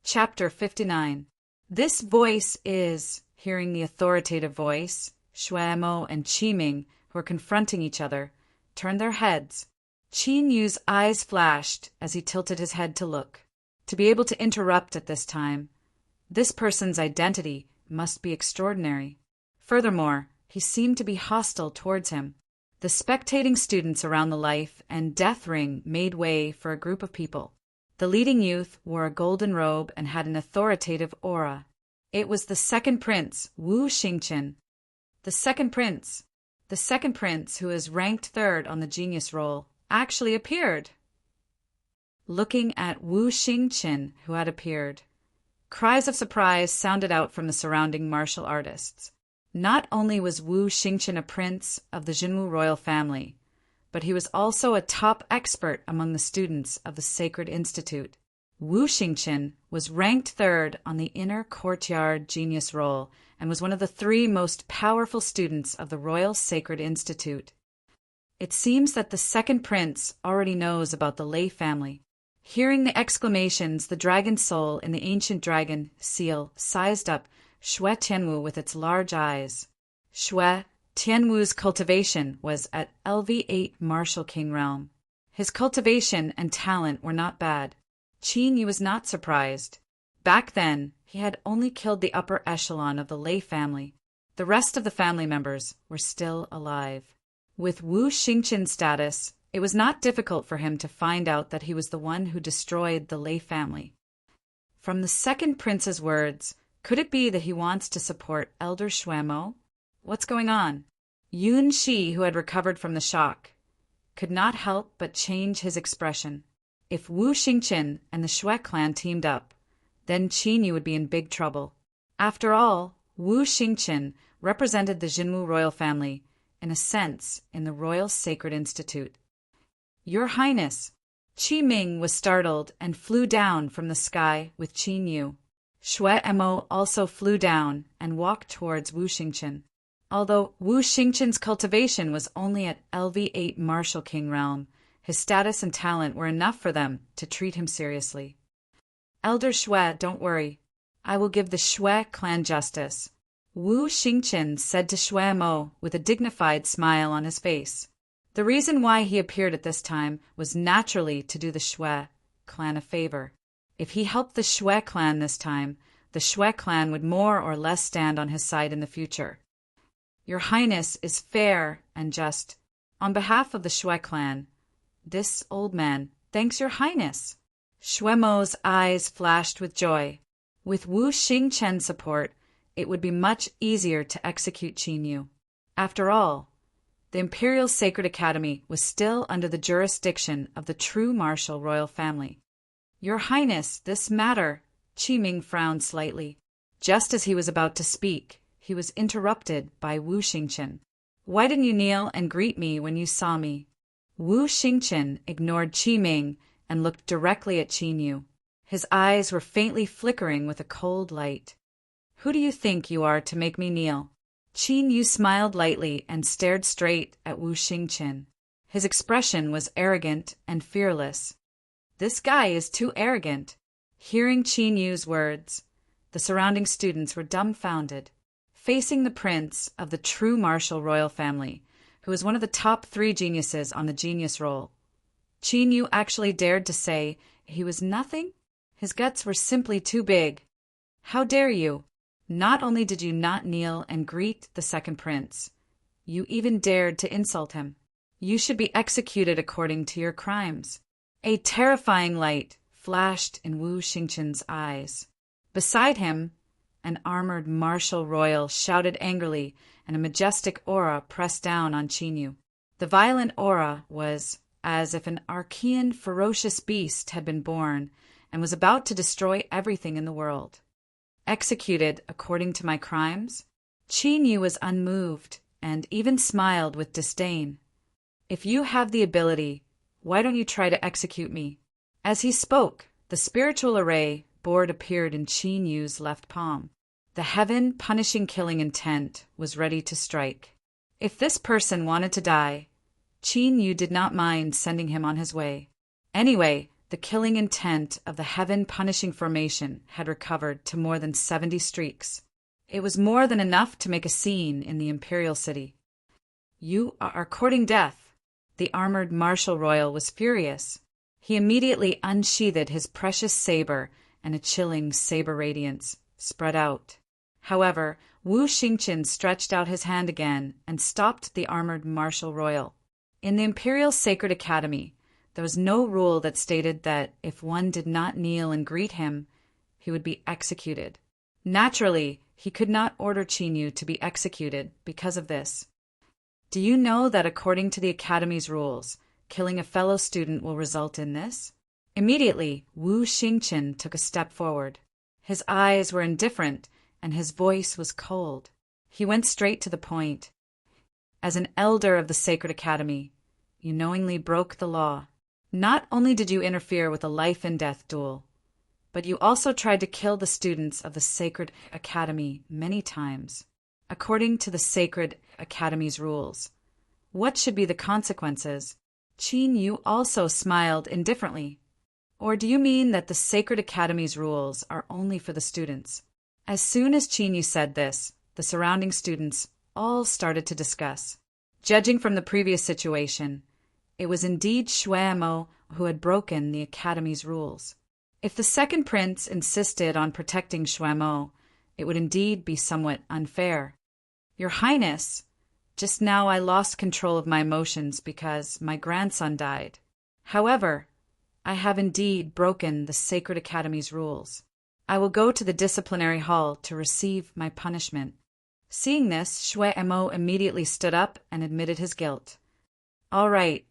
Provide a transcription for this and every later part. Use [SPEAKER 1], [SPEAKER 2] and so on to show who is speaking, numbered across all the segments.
[SPEAKER 1] Chapter 59. This voice is, hearing the authoritative voice, Shuemo and Qiming, who are confronting each other, turned their heads. Qin Yu's eyes flashed as he tilted his head to look. To be able to interrupt at this time, this person's identity must be extraordinary. Furthermore, he seemed to be hostile towards him. The spectating students around the life and death ring made way for a group of people. The leading youth wore a golden robe and had an authoritative aura. It was the second prince, Wu Xingqian. The second prince, who is ranked third on the genius roll, actually appeared. Looking at Wu Xingqian, who had appeared, cries of surprise sounded out from the surrounding martial artists. Not only was Wu Xingqian a prince of the Jinwu royal family, but he was also a top expert among the students of the Sacred Institute. Wu Xingqian was ranked third on the inner courtyard genius roll and was one of the 3 most powerful students of the Royal Sacred Institute. It seems that the second prince already knows about the Lei family. Hearing the exclamations, the dragon soul in the ancient dragon seal sized up Shui Tianwu with its large eyes. Shui Tianwu's cultivation was at LV8 Martial King realm. His cultivation and talent were not bad. Qin Yu was not surprised. Back then, he had only killed the upper echelon of the Lei family. The rest of the family members were still alive. With Wu Xingqian's status, it was not difficult for him to find out that he was the one who destroyed the Lei family. From the second prince's words, could it be that he wants to support Elder Shuemo? What's going on? Yun Shi, who had recovered from the shock, could not help but change his expression. If Wu Xingqian and the Shui clan teamed up, then Qin Yu would be in big trouble. After all, Wu Xingqian represented the Jinwu royal family, in a sense, in the Royal Sacred Institute. Your Highness! Qiming was startled and flew down from the sky with Qin Yu. Shuemo also flew down and walked towards Wu Xingqian. Although Wu Xingqian's cultivation was only at LV8 Martial King realm, his status and talent were enough for them to treat him seriously. Elder Shui, don't worry. I will give the Shui clan justice, Wu Xingqian said to Shuemo with a dignified smile on his face. The reason why he appeared at this time was naturally to do the Shui clan a favor. If he helped the Shui clan this time, the Shui clan would more or less stand on his side in the future. Your Highness is fair and just. On behalf of the Shui clan, this old man thanks Your Highness. Shuemo's eyes flashed with joy. With Wu Xingqian's support, it would be much easier to execute Qin Yu. After all, the Imperial Sacred Academy was still under the jurisdiction of the true martial royal family. Your Highness, this matter, Qiming frowned slightly. Just as he was about to speak, he was interrupted by Wu Xingqian. Why didn't you kneel and greet me when you saw me? Wu Xingqian ignored Qiming and looked directly at Qin Yu. His eyes were faintly flickering with a cold light. Who do you think you are to make me kneel? Qin Yu smiled lightly and stared straight at Wu Xingqian. His expression was arrogant and fearless. This guy is too arrogant. Hearing Qin Yu's words, the surrounding students were dumbfounded. Facing the prince of the true martial royal family, who was one of the top 3 geniuses on the genius roll, Qin Yu actually dared to say he was nothing? His guts were simply too big. How dare you? Not only did you not kneel and greet the second prince, you even dared to insult him. You should be executed according to your crimes. A terrifying light flashed in Wu Xingqian's eyes. Beside him, an armored martial royal shouted angrily, and a majestic aura pressed down on Qin Yu. The violent aura was as if an Archean ferocious beast had been born and was about to destroy everything in the world. Executed according to my crimes? Qin Yu was unmoved and even smiled with disdain. If you have the ability, why don't you try to execute me? As he spoke, the spiritual array board appeared in Qin Yu's left palm. The heaven-punishing killing intent was ready to strike. If this person wanted to die, Qin Yu did not mind sending him on his way. Anyway, the killing intent of the heaven-punishing formation had recovered to more than 70 streaks. It was more than enough to make a scene in the imperial city. "You are courting death." The armored marshal royal was furious. He immediately unsheathed his precious saber, and a chilling saber radiance spread out. However, Wu Xingqian stretched out his hand again and stopped the armored marshal royal. In the Imperial Sacred Academy, there was no rule that stated that if one did not kneel and greet him, he would be executed. Naturally, he could not order Qinyu to be executed because of this. Do you know that according to the Academy's rules, killing a fellow student will result in this? Immediately, Wu Xingqian took a step forward. His eyes were indifferent, and his voice was cold. He went straight to the point. As an elder of the Sacred Academy, you knowingly broke the law. Not only did you interfere with a life-and-death duel, but you also tried to kill the students of the Sacred Academy many times. According to the Sacred Academy's rules, what should be the consequences? Qinyu also smiled indifferently. Or do you mean that the Sacred Academy's rules are only for the students? As soon as Qinyu said this, the surrounding students all started to discuss. Judging from the previous situation, it was indeed Shuemo who had broken the Academy's rules. If the second prince insisted on protecting Shuemo, it would indeed be somewhat unfair. Your Highness, just now I lost control of my emotions because my grandson died. However, I have indeed broken the Sacred Academy's rules. I will go to the disciplinary hall to receive my punishment. Seeing this, Shuemo immediately stood up and admitted his guilt. All right,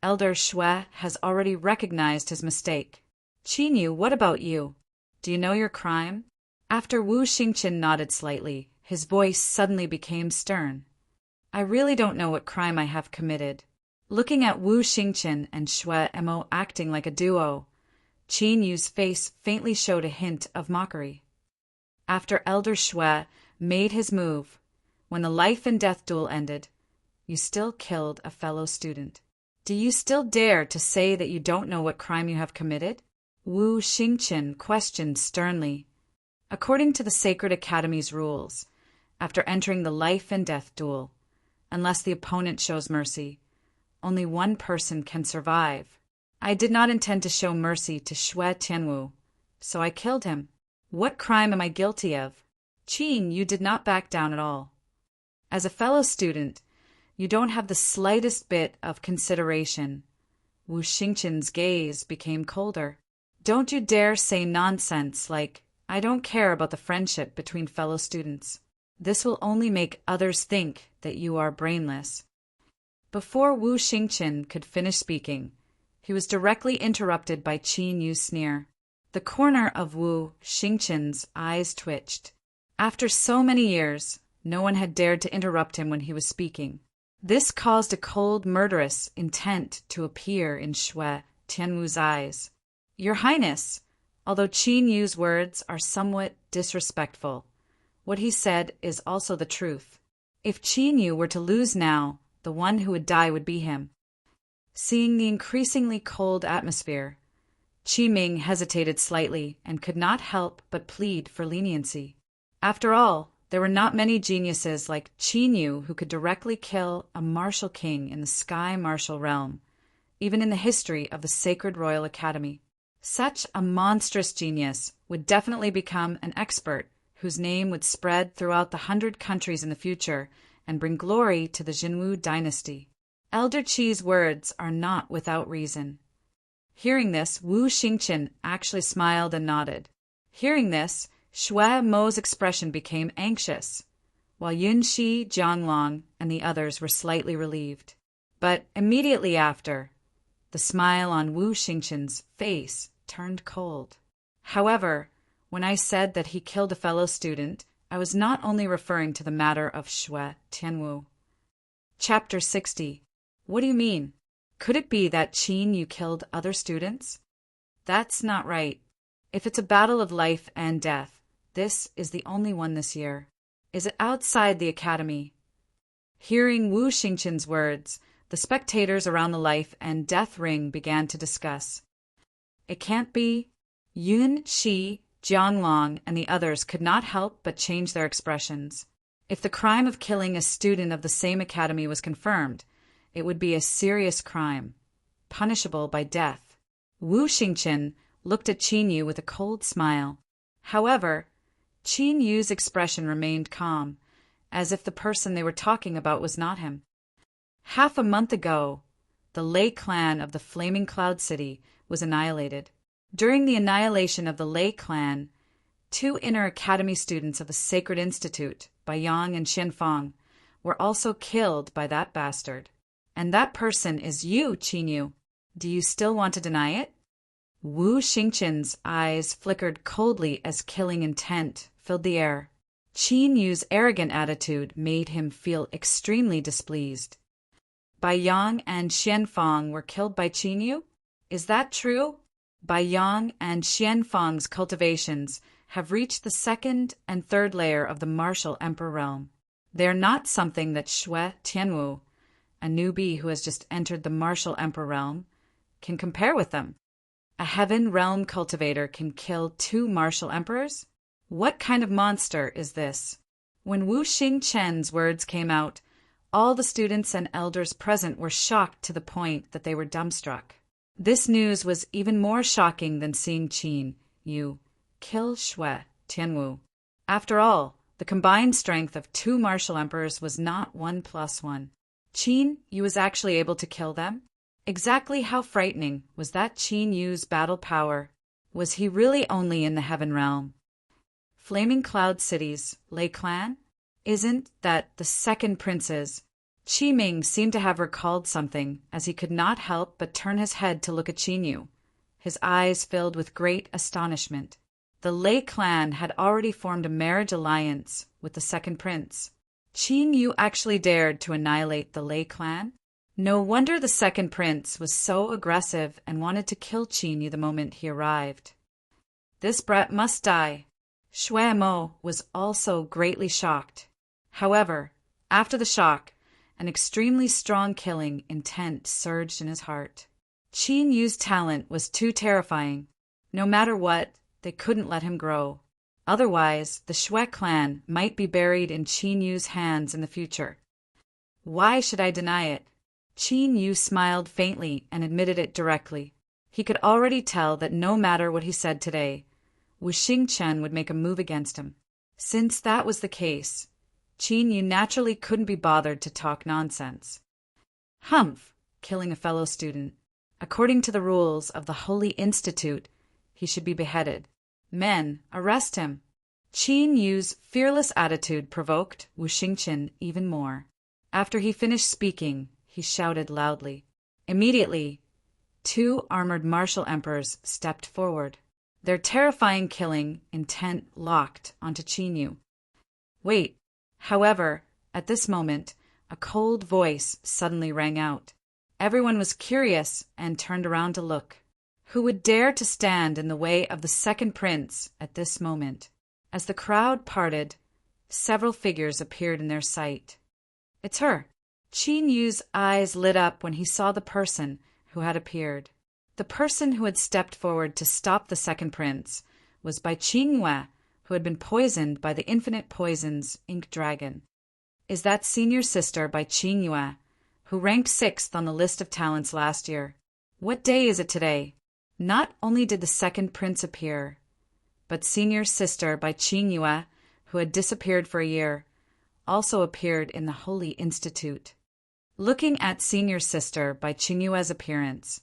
[SPEAKER 1] Elder Shui has already recognized his mistake. Qinyu, what about you? Do you know your crime? After Wu Xingqian nodded slightly, his voice suddenly became stern. I really don't know what crime I have committed. Looking at Wu Xingqian and Shuemo acting like a duo, Qinyu's face faintly showed a hint of mockery. After Elder Shui made his move, when the life-and-death duel ended, you still killed a fellow student. Do you still dare to say that you don't know what crime you have committed? Wu Xingqian questioned sternly. According to the Sacred Academy's rules, after entering the life-and-death duel, unless the opponent shows mercy, only one person can survive. I did not intend to show mercy to Shui Tianwu, so I killed him. What crime am I guilty of? Qin, you did not back down at all. As a fellow student, you don't have the slightest bit of consideration. Wu Xingqian's gaze became colder. Don't you dare say nonsense like, I don't care about the friendship between fellow students. This will only make others think that you are brainless. Before Wu Xingqian could finish speaking, he was directly interrupted by Qin Yu's sneer. The corner of Wu Xingqian's eyes twitched. After so many years, no one had dared to interrupt him when he was speaking. This caused a cold, murderous intent to appear in Shui Tianwu's eyes. Your Highness, although Qin Yu's words are somewhat disrespectful, what he said is also the truth. If Qin Yu were to lose now, the one who would die would be him. Seeing the increasingly cold atmosphere, Qi Ming hesitated slightly and could not help but plead for leniency. After all, there were not many geniuses like Qin Yu who could directly kill a martial king in the sky martial realm, even in the history of the Sacred Royal Academy. Such a monstrous genius would definitely become an expert whose name would spread throughout the 100 countries in the future and bring glory to the Jinwu dynasty. Elder Qi's words are not without reason. Hearing this, Wu Xingqian actually smiled and nodded. Hearing this, Shui Mo's expression became anxious, while Yun Shi, Jianglong, and the others were slightly relieved. But immediately after, the smile on Wu Xingqian's face turned cold. However, when I said that he killed a fellow student, I was not only referring to the matter of Shui Tianwu. Chapter 60. What do you mean? Could it be that Qin Yu killed other students? That's not right. If it's a battle of life and death, this is the only one this year. Is it outside the academy? Hearing Wu Xingqian's words, the spectators around the life and death ring began to discuss. It can't be. Yun, Shi, Jianglong, and the others could not help but change their expressions. If the crime of killing a student of the same academy was confirmed, it would be a serious crime, punishable by death. Wu Xingchen looked at Qin Yu with a cold smile. However, Qin Yu's expression remained calm, as if the person they were talking about was not him. Half a month ago, the Lei clan of the Flaming Cloud City was annihilated. During the annihilation of the Lei clan, 2 inner academy students of the Sacred Institute, Baiyang and Xianfang, were also killed by that bastard. And that person is you, Qin Yu. Do you still want to deny it? Wu Xingchen's eyes flickered coldly as killing intent filled the air. Qin Yu's arrogant attitude made him feel extremely displeased. Baiyang and Xianfang were killed by Qin Yu? Is that true? Baiyang and Xianfang's cultivations have reached the 2nd and 3rd layer of the martial emperor realm. They are not something that Shui Tianwu, a newbie who has just entered the martial emperor realm, can compare with them. A heaven realm cultivator can kill 2 martial emperors? What kind of monster is this? When Wu Xingchen's words came out, all the students and elders present were shocked to the point that they were dumbstruck. This news was even more shocking than seeing Qin Yu kill Shui Tianwu. After all, the combined strength of 2 martial emperors was not 1 + 1. Qin Yu was actually able to kill them? Exactly how frightening was that Qin Yu's battle power? Was he really only in the heaven realm? Flaming Cloud City's Lei clan? Isn't that the 2nd prince's? Qi Ming seemed to have recalled something, as he could not help but turn his head to look at Qin Yu. His eyes filled with great astonishment. The Lei clan had already formed a marriage alliance with the 2nd prince. Qin Yu actually dared to annihilate the Lei clan? No wonder the 2nd prince was so aggressive and wanted to kill Qin Yu the moment he arrived. This brat must die. Shui Mo was also greatly shocked. However, after the shock, an extremely strong killing intent surged in his heart. Qin Yu's talent was too terrifying. No matter what, they couldn't let him grow. Otherwise, the Shui clan might be buried in Qin Yu's hands in the future. Why should I deny it? Qin Yu smiled faintly and admitted it directly. He could already tell that no matter what he said today, Wu Xingchen would make a move against him. Since that was the case, Qin Yu naturally couldn't be bothered to talk nonsense. Humph, killing a fellow student. According to the rules of the Holy Institute, he should be beheaded. Men, arrest him. Qin Yu's fearless attitude provoked Wu Xingchen even more. After he finished speaking, he shouted loudly. Immediately, 2 armored martial emperors stepped forward. Their terrifying killing intent locked onto Qin Yu. Wait. However, at this moment, a cold voice suddenly rang out. Everyone was curious and turned around to look. Who would dare to stand in the way of the 2nd prince at this moment? As the crowd parted, several figures appeared in their sight. It's her. Qin Yu's eyes lit up when he saw the person who had appeared. The person who had stepped forward to stop the 2nd prince was Bai Qingyue, who had been poisoned by the Infinite Poison's Ink Dragon. Is that senior sister Bai Qingyue, who ranked 6th on the list of talents last year. What day is it today? Not only did the 2nd prince appear, but senior sister Bai Qingyue, who had disappeared for a year, also appeared in the Holy Institute. Looking at senior sister Bai Qingyue's appearance,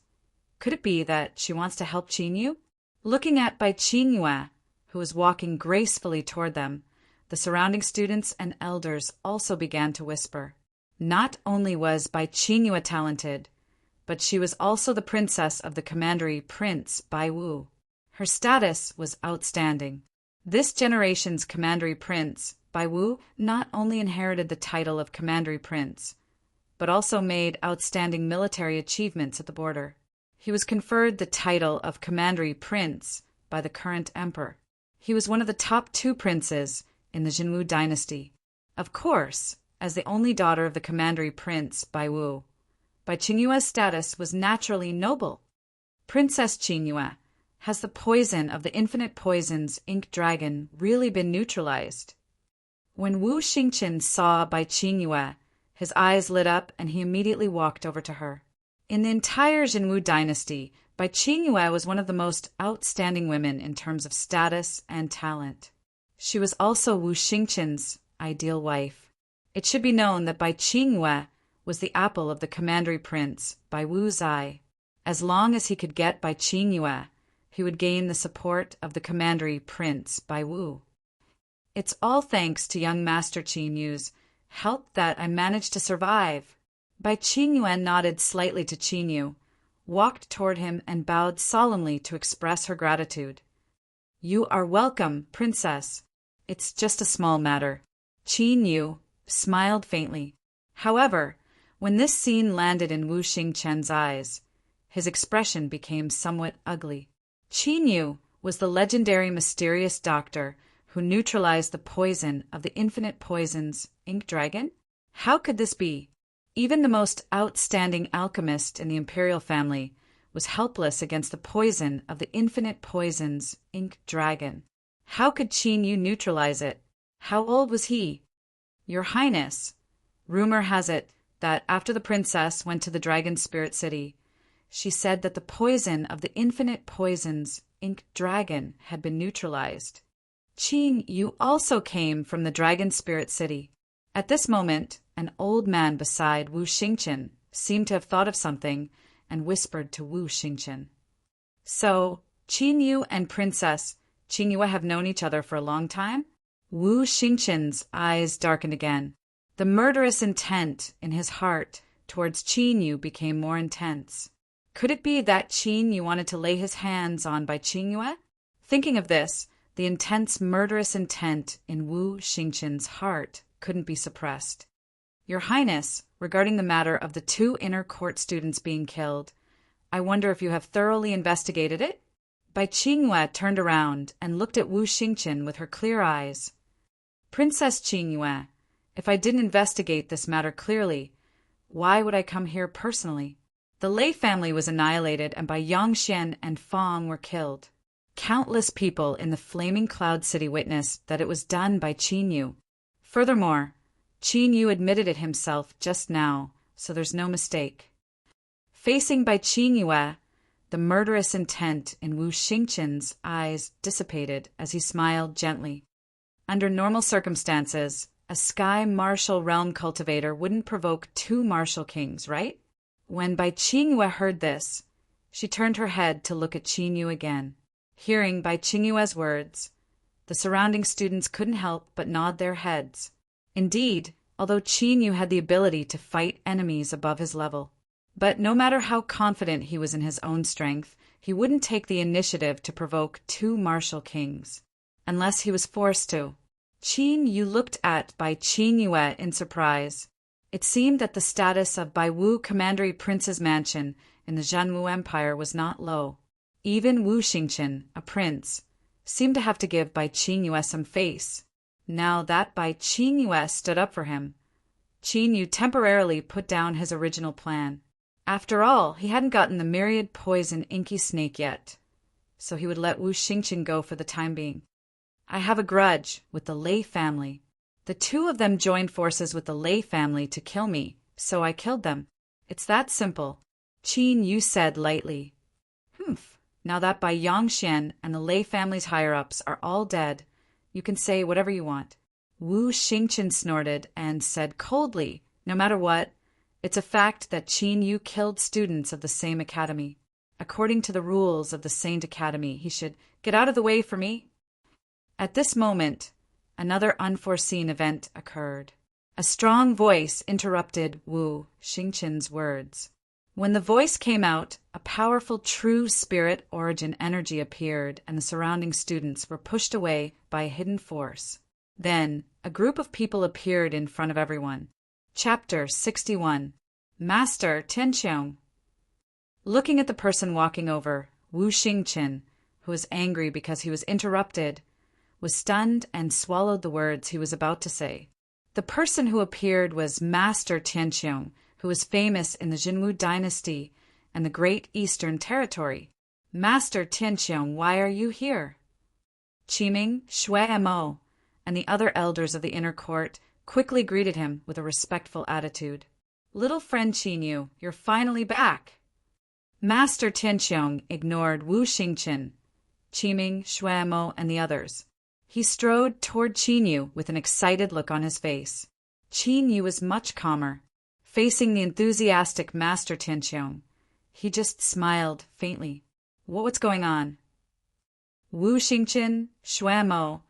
[SPEAKER 1] could it be that she wants to help Qin Yu? Looking at Bai Qingyue, who was walking gracefully toward them, the surrounding students and elders also began to whisper. Not only was Bai Qingyue talented, but she was also the princess of the commandery Prince Bai Wu. Her status was outstanding. This generation's commandery prince, Bai Wu, not only inherited the title of commandery prince, but also made outstanding military achievements at the border. He was conferred the title of commandery prince by the current emperor. He was one of the top 2 princes in the Jinwu dynasty. Of course, as the only daughter of the commandery prince Bai Wu, Bai Qingyue's status was naturally noble. Princess Qingyue, Has the poison of the infinite poisons ink dragon really been neutralized? When Wu Xingqian saw Bai Qingyue, his eyes lit up and he immediately walked over to her. In the entire Jinwu dynasty, Bai Qingyue was one of the most outstanding women in terms of status and talent. She was also Wu Xingqian's ideal wife. It should be known that Bai Qingyue was the apple of the commandery prince, Bai Wu's eye. As long as he could get Bai Qingyue, he would gain the support of the commandery prince, Bai Wu. It's all thanks to young Master Qin Yu's help that I managed to survive. Bai Qingyue nodded slightly to Qin Yu, walked toward him and bowed solemnly to express her gratitude. You are welcome, princess. It's just a small matter. Qin Yu smiled faintly. However, when this scene landed in Wu Xingqian's eyes, his expression became somewhat ugly. Qin Yu was the legendary mysterious doctor who neutralized the poison of the infinite poisons, ink dragon? How could this be? Even the most outstanding alchemist in the imperial family was helpless against the poison of the infinite poisons, ink dragon. How could Qin Yu neutralize it? How old was he? Your Highness, rumor has it that after the princess went to the Dragon Spirit City, she said that the poison of the infinite poisons, ink dragon, had been neutralized. Qin Yu also came from the Dragon Spirit City. At this moment, an old man beside Wu Xingqian seemed to have thought of something and whispered to Wu Xingqian. So, Qin Yu and Princess Qingyue have known each other for a long time? Wu Xingqian's eyes darkened again. The murderous intent in his heart towards Qin Yu became more intense. Could it be that Qin Yu wanted to lay his hands on Bai Qingyue? Thinking of this, the intense murderous intent in Wu Xingqian's heart couldn't be suppressed. Your Highness, regarding the matter of the 2 inner court students being killed, I wonder if you have thoroughly investigated it? Bai Qingyue turned around and looked at Wu Xingqian with her clear eyes. Princess Qingyue, if I didn't investigate this matter clearly, why would I come here personally? The Lei family was annihilated and Bai Yongxian and Fong were killed. Countless people in the Flaming Cloud City witnessed that it was done by Qin Yu. Furthermore, Qin Yu admitted it himself just now, so there's no mistake. Facing Bai Qingyue, the murderous intent in Wu Xingqian's eyes dissipated as he smiled gently. Under normal circumstances, a Sky Martial Realm cultivator wouldn't provoke 2 martial kings, right? When Bai Qingyue heard this, she turned her head to look at Qin Yu again. Hearing Bai Qingyue's words, the surrounding students couldn't help but nod their heads. Indeed, although Qin Yu had the ability to fight enemies above his level. But no matter how confident he was in his own strength, he wouldn't take the initiative to provoke 2 martial kings, unless he was forced to. Qin Yu looked at Bai Qingyue in surprise. It seemed that the status of Bai Wu Commandery Prince's mansion in the Zhanwu Empire was not low. Even Wu Xingqian, a prince, seemed to have to give Bai Qingyue some face. Now that Bai Qingyue stood up for him, Qin Yu temporarily put down his original plan. After all, he hadn't gotten the myriad poison inky snake yet, so he would let Wu Xingqian go for the time being. I have a grudge with the Lei family. The 2 of them joined forces with the Lei family to kill me, so I killed them. It's that simple, Qin Yu said lightly. Humph. Now that Bai Yongxian and the Lei family's higher-ups are all dead, you can say whatever you want. Wu Xingqian snorted and said coldly, no matter what, it's a fact that Qin Yu killed students of the same academy. According to the rules of the Saint Academy, he should get out of the way for me. At this moment, another unforeseen event occurred. A strong voice interrupted Wu Xingqian's words. When the voice came out, a powerful true spirit origin energy appeared and the surrounding students were pushed away by a hidden force. Then, a group of people appeared in front of everyone. Chapter 61. Master Tianqiong. Looking at the person walking over, Wu Xingqian, who was angry because he was interrupted, was stunned and swallowed the words he was about to say. The person who appeared was Master Tianqiong, who was famous in the Jinwu dynasty and the Great Eastern Territory. Master Tianqiong, why are you here? Qiming, Shui Mo, and the other elders of the inner court quickly greeted him with a respectful attitude. Little friend Qinyu, you're finally back. Master Tianqiong ignored Wu Xingqian, Qiming, Shui Mo, and the others. He strode toward Qinyu with an excited look on his face. Qinyu was much calmer. Facing the enthusiastic Master Tianqiong, he just smiled faintly. What's going on? Wu Xingqian, Shui Mo,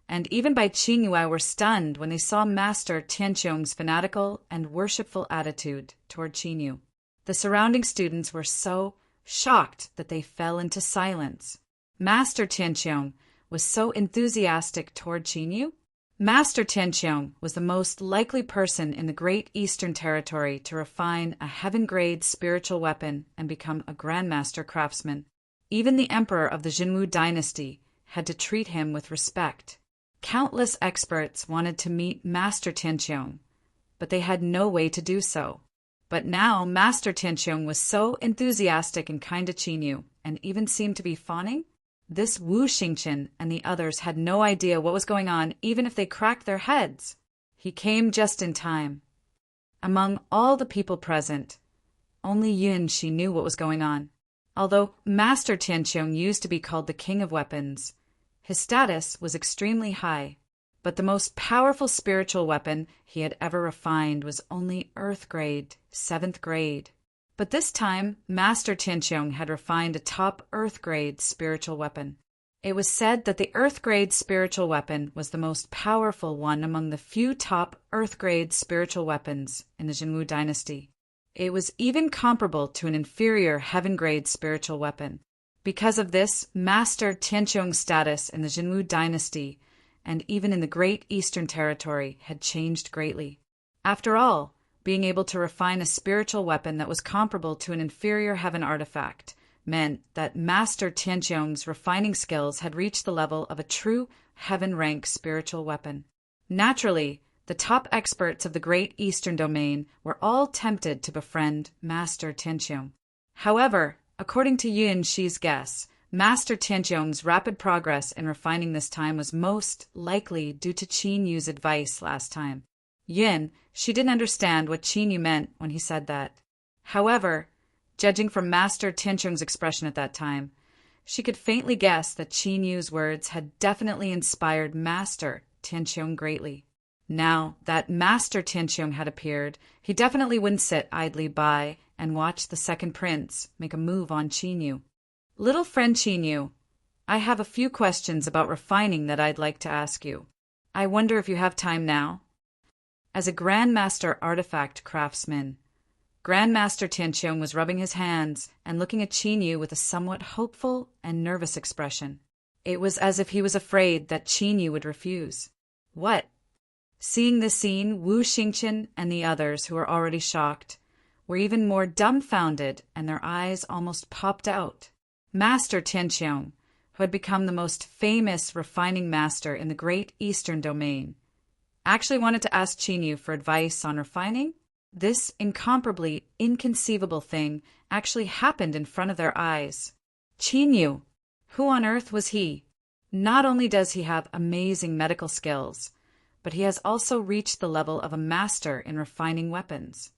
[SPEAKER 1] and even Bai Qingyue were stunned when they saw Master Tianqiong's fanatical and worshipful attitude toward Qinyu. The surrounding students were so shocked that they fell into silence. Master Tianqiong was so enthusiastic toward Qinyu? Master Tianqiong was the most likely person in the Great Eastern Territory to refine a heaven-grade spiritual weapon and become a grandmaster craftsman. Even the emperor of the Jinwu dynasty had to treat him with respect. Countless experts wanted to meet Master Tianqiong, but they had no way to do so. But now Master Tianqiong was so enthusiastic and kind to Qinyu, and even seemed to be fawning. This Wu Xingqian and the others had no idea what was going on, even if they cracked their heads. He came just in time. Among all the people present, only Yun Shi knew what was going on. Although Master Tianqiong used to be called the King of Weapons, his status was extremely high, but the most powerful spiritual weapon he had ever refined was only Earth grade, 7th grade. But this time, Master Tianqiong had refined a top Earth grade spiritual weapon. It was said that the Earth grade spiritual weapon was the most powerful one among the few top Earth grade spiritual weapons in the Jinwu dynasty. It was even comparable to an inferior heaven grade spiritual weapon. Because of this, Master Tianqiong's status in the Jinwu dynasty and even in the Great Eastern Territory had changed greatly. After all, being able to refine a spiritual weapon that was comparable to an inferior heaven artifact meant that Master Tianqiong's refining skills had reached the level of a true heaven-rank spiritual weapon. Naturally, the top experts of the Great Eastern Domain were all tempted to befriend Master Tianqiong. However, according to Yun Shi's guess, Master Tianqiong's rapid progress in refining this time was most likely due to Qin Yu's advice last time. Yun, she didn't understand what Qin Yu meant when he said that. However, judging from Master Tianqiong's expression at that time, she could faintly guess that Qin Yu's words had definitely inspired Master Tianqiong greatly. Now that Master Tianqiong had appeared, he definitely wouldn't sit idly by and watch the second prince make a move on Qin Yu. Little friend Qin Yu, I have a few questions about refining that I'd like to ask you. I wonder if you have time now? As a Grandmaster artifact craftsman, Grandmaster Tianqiong was rubbing his hands and looking at Qin Yu with a somewhat hopeful and nervous expression. It was as if he was afraid that Qin Yu would refuse. What? Seeing this scene, Wu Xingqian and the others, who were already shocked, were even more dumbfounded, and their eyes almost popped out. Master Tianqiong, who had become the most famous refining master in the Great Eastern Domain, actually wanted to ask Qin Yu for advice on refining? This incomparably inconceivable thing actually happened in front of their eyes. Qin Yu, who on earth was he? Not only does he have amazing medical skills, but he has also reached the level of a master in refining weapons.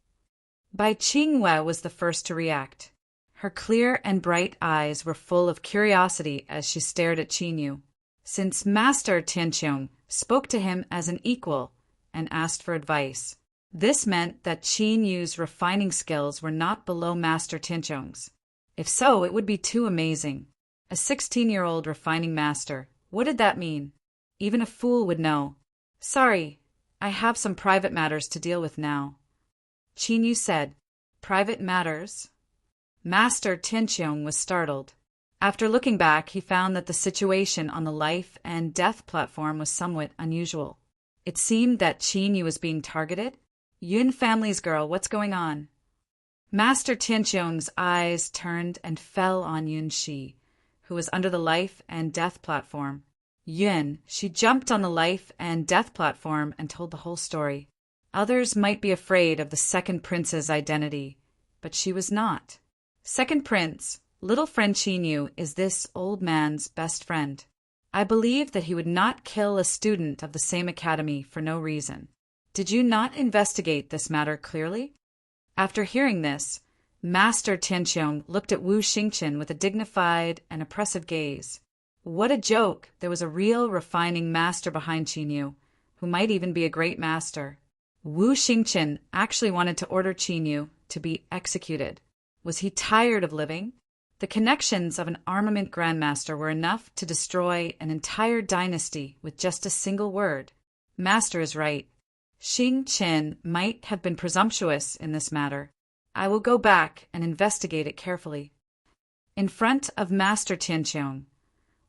[SPEAKER 1] Bai Qingyue was the first to react. Her clear and bright eyes were full of curiosity as she stared at Qin Yu. Since Master Tianqiong spoke to him as an equal and asked for advice, this meant that Qin Yu's refining skills were not below Master Tianqiong's. If so, it would be too amazing. A 16-year-old refining master, what did that mean? Even a fool would know. Sorry, I have some private matters to deal with now. Qin Yu said, Private matters? Master Tianqiong was startled. After looking back, he found that the situation on the life and death platform was somewhat unusual. It seemed that Qin Yu was being targeted. Yun family's girl, what's going on? Master Tianqiong's eyes turned and fell on Yun Shi, who was under the life and death platform. Yun, she jumped on the life and death platform and told the whole story. Others might be afraid of the second prince's identity, but she was not. Second prince, Little friend Chinyu is this old man's best friend. I believe that he would not kill a student of the same academy for no reason. Did you not investigate this matter clearly? After hearing this, Master Tianqiong looked at Wu Xingchen with a dignified and oppressive gaze. What a joke! There was a real refining master behind Chinyu, who might even be a great master. Wu Xingchen actually wanted to order Chinyu to be executed. Was he tired of living? The connections of an armament grandmaster were enough to destroy an entire dynasty with just a single word. Master is right. Xing Chen might have been presumptuous in this matter. I will go back and investigate it carefully. In front of Master Tianqiong,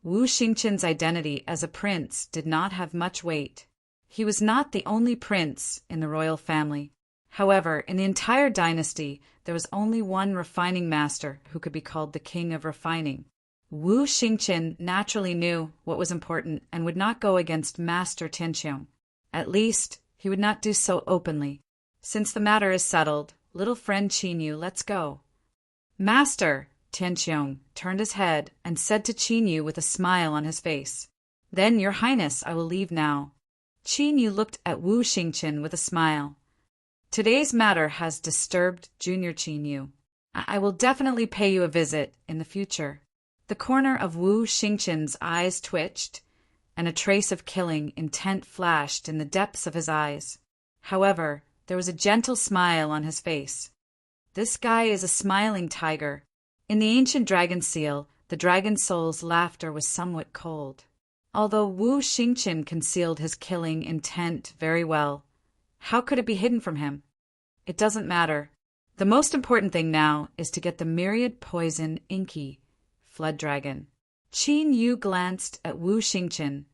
[SPEAKER 1] Wu Xingchen's identity as a prince did not have much weight. He was not the only prince in the royal family. However, in the entire dynasty, there was only one refining master who could be called the king of refining. Wu Xingchen naturally knew what was important and would not go against Master Tianqiong. At least, he would not do so openly. Since the matter is settled, little friend Chinyu, let's go. Master! Tianqiong turned his head and said to Chinyu with a smile on his face. Then, Your Highness, I will leave now. Chinyu looked at Wu Xingchen with a smile. Today's matter has disturbed Junior Chinyu. I will definitely pay you a visit in the future. The corner of Wu Xingchen's eyes twitched, and a trace of killing intent flashed in the depths of his eyes. However, there was a gentle smile on his face. This guy is a smiling tiger. In the ancient dragon seal, the dragon soul's laughter was somewhat cold. Although Wu Xingchen concealed his killing intent very well, how could it be hidden from him? It doesn't matter. The most important thing now is to get the myriad poison Inky, Flood Dragon. Qin Yu glanced at Wu Xingchen,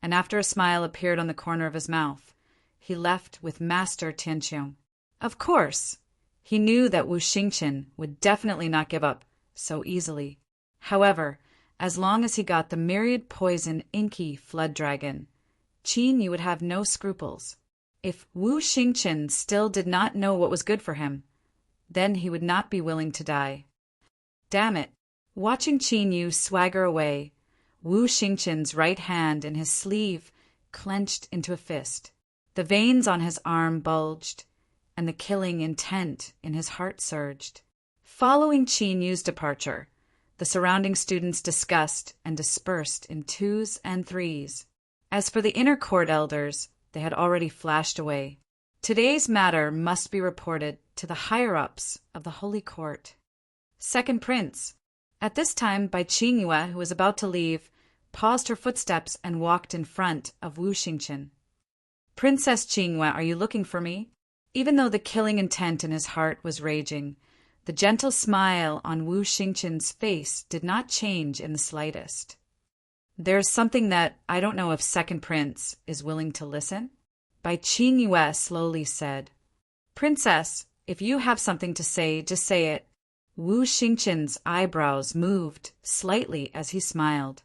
[SPEAKER 1] and after a smile appeared on the corner of his mouth, he left with Master Tianqiong. Of course, he knew that Wu Xingchen would definitely not give up so easily. However, as long as he got the myriad poison Inky Flood Dragon, Qin Yu would have no scruples. If Wu Xingchen still did not know what was good for him, then he would not be willing to die. Damn it! Watching Qin Yu swagger away, Wu Xingchen's right hand in his sleeve clenched into a fist. The veins on his arm bulged, and the killing intent in his heart surged. Following Qin Yu's departure, the surrounding students discussed and dispersed in twos and threes. As for the inner court elders, they had already flashed away. Today's matter must be reported to the higher-ups of the Holy Court. Second Prince. At this time, Bai Qingyue, who was about to leave, paused her footsteps and walked in front of Wu Xingchen. Princess Qingyue, are you looking for me? Even though the killing intent in his heart was raging, the gentle smile on Wu Xingchen's face did not change in the slightest. There's something that I don't know if Second Prince is willing to listen? Bai Qingyue slowly said. Princess, if you have something to say, just say it. Wu Xingchen's eyebrows moved slightly as he smiled.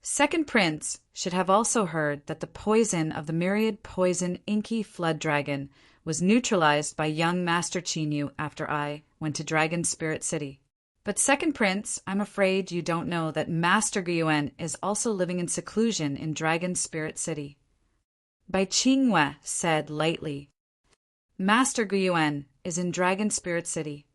[SPEAKER 1] Second Prince should have also heard that the poison of the myriad poison Inky Flood Dragon was neutralized by young Master Chinyu after I went to Dragon Spirit City. But Second Prince, I'm afraid you don't know that Master Guiyuan is also living in seclusion in Dragon Spirit City. Bai Qingyue said lightly. Master Guiyuan is in Dragon Spirit City.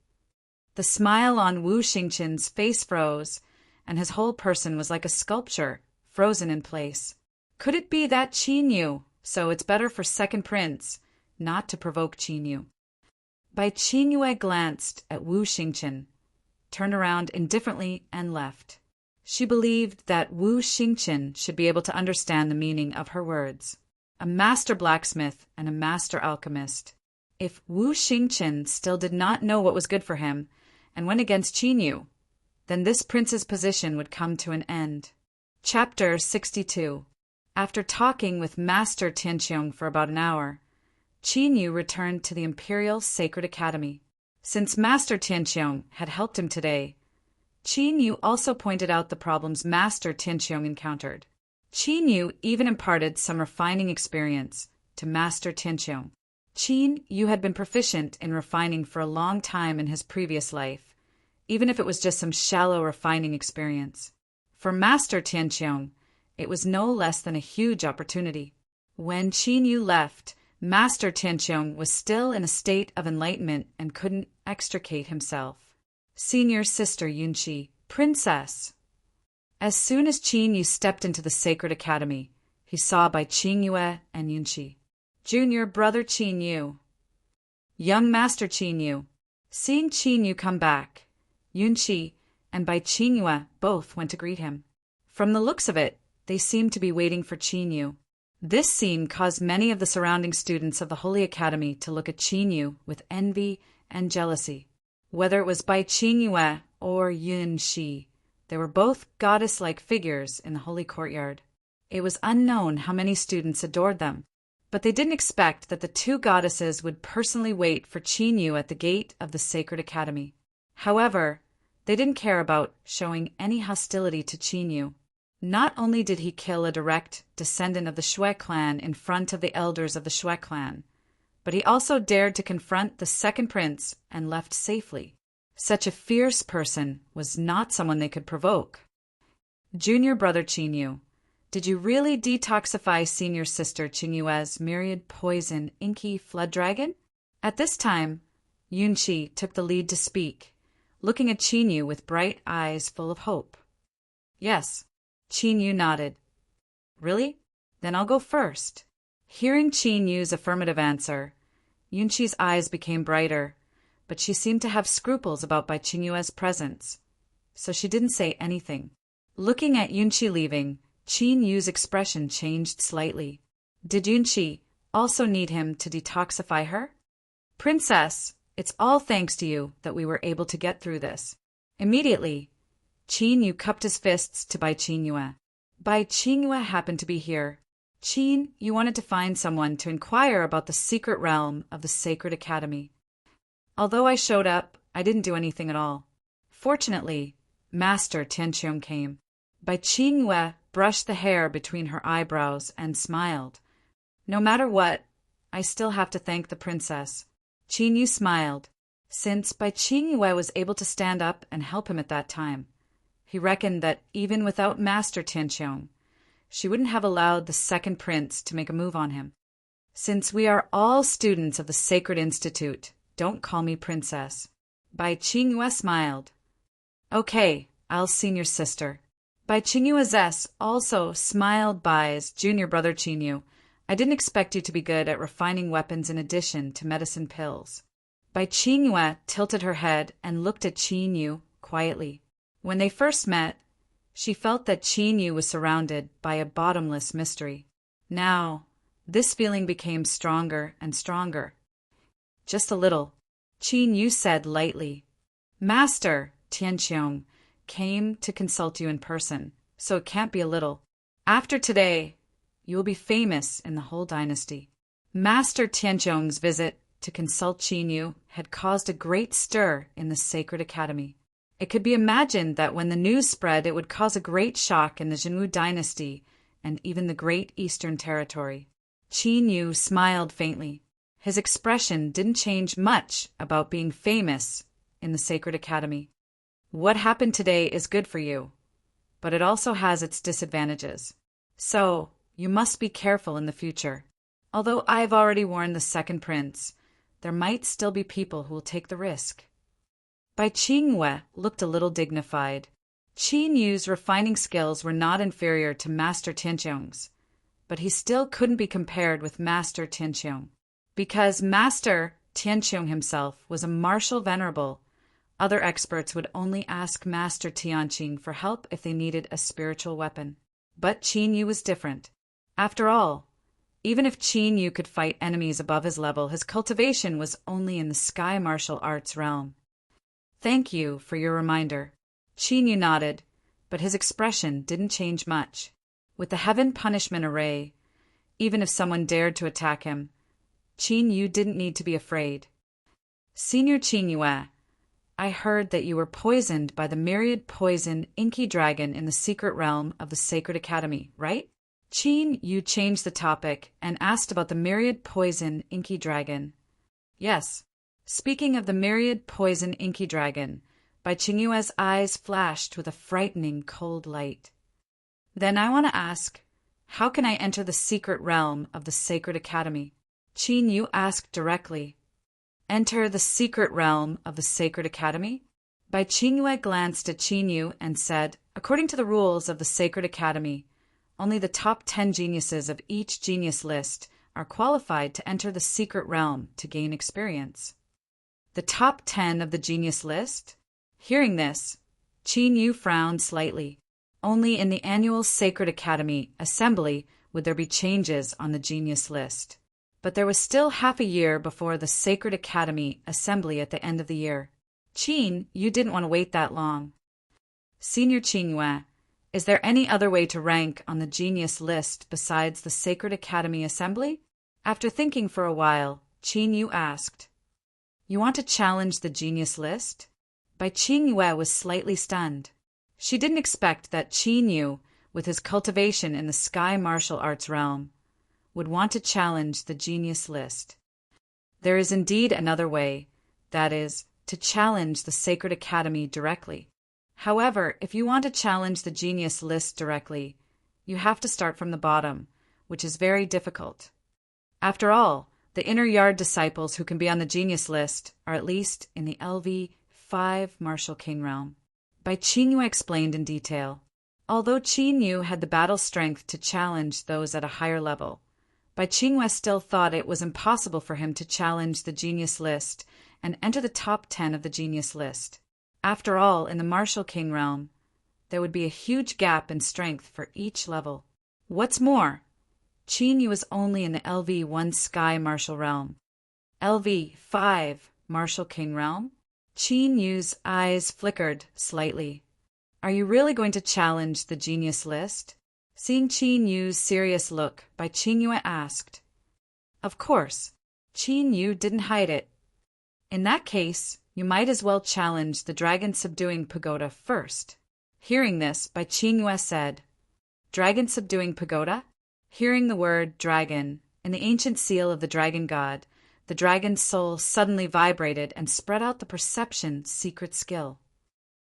[SPEAKER 1] The smile on Wu Xingchen's face froze, and his whole person was like a sculpture, frozen in place. Could it be that Chinyu? So it's better for Second Prince not to provoke Chinyu. Bai Qingyue glanced at Wu Xingchen, turned around indifferently and left. She believed that Wu Xingchen should be able to understand the meaning of her words. A master blacksmith and a master alchemist. If Wu Xingchen still did not know what was good for him and went against Chinyu, then this prince's position would come to an end. Chapter 62. After talking with Master Tianqiong for about an hour, Chinyu returned to the Imperial Sacred Academy. Since Master Tianqiong had helped him today, Chinyu also pointed out the problems Master Tianqiong encountered. Chinyu even imparted some refining experience to Master Tianqiong. Qin Yu had been proficient in refining for a long time in his previous life. even if it was just some shallow refining experience. For Master Tianqiong, it was no less than a huge opportunity. When Qin Yu left, Master Tianqiong was still in a state of enlightenment and couldn't extricate himself. Senior Sister Yunqi, Princess. As soon as Qin Yu stepped into the sacred academy, he saw Bai Qingyue and Yunqi. Junior Brother Qin Yu. Young Master Qin Yu. Seeing Qin Yu come back, Yunqi and Bai Qingyue both went to greet him. From the looks of it, they seemed to be waiting for Qin Yu. This scene caused many of the surrounding students of the Holy Academy to look at Qin Yu with envy and jealousy. Whether it was Bai Qingyue or Yunqi, they were both goddess-like figures in the holy courtyard. It was unknown how many students adored them, but they didn't expect that the two goddesses would personally wait for Qin Yu at the gate of the sacred academy. However, they didn't care about showing any hostility to Qin Yu. Not only did he kill a direct descendant of the Shui clan in front of the elders of the Shui clan, but he also dared to confront the second prince and left safely. Such a fierce person was not someone they could provoke. Junior Brother Qin Yu, did you really detoxify Senior Sister Qingyue's myriad poison inky flood dragon? At this time, Yunqi took the lead to speak, looking at Qin Yu with bright eyes full of hope. Yes. Qin Yu nodded. Really? Then I'll go first. Hearing Qin Yu's affirmative answer, Yunqi's eyes became brighter, but she seemed to have scruples about Bai Qingyue's presence, so she didn't say anything. Looking at Yunqi leaving, Qin Yu's expression changed slightly. Did Yunqi also need him to detoxify her? Princess, it's all thanks to you that we were able to get through this. Immediately, Qin Yu cupped his fists to Bai Qingyue. Bai Qingyue happened to be here. Qin, you wanted to find someone to inquire about the secret realm of the Sacred Academy. Although I showed up, I didn't do anything at all. Fortunately, Master Tianqiong came. Bai Qingyue brushed the hair between her eyebrows and smiled. No matter what, I still have to thank the princess. Qin Yu smiled, since Bai Qingyue was able to stand up and help him at that time. He reckoned that even without Master Tianqiong, she wouldn't have allowed the second prince to make a move on him. Since we are all students of the Sacred Institute, don't call me princess. Bai Qingyue smiled. Okay, I'll senior sister. Bai Qingyue also smiled Bai's junior brother Qin Yu. I didn't expect you to be good at refining weapons in addition to medicine pills. Bai Qingyue tilted her head and looked at Qin Yu quietly. When they first met, she felt that Qin Yu was surrounded by a bottomless mystery. Now, this feeling became stronger and stronger. Just a little, Qin Yu said lightly. Master Tianqiong came to consult you in person, so it can't be a little. After today, you will be famous in the whole dynasty. Master Tianqiong's visit to consult Qin Yu had caused a great stir in the Sacred Academy. It could be imagined that when the news spread, it would cause a great shock in the Jinwu dynasty and even the Great Eastern Territory. Qin Yu smiled faintly. His expression didn't change much about being famous in the Sacred Academy. What happened today is good for you, but it also has its disadvantages. So, you must be careful in the future. Although I've already warned the second prince, there might still be people who will take the risk. Bai Qingyue looked a little dignified. Qin Yu's refining skills were not inferior to Master Tianqiong's, but he still couldn't be compared with Master Tianqiong. Because Master Tianqiong himself was a martial venerable, other experts would only ask Master Tianqing for help if they needed a spiritual weapon. But Qin Yu was different. After all, even if Qin Yu could fight enemies above his level, his cultivation was only in the sky martial arts realm. Thank you for your reminder. Qin Yu nodded, but his expression didn't change much. With the heaven punishment array, even if someone dared to attack him, Qin Yu didn't need to be afraid. Senior Qingyue, I heard that you were poisoned by the myriad poison inky dragon in the secret realm of the Sacred Academy, right? Qin Yu changed the topic and asked about the myriad poison inky dragon. Yes. Speaking of the myriad poison inky dragon, Bai Qingyue's eyes flashed with a frightening cold light. Then I want to ask, how can I enter the secret realm of the Sacred Academy? Qin Yu asked directly. Enter the secret realm of the Sacred Academy? Bai Qingyue glanced at Qin Yu and said, according to the rules of the Sacred Academy, only the top 10 geniuses of each genius list are qualified to enter the secret realm to gain experience. The top 10 of the genius list? Hearing this, Qin Yu frowned slightly. Only in the annual Sacred Academy assembly would there be changes on the genius list. But there was still half a year before the Sacred Academy assembly at the end of the year. Qin, you didn't want to wait that long. Senior Qingyue, is there any other way to rank on the genius list besides the Sacred Academy assembly? After thinking for a while, Qin Yu asked, you want to challenge the genius list? Bai Qingyue was slightly stunned. She didn't expect that Qin Yu, with his cultivation in the sky martial arts realm, would want to challenge the genius list. There is indeed another way, that is, to challenge the Sacred Academy directly. However, if you want to challenge the genius list directly, you have to start from the bottom, which is very difficult. After all, the inner yard disciples who can be on the genius list are at least in the LV5 martial king realm. Bai Qingyue explained in detail. Although Qin Yu had the battle strength to challenge those at a higher level, Bai Qingyue still thought it was impossible for him to challenge the genius list and enter the top 10 of the genius list. After all, in the martial king realm, there would be a huge gap in strength for each level. What's more, Qin Yu was only in the LV1 sky martial realm. LV5 martial king realm? Qin Yu's eyes flickered slightly. Are you really going to challenge the genius list? Seeing Qin Yu's serious look, Bai Qingyue asked. Of course. Qin Yu didn't hide it. In that case, you might as well challenge the dragon subduing pagoda first. Hearing this, Bai Qingyue said, Dragon subduing pagoda? Hearing the word dragon, in the ancient seal of the dragon god, the dragon's soul suddenly vibrated and spread out the perception secret skill.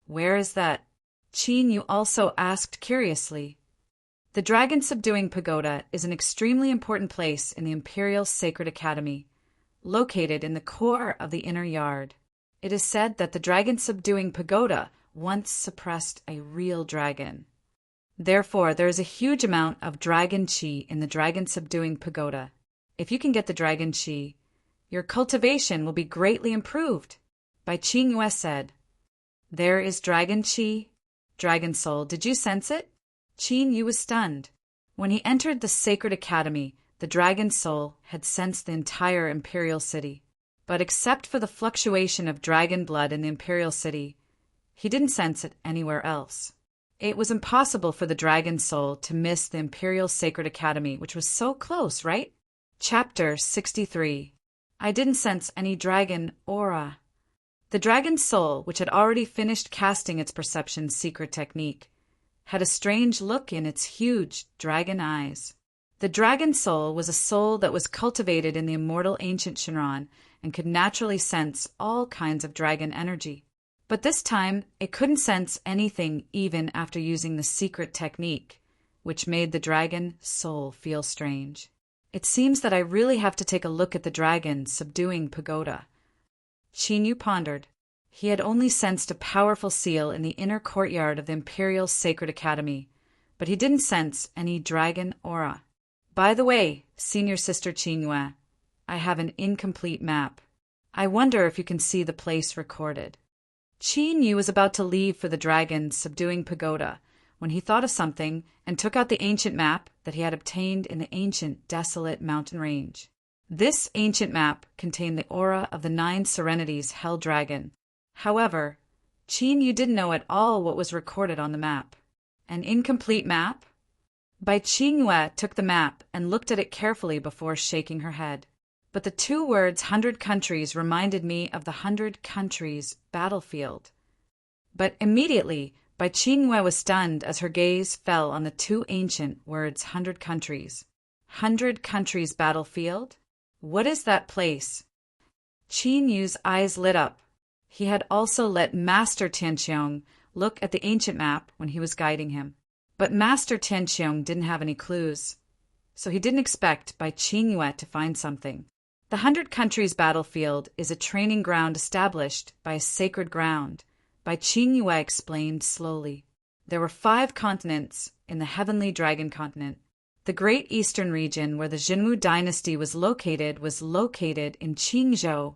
[SPEAKER 1] Where is that? Qin Yu also asked curiously. The dragon subduing pagoda is an extremely important place in the Imperial Sacred Academy, located in the core of the inner yard. It is said that the dragon subduing pagoda once suppressed a real dragon. Therefore, there is a huge amount of dragon chi in the dragon subduing pagoda. If you can get the dragon chi, your cultivation will be greatly improved. Bai Qingyue said, There is dragon chi, dragon soul. Did you sense it? Qin Yu was stunned. When he entered the Sacred Academy, the dragon soul had sensed the entire imperial city. But except for the fluctuation of dragon blood in the imperial city, he didn't sense it anywhere else. It was impossible for the dragon soul to miss the Imperial Sacred Academy, which was so close, right? Chapter 63. I didn't sense any dragon aura. The dragon soul, which had already finished casting its perception secret technique, had a strange look in its huge dragon eyes. The dragon soul was a soul that was cultivated in the immortal ancient Shinran and could naturally sense all kinds of dragon energy. But this time, it couldn't sense anything even after using the secret technique, which made the dragon soul feel strange. It seems that I really have to take a look at the dragon subduing pagoda. Qin Yu pondered. He had only sensed a powerful seal in the inner courtyard of the Imperial Sacred Academy, but he didn't sense any dragon aura. By the way, Senior Sister Qingyue, I have an incomplete map. I wonder if you can see the place recorded. Qin Yu was about to leave for the dragon subduing pagoda when he thought of something and took out the ancient map that he had obtained in the ancient desolate mountain range. This ancient map contained the aura of the 9 Serenities Hell Dragon. However, Qin Yu didn't know at all what was recorded on the map. An incomplete map? Bai Qingyue took the map and looked at it carefully before shaking her head. But the 2 words 100 countries reminded me of the 100 countries battlefield. But immediately, Bai Qingyue was stunned as her gaze fell on the 2 ancient words 100 countries. 100 countries battlefield? What is that place? Qin Yu's eyes lit up. He had also let Master Tianqiong look at the ancient map when he was guiding him. But Master Tianqiong didn't have any clues, so he didn't expect Bai Qingyue to find something. The 100 Countries battlefield is a training ground established by a sacred ground, Bai Qingyue explained slowly. There were 5 continents in the heavenly dragon continent. The great eastern region where the Jinwu dynasty was located in Qingzhou,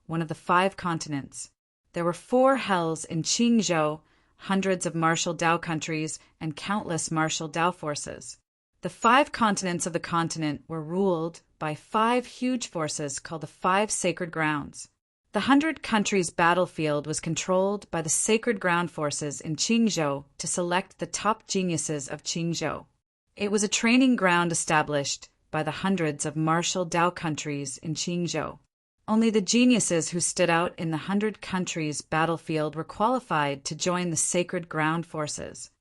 [SPEAKER 1] one of the 5 continents. There were 4 hells in Qingzhou, hundreds of martial Dao countries, and countless martial Dao forces. The 5 continents of the continent were ruled by 5 huge forces called the 5 Sacred Grounds. The 100 Countries battlefield was controlled by the Sacred Ground forces in Qingzhou to select the top geniuses of Qingzhou. It was a training ground established by the hundreds of martial Dao countries in Qingzhou. Only the geniuses who stood out in the 100 Countries battlefield were qualified to join the Sacred Ground forces.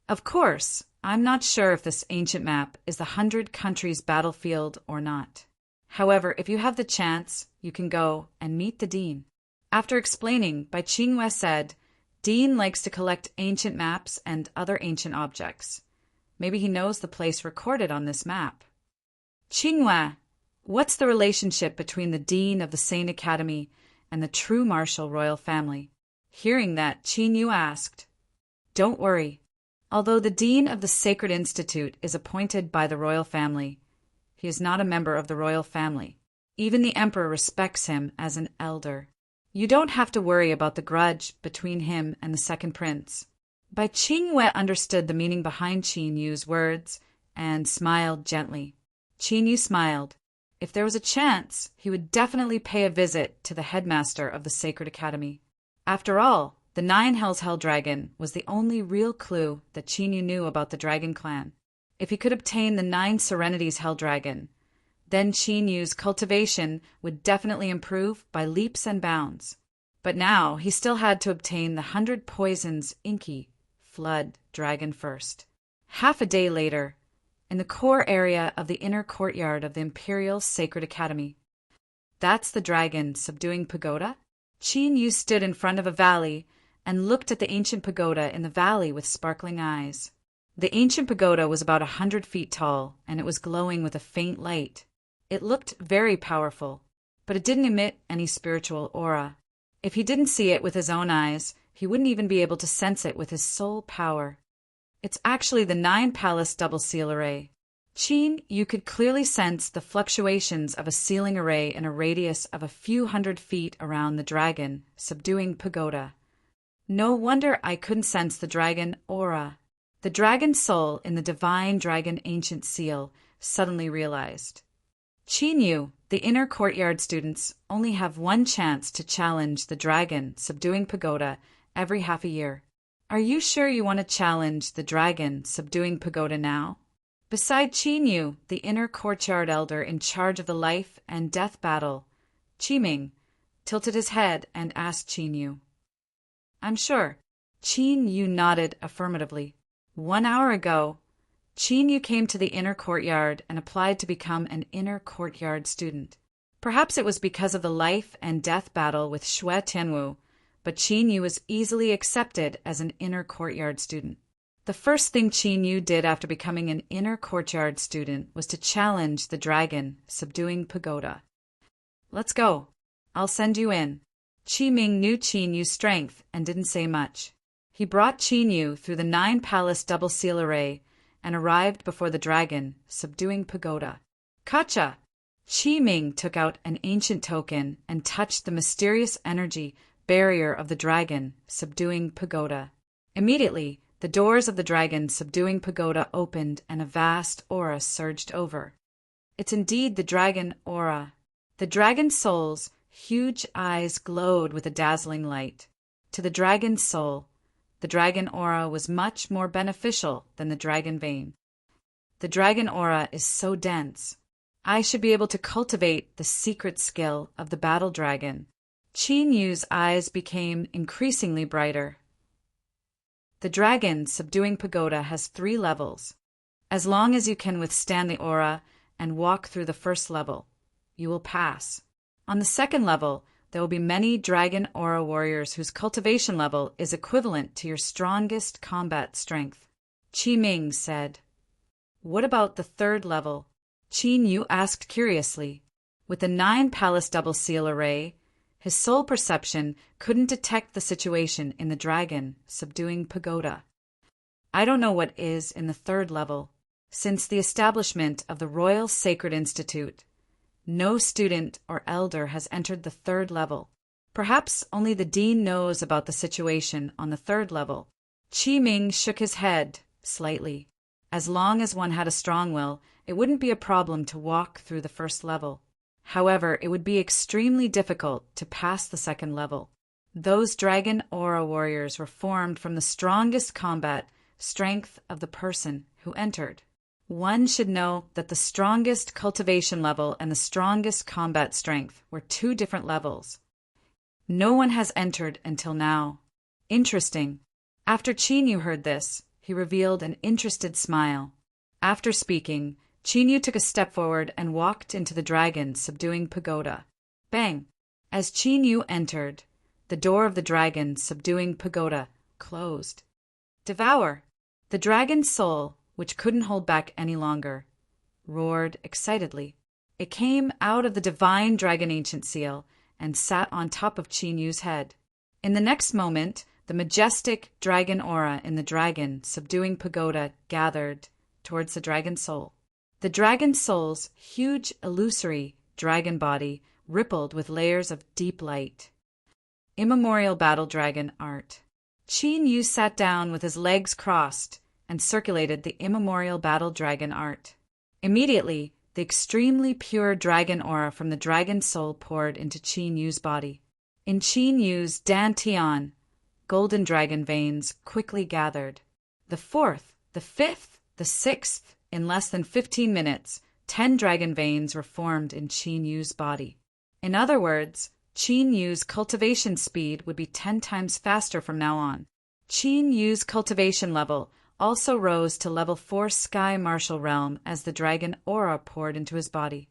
[SPEAKER 1] Of course, I'm not sure if this ancient map is the 100 Countries battlefield or not. However, if you have the chance, you can go and meet the dean. After explaining, Bai Qingyue said, Dean likes to collect ancient maps and other ancient objects. Maybe he knows the place recorded on this map. Qingyue, what's the relationship between the dean of the Sane Academy and the true martial royal family? Hearing that, Qinyu asked, Don't worry. Although the dean of the Sacred Institute is appointed by the royal family, he is not a member of the royal family. Even the emperor respects him as an elder. You don't have to worry about the grudge between him and the second prince. Bai Qingyue understood the meaning behind Qinyu's words and smiled gently. Qinyu smiled. If there was a chance, he would definitely pay a visit to the headmaster of the Sacred Academy. After all, the 9 Hells Hell Dragon was the only real clue that Qinyu knew about the Dragon Clan. If he could obtain the 9 Serenities Hell Dragon, then Qinyu's cultivation would definitely improve by leaps and bounds. But now he still had to obtain the 100 Poisons Inky Flood Dragon first. Half a day later, in the core area of the inner courtyard of the Imperial Sacred Academy. That's the dragon subduing pagoda? Qinyu stood in front of a valley and looked at the ancient pagoda in the valley with sparkling eyes. The ancient pagoda was about 100 feet tall, and it was glowing with a faint light. It looked very powerful, but it didn't emit any spiritual aura. If he didn't see it with his own eyes, he wouldn't even be able to sense it with his soul power. It's actually the 9 Palace double seal array. Qin, you could clearly sense the fluctuations of a sealing array in a radius of a few hundred feet around the dragon, subduing pagoda. No wonder I couldn't sense the dragon aura. The dragon soul in the divine dragon ancient seal suddenly realized. Qinyu, the inner courtyard students only have 1 chance to challenge the dragon subduing pagoda every half a year. Are you sure you want to challenge the dragon subduing pagoda now? Beside Qinyu, the inner courtyard elder in charge of the life and death battle, Qiming tilted his head and asked Qinyu. I'm sure. Qinyu nodded affirmatively. 1 hour ago, Qinyu came to the inner courtyard and applied to become an inner courtyard student. Perhaps it was because of the life and death battle with Xue Tianwu, but Qinyu was easily accepted as an inner courtyard student. The first thing Qinyu did after becoming an inner courtyard student was to challenge the dragon, subduing pagoda. Let's go. I'll send you in. Qiming knew Qinyu's strength and didn't say much. He brought Qinyu through the 9 Palace double seal array and arrived before the dragon, subduing pagoda. Kacha! Qiming took out an ancient token and touched the mysterious energy barrier of the dragon, subduing pagoda. Immediately, the doors of the dragon subduing pagoda opened and a vast aura surged over. It's indeed the dragon aura. The dragon soul's huge eyes glowed with a dazzling light. To the dragon's soul, the dragon aura was much more beneficial than the dragon vein. The dragon aura is so dense. I should be able to cultivate the secret skill of the battle dragon. Qinyu's eyes became increasingly brighter. The dragon subduing pagoda has 3 levels. As long as you can withstand the aura and walk through the first level, you will pass. On the second level, there will be many Dragon Aura warriors whose cultivation level is equivalent to your strongest combat strength. Qi Ming said. What about the third level? Qin Yu asked curiously. With the 9 palace double seal array, his soul perception couldn't detect the situation in the dragon subduing pagoda. I don't know what is in the third level. Since the establishment of the Royal Sacred Institute, no student or elder has entered the third level. Perhaps only the dean knows about the situation on the third level. Qi Ming shook his head slightly. As long as one had a strong will, it wouldn't be a problem to walk through the first level. However, it would be extremely difficult to pass the second level. Those Dragon Aura warriors were formed from the strongest combat strength of the person who entered. One should know that the strongest cultivation level and the strongest combat strength were 2 different levels. No one has entered until now. Interesting. After Qin Yu heard this, he revealed an interested smile. After speaking, Qin Yu took a step forward and walked into the dragon subduing pagoda. Bang! As Qin Yu entered, the door of the dragon subduing pagoda closed. Devour! The dragon's soul, which couldn't hold back any longer, roared excitedly. It came out of the divine dragon ancient seal and sat on top of Qin Yu's head. In the next moment, the majestic dragon aura in the dragon subduing pagoda gathered towards the dragon soul. The dragon soul's huge illusory dragon body rippled with layers of deep light. Immemorial battle dragon art. Qin Yu sat down with his legs crossed and circulated the immemorial battle dragon art. Immediately, the extremely pure dragon aura from the dragon soul poured into Qin Yu's body. In Qin Yu's dantian, golden dragon veins quickly gathered. The 4th, the 5th, the 6th, in less than 15 minutes, 10 dragon veins were formed in Qin Yu's body. In other words, Qin Yu's cultivation speed would be 10 times faster from now on. Qin Yu's cultivation level also rose to level 4 Sky Martial Realm as the dragon aura poured into his body.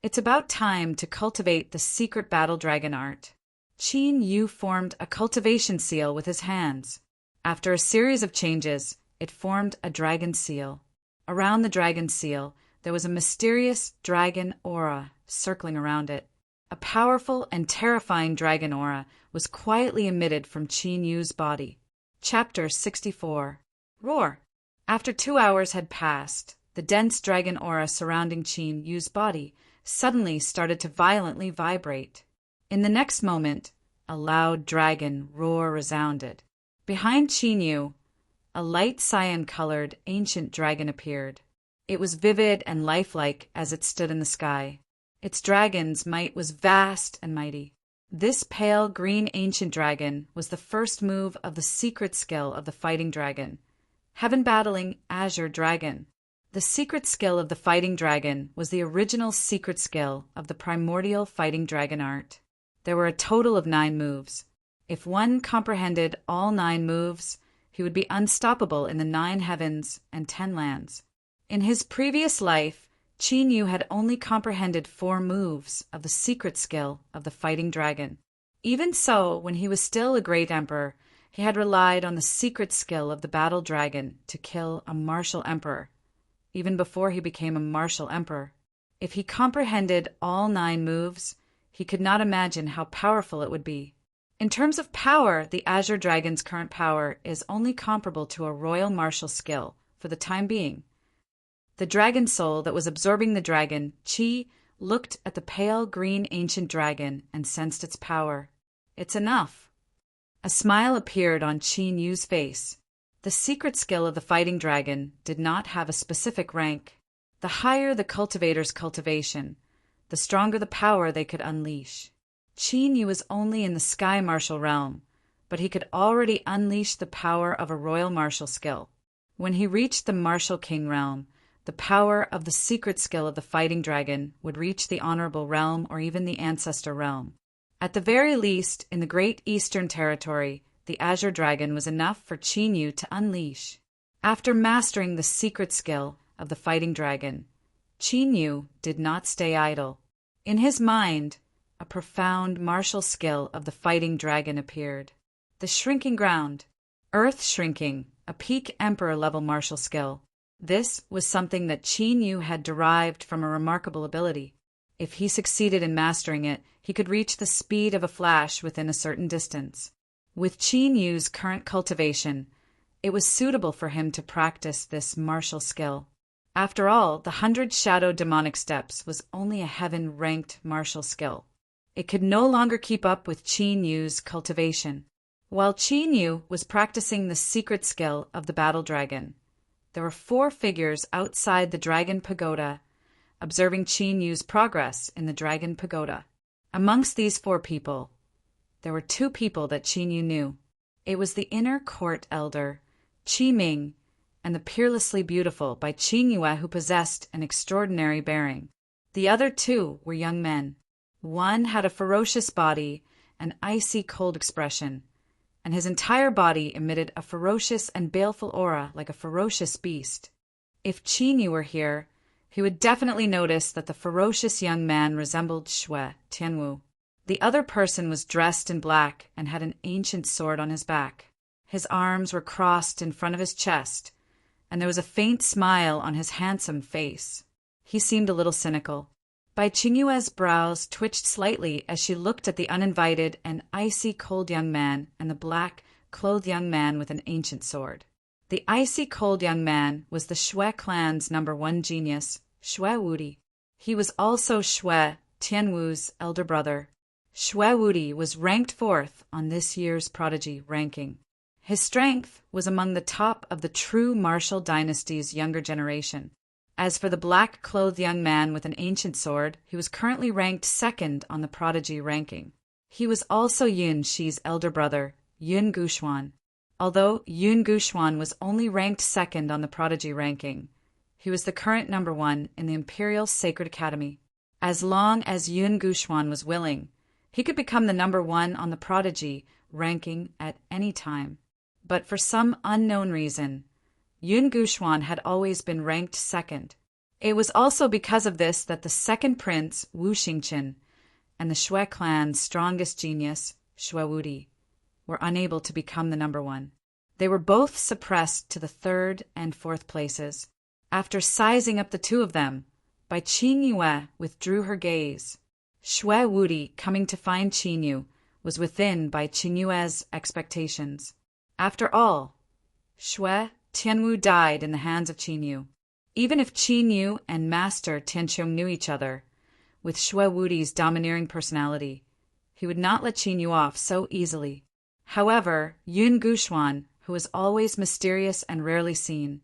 [SPEAKER 1] It's about time to cultivate the secret battle dragon art. Qin Yu formed a cultivation seal with his hands. After a series of changes, it formed a dragon seal. Around the dragon seal, there was a mysterious dragon aura circling around it. A powerful and terrifying dragon aura was quietly emitted from Qin Yu's body. Chapter 64. Roar! After 2 hours had passed, the dense dragon aura surrounding Qin Yu's body suddenly started to violently vibrate. In the next moment, a loud dragon roar resounded. Behind Qin Yu, a light cyan-colored ancient dragon appeared. It was vivid and lifelike as it stood in the sky. Its dragon's might was vast and mighty. This pale green ancient dragon was the first move of the secret skill of the fighting dragon, Heaven Battling Azure Dragon. The secret skill of the fighting dragon was the original secret skill of the primordial fighting dragon art. There were a total of 9 moves. If one comprehended all 9 moves, he would be unstoppable in the 9 heavens and 10 lands. In his previous life, Qin Yu had only comprehended 4 moves of the secret skill of the fighting dragon. Even so, when he was still a great emperor, he had relied on the secret skill of the battle dragon to kill a martial emperor, even before he became a martial emperor. If he comprehended all 9 moves, he could not imagine how powerful it would be. In terms of power, the Azure Dragon's current power is only comparable to a royal martial skill for the time being. The dragon soul that was absorbing the dragon, Qi, looked at the pale green ancient dragon and sensed its power. It's enough. A smile appeared on Qin Yu's face. The secret skill of the fighting dragon did not have a specific rank. The higher the cultivator's cultivation, the stronger the power they could unleash. Qin Yu was only in the Sky Martial Realm, but he could already unleash the power of a royal martial skill. When he reached the Martial King Realm, the power of the secret skill of the fighting dragon would reach the Honorable Realm or even the Ancestor Realm. At the very least, in the Great Eastern Territory, the Azure Dragon was enough for Qin Yu to unleash. After mastering the secret skill of the fighting dragon, Qin Yu did not stay idle. In his mind, a profound martial skill of the fighting dragon appeared. The shrinking ground. Earth shrinking, a peak emperor-level martial skill. This was something that Qin Yu had derived from a remarkable ability. If he succeeded in mastering it, he could reach the speed of a flash within a certain distance. With Qin Yu's current cultivation, it was suitable for him to practice this martial skill. After all, the 100 Shadow Demonic Steps was only a heaven-ranked martial skill. It could no longer keep up with Qin Yu's cultivation. While Qin Yu was practicing the secret skill of the Battle Dragon, there were 4 figures outside the Dragon Pagoda, observing Qin Yu's progress in the Dragon Pagoda. Amongst these 4 people, there were 2 people that Qin Yu knew. It was the inner court elder, Qi Ming, and the peerlessly beautiful by Qin Yue, who possessed an extraordinary bearing. The other 2 were young men. One had a ferocious body, an icy cold expression, and his entire body emitted a ferocious and baleful aura like a ferocious beast. If Qin Yu were here, he would definitely notice that the ferocious young man resembled Xue Tianwu. The other person was dressed in black and had an ancient sword on his back. His arms were crossed in front of his chest, and there was a faint smile on his handsome face. He seemed a little cynical. Bai Qingyue's brows twitched slightly as she looked at the uninvited and icy cold young man and the black-clothed young man with an ancient sword. The icy cold young man was the Xue clan's #1 genius, Xue Wudi. He was also Xue Tianwu's elder brother. Xue Wudi was ranked 4th on this year's prodigy ranking. His strength was among the top of the true martial dynasty's younger generation. As for the black-clothed young man with an ancient sword, he was currently ranked 2nd on the prodigy ranking. He was also Yun Shi's elder brother, Yun Guxuan. Although Yun Guxuan was only ranked 2nd on the prodigy ranking, he was the current #1 in the Imperial Sacred Academy. As long as Yun Guxuan was willing, he could become the #1 on the prodigy ranking at any time. But for some unknown reason, Yun Guxuan had always been ranked 2nd. It was also because of this that the second prince, Wu Xingqian, and the Xue clan's strongest genius, Xue Wudi, were unable to become the #1. They were both suppressed to the 3rd and 4th places. After sizing up the 2 of them, Bai Qingyue withdrew her gaze. Xue Wudi, coming to find Qin Yu, was within Bai Qingyue's expectations. After all, Xue Tianwu died in the hands of Qin Yu. Even if Qin Yu and Master Tianqiong knew each other, with Xue Wudi's domineering personality, he would not let Qin Yu off so easily. However, Yun Guxuan, who was always mysterious and rarely seen,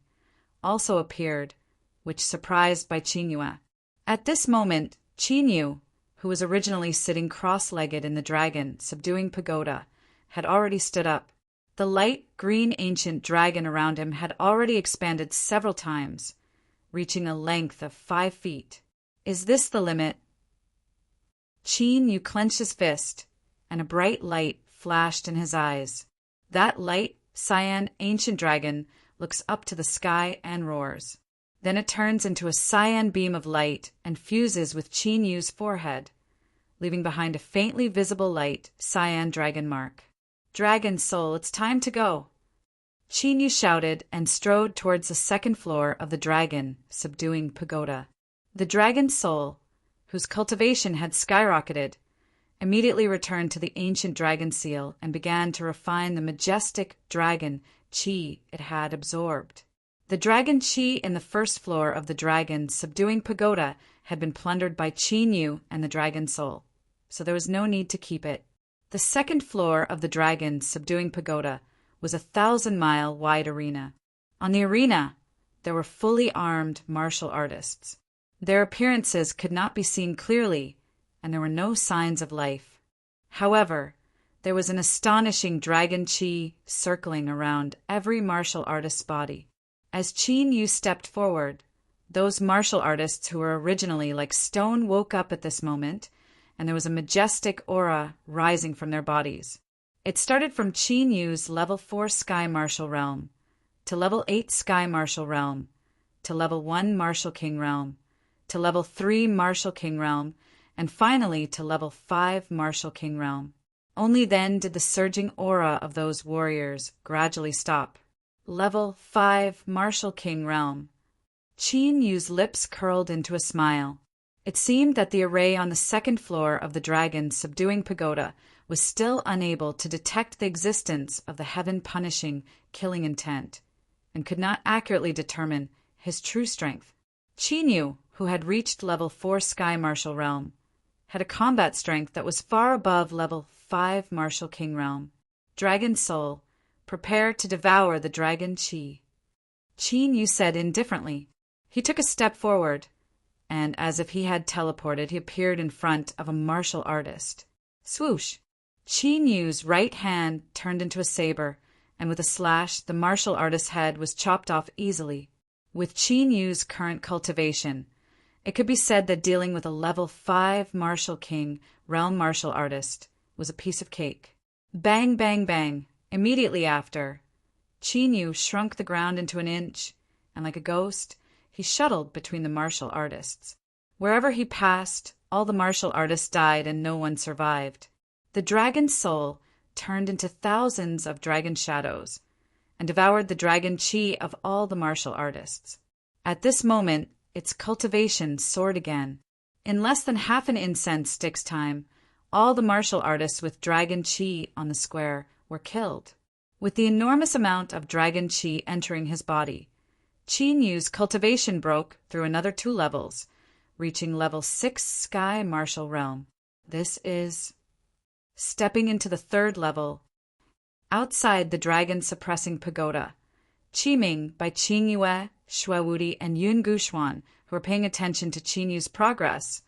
[SPEAKER 1] also appeared, which surprised Bai Qingyue. At this moment, Qin Yu, who was originally sitting cross-legged in the dragon, subduing pagoda, had already stood up. The light green ancient dragon around him had already expanded several times, reaching a length of 5 feet. Is this the limit? Qin Yu clenched his fist, and a bright light flashed in his eyes. That light, cyan ancient dragon looks up to the sky and roars. Then it turns into a cyan beam of light and fuses with Qin Yu's forehead, leaving behind a faintly visible light cyan dragon mark. Dragon soul, it's time to go. Qin Yu shouted and strode towards the 2nd floor of the dragon, subduing pagoda. The dragon soul, whose cultivation had skyrocketed, immediately returned to the ancient dragon seal and began to refine the majestic dragon qi it had absorbed. The dragon qi in the 1st floor of the dragon subduing pagoda had been plundered by Qin Yu and the dragon soul, so there was no need to keep it. The 2nd floor of the dragon subduing pagoda was a 1,000-mile wide arena. On the arena, there were fully armed martial artists. Their appearances could not be seen clearly, and there were no signs of life. However, there was an astonishing dragon qi circling around every martial artist's body. As Qin Yu stepped forward, those martial artists who were originally like stone woke up at this moment, and there was a majestic aura rising from their bodies. It started from Qin Yu's level 4 Sky Martial Realm, to level 8 Sky Martial Realm, to level 1 Martial King Realm, to level 3 Martial King Realm, and finally to level 5 Martial King realm. Only then did the surging aura of those warriors gradually stop. Level 5 Martial King realm. Qin Yu's lips curled into a smile. It seemed that the array on the second floor of the dragon's subduing pagoda was still unable to detect the existence of the heaven-punishing, killing intent, and could not accurately determine his true strength. Qin Yu, who had reached level 4 Sky Martial Realm, had a combat strength that was far above level 5 Martial King Realm. Dragon Soul, prepare to devour the Dragon Qi. Qin Yu said indifferently. He took a step forward, and as if he had teleported, he appeared in front of a martial artist. Swoosh! Qin Yu's right hand turned into a saber, and with a slash, the martial artist's head was chopped off easily. With Qin Yu's current cultivation, it could be said that dealing with a level 5 Martial King realm martial artist was a piece of cake. Bang, bang, bang. Immediately after, Qin Yu shrunk the ground into an inch, and like a ghost, he shuttled between the martial artists. Wherever he passed, all the martial artists died and no one survived. The dragon's soul turned into thousands of dragon shadows and devoured the dragon qi of all the martial artists. At this moment, its cultivation soared again. In less than half an incense stick's time, all the martial artists with dragon qi on the square were killed. With the enormous amount of dragon qi entering his body, Qin Yu's cultivation broke through another 2 levels, reaching level 6 Sky Martial Realm. This is stepping into the 3rd level. Outside the dragon-suppressing pagoda, Qiming by Qing Yue, Xue Wudi, and Yun Guxuan, who were paying attention to Qin Yu's progress,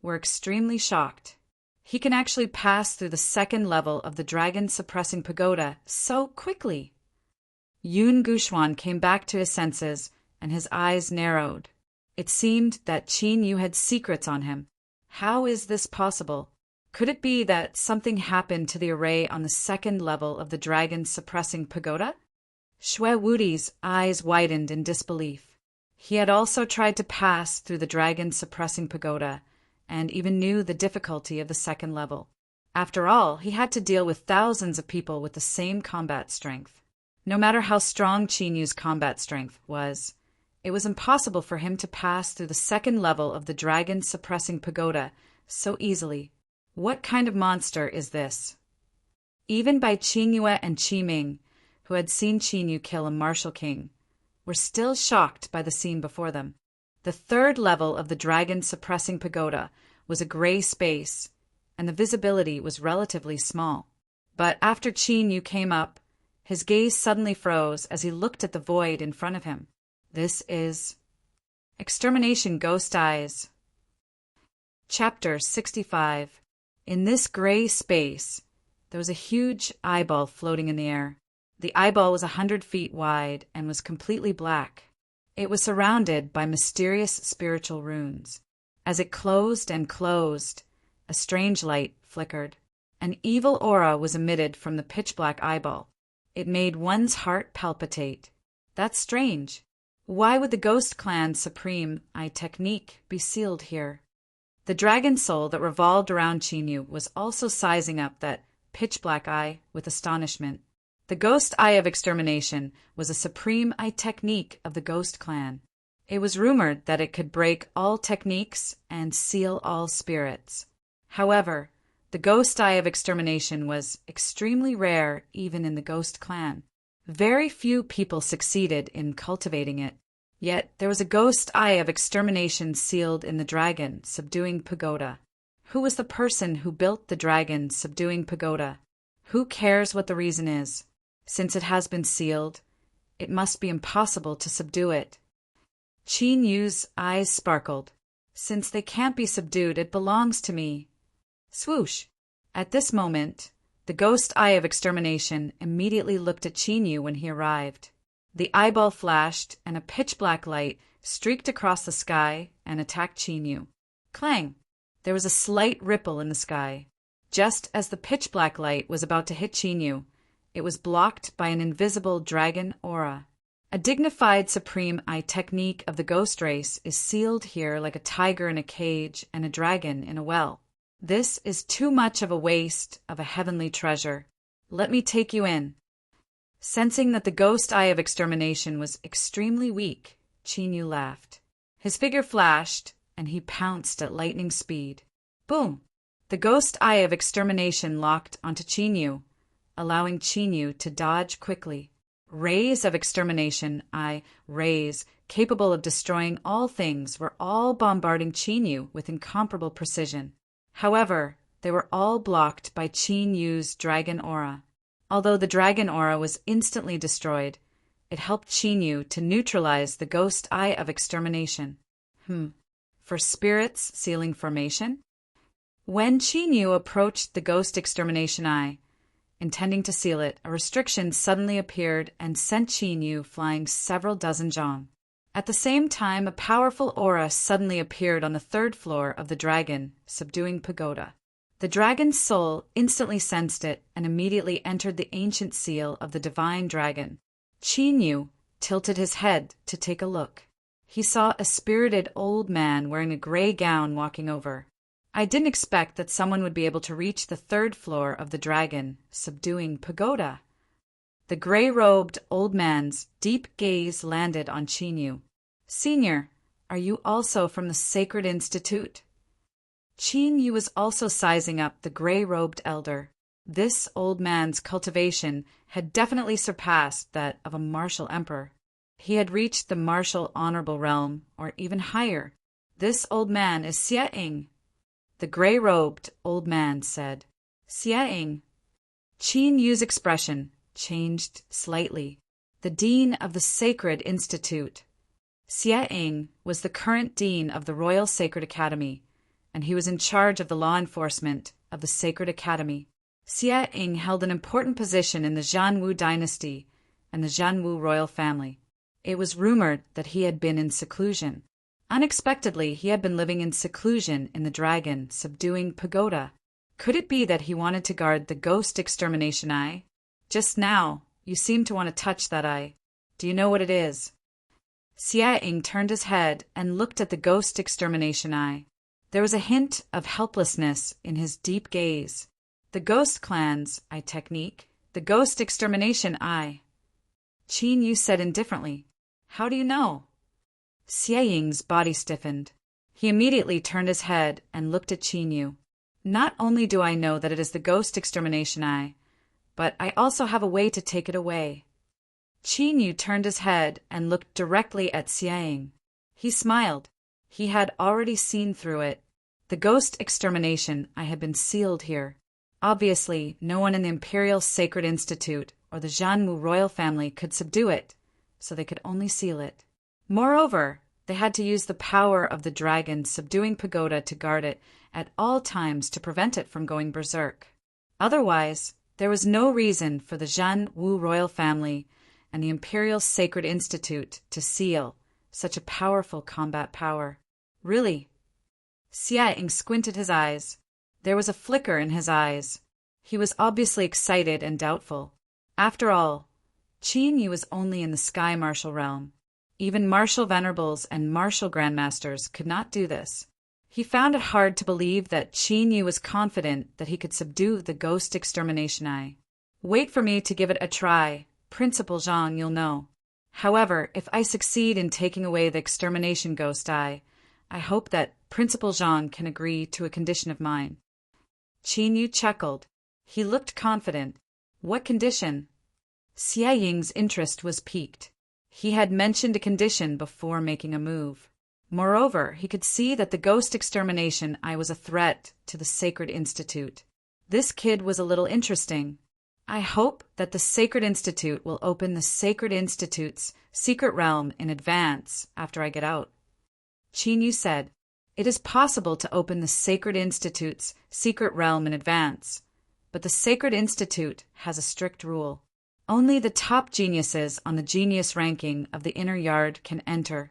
[SPEAKER 1] were extremely shocked. He can actually pass through the 2nd level of the dragon-suppressing pagoda so quickly. Yun Guxuan came back to his senses, and his eyes narrowed. It seemed that Qin Yu had secrets on him. How is this possible? Could it be that something happened to the array on the 2nd level of the dragon-suppressing pagoda? Xue Wudi's eyes widened in disbelief. He had also tried to pass through the dragon-suppressing pagoda, and even knew the difficulty of the 2nd level. After all, he had to deal with thousands of people with the same combat strength. No matter how strong Qin Yu's combat strength was, it was impossible for him to pass through the 2nd level of the dragon-suppressing pagoda so easily. What kind of monster is this? Even by Qing Yue and Qiming, who had seen Qin Yu kill a martial king, were still shocked by the scene before them. The 3rd level of the dragon-suppressing pagoda was a gray space, and the visibility was relatively small. But after Qin Yu came up, his gaze suddenly froze as he looked at the void in front of him. This is Extermination Ghost Eyes. Chapter 65. In this gray space, there was a huge eyeball floating in the air. The eyeball was 100 feet wide and was completely black. It was surrounded by mysterious spiritual runes. As it closed and closed, a strange light flickered. An evil aura was emitted from the pitch-black eyeball. It made one's heart palpitate. That's strange. Why would the Ghost Clan's supreme eye technique be sealed here? The dragon soul that revolved around Qin Yu was also sizing up that pitch-black eye with astonishment. The Ghost Eye of Extermination was a supreme eye technique of the Ghost Clan. It was rumored that it could break all techniques and seal all spirits. However, the Ghost Eye of Extermination was extremely rare even in the Ghost Clan. Very few people succeeded in cultivating it. Yet there was a Ghost Eye of Extermination sealed in the dragon subduing pagoda. Who was the person who built the dragon subduing pagoda? Who cares what the reason is? Since it has been sealed, it must be impossible to subdue it. Qin Yu's eyes sparkled. Since they can't be subdued, it belongs to me. Swoosh! At this moment, the Ghost Eye of Extermination immediately looked at Qin Yu when he arrived. The eyeball flashed, and a pitch-black light streaked across the sky and attacked Qin Yu. Clang! There was a slight ripple in the sky. Just as the pitch-black light was about to hit Qin Yu, it was blocked by an invisible dragon aura. A dignified supreme eye technique of the ghost race is sealed here like a tiger in a cage and a dragon in a well. This is too much of a waste of a heavenly treasure. Let me take you in. Sensing that the ghost eye of extermination was extremely weak, Chinyu laughed. His figure flashed, and he pounced at lightning speed. Boom! The ghost eye of extermination locked onto Chinyu, allowing Chinyu to dodge quickly. Rays of extermination, rays, capable of destroying all things, were all bombarding Chinyu with incomparable precision. However, they were all blocked by Chinyu's dragon aura. Although the dragon aura was instantly destroyed, it helped Chinyu to neutralize the ghost eye of extermination. For spirits sealing formation? When Chinyu approached the ghost extermination eye, intending to seal it, a restriction suddenly appeared and sent Chinyu flying several dozen zhang. At the same time, a powerful aura suddenly appeared on the third floor of the dragon, subduing pagoda. The dragon's soul instantly sensed it and immediately entered the ancient seal of the divine dragon. Chinyu tilted his head to take a look. He saw a spirited old man wearing a gray gown walking over. I didn't expect that someone would be able to reach the third floor of the dragon, subduing pagoda. The gray-robed old man's deep gaze landed on Chinyu. Senior, are you also from the Sacred Institute? Chinyu was also sizing up the gray-robed elder. This old man's cultivation had definitely surpassed that of a martial emperor. He had reached the martial honorable realm, or even higher. This old man is Xie. The gray-robed old man said. Xie. Chinyu's expression changed slightly. The dean of the Sacred Institute. Xie was the current dean of the Royal Sacred Academy, and he was in charge of the law enforcement of the Sacred Academy. Xie held an important position in the Zhanwu dynasty and the Zhanwu royal family. It was rumored that he had been in seclusion. Unexpectedly, he had been living in seclusion in the dragon, subduing pagoda. Could it be that he wanted to guard the ghost extermination eye? Just now, you seem to want to touch that eye. Do you know what it is? Xie turned his head and looked at the ghost extermination eye. There was a hint of helplessness in his deep gaze. The ghost clan's eye technique, the ghost extermination eye. Chinyu said indifferently, How do you know? Xieying's body stiffened. He immediately turned his head and looked at Chinyu. Not only do I know that it is the ghost extermination eye, but I also have a way to take it away. Chinyu turned his head and looked directly at Xieying. He smiled. He had already seen through it. The ghost extermination eye had been sealed here. Obviously, no one in the Imperial Sacred Institute or the Zhanwu royal family could subdue it, so they could only seal it. Moreover, they had to use the power of the dragon subduing pagoda to guard it at all times to prevent it from going berserk. Otherwise, there was no reason for the Zhanwu royal family and the Imperial Sacred Institute to seal such a powerful combat power. Really? Xie squinted his eyes. There was a flicker in his eyes. He was obviously excited and doubtful. After all, Chinyu was only in the Sky Martial realm. Even Martial Venerables and Martial Grandmasters could not do this. He found it hard to believe that Chinyu was confident that he could subdue the ghost extermination eye. Wait for me to give it a try, Principal Zhang, you'll know. However, if I succeed in taking away the extermination ghost eye, I hope that Principal Zhang can agree to a condition of mine. Chinyu chuckled. He looked confident. What condition? Xieying's interest was piqued. He had mentioned a condition before making a move. Moreover, he could see that the ghost extermination eye was a threat to the Sacred Institute. This kid was a little interesting. I hope that the Sacred Institute will open the Sacred Institute's secret realm in advance after I get out. Chinyu said, It is possible to open the Sacred Institute's secret realm in advance, but the Sacred Institute has a strict rule. Only the top geniuses on the genius ranking of the inner yard can enter.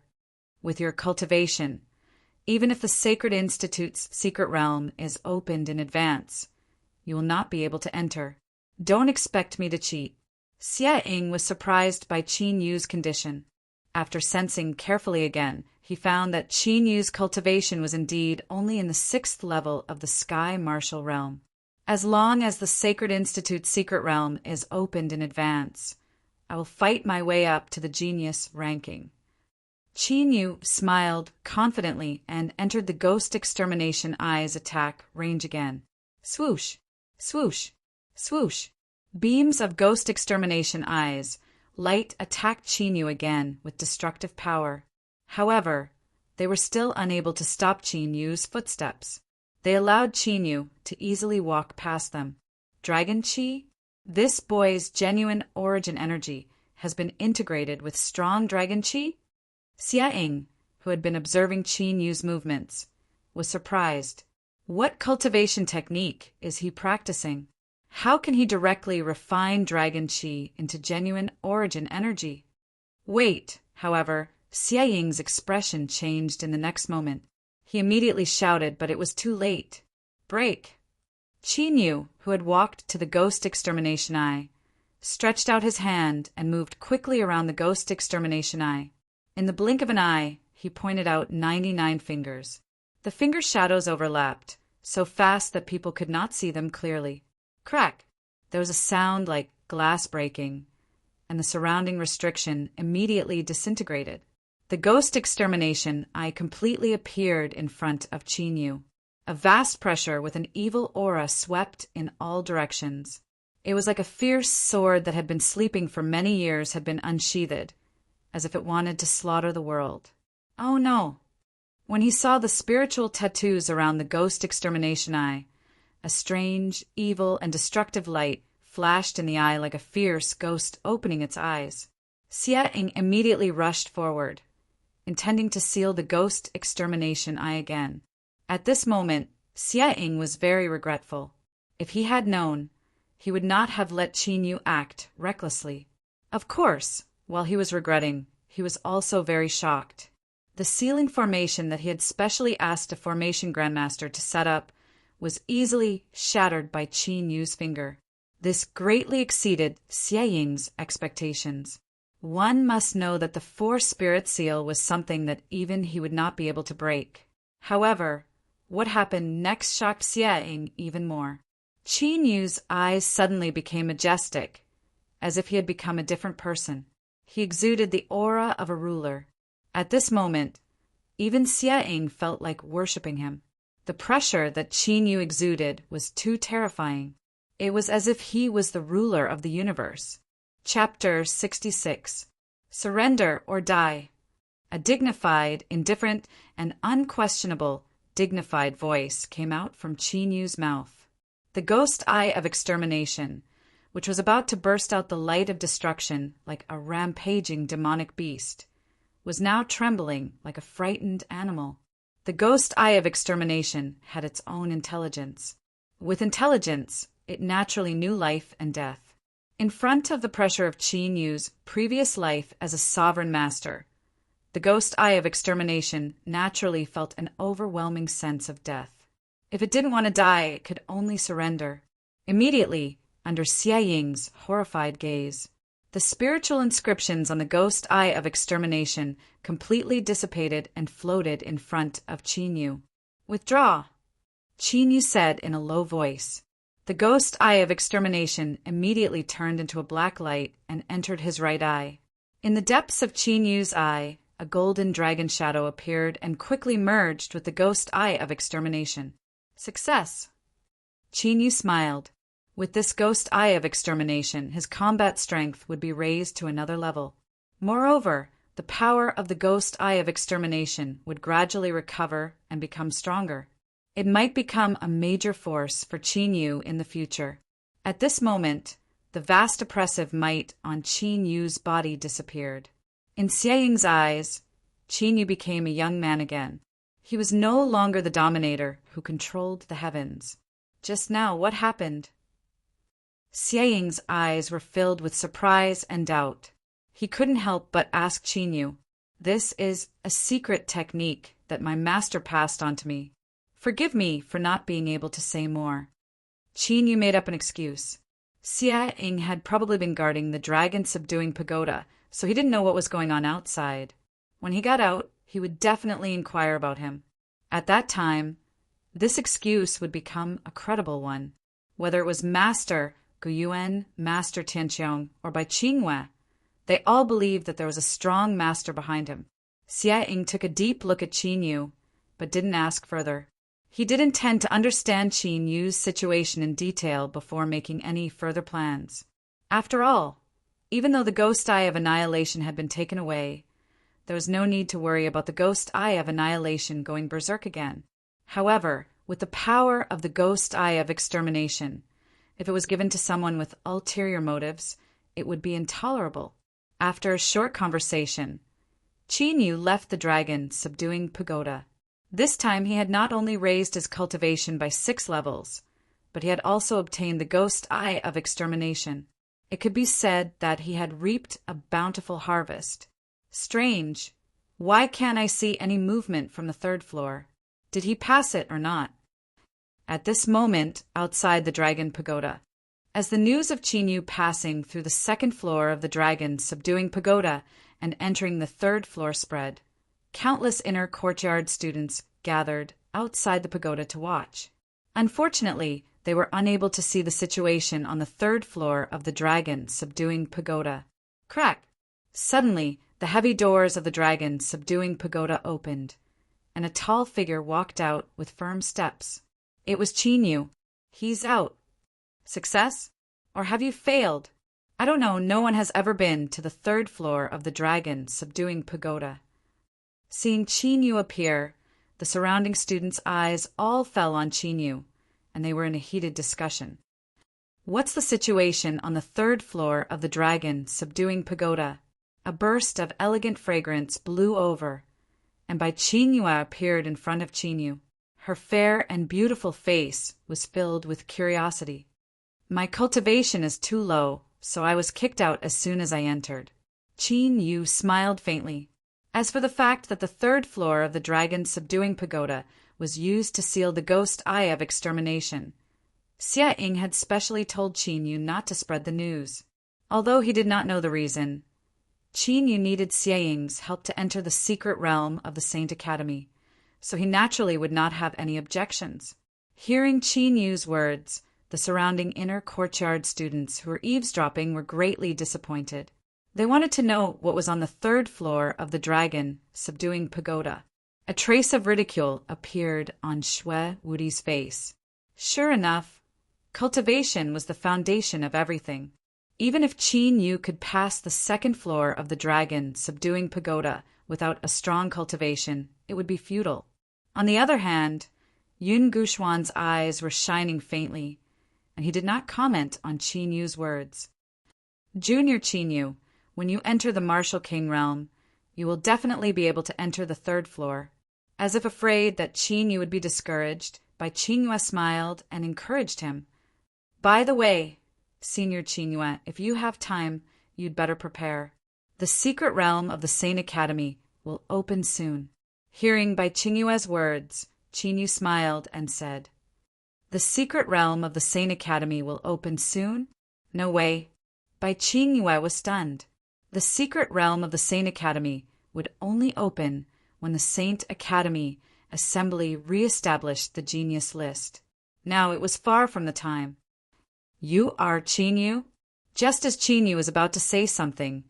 [SPEAKER 1] With your cultivation, even if the Sacred Institute's secret realm is opened in advance, you will not be able to enter. Don't expect me to cheat. Xie Ying was surprised by Qin Yu's condition. After sensing carefully again, he found that Qin Yu's cultivation was indeed only in the 6th level of the Sky Martial Realm. As long as the Sacred Institute's secret realm is opened in advance, I will fight my way up to the genius ranking. Qin Yu smiled confidently and entered the Ghost Extermination Eye's attack range again. Swoosh! Swoosh! Swoosh! Beams of Ghost Extermination Eyes light attacked Qin Yu again with destructive power. However, they were still unable to stop Qin Yu's footsteps. They allowed Qin Yu to easily walk past them. Dragon Qi? This boy's genuine origin energy has been integrated with strong Dragon Qi? Xie Ying, who had been observing Qin Yu's movements, was surprised. What cultivation technique is he practicing? How can he directly refine Dragon Qi into genuine origin energy? Wait, however, Xie Ying's expression changed in the next moment. He immediately shouted, but it was too late. Break! Qin Yu, who had walked to the Ghost Extermination Eye, stretched out his hand and moved quickly around the Ghost Extermination Eye. In the blink of an eye, he pointed out 99 fingers. The finger shadows overlapped, so fast that people could not see them clearly. Crack! There was a sound like glass breaking, and the surrounding restriction immediately disintegrated. The Ghost Extermination Eye completely appeared in front of Qin Yu. A vast pressure with an evil aura swept in all directions. It was like a fierce sword that had been sleeping for many years had been unsheathed, as if it wanted to slaughter the world. Oh no! When he saw the spiritual tattoos around the Ghost Extermination Eye, a strange, evil, and destructive light flashed in the eye like a fierce ghost opening its eyes. Xie Ying immediately rushed forward, intending to seal the Ghost Extermination Eye again. At this moment, Xie Ying was very regretful. If he had known, he would not have let Qin Yu act recklessly. Of course, while he was regretting, he was also very shocked. The sealing formation that he had specially asked a formation grandmaster to set up was easily shattered by Qin Yu's finger. This greatly exceeded Xie Ying's expectations. One must know that the Four-Spirit Seal was something that even he would not be able to break. However, what happened next shocked Xie Ying even more. Qin Yu's eyes suddenly became majestic, as if he had become a different person. He exuded the aura of a ruler. At this moment, even Xie Ying felt like worshipping him. The pressure that Qin Yu exuded was too terrifying. It was as if he was the ruler of the universe. Chapter 66. Surrender or Die. A dignified, indifferent, and unquestionable, dignified voice came out from Qin Yu's mouth. The Ghost Eye of Extermination, which was about to burst out the light of destruction like a rampaging demonic beast, was now trembling like a frightened animal. The Ghost Eye of Extermination had its own intelligence. With intelligence, it naturally knew life and death. In front of the pressure of Qin Yu's previous life as a sovereign master, the Ghost Eye of Extermination naturally felt an overwhelming sense of death. If it didn't want to die, it could only surrender. Immediately, under Xie Ying's horrified gaze, the spiritual inscriptions on the Ghost Eye of Extermination completely dissipated and floated in front of Qin Yu. Withdraw, Qin Yu said in a low voice. The Ghost Eye of Extermination immediately turned into a black light and entered his right eye. In the depths of Qin Yu's eye, a golden dragon shadow appeared and quickly merged with the Ghost Eye of Extermination. Success! Qin Yu smiled. With this Ghost Eye of Extermination, his combat strength would be raised to another level. Moreover, the power of the Ghost Eye of Extermination would gradually recover and become stronger. It might become a major force for Qin Yu in the future. At this moment, the vast oppressive might on Qin Yu's body disappeared. In Xie Ying's eyes, Qin Yu became a young man again. He was no longer the dominator who controlled the heavens. Just now, what happened? Xie Ying's eyes were filled with surprise and doubt. He couldn't help but ask Qin Yu, "This is a secret technique that my master passed on to me. Forgive me for not being able to say more." Qin Yu made up an excuse. Xie Ying had probably been guarding the dragon-subduing pagoda, so he didn't know what was going on outside. When he got out, he would definitely inquire about him. At that time, this excuse would become a credible one. Whether it was Master Guyuan, Master Tianqiong, or by Qingyue, they all believed that there was a strong master behind him. Xie Ying took a deep look at Qin Yu, but didn't ask further. He did intend to understand Qin Yu's situation in detail before making any further plans. After all, even though the ghost eye of annihilation had been taken away, there was no need to worry about the ghost eye of annihilation going berserk again. However, with the power of the ghost eye of extermination, if it was given to someone with ulterior motives, it would be intolerable. After a short conversation, Qin Yu left the dragon-subduing pagoda. This time he had not only raised his cultivation by 6 levels, but he had also obtained the ghost eye of extermination. It could be said that he had reaped a bountiful harvest. Strange. Why can't I see any movement from the 3rd floor? Did he pass it or not? At this moment, outside the dragon pagoda, as the news of Qin Yu passing through the 2nd floor of the dragon-subduing pagoda and entering the 3rd floor spread, countless inner courtyard students gathered outside the pagoda to watch. Unfortunately, they were unable to see the situation on the 3rd floor of the dragon-subduing pagoda. Crack! Suddenly, the heavy doors of the dragon-subduing pagoda opened, and a tall figure walked out with firm steps. It was Qin Yu. He's out. Success? Or have you failed? I don't know, no one has ever been to the 3rd floor of the dragon-subduing pagoda. Seeing Qin Yu appear, the surrounding students' eyes all fell on Qin Yu, and they were in a heated discussion. What's the situation on the 3rd floor of the dragon-subduing pagoda? A burst of elegant fragrance blew over, and Bai Qingyue appeared in front of Qin Yu. Her fair and beautiful face was filled with curiosity. My cultivation is too low, so I was kicked out as soon as I entered. Qin Yu smiled faintly. As for the fact that the 3rd floor of the dragon-subduing pagoda was used to seal the ghost eye of extermination, Xie Ying had specially told Qin Yu not to spread the news. Although he did not know the reason, Qin Yu needed Xie Ying's help to enter the secret realm of the Saint Academy, so he naturally would not have any objections. Hearing Qin Yu's words, the surrounding inner courtyard students who were eavesdropping were greatly disappointed. They wanted to know what was on the 3rd floor of the dragon-subduing pagoda. A trace of ridicule appeared on Xue Wudi's face. Sure enough, cultivation was the foundation of everything. Even if Qin Yu could pass the 2nd floor of the dragon-subduing pagoda without a strong cultivation, it would be futile. On the other hand, Yun Guxuan's eyes were shining faintly, and he did not comment on Qin Yu's words. Junior Qin Yu, when you enter the Martial King realm, you will definitely be able to enter the 3rd floor. As if afraid that Qin Yu would be discouraged, Bai Qingyue smiled and encouraged him. By the way, Senior Qingyue, if you have time, you'd better prepare. The secret realm of the Saint Academy will open soon. Hearing Bai Qingyue's words, Qin Yu smiled and said, The secret realm of the Saint Academy will open soon? No way. Bai Qingyue was stunned. The secret realm of the Saint Academy would only open when the Saint Academy Assembly re-established the genius list. Now it was far from the time. You are Qin Yu? Just as Qin Yu was about to say something,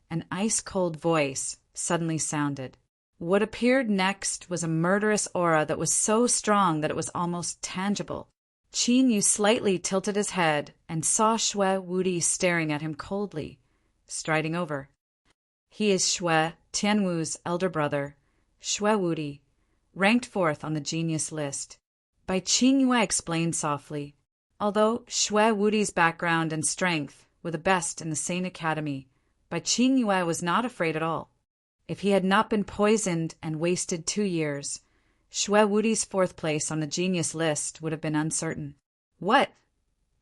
[SPEAKER 1] an ice-cold voice suddenly sounded. What appeared next was a murderous aura that was so strong that it was almost tangible. Qin Yu slightly tilted his head and saw Xue Wudi staring at him coldly, striding over. He is Xue Tianwu's elder brother, Xue Wudi, ranked 4th on the genius list. Bai Qingyue explained softly. Although Xue Wudi's background and strength were the best in the Saint Academy, Bai Qingyue was not afraid at all. If he had not been poisoned and wasted 2 years, Xue Wudi's 4th place on the genius list would have been uncertain. What?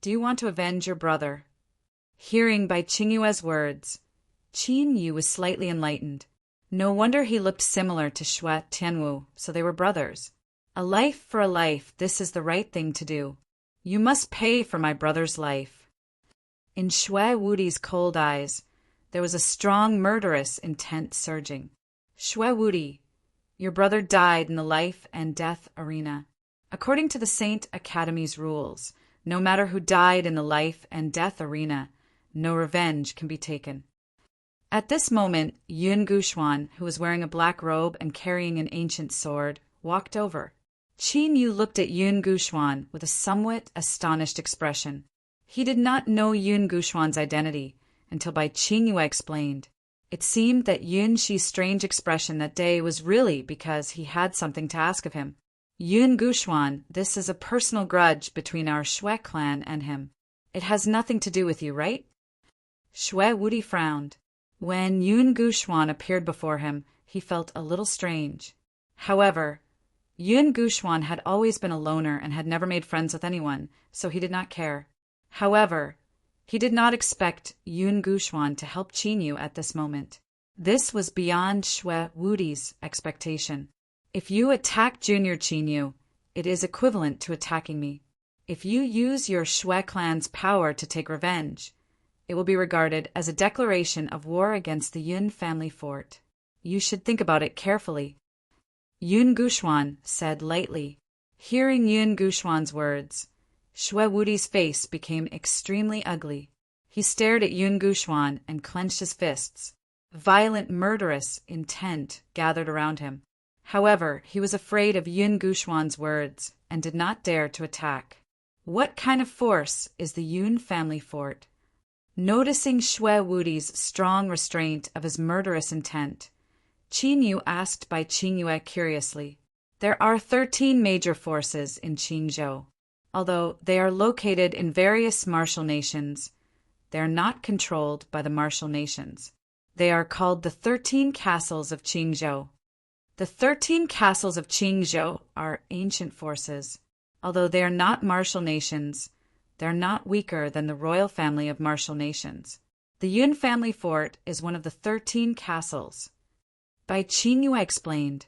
[SPEAKER 1] Do you want to avenge your brother? Hearing Bai Qingyue's words, Qin Yu was slightly enlightened. No wonder he looked similar to Xue Tianwu, so they were brothers. A life for a life, this is the right thing to do. You must pay for my brother's life. In Shui Wudi's cold eyes, there was a strong murderous intent surging. Shui Wudi, your brother died in the life and death arena. According to the Saint Academy's rules, no matter who died in the life and death arena, no revenge can be taken. At this moment, Yun Guxuan, who was wearing a black robe and carrying an ancient sword, walked over. Qin Yu looked at Yun Guxuan with a somewhat astonished expression. He did not know Yun Guxuan's identity until Bai Qingyue explained. It seemed that Yun Shi's strange expression that day was really because he had something to ask of him. Yun Guxuan, this is a personal grudge between our Shui clan and him. It has nothing to do with you, right? Shui Wudi frowned. When Yun Guxuan appeared before him, he felt a little strange. However, Yun Guxuan had always been a loner and had never made friends with anyone, so he did not care. However, he did not expect Yun Guxuan to help Qin Yu at this moment. This was beyond Shui Wudi's expectation. If you attack Junior Qin Yu, it is equivalent to attacking me. If you use your Shui clan's power to take revenge, it will be regarded as a declaration of war against the Yun family fort. You should think about it carefully. Yun Guxuan said lightly. Hearing Yun Guxuan's words, Shui Wudi's face became extremely ugly. He stared at Yun Guxuan and clenched his fists. Violent, murderous intent gathered around him. However, he was afraid of Yun Guxuan's words and did not dare to attack. What kind of force is the Yun family fort? Noticing Shui Wudi's strong restraint of his murderous intent, Qin Yu asked Bai Qingyue curiously. There are 13 major forces in Qinzhou. Although they are located in various martial nations, they are not controlled by the martial nations. They are called the 13 castles of Qinzhou. The 13 castles of Qinzhou are ancient forces. Although they are not martial nations, they are not weaker than the royal family of martial nations. The Yun family fort is one of the 13 castles. Bai Qingyue explained.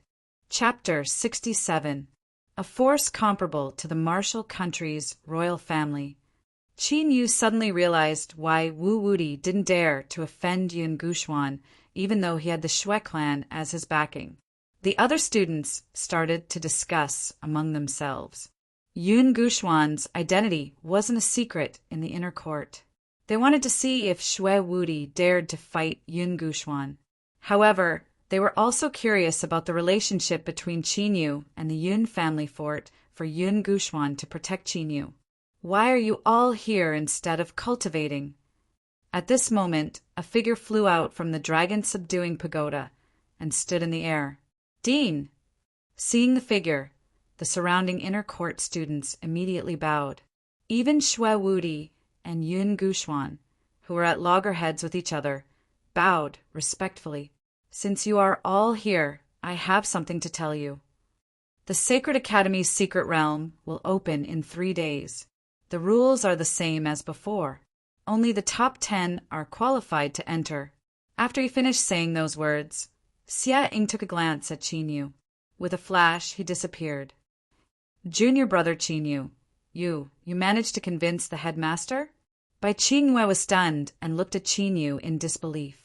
[SPEAKER 1] Chapter 67. A force comparable to the martial country's royal family. Qin Yu suddenly realized why Wu Wudi didn't dare to offend Yun Guxuan, even though he had the Shui clan as his backing. The other students started to discuss among themselves. Yun Guxuan's identity wasn't a secret in the inner court. They wanted to see if Shui Wudi dared to fight Yun Guxuan. However, they were also curious about the relationship between Qin Yu and the Yun family fort for Yun Guxuan to protect Qin Yu. Why are you all here instead of cultivating? At this moment, a figure flew out from the dragon-subduing pagoda and stood in the air. Dean! Seeing the figure, the surrounding inner court students immediately bowed. Even Shui Wudi and Yun Guxuan, who were at loggerheads with each other, bowed respectfully. Since you are all here, I have something to tell you. The Sacred Academy's secret realm will open in 3 days. The rules are the same as before. Only the top 10 are qualified to enter. After he finished saying those words, Xia Ying took a glance at Qin Yu. With a flash, he disappeared. Junior brother Qin Yu, you managed to convince the headmaster? Bai Qingyue was stunned and looked at Qin Yu in disbelief.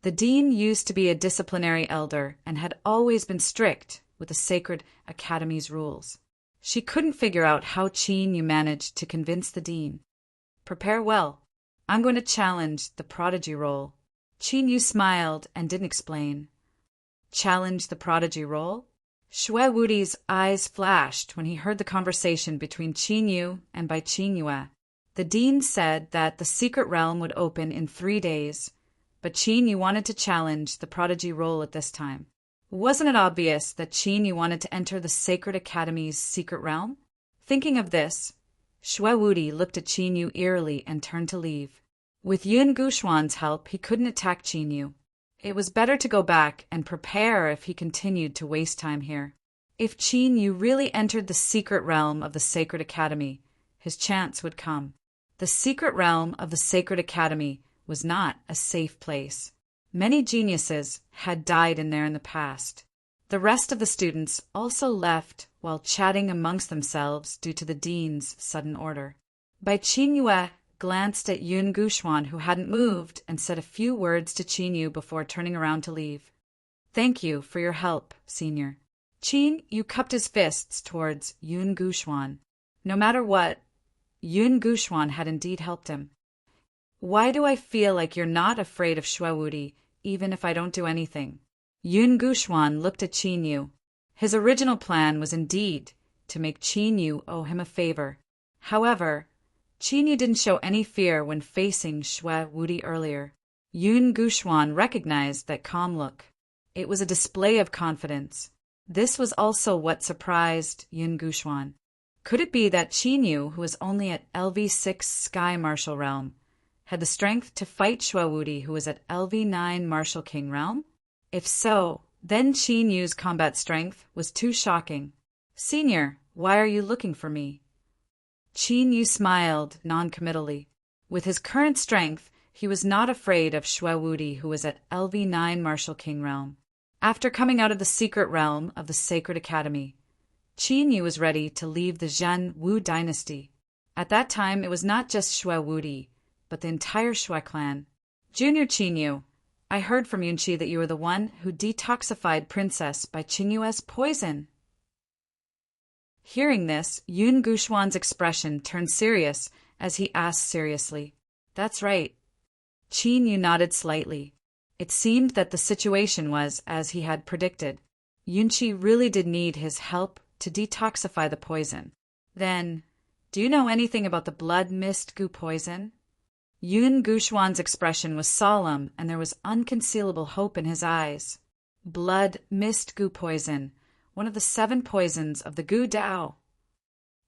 [SPEAKER 1] The dean used to be a disciplinary elder and had always been strict with the Sacred Academy's rules. She couldn't figure out how Qin Yu managed to convince the dean. Prepare well. I'm going to challenge the prodigy role. Qin Yu smiled and didn't explain. Challenge the prodigy role? Shui Wudi's eyes flashed when he heard the conversation between Qin Yu and Bai Qingyue. The dean said that the secret realm would open in 3 days, but Qin Yu wanted to challenge the prodigy role at this time. Wasn't it obvious that Qin Yu wanted to enter the Sacred Academy's secret realm? Thinking of this, Shui Wudi looked at Qin Yu eerily and turned to leave. With Yun Guxuan's help, he couldn't attack Qin Yu. It was better to go back and prepare if he continued to waste time here. If Qin Yu really entered the secret realm of the Sacred Academy, his chance would come. The secret realm of the Sacred Academy was not a safe place. Many geniuses had died in there in the past. The rest of the students also left while chatting amongst themselves due to the dean's sudden order. Bai Qingyue glanced at Yun Guxuan, who hadn't moved, and said a few words to Qin Yu before turning around to leave. Thank you for your help, Senior. Qin Yu cupped his fists towards Yun Guxuan. No matter what, Yun Guxuan had indeed helped him. Why do I feel like you're not afraid of Xue Wuti, even if I don't do anything? Yun Guxuan looked at Qin Yu. His original plan was indeed to make Qin Yu owe him a favor. However, Qin Yu didn't show any fear when facing Xue Wuti earlier. Yun Guxuan recognized that calm look. It was a display of confidence. This was also what surprised Yun Guxuan. Could it be that Qin Yu, who was only at LV6 Sky Martial Realm, had the strength to fight Xue Wuti, who was at LV9 Martial King Realm? If so, then Qin Yu's combat strength was too shocking. Senior, why are you looking for me? Qin Yu smiled non-committally. With his current strength, he was not afraid of Xue Wuti, who was at LV9 Martial King Realm. After coming out of the secret realm of the Sacred Academy, Qin Yu was ready to leave the Zhen Wu dynasty. At that time, it was not just Xue Wuti, but the entire Xue clan. Junior Qin Yu, I heard from Yunqi that you were the one who detoxified Princess by Qingyue's poison. Hearing this, Yun Guxuan's expression turned serious as he asked seriously, That's right. Qin Yu nodded slightly. It seemed that the situation was as he had predicted. Yunqi really did need his help to detoxify the poison. Then, do you know anything about the blood mist goo poison? Yun Guxuan's expression was solemn, and there was unconcealable hope in his eyes. Blood mist goo poison, one of the 7 poisons of the Gu Dao.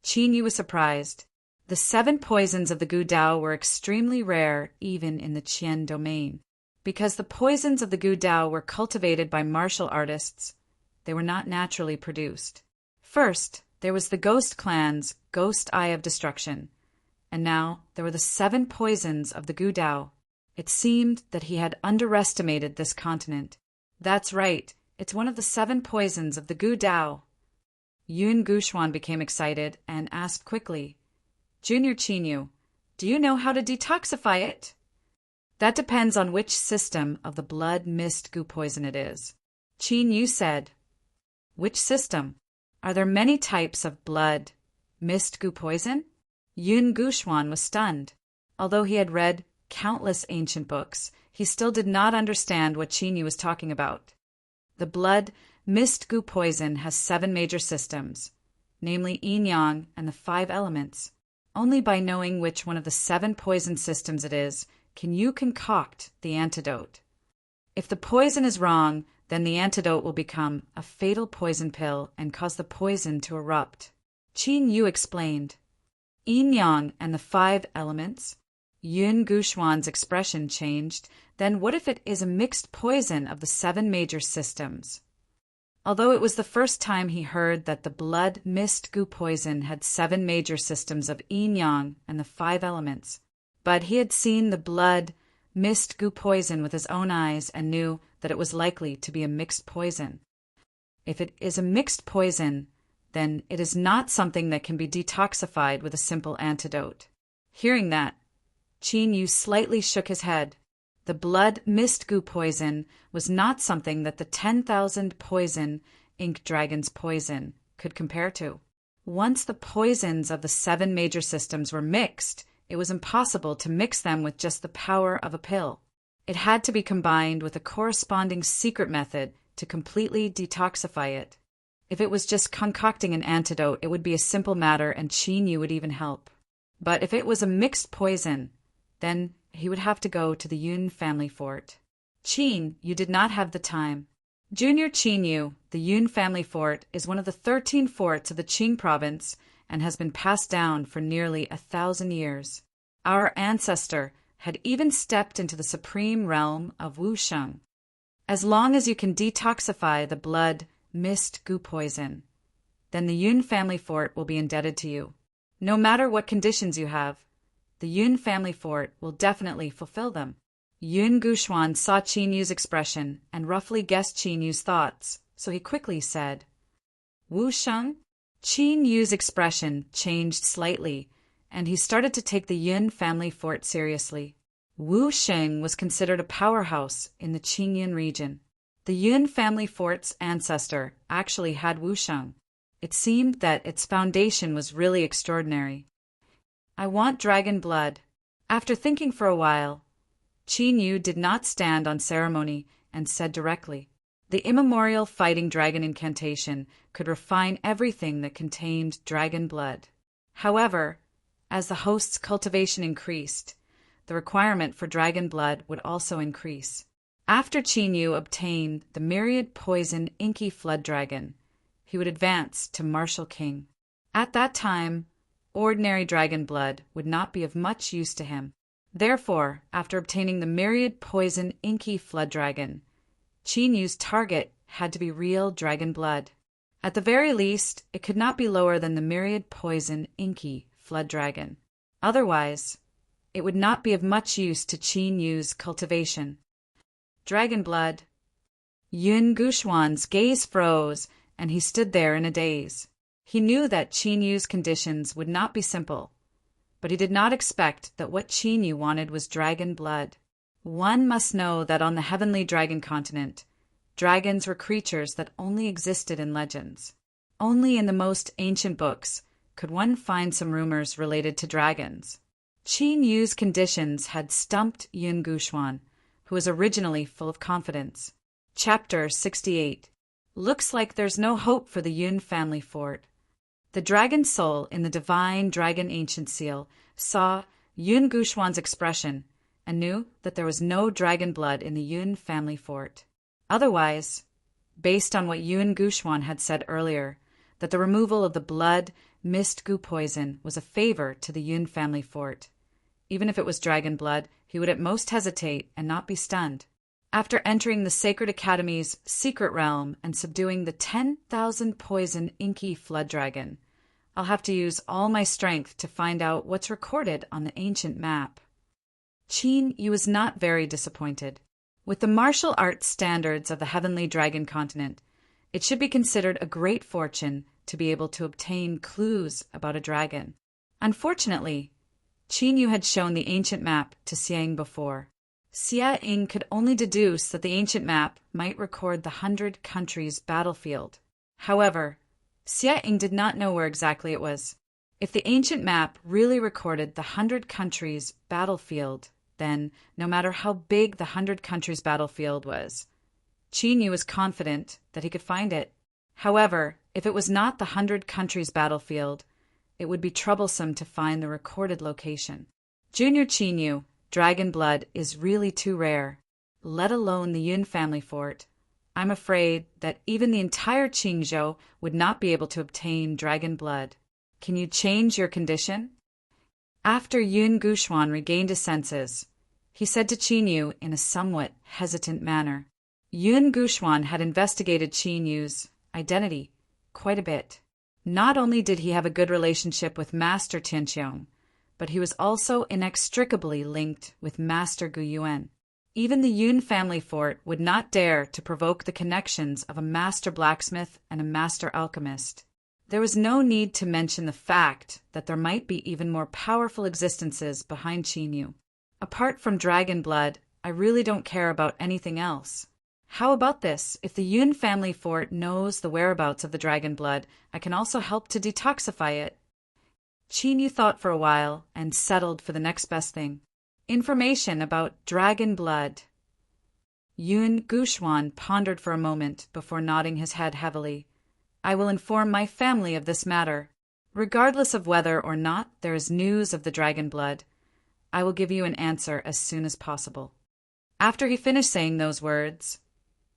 [SPEAKER 1] Qin Yu was surprised. The 7 poisons of the Gu Dao were extremely rare even in the Qian domain. Because the poisons of the Gu Dao were cultivated by martial artists, they were not naturally produced. First, there was the Ghost Clan's Ghost Eye of Destruction, and now there were the 7 poisons of the Gu Dao. It seemed that he had underestimated this continent. That's right, it's one of the 7 poisons of the Gu Dao. Yun Guxuan became excited and asked quickly, Junior Qin Yu, do you know how to detoxify it? That depends on which system of the blood mist goo poison it is. Qin Yu said, Which system? Are there many types of blood mist goo poison? Yun Guxuan was stunned. Although he had read countless ancient books, he still did not understand what Qin Yu was talking about. The blood mist goo poison has 7 major systems, namely yin-yang and the 5 elements. Only by knowing which one of the 7 poison systems it is can you concoct the antidote. If the poison is wrong, then the antidote will become a fatal poison pill and cause the poison to erupt. Qin Yu explained. Yin-yang and the 5 elements. Yun Guxuan's expression changed. Then what if it is a mixed poison of the 7 major systems? Although it was the first time he heard that the blood mist goo poison had 7 major systems of yin-yang and the 5 elements, but he had seen the blood mist goo poison with his own eyes and knew that it was likely to be a mixed poison. If it is a mixed poison, then it is not something that can be detoxified with a simple antidote. Hearing that, Qin Yu slightly shook his head. The blood mist goo poison was not something that the 10,000 poison ink dragon's poison could compare to. Once the poisons of the 7 major systems were mixed, it was impossible to mix them with just the power of a pill. It had to be combined with a corresponding secret method to completely detoxify it. If it was just concocting an antidote, it would be a simple matter and Qin Yu would even help. But if it was a mixed poison, then he would have to go to the Yun family fort. Qin Yu did not have the time. Junior Qin Yu, the Yun family fort, is one of the 13 forts of the Qing province and has been passed down for nearly 1,000 years. Our ancestor had even stepped into the supreme realm of Wusheng. As long as you can detoxify the blood mist goo poison, then the Yun family fort will be indebted to you. No matter what conditions you have, the Yun family fort will definitely fulfill them. Yun Guxuan saw Qin Yu's expression and roughly guessed Qin Yu's thoughts, so he quickly said, Wusheng? Qin Yu's expression changed slightly, and he started to take the Yun family fort seriously. Wusheng was considered a powerhouse in the Qingyun region. The Yun family fort's ancestor actually had Wusheng. It seemed that its foundation was really extraordinary. I want dragon blood. After thinking for a while, Qin Yu did not stand on ceremony and said directly. The immemorial fighting dragon incantation could refine everything that contained dragon blood. However, as the host's cultivation increased, the requirement for dragon blood would also increase. After Qin Yu obtained the myriad poison inky flood dragon, he would advance to martial king. At that time, ordinary dragon blood would not be of much use to him. Therefore, after obtaining the myriad poison inky flood dragon, Qin Yu's target had to be real dragon blood. At the very least, it could not be lower than the myriad poison inky flood dragon. Otherwise, it would not be of much use to Qin Yu's cultivation. Dragon blood. Yun Guxuan's gaze froze, and he stood there in a daze. He knew that Qin Yu's conditions would not be simple, but he did not expect that what Qin Yu wanted was dragon blood. One must know that on the heavenly dragon continent, dragons were creatures that only existed in legends. Only in the most ancient books could one find some rumors related to dragons. Qin Yu's conditions had stumped Yun Guxuan, who was originally full of confidence. Chapter 68. Looks like there's no hope for the Yun family fort. The dragon soul in the divine dragon ancient seal saw Yun Guxuan's expression and knew that there was no dragon blood in the Yun family fort. Otherwise, based on what Yun Guxuan had said earlier, that the removal of the blood mist goo poison was a favor to the Yun family fort. Even if it was dragon blood, he would at most hesitate and not be stunned. After entering the Sacred Academy's secret realm and subduing the 10,000 poison inky flood dragon, I'll have to use all my strength to find out what's recorded on the ancient map. Qin Yu was not very disappointed. With the martial arts standards of the heavenly dragon continent, it should be considered a great fortune to be able to obtain clues about a dragon. Unfortunately, Qin Yu had shown the ancient map to Xiang before. Xia Ying could only deduce that the ancient map might record the 100 countries battlefield. However, Xia Ying did not know where exactly it was. If the ancient map really recorded the 100 countries battlefield, then, no matter how big the 100 countries battlefield was, Qin Yu was confident that he could find it. However, if it was not the 100 countries battlefield, it would be troublesome to find the recorded location. Junior Qin Yu, dragon blood is really too rare, let alone the Yun family fort. I'm afraid that even the entire Qingzhou would not be able to obtain dragon blood. Can you change your condition? After Yun Guxuan regained his senses, he said to Qin Yu in a somewhat hesitant manner. Yun Guxuan had investigated Qin Yu's identity quite a bit. Not only did he have a good relationship with Master Tianqiong, but he was also inextricably linked with Master Gu Yuan. Even the Yun family fort would not dare to provoke the connections of a master blacksmith and a master alchemist. There was no need to mention the fact that there might be even more powerful existences behind Qin Yu. Apart from dragon blood, I really don't care about anything else. How about this? If the Yun family fort knows the whereabouts of the dragon blood, I can also help to detoxify it. Qin Yu thought for a while and settled for the next best thing. Information about dragon blood. Yun Guxuan pondered for a moment before nodding his head heavily. I will inform my family of this matter. Regardless of whether or not there is news of the dragon blood, I will give you an answer as soon as possible. After he finished saying those words,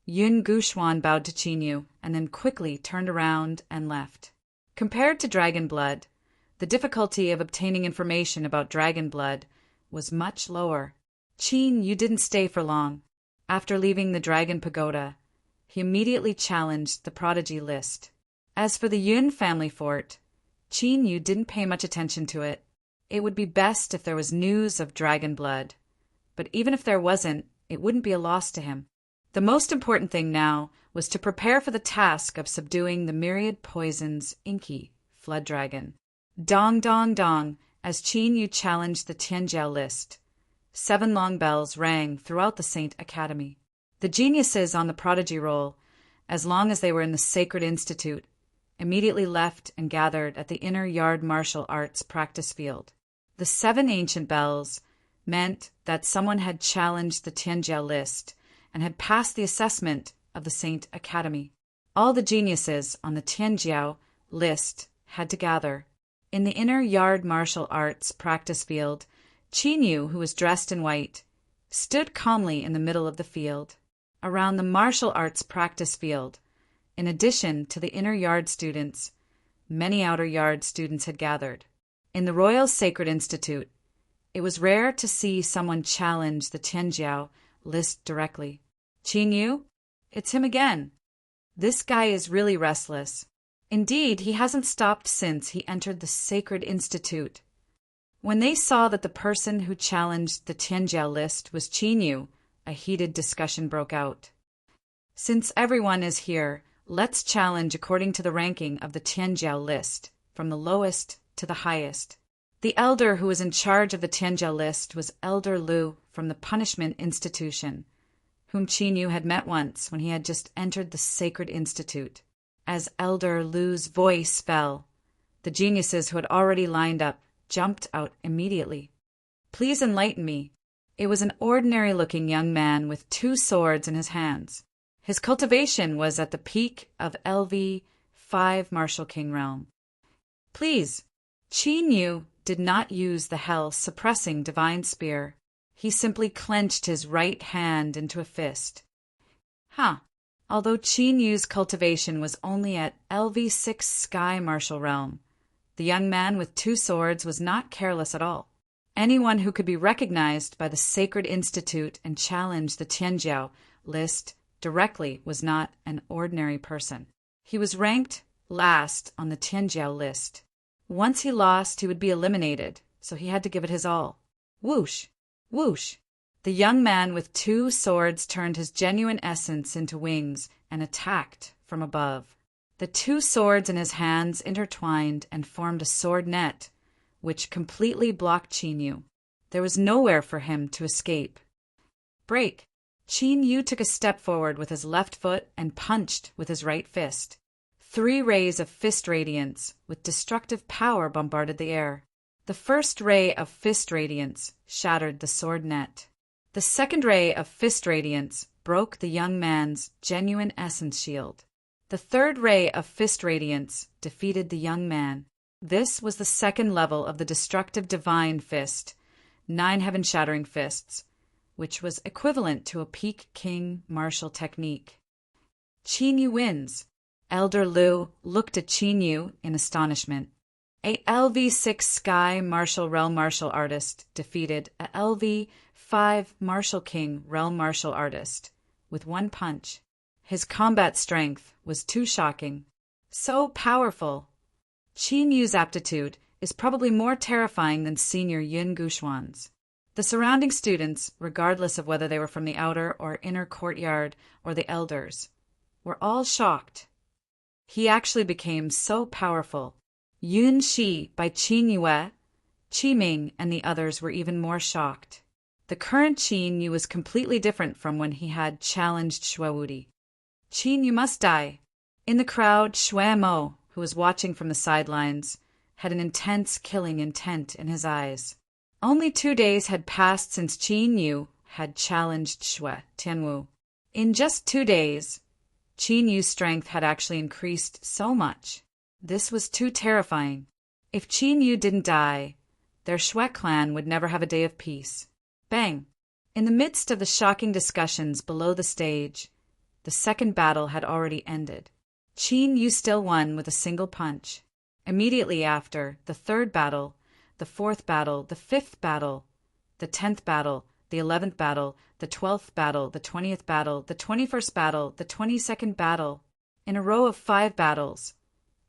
[SPEAKER 1] Yun Guxuan bowed to Qin Yu and then quickly turned around and left. Compared to dragon blood, the difficulty of obtaining information about dragon blood was much lower. Qin Yu didn't stay for long. After leaving the Dragon Pagoda, he immediately challenged the prodigy list. As for the Yun family fort, Qin Yu didn't pay much attention to it. It would be best if there was news of dragon blood, but even if there wasn't, it wouldn't be a loss to him. The most important thing now was to prepare for the task of subduing the myriad poisons inky flood dragon. Dong, dong, dong, as Qin Yu challenged the Tianjiao list. 7 long bells rang throughout the Saint Academy. The geniuses on the prodigy roll, as long as they were in the Sacred Institute, immediately left and gathered at the inner yard martial arts practice field. The 7 ancient bells meant that someone had challenged the Tianjiao list and had passed the assessment of the Saint Academy. All the geniuses on the Tianjiao list had to gather. In the inner yard martial arts practice field, Qin Yu, who was dressed in white, stood calmly in the middle of the field. Around the martial arts practice field, in addition to the inner yard students, many outer yard students had gathered. In the Royal Sacred Institute, it was rare to see someone challenge the Tianjiao list directly. Qin Yu? It's him again. This guy is really restless. Indeed, he hasn't stopped since he entered the Sacred Institute. When they saw that the person who challenged the Tianjiao list was Qin Yu, a heated discussion broke out. Since everyone is here, let's challenge according to the ranking of the Tianjiao list, from the lowest to the highest. The elder who was in charge of the Tianjiao list was Elder Lu from the Punishment Institution, whom Qin Yu had met once when he had just entered the Sacred Institute. As Elder Lu's voice fell, the geniuses who had already lined up jumped out immediately. Please enlighten me. It was an ordinary-looking young man with 2 swords in his hands. His cultivation was at the peak of LV5 Martial King realm. Please. Qin Yu did not use the hell-suppressing divine spear. He simply clenched his right hand into a fist. Although Qin Yu's cultivation was only at LV6 Sky Martial Realm, the young man with 2 swords was not careless at all. Anyone who could be recognized by the Sacred Institute and challenge the Tianjiao list directly was not an ordinary person. He was ranked last on the Tianjiao list. Once he lost, he would be eliminated, so he had to give it his all. Whoosh! Whoosh! The young man with 2 swords turned his genuine essence into wings and attacked from above. The 2 swords in his hands intertwined and formed a sword net, which completely blocked Qin Yu. There was nowhere for him to escape. Break! Qin Yu took a step forward with his left foot and punched with his right fist. 3 rays of fist radiance with destructive power bombarded the air. The first ray of fist radiance shattered the sword net. The second ray of fist radiance broke the young man's genuine essence shield. The third ray of fist radiance defeated the young man. This was the second level of the destructive divine fist, 9 heaven-shattering fists, which was equivalent to a peak king martial technique. Qin Yu wins. Elder Lu looked at Qin Yu in astonishment. A LV6 Sky Martial Realm Martial Artist defeated a LV5 Martial King Realm Martial Artist with 1 punch. His combat strength was too shocking. So powerful. Qin Yu's aptitude is probably more terrifying than senior Yun Guxuan's. The surrounding students, regardless of whether they were from the outer or inner courtyard or the elders, were all shocked. He actually became so powerful. Yun Shi by Qin Yue, Qi Ming, and the others were even more shocked. The current Qin Yu was completely different from when he had challenged Xue Wudi. Qin Yu must die. In the crowd, Xue Mo, who was watching from the sidelines, had an intense killing intent in his eyes. Only 2 days had passed since Qin Yu had challenged Xue Tianwu. In just 2 days, Qin Yu's strength had actually increased so much. This was too terrifying. If Qin Yu didn't die, their Xue clan would never have a day of peace. Bang! In the midst of the shocking discussions below the stage, the second battle had already ended. Qin Yu still won with a single punch. Immediately after, the 3rd battle, the 4th battle, the 5th battle, the 10th battle, the 11th battle, the 12th battle, the 20th battle, the 21st battle, the 22nd battle. In a row of 5 battles,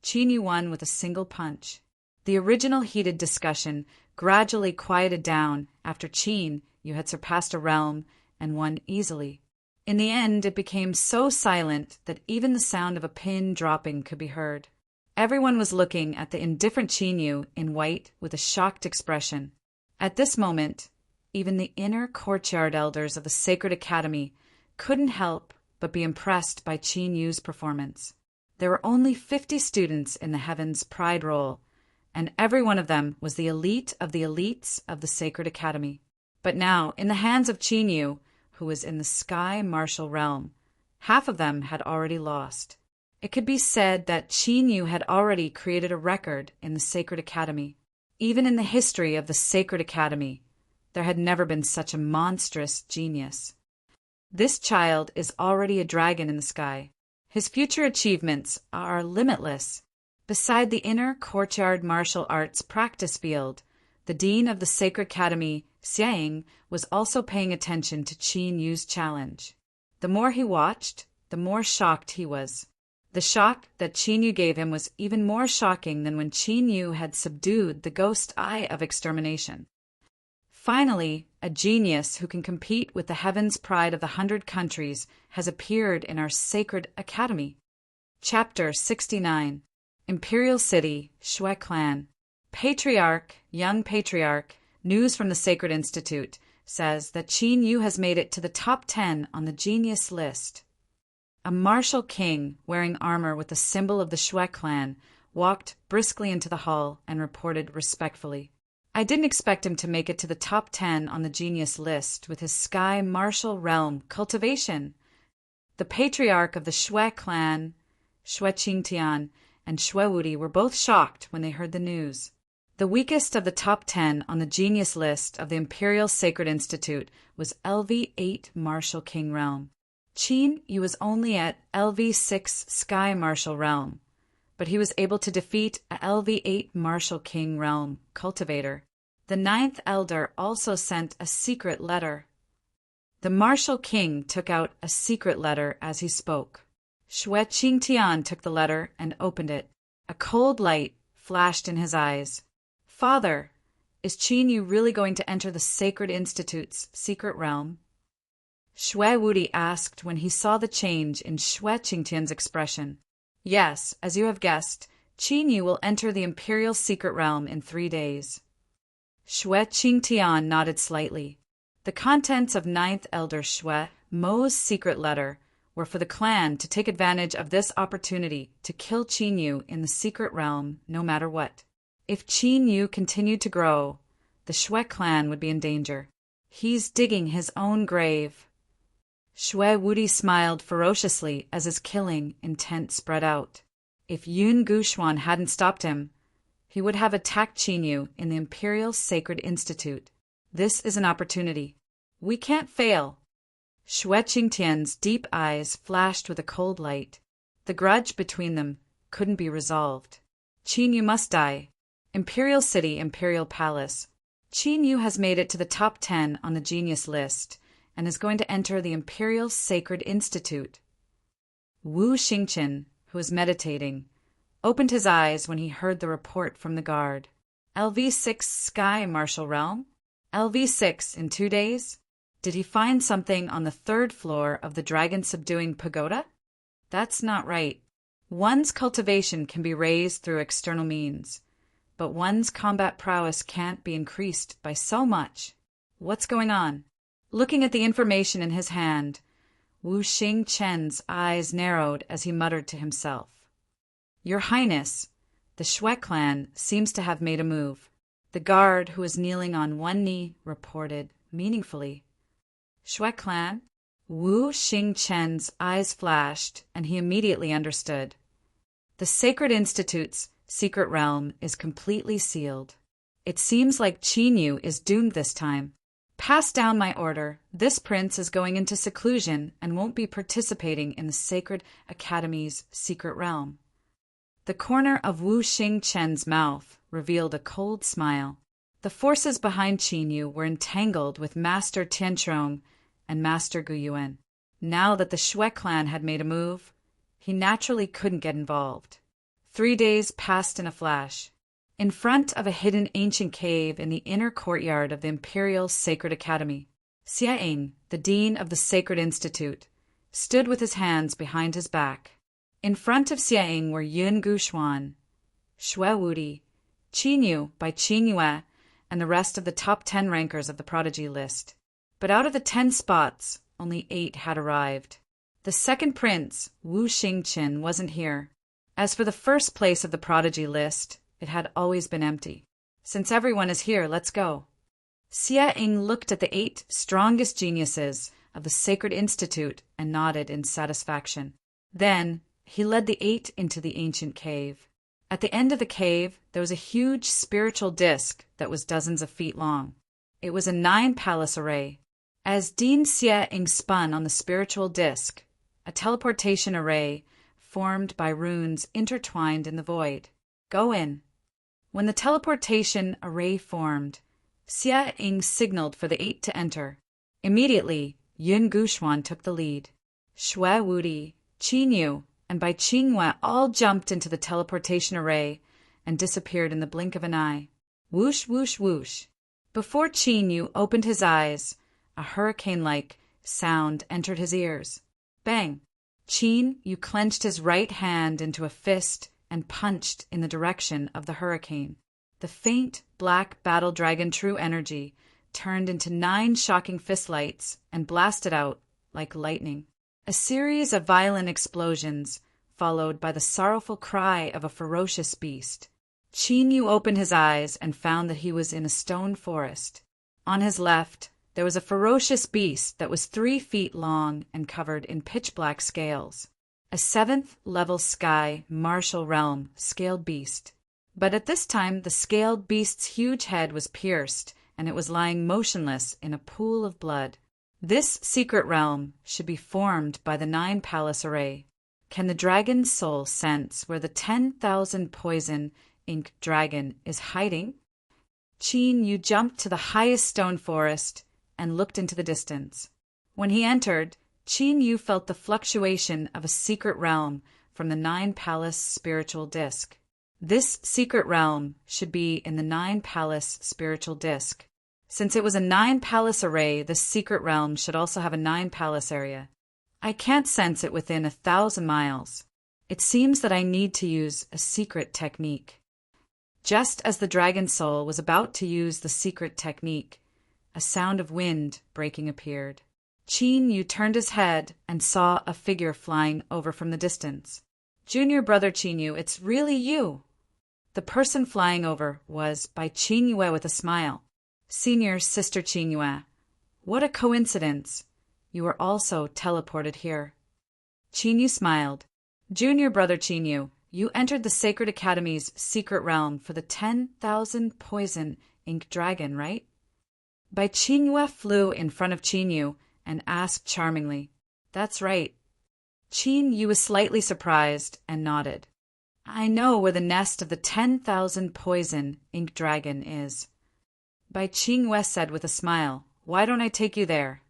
[SPEAKER 1] Qin Yu won with a single punch. The original heated discussion gradually quieted down after Qin Yu had surpassed a realm and won easily. In the end, it became so silent that even the sound of a pin dropping could be heard. Everyone was looking at the indifferent Qinyu in white with a shocked expression. At this moment, even the inner courtyard elders of the Sacred Academy couldn't help but be impressed by Qinyu's performance. There were only 50 students in the Heavens Pride Roll, and every one of them was the elite of the elites of the Sacred Academy. But now, in the hands of Qinyu, who was in the Sky Martial Realm, half of them had already lost. It could be said that Qinyu had already created a record in the Sacred Academy. Even in the history of the Sacred Academy, there had never been such a monstrous genius. This child is already a dragon in the sky. His future achievements are limitless. Beside the inner courtyard martial arts practice field, the dean of the Sacred Academy, Xiang, was also paying attention to Qinyu's challenge. The more he watched, the more shocked he was. The shock that Qinyu gave him was even more shocking than when Qinyu had subdued the ghost eye of extermination. Finally, a genius who can compete with the heaven's pride of the 100 countries has appeared in our Sacred Academy. Chapter 69. Imperial City, Shui Clan. Patriarch, young patriarch, news from the Sacred Institute, says that Qinyu has made it to the top 10 on the genius list. A martial king, wearing armor with the symbol of the Shui clan, walked briskly into the hall and reported respectfully, "I didn't expect him to make it to the top 10 on the genius list with his Sky Martial Realm cultivation." The patriarch of the Shui clan, Shui Qingtian, and Shui Wudi were both shocked when they heard the news. The weakest of the top 10 on the genius list of the Imperial Sacred Institute was LV8 Martial King Realm. Qinyu was only at LV6 Sky Martial Realm, but he was able to defeat a LV8 Martial King Realm cultivator. The 9th Elder also sent a secret letter. The Martial King took out a secret letter as he spoke. Shui Qingtian took the letter and opened it. A cold light flashed in his eyes. "Father, is Qinyu really going to enter the Sacred Institute's secret realm?" Shui Wudi asked when he saw the change in Shui Qingtian's expression. "Yes, as you have guessed, Qinyu will enter the Imperial Secret Realm in 3 days." Shui Qingtian nodded slightly. The contents of 9th Elder Shui Mo's secret letter were for the clan to take advantage of this opportunity to kill Qinyu in the secret realm no matter what. If Qinyu continued to grow, the Shui clan would be in danger. "He's digging his own grave." Shui Wudi smiled ferociously as his killing intent spread out. If Yun Guxuan hadn't stopped him, he would have attacked Qinyu in the Imperial Sacred Institute. This is an opportunity. We can't fail. Shui Qingtian's deep eyes flashed with a cold light. The grudge between them couldn't be resolved. Qinyu must die. Imperial City, Imperial Palace. Qinyu has made it to the top 10 on the genius list and is going to enter the Imperial Sacred Institute. Wu Xingqian, who was meditating, opened his eyes when he heard the report from the guard. LV6 Sky Martial Realm? LV6 in 2 days? Did he find something on the 3rd floor of the dragon-subduing pagoda? That's not right. One's cultivation can be raised through external means, but one's combat prowess can't be increased by so much. What's going on? Looking at the information in his hand, Wu Xingqian's eyes narrowed as he muttered to himself. "Your Highness, the Shui clan seems to have made a move." The guard, who was kneeling on one knee, reported meaningfully. "Shui clan?" Wu Xingqian's eyes flashed, and he immediately understood. The Sacred Institute's secret realm is completely sealed. It seems like Qinyu is doomed this time. Pass down my order. This prince is going into seclusion and won't be participating in the Sacred Academy's secret realm. The corner of Wu Xingqian's mouth revealed a cold smile. The forces behind Qinyu were entangled with Master Tianchong and Master Guyuan. Now that the Shui clan had made a move, he naturally couldn't get involved. 3 days passed in a flash. In front of a hidden ancient cave in the inner courtyard of the Imperial Sacred Academy, Xiang, the dean of the Sacred Institute, stood with his hands behind his back. In front of Xiang were Yun Guxuan, Shwewudi, Qinyu by Qingyue, and the rest of the top 10 rankers of the prodigy list. But out of the 10 spots, only 8 had arrived. The second prince, Wu Xingqin, wasn't here. As for the first place of the prodigy list, it had always been empty. Since everyone is here, let's go. Xie Ying looked at the 8 strongest geniuses of the Sacred Institute and nodded in satisfaction. Then he led the 8 into the ancient cave. At the end of the cave, there was a huge spiritual disk that was dozens of feet long. It was a 9-palace array. As Dean Xie Ying spun on the spiritual disk, a teleportation array formed by runes intertwined in the void. Go in. When the teleportation array formed, Xie Ying signaled for the 8 to enter. Immediately, Yun Guxuan took the lead. Shwewudi, Qinyu, and Bai Qingyue all jumped into the teleportation array and disappeared in the blink of an eye. Whoosh, whoosh, whoosh. Before Qinyu opened his eyes, a hurricane-like sound entered his ears. Bang! Qinyu clenched his right hand into a fist and punched in the direction of the hurricane. The faint, black battle dragon true energy turned into 9 shocking fistlights and blasted out like lightning. A series of violent explosions, followed by the sorrowful cry of a ferocious beast. Qinyu opened his eyes and found that he was in a stone forest. On his left, there was a ferocious beast that was 3 feet long and covered in pitch-black scales. A 7th-level sky martial realm scaled beast. But at this time, the scaled beast's huge head was pierced, and it was lying motionless in a pool of blood. This secret realm should be formed by the 9-palace array. Can the dragon's soul sense where the 10,000 poison ink dragon is hiding? Qinyu jumped to the highest stone forest and looked into the distance. When he entered, Qinyu felt the fluctuation of a secret realm from the 9-palace spiritual disk. This secret realm should be in the 9-palace spiritual disk. Since it was a 9-palace array, this secret realm should also have a 9-palace area. I can't sense it within 1,000 miles. It seems that I need to use a secret technique. Just as the dragon soul was about to use the secret technique, a sound of wind breaking appeared. Qinyu turned his head and saw a figure flying over from the distance. Junior brother Qinyu, it's really you. The person flying over was Bai Qingyue with a smile. Senior sister Qingyue, what a coincidence. You were also teleported here. Qinyu smiled. Junior brother Qinyu, you entered the Sacred Academy's secret realm for the 10,000 poison ink dragon, right? Bai Qingyue flew in front of Qinyu and asked charmingly. That's right. Qinyu was slightly surprised and nodded. I know where the nest of the 10,000 poison ink dragon is. Bai Qingyue said with a smile, why don't I take you there?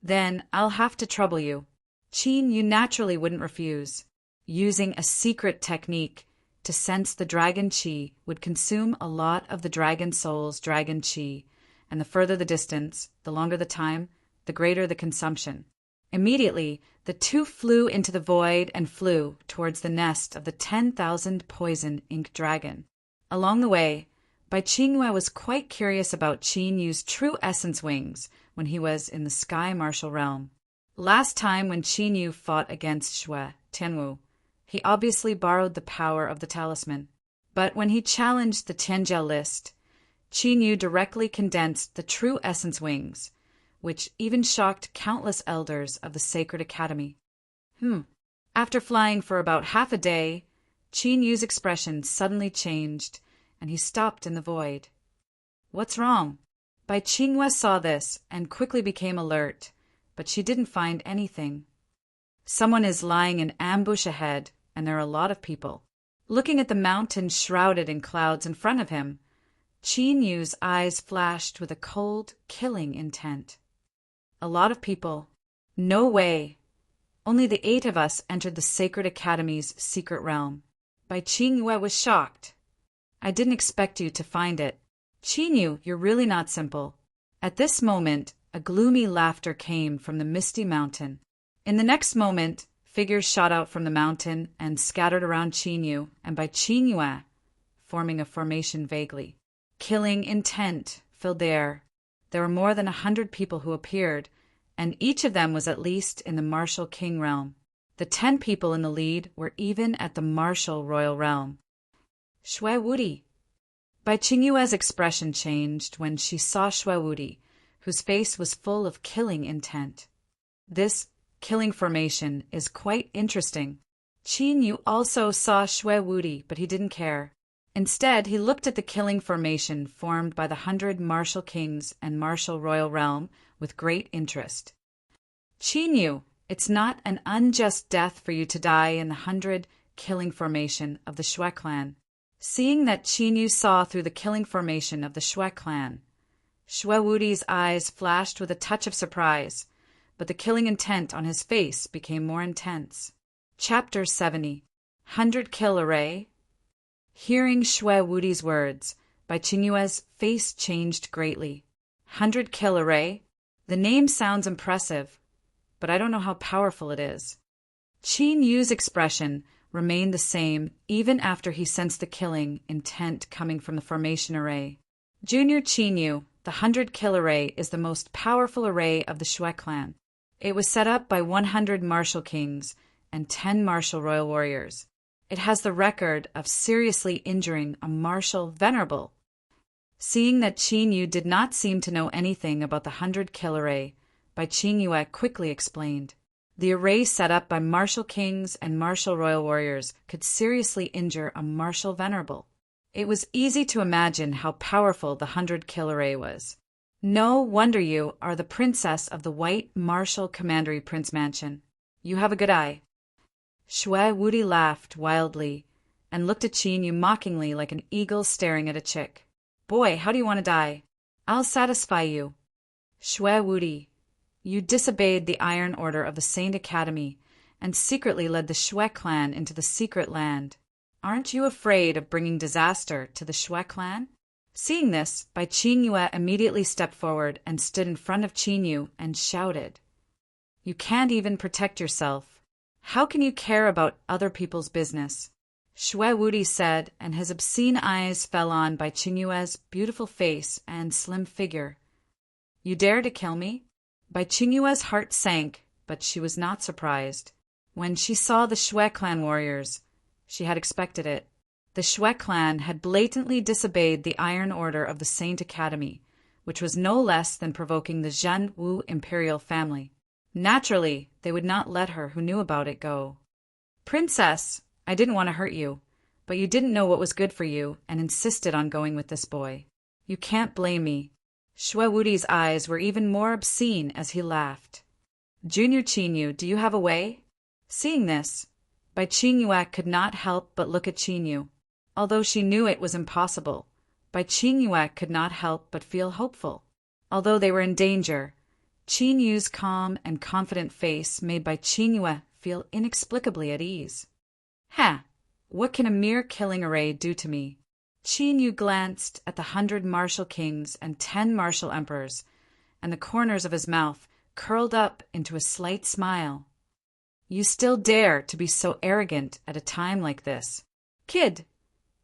[SPEAKER 1] Then I'll have to trouble you. Qinyu naturally wouldn't refuse. Using a secret technique to sense the dragon qi would consume a lot of the dragon soul's dragon qi, and the further the distance, the longer the time, the greater the consumption. Immediately, the two flew into the void and flew towards the nest of the 10,000 poison ink dragon. Along the way, Bai Qingyue was quite curious about Qinyu's true essence wings when he was in the sky martial realm. Last time when Qinyu fought against Xue Tianwu, he obviously borrowed the power of the talisman. But when he challenged the Tianjia list, Qinyu directly condensed the true essence wings, which even shocked countless elders of the Sacred Academy. After flying for about half a day, Qinyu's expression suddenly changed, and he stopped in the void. What's wrong? Bai Qingyue saw this and quickly became alert, but she didn't find anything. Someone is lying in ambush ahead, and there are a lot of people. Looking at the mountain shrouded in clouds in front of him, Qinyu's eyes flashed with a cold, killing intent. A lot of people. No way. Only the 8 of us entered the Sacred Academy's secret realm. Bai Qingyue was shocked. I didn't expect you to find it. Qinyu, you're really not simple. At this moment, a gloomy laughter came from the misty mountain. In the next moment, figures shot out from the mountain and scattered around Qinyu, and by Qinyue, forming a formation vaguely. Killing intent filled the air. There were more than 100 people who appeared, and each of them was at least in the martial king realm. The 10 people in the lead were even at the martial royal realm. Shui Wudi. Bai Qingyue's expression changed when she saw Shui Wudi, whose face was full of killing intent. This killing formation is quite interesting. Qinyu also saw Shui Wudi, but he didn't care. Instead, he looked at the killing formation formed by the 100 martial kings and martial royal realm with great interest. Qinyu, it's not an unjust death for you to die in the 100 killing formation of the Shui clan. Seeing that Qinyu saw through the killing formation of the Shui clan, Shui Wudi's eyes flashed with a touch of surprise, but the killing intent on his face became more intense. Chapter 70. 100 Kill Array. Hearing Shui Wudi's words, Bai Qingyue's face changed greatly. 100 Kill Array? The name sounds impressive, but I don't know how powerful it is. Qin Yu's expression remained the same even after he sensed the killing intent coming from the formation array. Junior Qin Yu, the 100 Kill Array, is the most powerful array of the Shui clan. It was set up by 100 martial kings and 10 martial royal warriors. It has the record of seriously injuring a martial venerable. Seeing that Qin Yu did not seem to know anything about the 100 Kill Array, Bai Qingyue quickly explained. The array set up by martial kings and martial royal warriors could seriously injure a martial venerable. It was easy to imagine how powerful the 100 Kill Array was. No wonder you are the princess of the White Martial Commandery Prince Mansion. You have a good eye. Shui Wudi laughed wildly and looked at Qin Yu mockingly like an eagle staring at a chick. Boy, how do you want to die? I'll satisfy you. Shui Wudi, you disobeyed the Iron Order of the Saint Academy and secretly led the Shui clan into the secret land. Aren't you afraid of bringing disaster to the Shui clan? Seeing this, Bai Qingyue immediately stepped forward and stood in front of Qin Yu and shouted, You can't even protect yourself. How can you care about other people's business? Shui Wudi said, and his obscene eyes fell on Bai Qingyue's beautiful face and slim figure. You dare to kill me? Bai Qingyue's heart sank, but she was not surprised. When she saw the Shui clan warriors, she had expected it. The Shui clan had blatantly disobeyed the Iron Order of the Saint Academy, which was no less than provoking the Zhen Wu imperial family. Naturally, they would not let her who knew about it go. Princess, I didn't want to hurt you, but you didn't know what was good for you and insisted on going with this boy. You can't blame me. Shui Wudi's eyes were even more obscene as he laughed. Junior Qin Yu, do you have a way? Seeing this, Bai Qingyue could not help but look at Qin Yu. Although she knew it was impossible, Bai Qingyue could not help but feel hopeful. Although they were in danger, Qin Yu's calm and confident face made Bai Qingyue feel inexplicably at ease. What can a mere killing array do to me? Qin Yu glanced at the 100 martial kings and 10 martial emperors, and the corners of his mouth curled up into a slight smile. You still dare to be so arrogant at a time like this. Kid,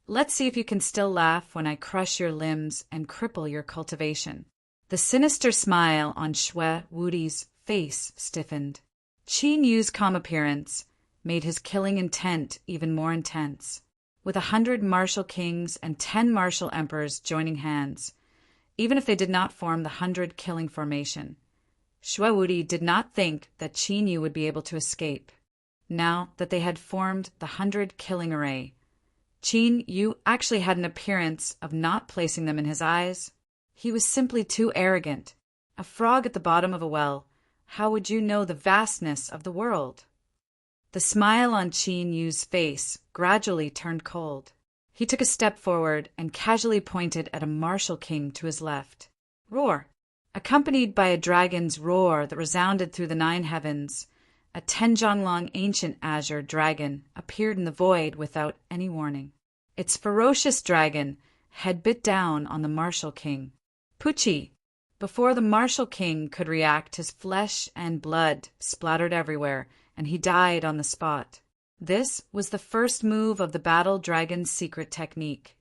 [SPEAKER 1] let's see if you can still laugh when I crush your limbs and cripple your cultivation. The sinister smile on Shui Wudi's face stiffened. Qin Yu's calm appearance made his killing intent even more intense. With 100 martial kings and 10 martial emperors joining hands, even if they did not form the 100 killing formation, Shui Wudi did not think that Qin Yu would be able to escape. Now that they had formed the 100 killing array, Qin Yu actually had an appearance of not placing them in his eyes. He was simply too arrogant. A frog at the bottom of a well, how would you know the vastness of the world? The smile on Qin Yu's face gradually turned cold. He took a step forward and casually pointed at a martial king to his left. Roar! Accompanied by a dragon's roar that resounded through the 9 heavens, a 10-zhang-long ancient azure dragon appeared in the void without any warning. Its ferocious dragon head bit down on the martial king. Pucci! Before the martial king could react, his flesh and blood splattered everywhere, and he died on the spot. This was the first move of the Battle Dragon's secret technique.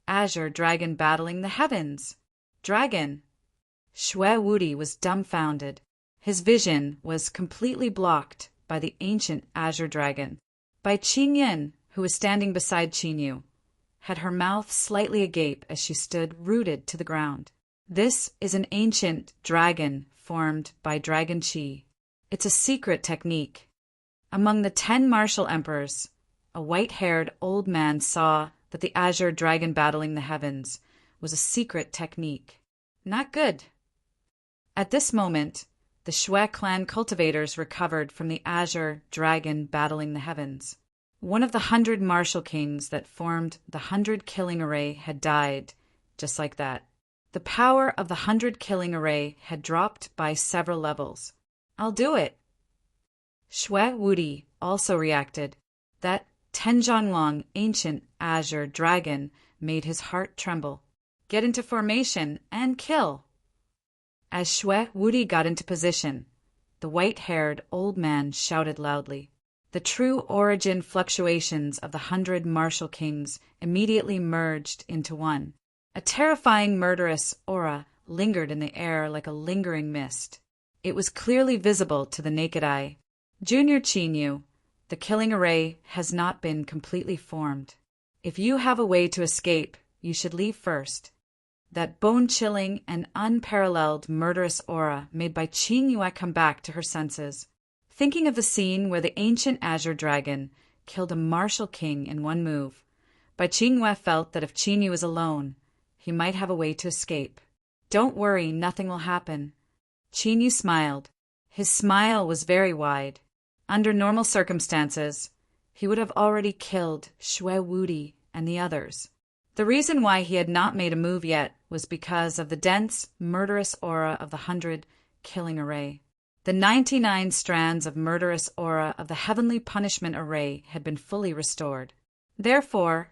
[SPEAKER 1] Azure Dragon battling the heavens. Dragon! Shwe Wudi was dumbfounded. His vision was completely blocked by the ancient Azure Dragon. By Qin Yin, who was standing beside Qin Yu, had her mouth slightly agape as she stood rooted to the ground. This is an ancient dragon formed by Dragon Qi. It's a secret technique. Among the 10 martial emperors, a white-haired old man saw that the Azure Dragon battling the heavens was a secret technique. Not good. At this moment, the Shwe clan cultivators recovered from the Azure Dragon battling the heavens. One of the 100 martial kings that formed the 100 killing array had died, just like that. The power of the 100 killing array had dropped by several levels. I'll do it. Shwe Wudi also reacted. That Tenjonglong ancient Azure Dragon made his heart tremble. Get into formation and kill. As Shwe Wudi got into position, the white-haired old man shouted loudly. The true origin fluctuations of the 100 martial kings immediately merged into one. A terrifying murderous aura lingered in the air like a lingering mist. It was clearly visible to the naked eye. Junior Qin Yu, the killing array has not been completely formed. If you have a way to escape, you should leave first. That bone-chilling and unparalleled murderous aura made by Qin Yue come back to her senses. Thinking of the scene where the ancient Azure Dragon killed a martial king in one move, Bai Qingyue felt that if Qin Yu was alone, he might have a way to escape. Don't worry, nothing will happen. Qin Yu smiled. His smile was very wide. Under normal circumstances, he would have already killed Shwe Wudi and the others. The reason why he had not made a move yet was because of the dense, murderous aura of the 100 killing array. The 99 strands of murderous aura of the heavenly punishment array had been fully restored. Therefore,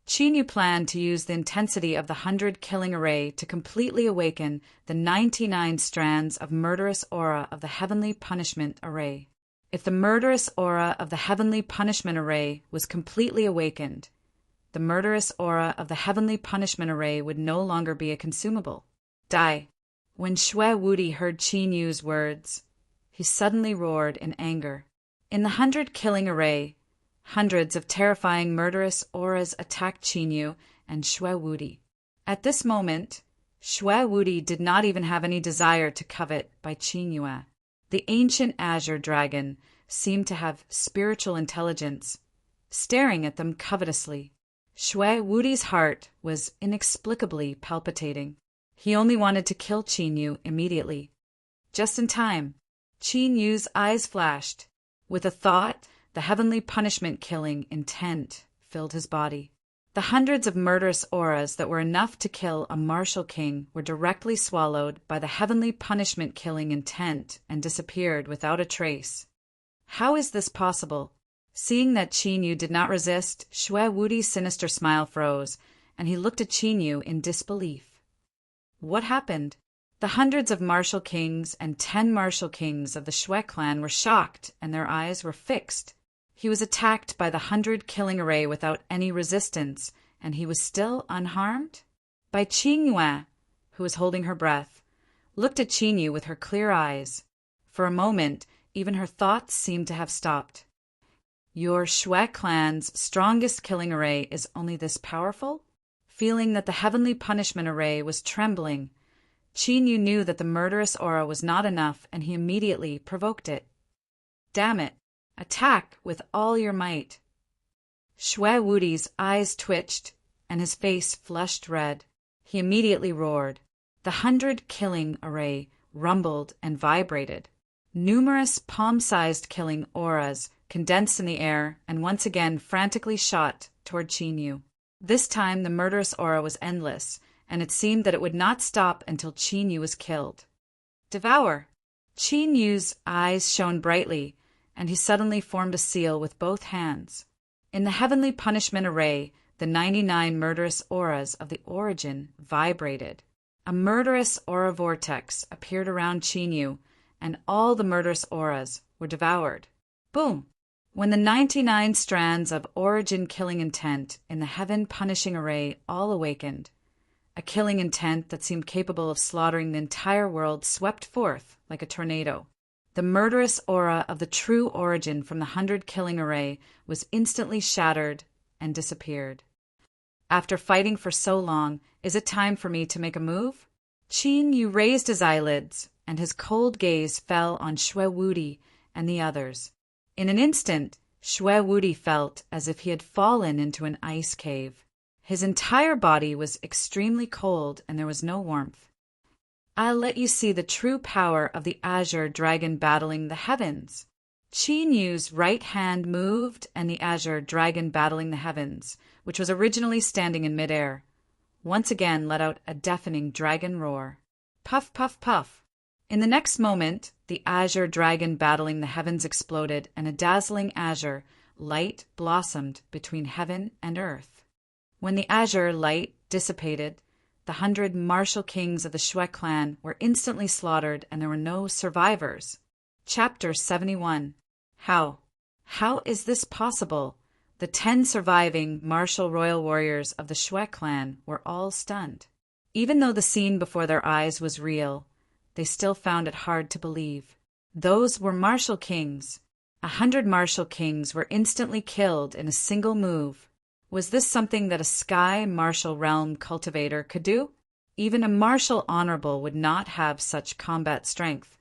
[SPEAKER 1] Qin Yu planned to use the intensity of the 100 killing array to completely awaken the 99 strands of murderous aura of the heavenly punishment array. If the murderous aura of the heavenly punishment array was completely awakened, the murderous aura of the heavenly punishment array would no longer be a consumable. Die. When Shwe Wudi heard Qin Yu's words, he suddenly roared in anger. In the 100 killing array, hundreds of terrifying murderous auras attacked Qin Yu and Shwe Wudi. At this moment, Shwe Wudi did not even have any desire to covet Bai Qingyue. The ancient Azure Dragon seemed to have spiritual intelligence, staring at them covetously. Shwe Wudi's heart was inexplicably palpitating. He only wanted to kill Qin Yu immediately. Just in time, Qin Yu's eyes flashed. With a thought, the heavenly punishment-killing intent filled his body. The hundreds of murderous auras that were enough to kill a martial king were directly swallowed by the heavenly punishment-killing intent and disappeared without a trace. How is this possible? Seeing that Qin Yu did not resist, Shwe Wudi's sinister smile froze, and he looked at Qin Yu in disbelief. What happened? The hundreds of martial kings and 10 martial kings of the Shwe clan were shocked, and their eyes were fixed. He was attacked by the 100 killing array without any resistance, and he was still unharmed? Bai Qingyue, who was holding her breath, looked at Qin Yu with her clear eyes. For a moment, even her thoughts seemed to have stopped. Your Shwe clan's strongest killing array is only this powerful? Feeling that the heavenly punishment array was trembling, Qin Yu knew that the murderous aura was not enough, and he immediately provoked it. Damn it! Attack with all your might. Shwe Wudi's eyes twitched, and his face flushed red. He immediately roared. The 100 killing array rumbled and vibrated. Numerous palm-sized killing auras condensed in the air and once again frantically shot toward Qin Yu. This time the murderous aura was endless, and it seemed that it would not stop until Qin Yu was killed. Devour! Qin Yu's eyes shone brightly, and he suddenly formed a seal with both hands. In the heavenly punishment array, the 99 murderous auras of the origin vibrated. A murderous aura vortex appeared around Qin Yu, and all the murderous auras were devoured. Boom! When the 99 strands of origin killing intent in the heaven punishing array all awakened, a killing intent that seemed capable of slaughtering the entire world swept forth like a tornado. The murderous aura of the true origin from the 100 killing array was instantly shattered and disappeared. After fighting for so long, is it time for me to make a move? Qin Yu raised his eyelids, and his cold gaze fell on Xue Wudi and the others. In an instant, Xue Wudi felt as if he had fallen into an ice cave. His entire body was extremely cold and there was no warmth. I'll let you see the true power of the azure dragon battling the heavens. Qin Yu's right hand moved and the azure dragon battling the heavens, which was originally standing in midair, once again let out a deafening dragon roar. Puff, puff, puff. In the next moment, the azure dragon battling the heavens exploded and a dazzling azure light blossomed between heaven and earth. When the azure light dissipated, the 100 martial kings of the Xue clan were instantly slaughtered and there were no survivors. Chapter 71. How? How is this possible? The 10 surviving martial royal warriors of the Xue clan were all stunned. Even though the scene before their eyes was real, they still found it hard to believe. Those were martial kings. 100 martial kings were instantly killed in a single move. Was this something that a sky martial realm cultivator could do? Even a martial honorable would not have such combat strength.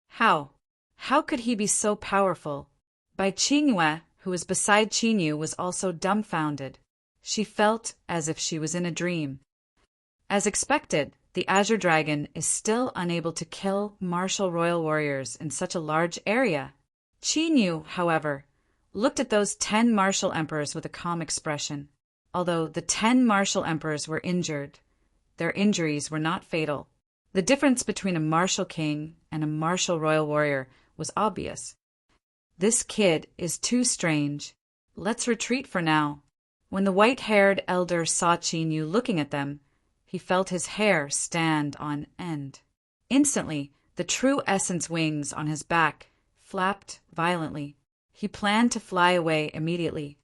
[SPEAKER 1] How? How could he be so powerful? Bai Qingyue, who was beside Qin Yu, was also dumbfounded. She felt as if she was in a dream. As expected, the Azure Dragon is still unable to kill martial royal warriors in such a large area. Qin Yu, however, looked at those 10 martial emperors with a calm expression. Although the 10 martial emperors were injured, their injuries were not fatal. The difference between a martial king and a martial royal warrior was obvious. This kid is too strange. Let's retreat for now. When the white-haired elder saw Qin Yu looking at them, he felt his hair stand on end. Instantly, the true essence wings on his back flapped violently. He planned to fly away immediately.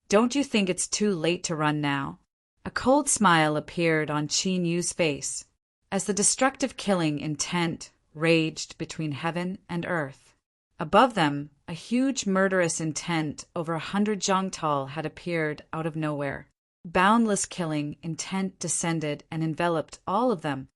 [SPEAKER 1] Don't you think it's too late to run now? A cold smile appeared on Qin Yu's face as the destructive killing intent raged between heaven and earth. Above them, a huge murderous intent over 100 zhangtal had appeared out of nowhere. Boundless killing intent descended and enveloped all of them.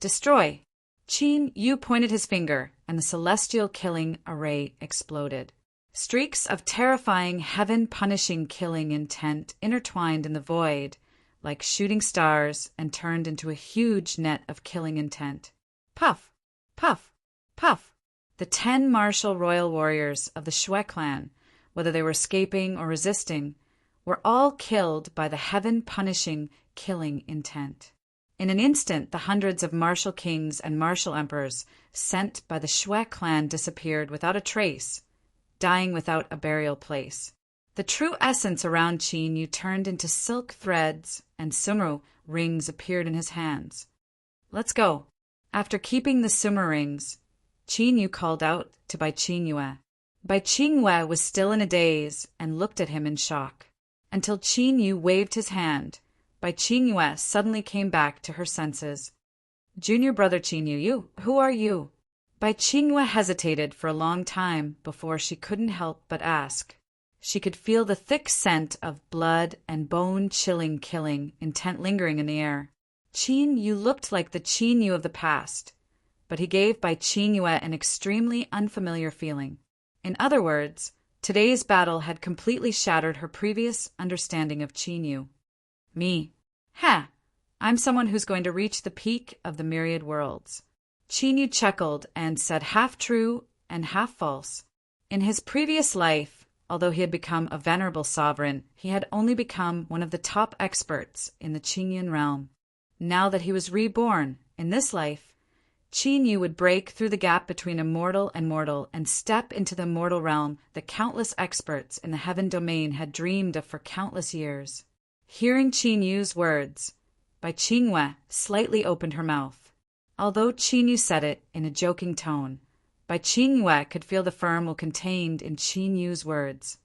[SPEAKER 1] Destroy! Qin Yu pointed his finger, and the celestial killing array exploded. Streaks of terrifying heaven-punishing killing intent intertwined in the void like shooting stars and turned into a huge net of killing intent. Puff! Puff! Puff! The 10 martial royal warriors of the Xue clan, whether they were escaping or resisting, were all killed by the heaven-punishing killing intent. In an instant, the hundreds of martial kings and martial emperors sent by the Xue clan disappeared without a trace, dying without a burial place. The true essence around Qin Yu turned into silk threads, and Sumru rings appeared in his hands. Let's go. After keeping the Sumru rings, Qin Yu called out to Bai Qingyue. Bai Qingyue was still in a daze and looked at him in shock. Until Qin Yu waved his hand, Bai Qingyue suddenly came back to her senses. Junior brother Qin Yu, who are you? Bai Qingyue hesitated for a long time before she couldn't help but ask. She could feel the thick scent of blood and bone-chilling killing intent lingering in the air. Qin Yu looked like the Qin Yu of the past, but he gave Bai Qingyue an extremely unfamiliar feeling. In other words, today's battle had completely shattered her previous understanding of Qin Yu. Me. I'm someone who's going to reach the peak of the myriad worlds. Qin Yu chuckled and said half true and half false. In his previous life, although he had become a venerable sovereign, he had only become one of the top experts in the Qingyun realm. Now that he was reborn, in this life, Qin Yu would break through the gap between immortal and mortal and step into the mortal realm that countless experts in the heaven domain had dreamed of for countless years. Hearing Qin Yu's words, Bai Qingyue slightly opened her mouth. Although Qin Yu said it in a joking tone, Bai Qingyue could feel the firm contained in Qin Yu's words.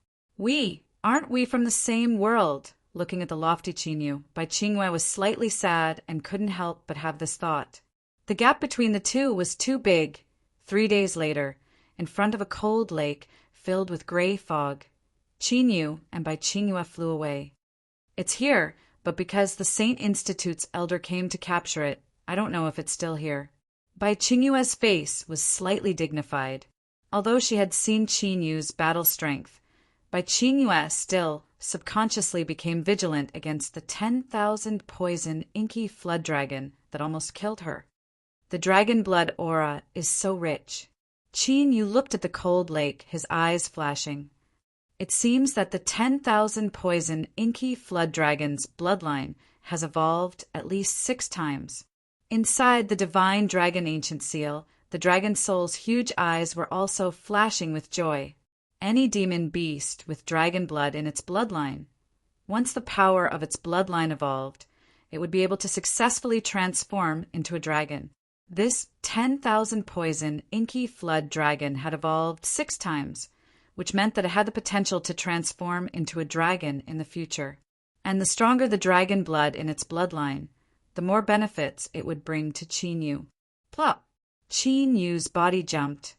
[SPEAKER 1] Aren't we from the same world? Looking at the lofty Qin Yu, Bai Qingyue was slightly sad and couldn't help but have this thought. The gap between the two was too big. 3 days later, in front of a cold lake filled with gray fog, Qin Yu and Bai Qingyue flew away. It's here, but because the Saint Institute's elder came to capture it, I don't know if it's still here. Bai Qingyue's face was slightly dignified. Although she had seen Qin Yu's battle strength, Bai Qingyue still subconsciously became vigilant against the 10,000 poison inky flood dragon that almost killed her. The dragon blood aura is so rich. Qin Yu looked at the cold lake, his eyes flashing. It seems that the 10,000 poison inky flood dragon's bloodline has evolved at least 6 times. Inside the divine dragon ancient seal, the dragon soul's huge eyes were also flashing with joy. Any demon beast with dragon blood in its bloodline. Once the power of its bloodline evolved, it would be able to successfully transform into a dragon. This 10,000 poison inky flood dragon had evolved 6 times, which meant that it had the potential to transform into a dragon in the future. And the stronger the dragon blood in its bloodline, the more benefits it would bring to Qin Yu. Plop! Qin Yu's body jumped,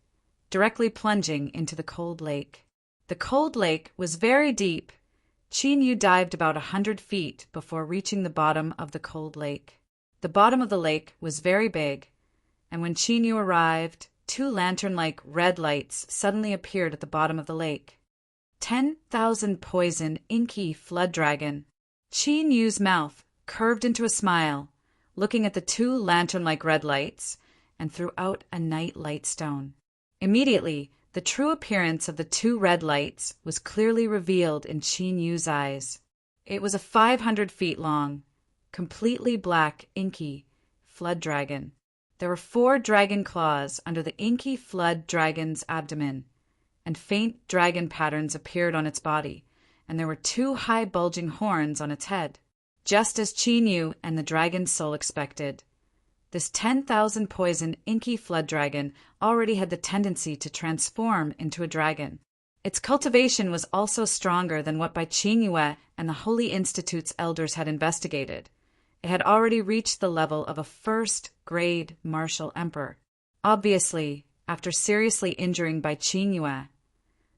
[SPEAKER 1] directly plunging into the cold lake. The cold lake was very deep. Qin Yu dived about 100 feet before reaching the bottom of the cold lake. The bottom of the lake was very big, and when Qin Yu arrived, 2 lantern-like red lights suddenly appeared at the bottom of the lake. 10,000 poison inky flood dragon. Qin Yu's mouth curved into a smile, looking at the 2 lantern-like red lights, and threw out a night light stone. Immediately, the true appearance of the 2 red lights was clearly revealed in Qin Yu's eyes. It was a 500 feet long, completely black inky flood dragon. There were 4 dragon claws under the inky flood dragon's abdomen, and faint dragon patterns appeared on its body, and there were 2 high bulging horns on its head, just as Qin Yu and the dragon soul expected. This 10,000 poison inky flood dragon already had the tendency to transform into a dragon. Its cultivation was also stronger than what Bai Qingyue and the Holy Institute's elders had investigated. It had already reached the level of a first-grade martial emperor. Obviously, after seriously injuring Bai Qingyue,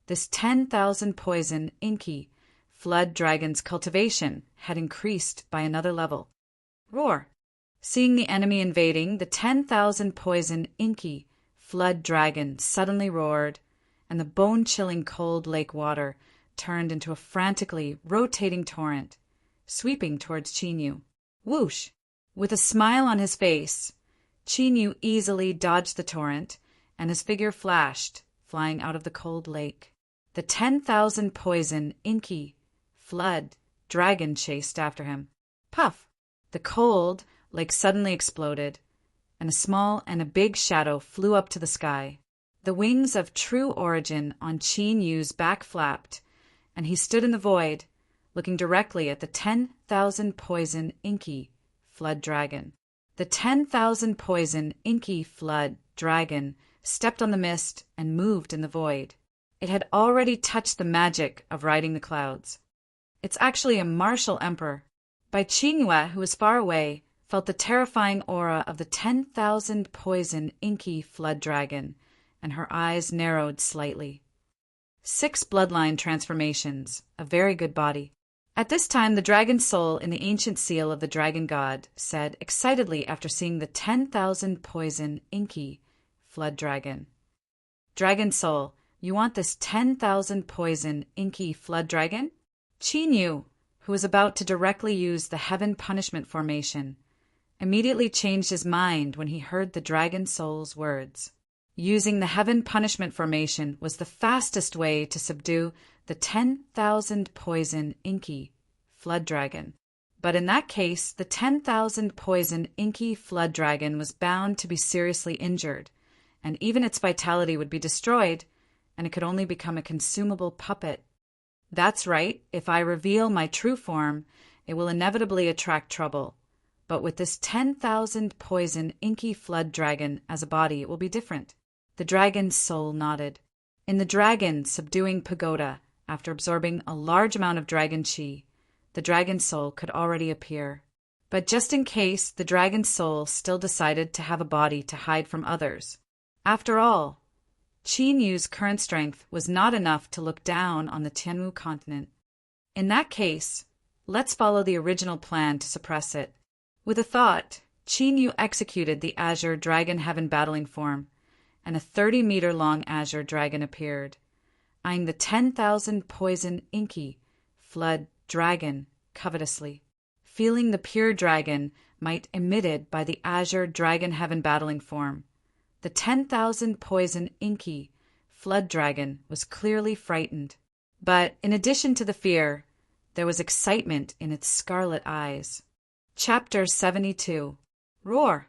[SPEAKER 1] this 10,000 poison inky flood dragon's cultivation had increased by another level. Roar! Seeing the enemy invading, the 10,000 poison inky flood dragon suddenly roared, and the bone-chilling cold lake water turned into a frantically rotating torrent, sweeping towards Qin Yu. Whoosh! With a smile on his face, Qin Yu easily dodged the torrent, and his figure flashed, flying out of the cold lake. The 10,000 poison inky flood dragon chased after him. Puff! The cold lake suddenly exploded, and a small and a big shadow flew up to the sky. The wings of true origin on Qin Yu's back flapped, and he stood in the void, looking directly at the 10,000 poison inky flood dragon. The 10,000 poison inky flood dragon stepped on the mist and moved in the void. It had already touched the magic of riding the clouds. It's actually a martial emperor. Bai Qingyue, who was far away, felt the terrifying aura of the 10,000 poison inky flood dragon, and her eyes narrowed slightly. 6 bloodline transformations, a very good body. At this time, the dragon soul in the ancient seal of the dragon god said excitedly after seeing the 10,000 poison inky flood dragon. Dragon soul, you want this 10,000 poison inky flood dragon? Qin Yu, who was about to directly use the heaven punishment formation, immediately changed his mind when he heard the dragon soul's words. Using the heaven punishment formation was the fastest way to subdue the 10,000 poison inky flood dragon. But in that case, the 10,000 poison inky flood dragon was bound to be seriously injured, and even its vitality would be destroyed, and it could only become a consumable puppet. That's right, if I reveal my true form, it will inevitably attract trouble. But with this 10,000 poison inky flood dragon as a body, it will be different. The dragon's soul nodded. In the dragon subduing pagoda, after absorbing a large amount of dragon chi, the dragon's soul could already appear. But just in case, the dragon's soul still decided to have a body to hide from others. After all, Qin Yu's current strength was not enough to look down on the Tianwu continent. In that case, let's follow the original plan to suppress it. With a thought, Qin Yu executed the azure dragon heaven battling form, and a 30-meter-long azure dragon appeared, eyeing the 10,000 poison inky flood dragon covetously. Feeling the pure dragon might emitted by the azure dragon heaven battling form, the 10,000 poison inky flood dragon was clearly frightened. But in addition to the fear, there was excitement in its scarlet eyes. Chapter 72. Roar!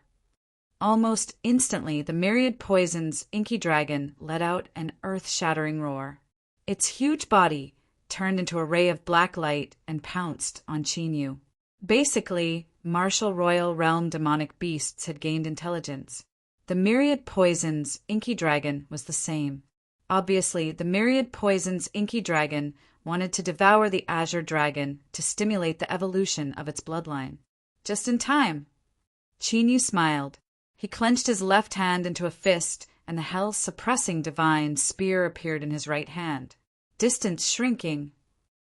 [SPEAKER 1] Almost instantly, the myriad poison's inky dragon let out an earth-shattering roar. Its huge body turned into a ray of black light and pounced on Qin Yu. Basically, martial royal realm demonic beasts had gained intelligence. The myriad poison's inky dragon was the same. Obviously, the myriad poison's inky dragon wanted to devour the azure dragon to stimulate the evolution of its bloodline. Just in time. Qin Yu smiled. He clenched his left hand into a fist, and the hell-suppressing divine spear appeared in his right hand. Distance shrinking.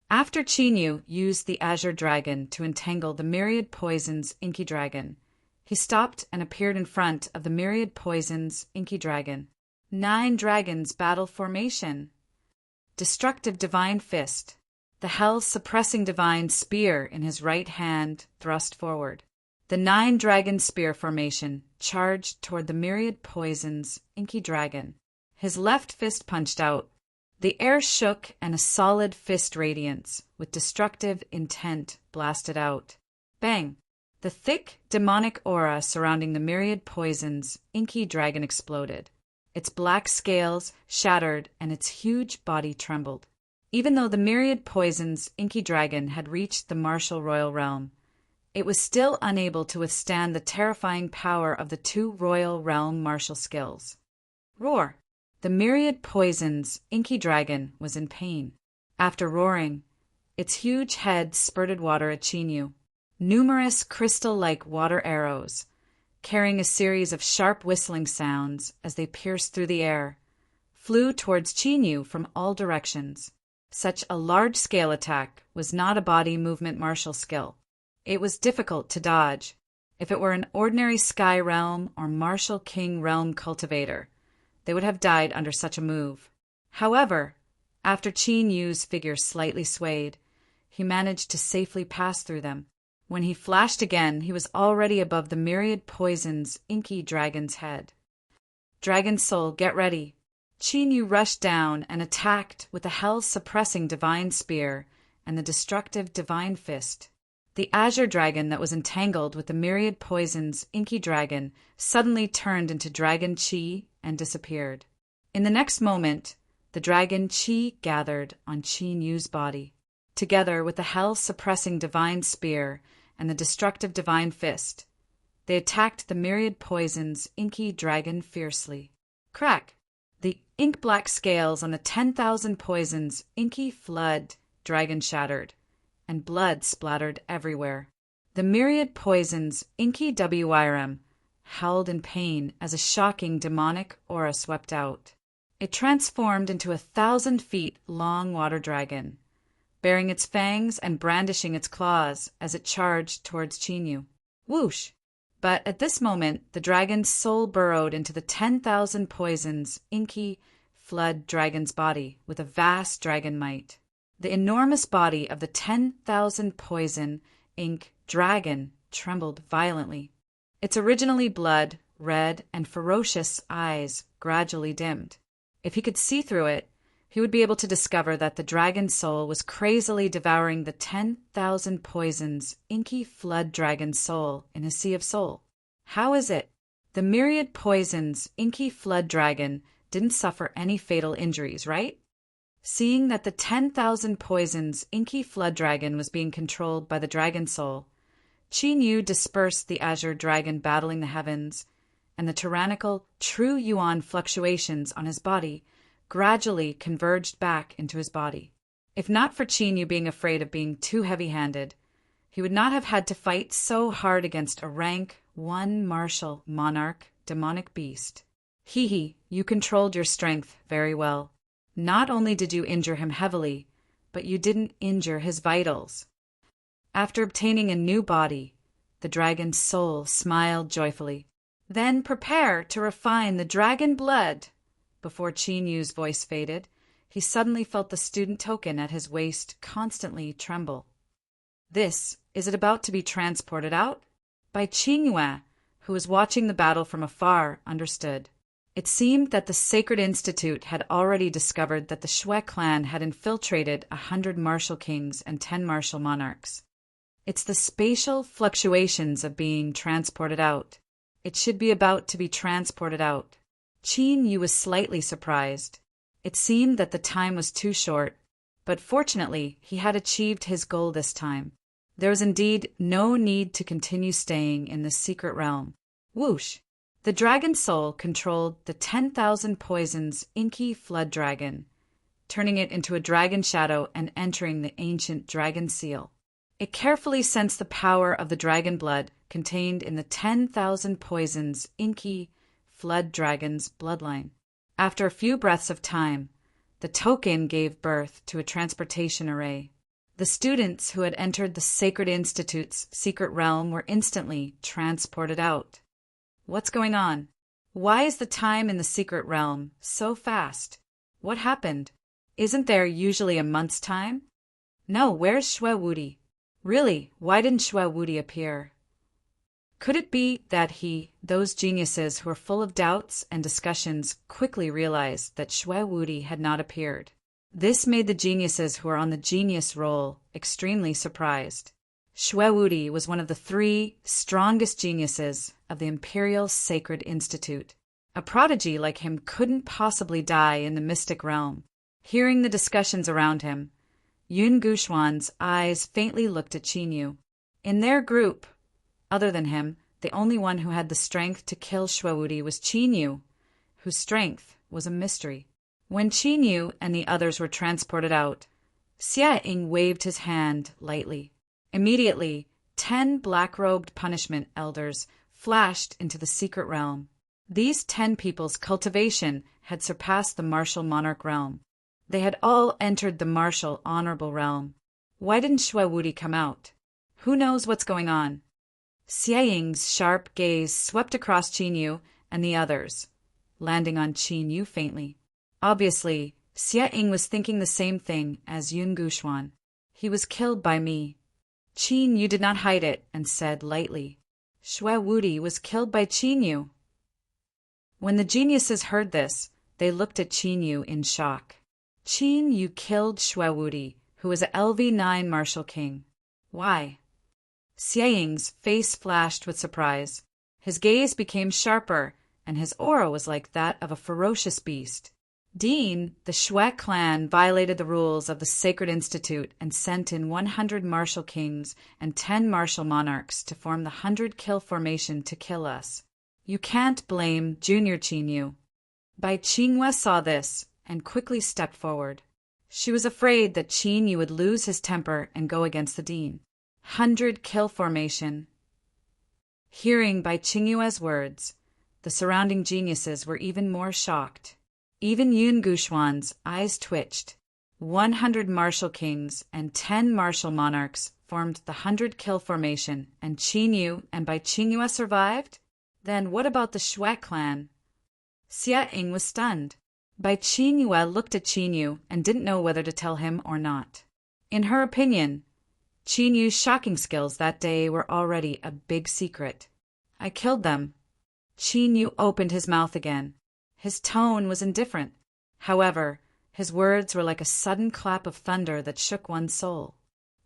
[SPEAKER 1] After Qin Yu used the azure dragon to entangle the myriad poison's inky dragon, he stopped and appeared in front of the myriad poison's inky dragon. 9 dragons battle formation. Destructive divine fist. The hell-suppressing divine spear in his right hand thrust forward. The 9 dragon spear formation charged toward the myriad poison's inky dragon. His left fist punched out. The air shook and a solid fist radiance with destructive intent blasted out. Bang! The thick, demonic aura surrounding the myriad poison's inky dragon exploded. Its black scales shattered and its huge body trembled. Even though the myriad poison's inky dragon had reached the martial royal realm, it was still unable to withstand the terrifying power of the 2 royal realm martial skills. Roar! The myriad poison's inky dragon was in pain. After roaring, its huge head spurted water at Qin Yu. Numerous crystal-like water arrows, carrying a series of sharp whistling sounds as they pierced through the air, flew towards Qin Yu from all directions. Such a large-scale attack was not a body movement martial skill. It was difficult to dodge. If it were an ordinary Sky Realm or Martial King Realm cultivator, they would have died under such a move. However, after Qin Yu's figure slightly swayed, he managed to safely pass through them. When he flashed again, he was already above the myriad poison's inky dragon's head. Dragon Soul, get ready. Qin Yu rushed down and attacked with the hell-suppressing divine spear and the destructive divine fist. The azure dragon that was entangled with the myriad poison's inky dragon suddenly turned into dragon chi and disappeared. In the next moment, the dragon chi gathered on Qin Yu's body. Together with the hell-suppressing divine spear and the destructive divine fist, they attacked the myriad poison's inky dragon fiercely. Crack! The ink-black scales on the 10,000 poison's inky flood dragon shattered, and blood splattered everywhere. The myriad poison's inky WIRM howled in pain as a shocking demonic aura swept out. It transformed into 1,000 feet long water dragon, baring its fangs and brandishing its claws as it charged towards Qin Yu. Whoosh! But at this moment, the dragon's soul burrowed into the 10,000 poison's inky flood dragon's body with a vast dragon might. The enormous body of the 10,000 poison ink dragon trembled violently. Its originally blood, red, and ferocious eyes gradually dimmed. If he could see through it, he would be able to discover that the dragon soul was crazily devouring the 10,000 poisons inky flood dragon soul in a sea of soul. How is it? The myriad poisons inky flood dragon didn't suffer any fatal injuries, right? Seeing that the 10,000 poisons inky flood dragon was being controlled by the dragon soul, Qin Yu dispersed the azure dragon battling the heavens and the tyrannical true yuan fluctuations on his body gradually converged back into his body. If not for Qin Yu being afraid of being too heavy-handed, he would not have had to fight so hard against a rank, one martial monarch, demonic beast. You controlled your strength very well. Not only did you injure him heavily, but you didn't injure his vitals. After obtaining a new body, the dragon's soul smiled joyfully. Then prepare to refine the dragon blood. Before Qin Yu's voice faded, he suddenly felt the student token at his waist constantly tremble. Is it about to be transported out? By Qin Yue, who was watching the battle from afar, understood. It seemed that the Sacred Institute had already discovered that the Shui clan had infiltrated 100 martial kings and 10 martial monarchs. It's the spatial fluctuations of being transported out. It should be about to be transported out. Qin Yu was slightly surprised. It seemed that the time was too short, but fortunately he had achieved his goal this time. There was indeed no need to continue staying in the secret realm. Whoosh! The dragon soul controlled the 10,000 poisons inky flood dragon, turning it into a dragon shadow and entering the ancient dragon seal. It carefully sensed the power of the dragon blood contained in the 10,000 poisons inky flood dragon's bloodline. After a few breaths of time, the token gave birth to a transportation array. The students who had entered the Sacred Institute's secret realm were instantly transported out. What's going on? Why is the time in the secret realm so fast? What happened? Isn't there usually a month's time? No, where's Shui Wudi? Really, why didn't Shui Wudi appear? Could it be that those geniuses who were full of doubts and discussions quickly realized that Shui Wudi had not appeared? This made the geniuses who were on the genius roll extremely surprised. Shui Wudi was one of the 3 strongest geniuses of the Imperial Sacred Institute. A prodigy like him couldn't possibly die in the mystic realm. Hearing the discussions around him, Yun Guxuan's eyes faintly looked at Qin Yu. In their group, other than him, the only one who had the strength to kill Shui Wudi was Qin Yu, whose strength was a mystery. When Qin Yu and the others were transported out, Xie Ying waved his hand lightly. Immediately, 10 black-robed punishment elders flashed into the secret realm. These 10 people's cultivation had surpassed the martial monarch realm. They had all entered the martial honorable realm. Why didn't Shui Wudi come out? Who knows what's going on? Xie Ying's sharp gaze swept across Qin Yu and the others, landing on Qin Yu faintly. Obviously, Xie Ying was thinking the same thing as Yun Guxuan. He was killed by me. Qin Yu did not hide it and said lightly, Shui Wudi was killed by Qin Yu. When the geniuses heard this, they looked at Qin Yu in shock. Qin Yu killed Shui Wudi, who was a LV9 martial king. Why? Xie Ying's face flashed with surprise. His gaze became sharper, and his aura was like that of a ferocious beast. Dean, the Shui clan violated the rules of the Sacred Institute and sent in 100 martial kings and 10 martial monarchs to form the 100-kill formation to kill us. You can't blame Junior Qin Yu. Bai Qinghua saw this and quickly stepped forward. She was afraid that Qin Yu would lose his temper and go against the Dean. 100-kill formation. Hearing Bai Qinghua's words, the surrounding geniuses were even more shocked. Even Yun Guxuan's eyes twitched. 100 martial kings and 10 martial monarchs formed the 100-kill formation, and Qin Yu and Bai Qinghua survived? Then what about the Shui clan? Xie Ying was stunned. Bai Qinghua looked at Qin Yu and didn't know whether to tell him or not. In her opinion, Qin Yu's shocking skills that day were already a big secret. I killed them. Qin Yu opened his mouth again. His tone was indifferent. However, his words were like a sudden clap of thunder that shook one's soul.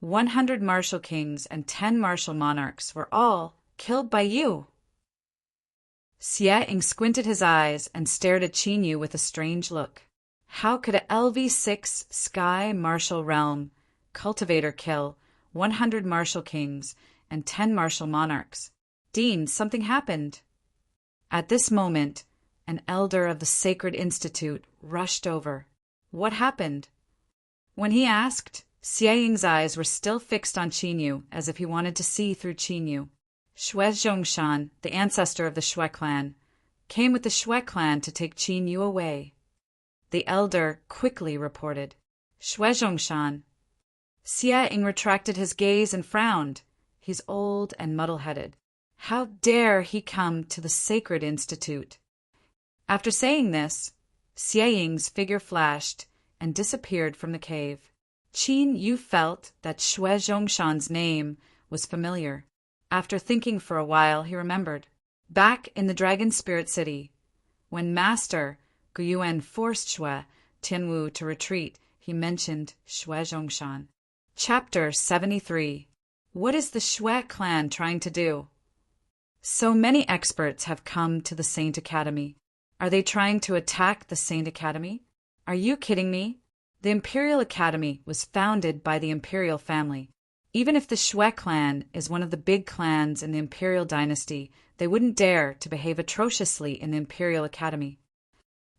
[SPEAKER 1] 100 martial kings and 10 martial monarchs were all killed by you. Xie Ying squinted his eyes and stared at Qin Yu with a strange look. How could a LV6 Sky Martial Realm cultivator kill 100 martial kings and 10 martial monarchs? Dean, something happened. At this moment, an elder of the Sacred Institute rushed over. What happened? When he asked, Xie Ying's eyes were still fixed on Qinyu, as if he wanted to see through Qinyu. Xue Zhongshan, the ancestor of the Xue clan, came with the Xue clan to take Qinyu away. The elder quickly reported, Xue Zhongshan. Xie Ying retracted his gaze and frowned. He's old and muddle-headed. How dare he come to the Sacred Institute? After saying this, Xie Ying's figure flashed and disappeared from the cave. Qin Yu felt that Xue Zhongshan's name was familiar. After thinking for a while, he remembered. Back in the Dragon Spirit City, when Master Guyuan forced Xue Tianwu to retreat, he mentioned Xue Zhongshan. Chapter 73. What is the Xue clan trying to do? So many experts have come to the Saint Academy. Are they trying to attack the Saint Academy? Are you kidding me? The Imperial Academy was founded by the Imperial family. Even if the Xue clan is one of the big clans in the Imperial dynasty, they wouldn't dare to behave atrociously in the Imperial Academy.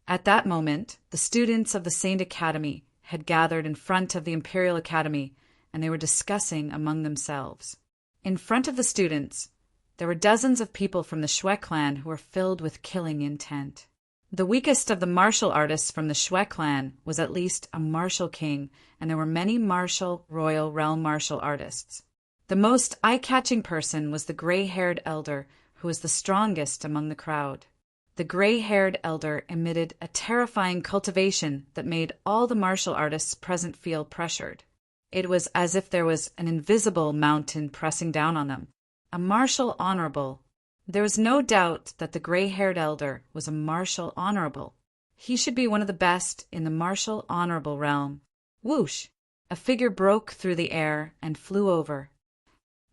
[SPEAKER 1] At that moment, the students of the Saint Academy had gathered in front of the Imperial Academy, and they were discussing among themselves. In front of the students, there were dozens of people from the Xue clan who were filled with killing intent. The weakest of the martial artists from the Xue clan was at least a martial king, and there were many martial royal realm martial artists. The most eye-catching person was the gray-haired elder, who was the strongest among the crowd. The gray-haired elder emitted a terrifying cultivation that made all the martial artists present feel pressured. It was as if there was an invisible mountain pressing down on them. A martial honorable. There was no doubt that the gray-haired elder was a martial honorable. He should be one of the best in the martial honorable realm. Whoosh! A figure broke through the air and flew over.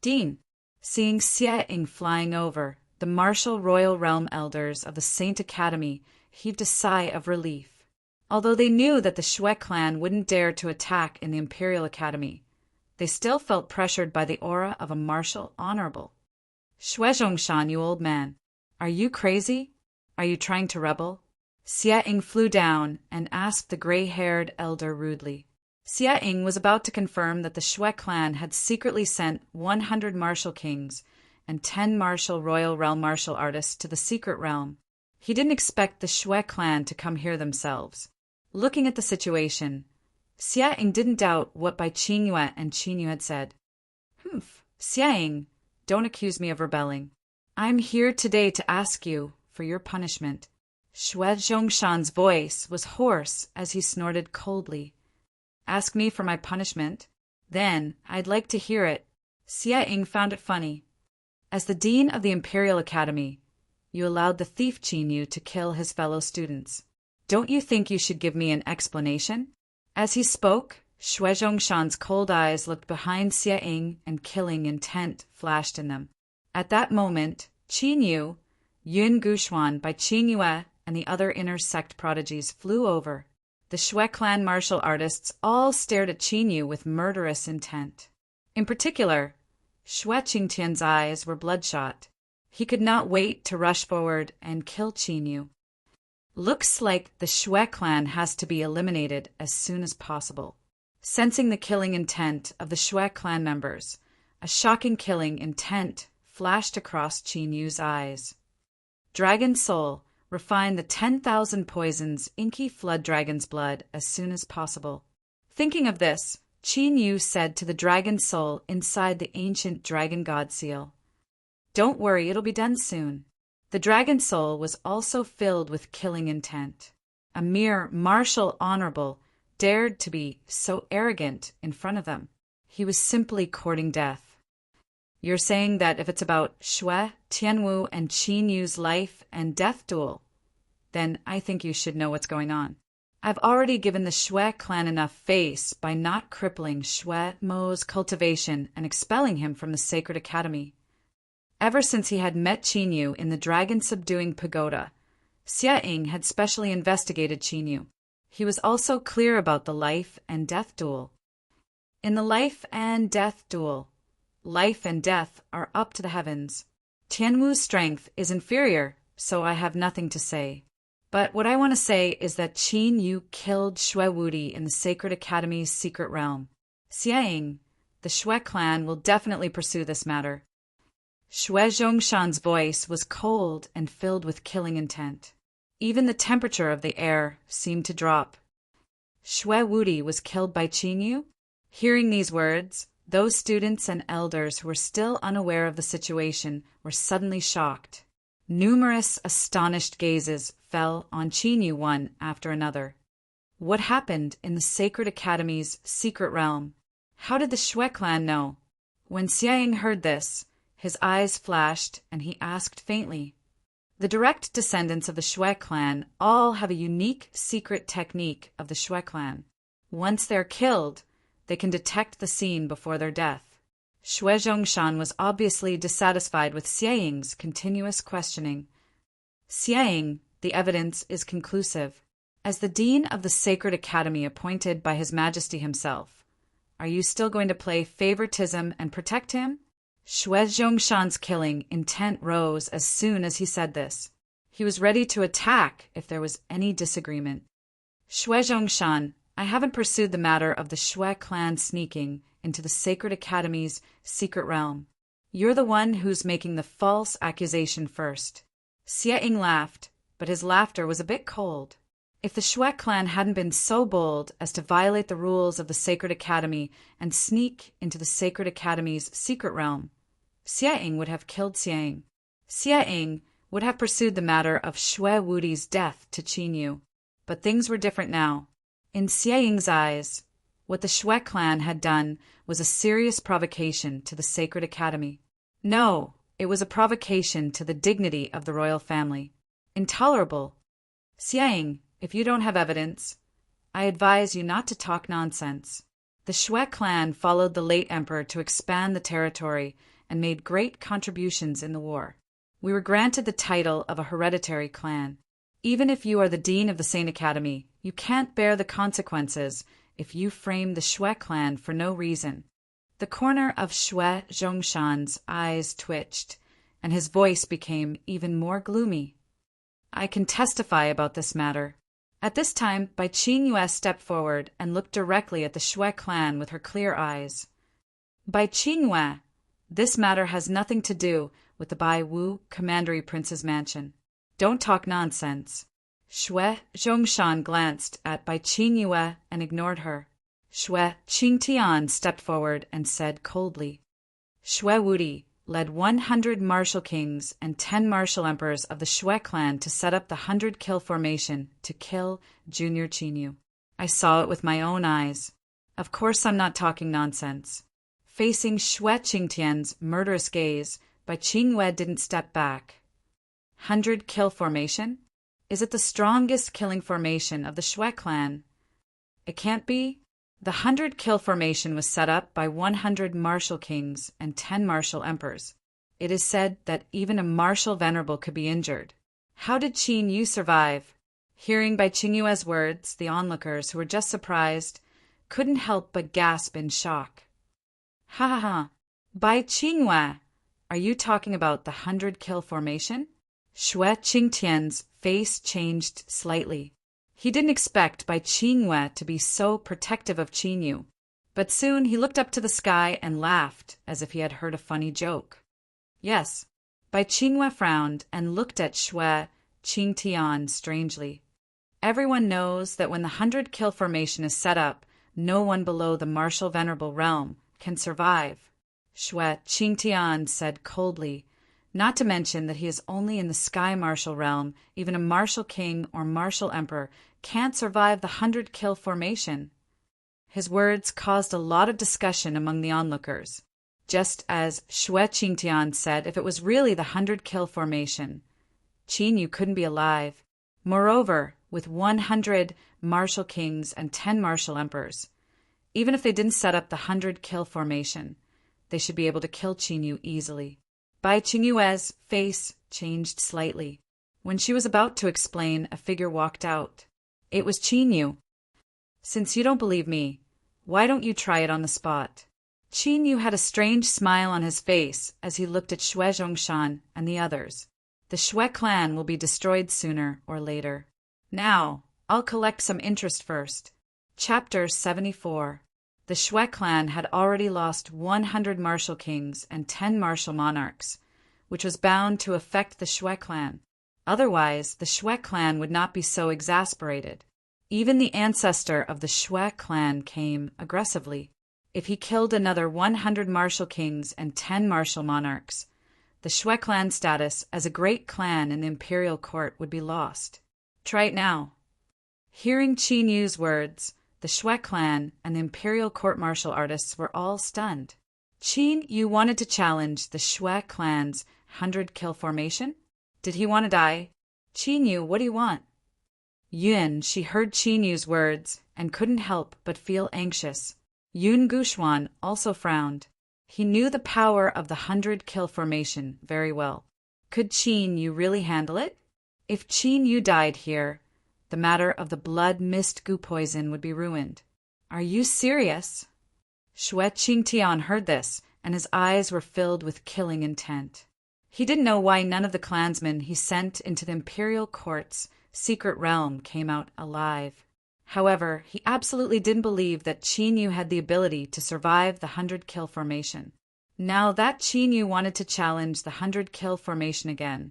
[SPEAKER 1] Dean, seeing Xie Ying flying over, the martial royal realm elders of the Saint Academy heaved a sigh of relief. Although they knew that the Xue clan wouldn't dare to attack in the Imperial Academy, they still felt pressured by the aura of a martial honorable. Xue Zhongshan, you old man, are you crazy? Are you trying to rebel? Xie Ying flew down and asked the gray-haired elder rudely. Xie Ying was about to confirm that the Xue clan had secretly sent 100 martial kings and 10 martial royal realm martial artists to the secret realm. He didn't expect the Xue clan to come here themselves. Looking at the situation, Xie Ying didn't doubt what Bai Qingyue and Qinyu had said. Xie Ying, don't accuse me of rebelling. I'm here today to ask you for your punishment. Xue Zhongshan's voice was hoarse as he snorted coldly. Ask me for my punishment? Then I'd like to hear it. Xie Ying found it funny. As the dean of the Imperial Academy, you allowed the thief Qinyu to kill his fellow students. Don't you think you should give me an explanation? As he spoke, Xue Zhongshan's cold eyes looked behind Xie Ying and killing intent flashed in them. At that moment, Qinyu, Yun Guxuan, Bai Qingyue, and the other inner sect prodigies flew over. The Xue clan martial artists all stared at Qinyu with murderous intent. In particular, Xue Qingtian's eyes were bloodshot. He could not wait to rush forward and kill Qinyu. Looks like the Xue clan has to be eliminated as soon as possible. Sensing the killing intent of the Xue clan members, a shocking killing intent flashed across Qinyu's eyes. Dragon Soul, refine the 10,000 poisons inky flood dragon's blood as soon as possible. Thinking of this, Qinyu said to the Dragon Soul inside the ancient Dragon God seal, "Don't worry, it'll be done soon." The Dragon Soul was also filled with killing intent. A mere martial honorable dared to be so arrogant in front of them. He was simply courting death. You're saying that if it's about Xue, Tianwu, and Qinyu's life and death duel, then I think you should know what's going on. I've already given the Xue clan enough face by not crippling Xue Mo's cultivation and expelling him from the Sacred Academy. Ever since he had met Qinyu in the dragon-subduing pagoda, Xie Ying had specially investigated Qinyu. He was also clear about the life and death duel. In the life and death duel, life and death are up to the heavens. Tianwu's strength is inferior, so I have nothing to say. But what I want to say is that Qin Yu killed Xue Wudi in the Sacred Academy's secret realm. Xiang, the Xue clan will definitely pursue this matter. Xue Zhongshan's voice was cold and filled with killing intent. Even the temperature of the air seemed to drop. Xue Wudi was killed by Qin Yu? Hearing these words, those students and elders who were still unaware of the situation were suddenly shocked. Numerous astonished gazes fell on Qin Yu one after another. What happened in the Sacred Academy's secret realm? How did the Xue clan know? When Xiang heard this, his eyes flashed and he asked faintly. The direct descendants of the Xue clan all have a unique secret technique of the Xue clan. Once they're killed, they can detect the scene before their death. Xue Zhongshan was obviously dissatisfied with Xiang's continuous questioning. Xiang, the evidence is conclusive. As the dean of the Sacred Academy appointed by His Majesty himself, are you still going to play favoritism and protect him? Xue Zhongshan's killing intent rose as soon as he said this. He was ready to attack if there was any disagreement. Xue Zhongshan, I haven't pursued the matter of the Xue clan sneaking into the Sacred Academy's secret realm. You're the one who's making the false accusation first. Xiang laughed, but his laughter was a bit cold. If the Xue clan hadn't been so bold as to violate the rules of the Sacred Academy and sneak into the Sacred Academy's secret realm, Xiang would have killed Xiang. Xiang would have pursued the matter of Xue Wudi's death to Qin Yu. But things were different now. In Xiang's eyes, what the Xue clan had done was a serious provocation to the Sacred Academy. No, it was a provocation to the dignity of the royal family. Intolerable. Xiang, if you don't have evidence, I advise you not to talk nonsense. The Xue clan followed the late emperor to expand the territory and made great contributions in the war. We were granted the title of a hereditary clan. Even if you are the dean of the Sane Academy, you can't bear the consequences if you frame the Xue clan for no reason. The corner of Xue Zhongshan's eyes twitched, and his voice became even more gloomy. I can testify about this matter. At this time, Bai Qingyue stepped forward and looked directly at the Xue clan with her clear eyes. Bai Qingyue, this matter has nothing to do with the Bai Wu Commandery Prince's mansion. Don't talk nonsense. Xue Zhongshan glanced at Bai Qingyue and ignored her. Xue Qingtian stepped forward and said coldly, Xue Wudi led 100 martial kings and 10 martial emperors of the Xue clan to set up the 100-kill formation to kill Junior Qin Yu. I saw it with my own eyes. Of course I'm not talking nonsense. Facing Xue Qingtian's murderous gaze, Bai Qingyue didn't step back. 100-kill formation? Is it the strongest killing formation of the Xue clan? It can't be. The 100-kill formation was set up by 100 martial kings and 10 martial emperors. It is said that even a martial venerable could be injured. How did Qin Yu survive? Hearing Bai Qingyue's words, the onlookers, who were just surprised, couldn't help but gasp in shock. Ha ha ha! Bai Qingyue, are you talking about the 100-kill formation? Xue Qingtian's face changed slightly. He didn't expect Bai Qingyue to be so protective of Qin Yu, but soon he looked up to the sky and laughed as if he had heard a funny joke. Yes, Bai Qingyue frowned and looked at Xue Qingtian strangely. Everyone knows that when the 100-kill formation is set up, no one below the martial venerable realm can survive. Xue Qingtian said coldly, not to mention that he is only in the sky martial realm. Even a martial king or martial emperor can't survive the 100-kill formation. His words caused a lot of discussion among the onlookers. Just as Xue Qingtian said, if it was really the 100-kill formation, Qin Yu couldn't be alive. Moreover, with 100 martial kings and 10 martial emperors, even if they didn't set up the 100-kill formation, they should be able to kill Qin Yu easily. Bai Qingyue's face changed slightly. When she was about to explain, a figure walked out. It was Qin Yu. Since you don't believe me, why don't you try it on the spot? Qin Yu had a strange smile on his face as he looked at Xue Zhongshan and the others. The Xue clan will be destroyed sooner or later. Now, I'll collect some interest first. Chapter 74. The Xue clan had already lost 100 martial kings and 10 martial monarchs, which was bound to affect the Xue clan. Otherwise, the Xue clan would not be so exasperated. Even the ancestor of the Xue clan came aggressively. If he killed another 100 martial kings and 10 martial monarchs, the Xue clan status as a great clan in the imperial court would be lost. Try it now. Hearing Qin Yu's words, the Xue clan and the imperial court-martial artists were all stunned. Qin Yu wanted to challenge the Xue clan's 100-kill formation? Did he want to die? Qin Yu, what do you want? Yun, she heard Qin Yu's words and couldn't help but feel anxious. Yun Guxuan also frowned. He knew the power of the 100-kill formation very well. Could Qin Yu really handle it? If Qin Yu died here, the matter of the blood mist goo poison would be ruined. Are you serious? Xue Qingtian heard this, and his eyes were filled with killing intent. He didn't know why none of the clansmen he sent into the imperial court's secret realm came out alive. However, he absolutely didn't believe that Qin Yu had the ability to survive the 100-kill formation. Now that Qin Yu wanted to challenge the 100-kill formation again,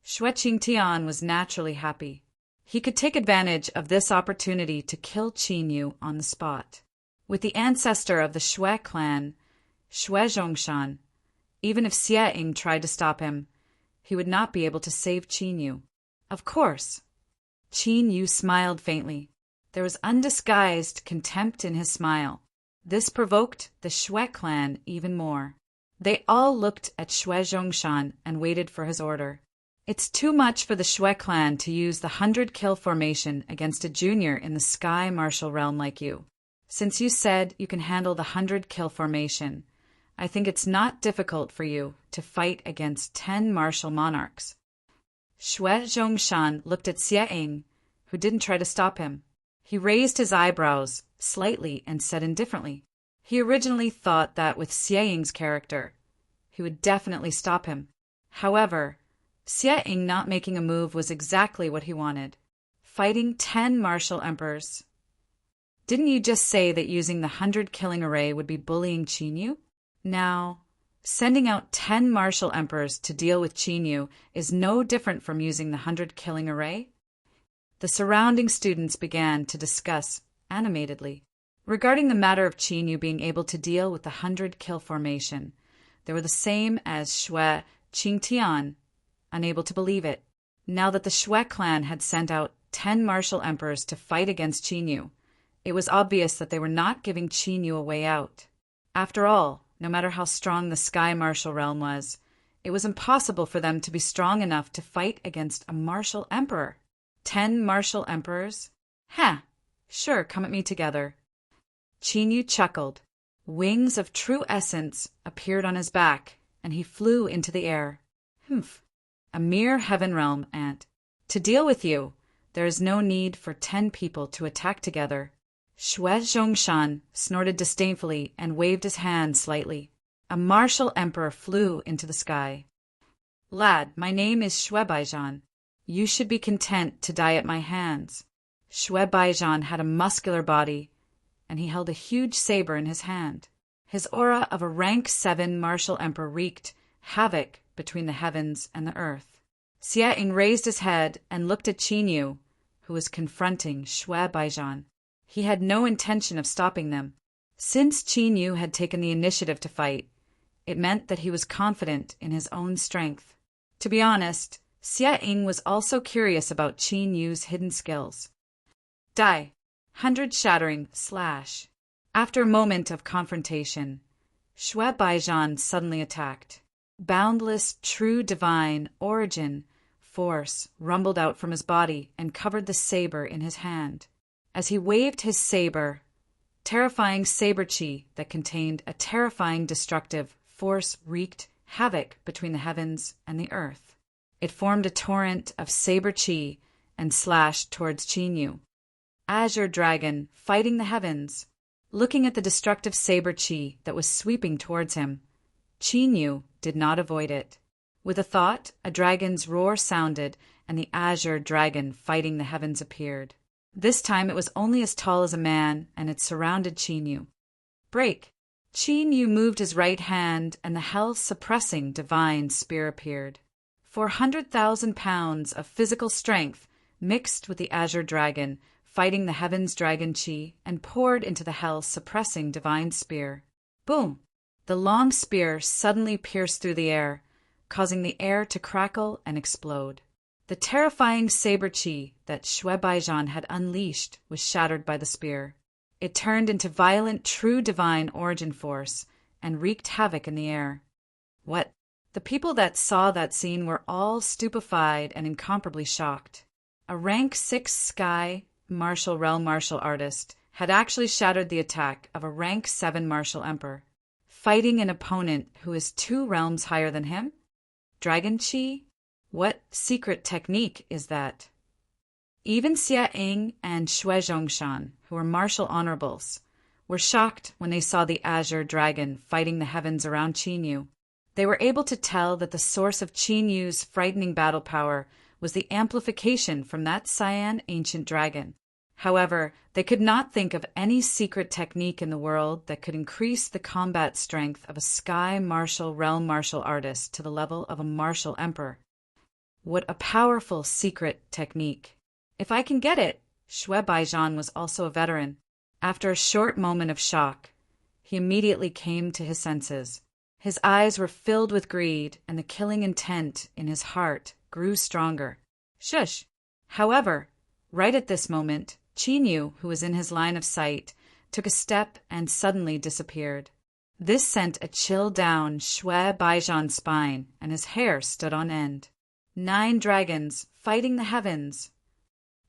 [SPEAKER 1] Xue Qingtian was naturally happy. He could take advantage of this opportunity to kill Qin Yu on the spot. With the ancestor of the Xue clan, Xue Zhongshan, even if Xie Ying tried to stop him, he would not be able to save Qin Yu. Of course. Qin Yu smiled faintly. There was undisguised contempt in his smile. This provoked the Xue clan even more. They all looked at Xue Zhongshan and waited for his order. It's too much for the Xue clan to use the 100-kill formation against a junior in the Sky Martial realm like you. Since you said you can handle the 100-kill formation, I think it's not difficult for you to fight against 10 martial monarchs. Xue Zhongshan looked at Xie Ying, who didn't try to stop him. He raised his eyebrows slightly and said indifferently. He originally thought that with Xie Ying's character, he would definitely stop him. However, Xie Ying not making a move was exactly what he wanted. Fighting 10 martial emperors. Didn't you just say that using the 100-killing array would be bullying Qin Yu? Now, sending out 10 martial emperors to deal with Qin Yu is no different from using the 100-killing array? The surrounding students began to discuss animatedly. Regarding the matter of Qin Yu being able to deal with the 100-kill formation, they were the same as Xue Qingtian, unable to believe it. Now that the Xue clan had sent out 10 martial emperors to fight against Qin Yu, it was obvious that they were not giving Qin Yu a way out. After all, no matter how strong the Sky Martial realm was, it was impossible for them to be strong enough to fight against a martial emperor. 10 martial emperors? Sure, come at me together. Qin Yu chuckled. Wings of true essence appeared on his back, and he flew into the air. A mere heaven realm ant. To deal with you, there is no need for 10 people to attack together. Xue Zhongshan snorted disdainfully and waved his hand slightly. A martial emperor flew into the sky. Lad, my name is Xue Baijan. You should be content to die at my hands. Xue Baijan had a muscular body, and he held a huge saber in his hand. His aura of a rank 7 martial emperor wreaked havoc between the heavens and the earth. Xie Ying raised his head and looked at Qin Yu, who was confronting Xue Baijan. He had no intention of stopping them. Since Qin Yu had taken the initiative to fight, it meant that he was confident in his own strength. To be honest, Xie Ying was also curious about Qin Yu's hidden skills. Die. 100 shattering slash. After a moment of confrontation, Xue Baijan suddenly attacked. Boundless, true divine origin force rumbled out from his body and covered the saber in his hand. As he waved his saber, terrifying saber chi that contained a terrifying destructive force wreaked havoc between the heavens and the earth. It formed a torrent of saber chi and slashed towards Qin Yu. Azure Dragon fighting the heavens. Looking at the destructive saber chi that was sweeping towards him, Qin Yu did not avoid it. With a thought, a dragon's roar sounded, and the azure dragon fighting the heavens appeared. This time it was only as tall as a man, and it surrounded Qin. Break! Qin moved his right hand, and the hell-suppressing divine spear appeared. 400,000 pounds of physical strength mixed with the azure dragon, fighting the heavens dragon Qi, and poured into the hell-suppressing divine spear. Boom! The long spear suddenly pierced through the air, causing the air to crackle and explode. The terrifying saber Qi that Xue Baizhan had unleashed was shattered by the spear. It turned into violent, true divine origin force and wreaked havoc in the air. What? The people that saw that scene were all stupefied and incomparably shocked. A rank 6 sky martial realm martial artist had actually shattered the attack of a rank 7 martial emperor, fighting an opponent who is 2 realms higher than him? Dragon Qi? What secret technique is that? Even Xia Ying and Xue Zhongshan, who were martial honorables, were shocked when they saw the azure dragon fighting the heavens around Qin. They were able to tell that the source of Qin frightening battle power was the amplification from that Cyan ancient dragon. However, they could not think of any secret technique in the world that could increase the combat strength of a sky martial realm martial artist to the level of a martial emperor. What a powerful secret technique. If I can get it, Xue Baizhan was also a veteran. After a short moment of shock, he immediately came to his senses. His eyes were filled with greed, and the killing intent in his heart grew stronger. Shush! However, right at this moment, Qin, who was in his line of sight, took a step and suddenly disappeared. This sent a chill down Xue Baizhan's spine, and his hair stood on end. 9 dragons fighting the heavens.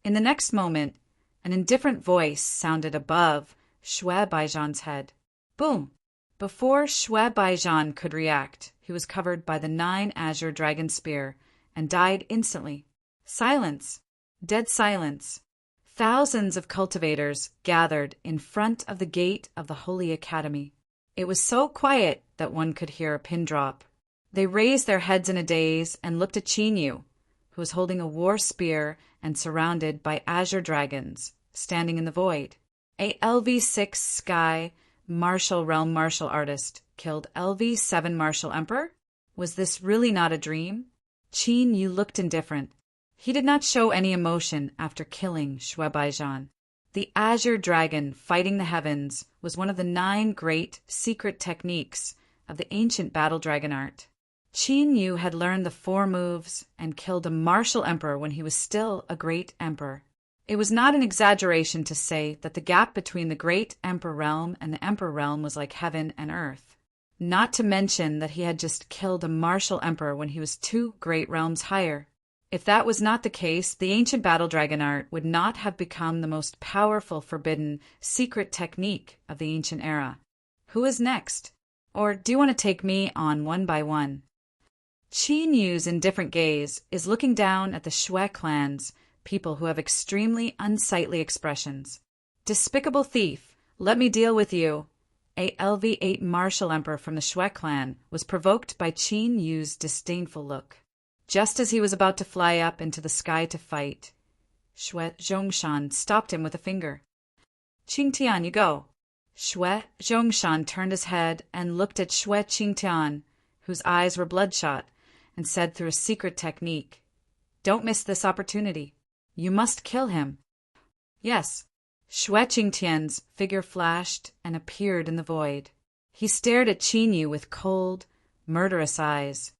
[SPEAKER 1] In the next moment, an indifferent voice sounded above Xue Baizhan's head. Boom! Before Xue Baizhan could react, he was covered by the 9 azure dragon spear and died instantly. Silence. Dead silence. Thousands of cultivators gathered in front of the gate of the Holy Academy. It was so quiet that one could hear a pin drop. They raised their heads in a daze and looked at Qin, who was holding a war spear and surrounded by azure dragons, standing in the void. A LV6 sky martial realm martial artist killed LV7 martial emperor? Was this really not a dream? Qin looked indifferent. He did not show any emotion after killing Xue Baizhan. The azure dragon fighting the heavens was one of the 9 great secret techniques of the ancient battle dragon art. Qin had learned the 4 moves and killed a martial emperor when he was still a great emperor. It was not an exaggeration to say that the gap between the great emperor realm and the emperor realm was like heaven and earth. Not to mention that he had just killed a martial emperor when he was 2 great realms higher. If that was not the case, the ancient battle dragon art would not have become the most powerful forbidden secret technique of the ancient era. Who is next? Or do you want to take me on one by one? Qin indifferent gaze is looking down at the Xue clan's people who have extremely unsightly expressions. Despicable thief, let me deal with you. A LV8 martial emperor from the Xue clan was provoked by Qin disdainful look. Just as he was about to fly up into the sky to fight, Xue Zhongshan stopped him with a finger. Qingtian, you go. Xue Zhongshan turned his head and looked at Xue Qingtian, whose eyes were bloodshot, and said through a secret technique, "Don't miss this opportunity. You must kill him." Yes. Xue Qingtian's figure flashed and appeared in the void. He stared at Qin with cold, murderous eyes.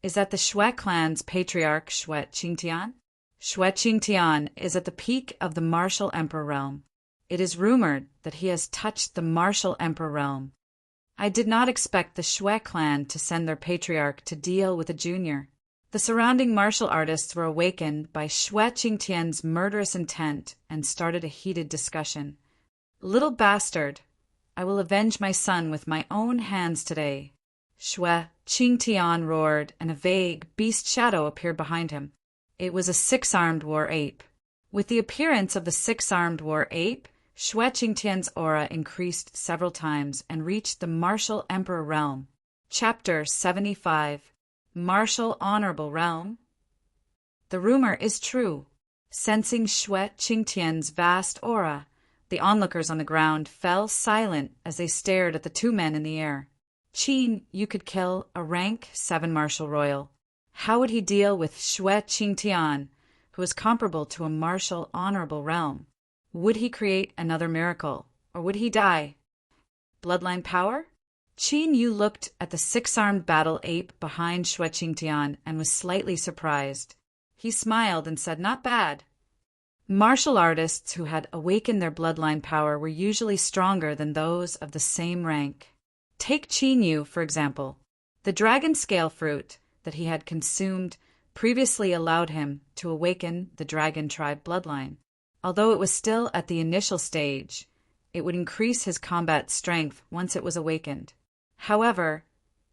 [SPEAKER 1] Is that the Xue clan's patriarch Xue Qingtian? Xue Qingtian is at the peak of the martial emperor realm. It is rumored that he has touched the martial emperor realm. I did not expect the Xue clan to send their patriarch to deal with a junior. The surrounding martial artists were awakened by Xue Qingtian's murderous intent and started a heated discussion. Little bastard, I will avenge my son with my own hands today. Xue Qingtian roared, and a vague beast shadow appeared behind him. It was a 6-armed war ape. With the appearance of the 6-armed war ape, Xue Qingtian's aura increased several times and reached the martial emperor realm. Chapter 75. martial honorable realm? The rumor is true. Sensing Xue Qingtian's vast aura, the onlookers on the ground fell silent as they stared at the two men in the air. Qin, you could kill a rank 7 martial royal. How would he deal with Xue Qingtian, who is comparable to a martial honorable realm? Would he create another miracle, or would he die? Bloodline power? Qin Yu looked at the 6-armed battle ape behind Xue Qingtian and was slightly surprised. He smiled and said, "Not bad." Martial artists who had awakened their bloodline power were usually stronger than those of the same rank. Take Qin Yu, for example. The dragon scale fruit that he had consumed previously allowed him to awaken the dragon tribe bloodline. Although it was still at the initial stage, it would increase his combat strength once it was awakened. However,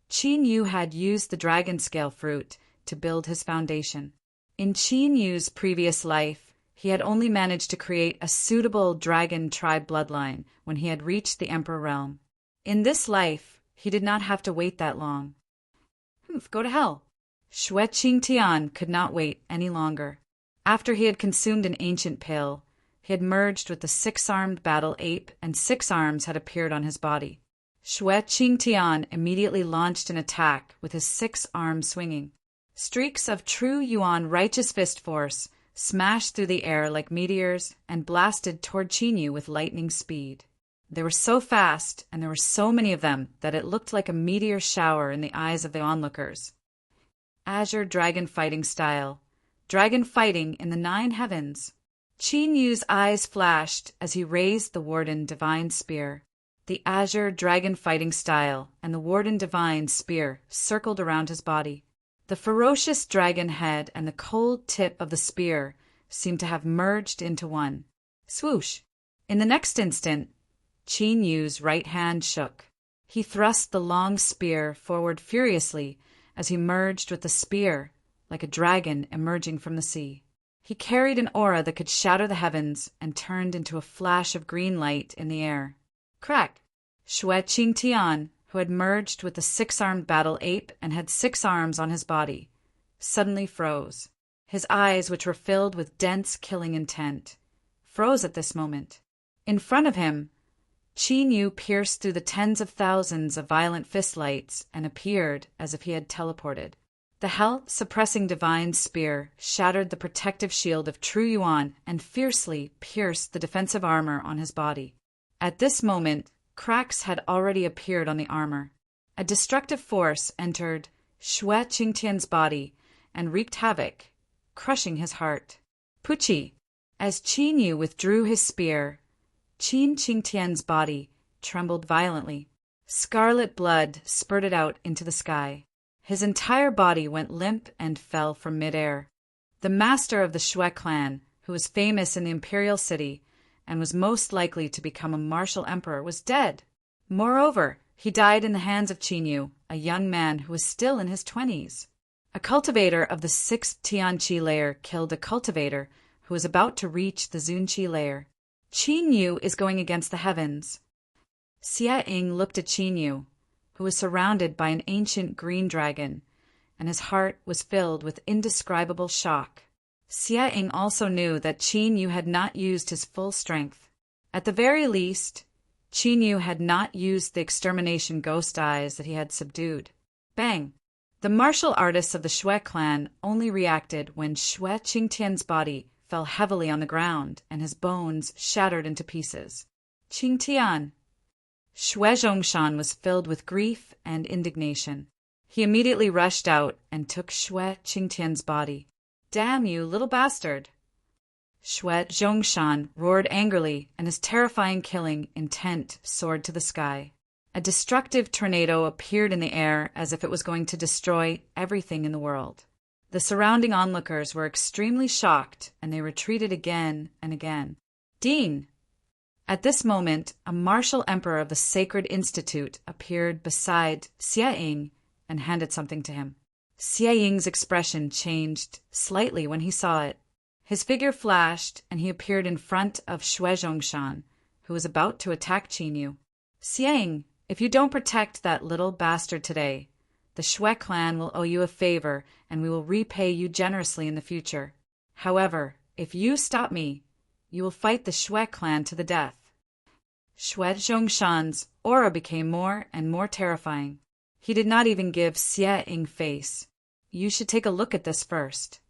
[SPEAKER 1] Qin Yu had used the dragon scale fruit to build his foundation. In Qin Yu's previous life, he had only managed to create a suitable dragon tribe bloodline when he had reached the Emperor realm. In this life, he did not have to wait that long. Go to hell. Xue Qingtian could not wait any longer. After he had consumed an ancient pill, he had merged with the 6-armed battle ape and 6 arms had appeared on his body. Xue Qingtian immediately launched an attack with his 6 arms swinging. Streaks of true Yuan righteous fist force smashed through the air like meteors and blasted toward Qin Yu with lightning speed. They were so fast, and there were so many of them, that it looked like a meteor shower in the eyes of the onlookers. Azure dragon fighting style. Dragon fighting in the 9 heavens. Qin Yu's eyes flashed as he raised the Warden Divine Spear. The Azure dragon fighting style and the Warden Divine Spear circled around his body. The ferocious dragon head and the cold tip of the spear seemed to have merged into one. Swoosh! In the next instant, Qin Yu's right hand shook. He thrust the long spear forward furiously as he merged with the spear, like a dragon emerging from the sea. He carried an aura that could shatter the heavens and turned into a flash of green light in the air. Crack! Xue Qingtian, who had merged with the 6-armed battle ape and had 6 arms on his body, suddenly froze. His eyes, which were filled with dense killing intent, froze at this moment. In front of him, Qin Yu pierced through the tens of thousands of violent fist lights and appeared as if he had teleported. The health-suppressing divine spear shattered the protective shield of true Yuan and fiercely pierced the defensive armor on his body. At this moment, cracks had already appeared on the armor. A destructive force entered Xue Qingtian's body and wreaked havoc, crushing his heart. Puchi! As Qin Yu withdrew his spear, Qin Qingtian's body trembled violently. Scarlet blood spurted out into the sky. His entire body went limp and fell from midair. The master of the Xue clan, who was famous in the imperial city and was most likely to become a martial emperor, was dead. Moreover, he died in the hands of Qin Yu, a young man who was still in his 20s. A cultivator of the 6th Tianqi layer killed a cultivator who was about to reach the Zunqi layer. Qin Yu is going against the heavens. Xie Ying looked at Qin Yu, who was surrounded by an ancient green dragon, and his heart was filled with indescribable shock. Xie Ying also knew that Qin Yu had not used his full strength. At the very least, Qin Yu had not used the extermination ghost eyes that he had subdued. Bang! The martial artists of the Xue clan only reacted when Xue Qingtian's body fell heavily on the ground and his bones shattered into pieces. Qingtian! Xue Zhongshan was filled with grief and indignation. He immediately rushed out and took Xue Qingtian's body. Damn you, little bastard! Xue Zhongshan roared angrily, and his terrifying killing intent soared to the sky. A destructive tornado appeared in the air as if it was going to destroy everything in the world. The surrounding onlookers were extremely shocked, and they retreated again and again. Dean! At this moment, a martial emperor of the Sacred Institute appeared beside Xie Ying and handed something to him. Xie Ying's expression changed slightly when he saw it. His figure flashed, and he appeared in front of Xue Zhongshan, who was about to attack Qin Yu. Xie Ying, if you don't protect that little bastard today, The Shui clan will owe you a favor, and we will repay you generously in the future. However, if you stop me, you will fight the Shui clan to the death." Shui Zhongshan's aura became more and more terrifying. He did not even give Xie Ying face. "You should take a look at this first."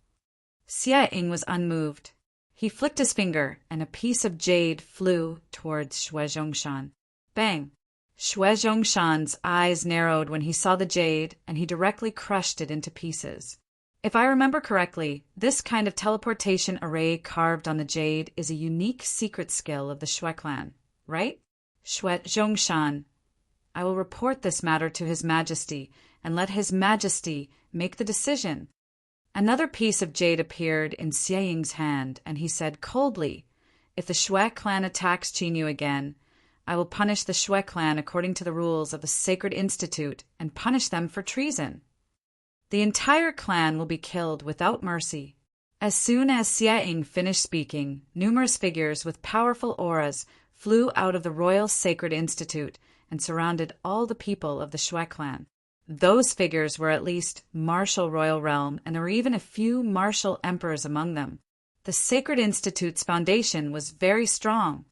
[SPEAKER 1] Xie Ying was unmoved. He flicked his finger, and a piece of jade flew towards Shui Zhongshan. Bang! Shui Zhongshan's eyes narrowed when he saw the jade, and he directly crushed it into pieces. If I remember correctly, this kind of teleportation array carved on the jade is a unique secret skill of the Shui clan, right? Shui Zhongshan, I will report this matter to His Majesty, and let His Majesty make the decision. Another piece of jade appeared in Xie Ying's hand, and he said coldly, "If the Shui clan attacks Qinyu again, I will punish the Shui clan according to the rules of the Sacred Institute and punish them for treason. The entire clan will be killed without mercy." As soon as Xie Ying finished speaking, numerous figures with powerful auras flew out of the Royal Sacred Institute and surrounded all the people of the Shui clan. Those figures were at least martial royal realm, and there were even a few martial emperors among them. The Sacred Institute's foundation was very strong.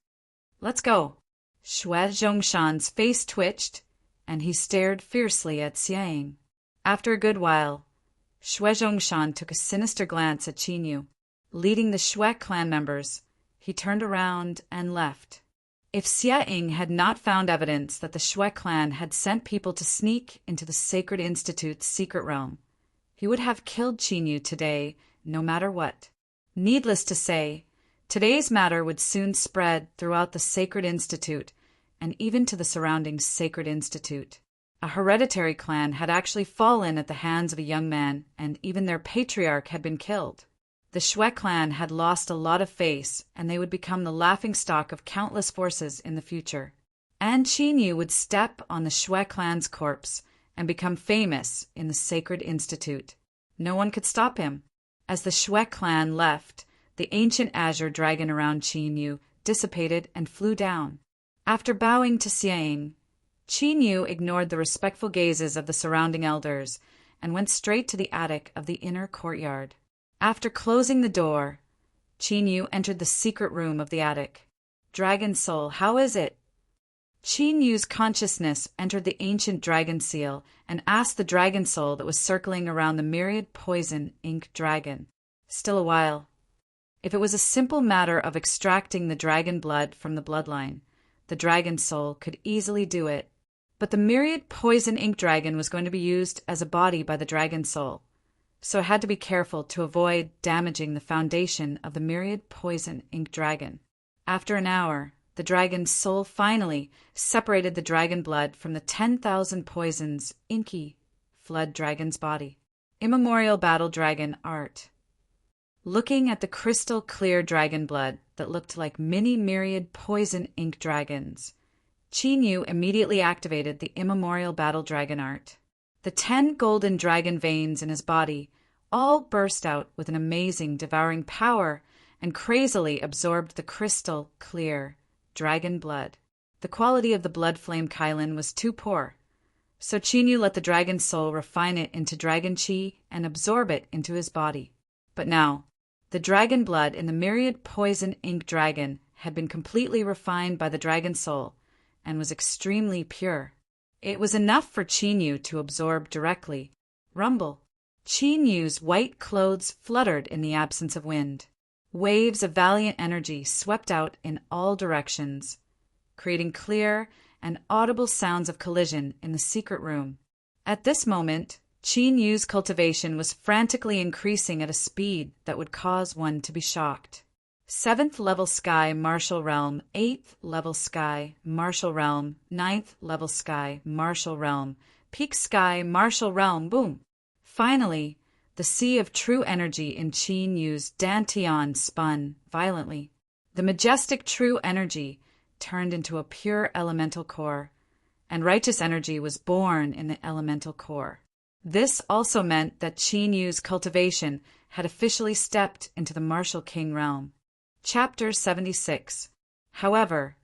[SPEAKER 1] "Let's go." Shui Zhongshan's face twitched, and he stared fiercely at Xie Ying. After a good while, Shui Zhongshan took a sinister glance at Qinyu. Leading the Shui clan members, he turned around and left. If Xie Ying had not found evidence that the Shui clan had sent people to sneak into the Sacred Institute's secret realm, he would have killed Qinyu today, no matter what. Needless to say, today's matter would soon spread throughout the Sacred Institute and even to the surrounding Sacred Institute. A hereditary clan had actually fallen at the hands of a young man, and even their patriarch had been killed. The Shui clan had lost a lot of face, and they would become the laughingstock of countless forces in the future. And Qinyu would step on the Shui clan's corpse and become famous in the Sacred Institute. No one could stop him. As the Shui clan left, the ancient azure dragon around Qinyu dissipated and flew down. After bowing to Xie Ying, Qinyu ignored the respectful gazes of the surrounding elders and went straight to the attic of the inner courtyard. After closing the door, Qinyu entered the secret room of the attic. "Dragon Soul, how is it?" Qinyu's consciousness entered the ancient dragon seal and asked the dragon soul that was circling around the myriad poison ink dragon. "Still a while." If it was a simple matter of extracting the dragon blood from the bloodline, the dragon soul could easily do it. But the myriad poison ink dragon was going to be used as a body by the dragon soul, so it had to be careful to avoid damaging the foundation of the myriad poison ink dragon. After an hour, the dragon's soul finally separated the dragon blood from the 10,000 poisons inky flood dragon's body. Immemorial Battle Dragon Art. Looking at the crystal clear dragon blood that looked like many myriad poison ink dragons, Qinyu immediately activated the Immemorial Battle Dragon Art. The 10 golden dragon veins in his body all burst out with an amazing devouring power and crazily absorbed the crystal clear dragon blood. The quality of the blood flame Kylan was too poor, so Qinyu let the dragon soul refine it into dragon chi and absorb it into his body. But now, the dragon blood in the myriad poison ink dragon had been completely refined by the dragon soul and was extremely pure. It was enough for Qinyu to absorb directly. Rumble. Qinyu's white clothes fluttered in the absence of wind. Waves of valiant energy swept out in all directions, creating clear and audible sounds of collision in the secret room. At this moment, Qinyu's cultivation was frantically increasing at a speed that would cause one to be shocked. 7th level sky martial realm, 8th level sky martial realm, 9th level sky martial realm, peak sky martial realm, boom. Finally, the sea of true energy in Qinyu's dantian spun violently. The majestic true energy turned into a pure elemental core, and righteous energy was born in the elemental core. This also meant that Qinyu's cultivation had officially stepped into the martial king realm. Chapter 76. However,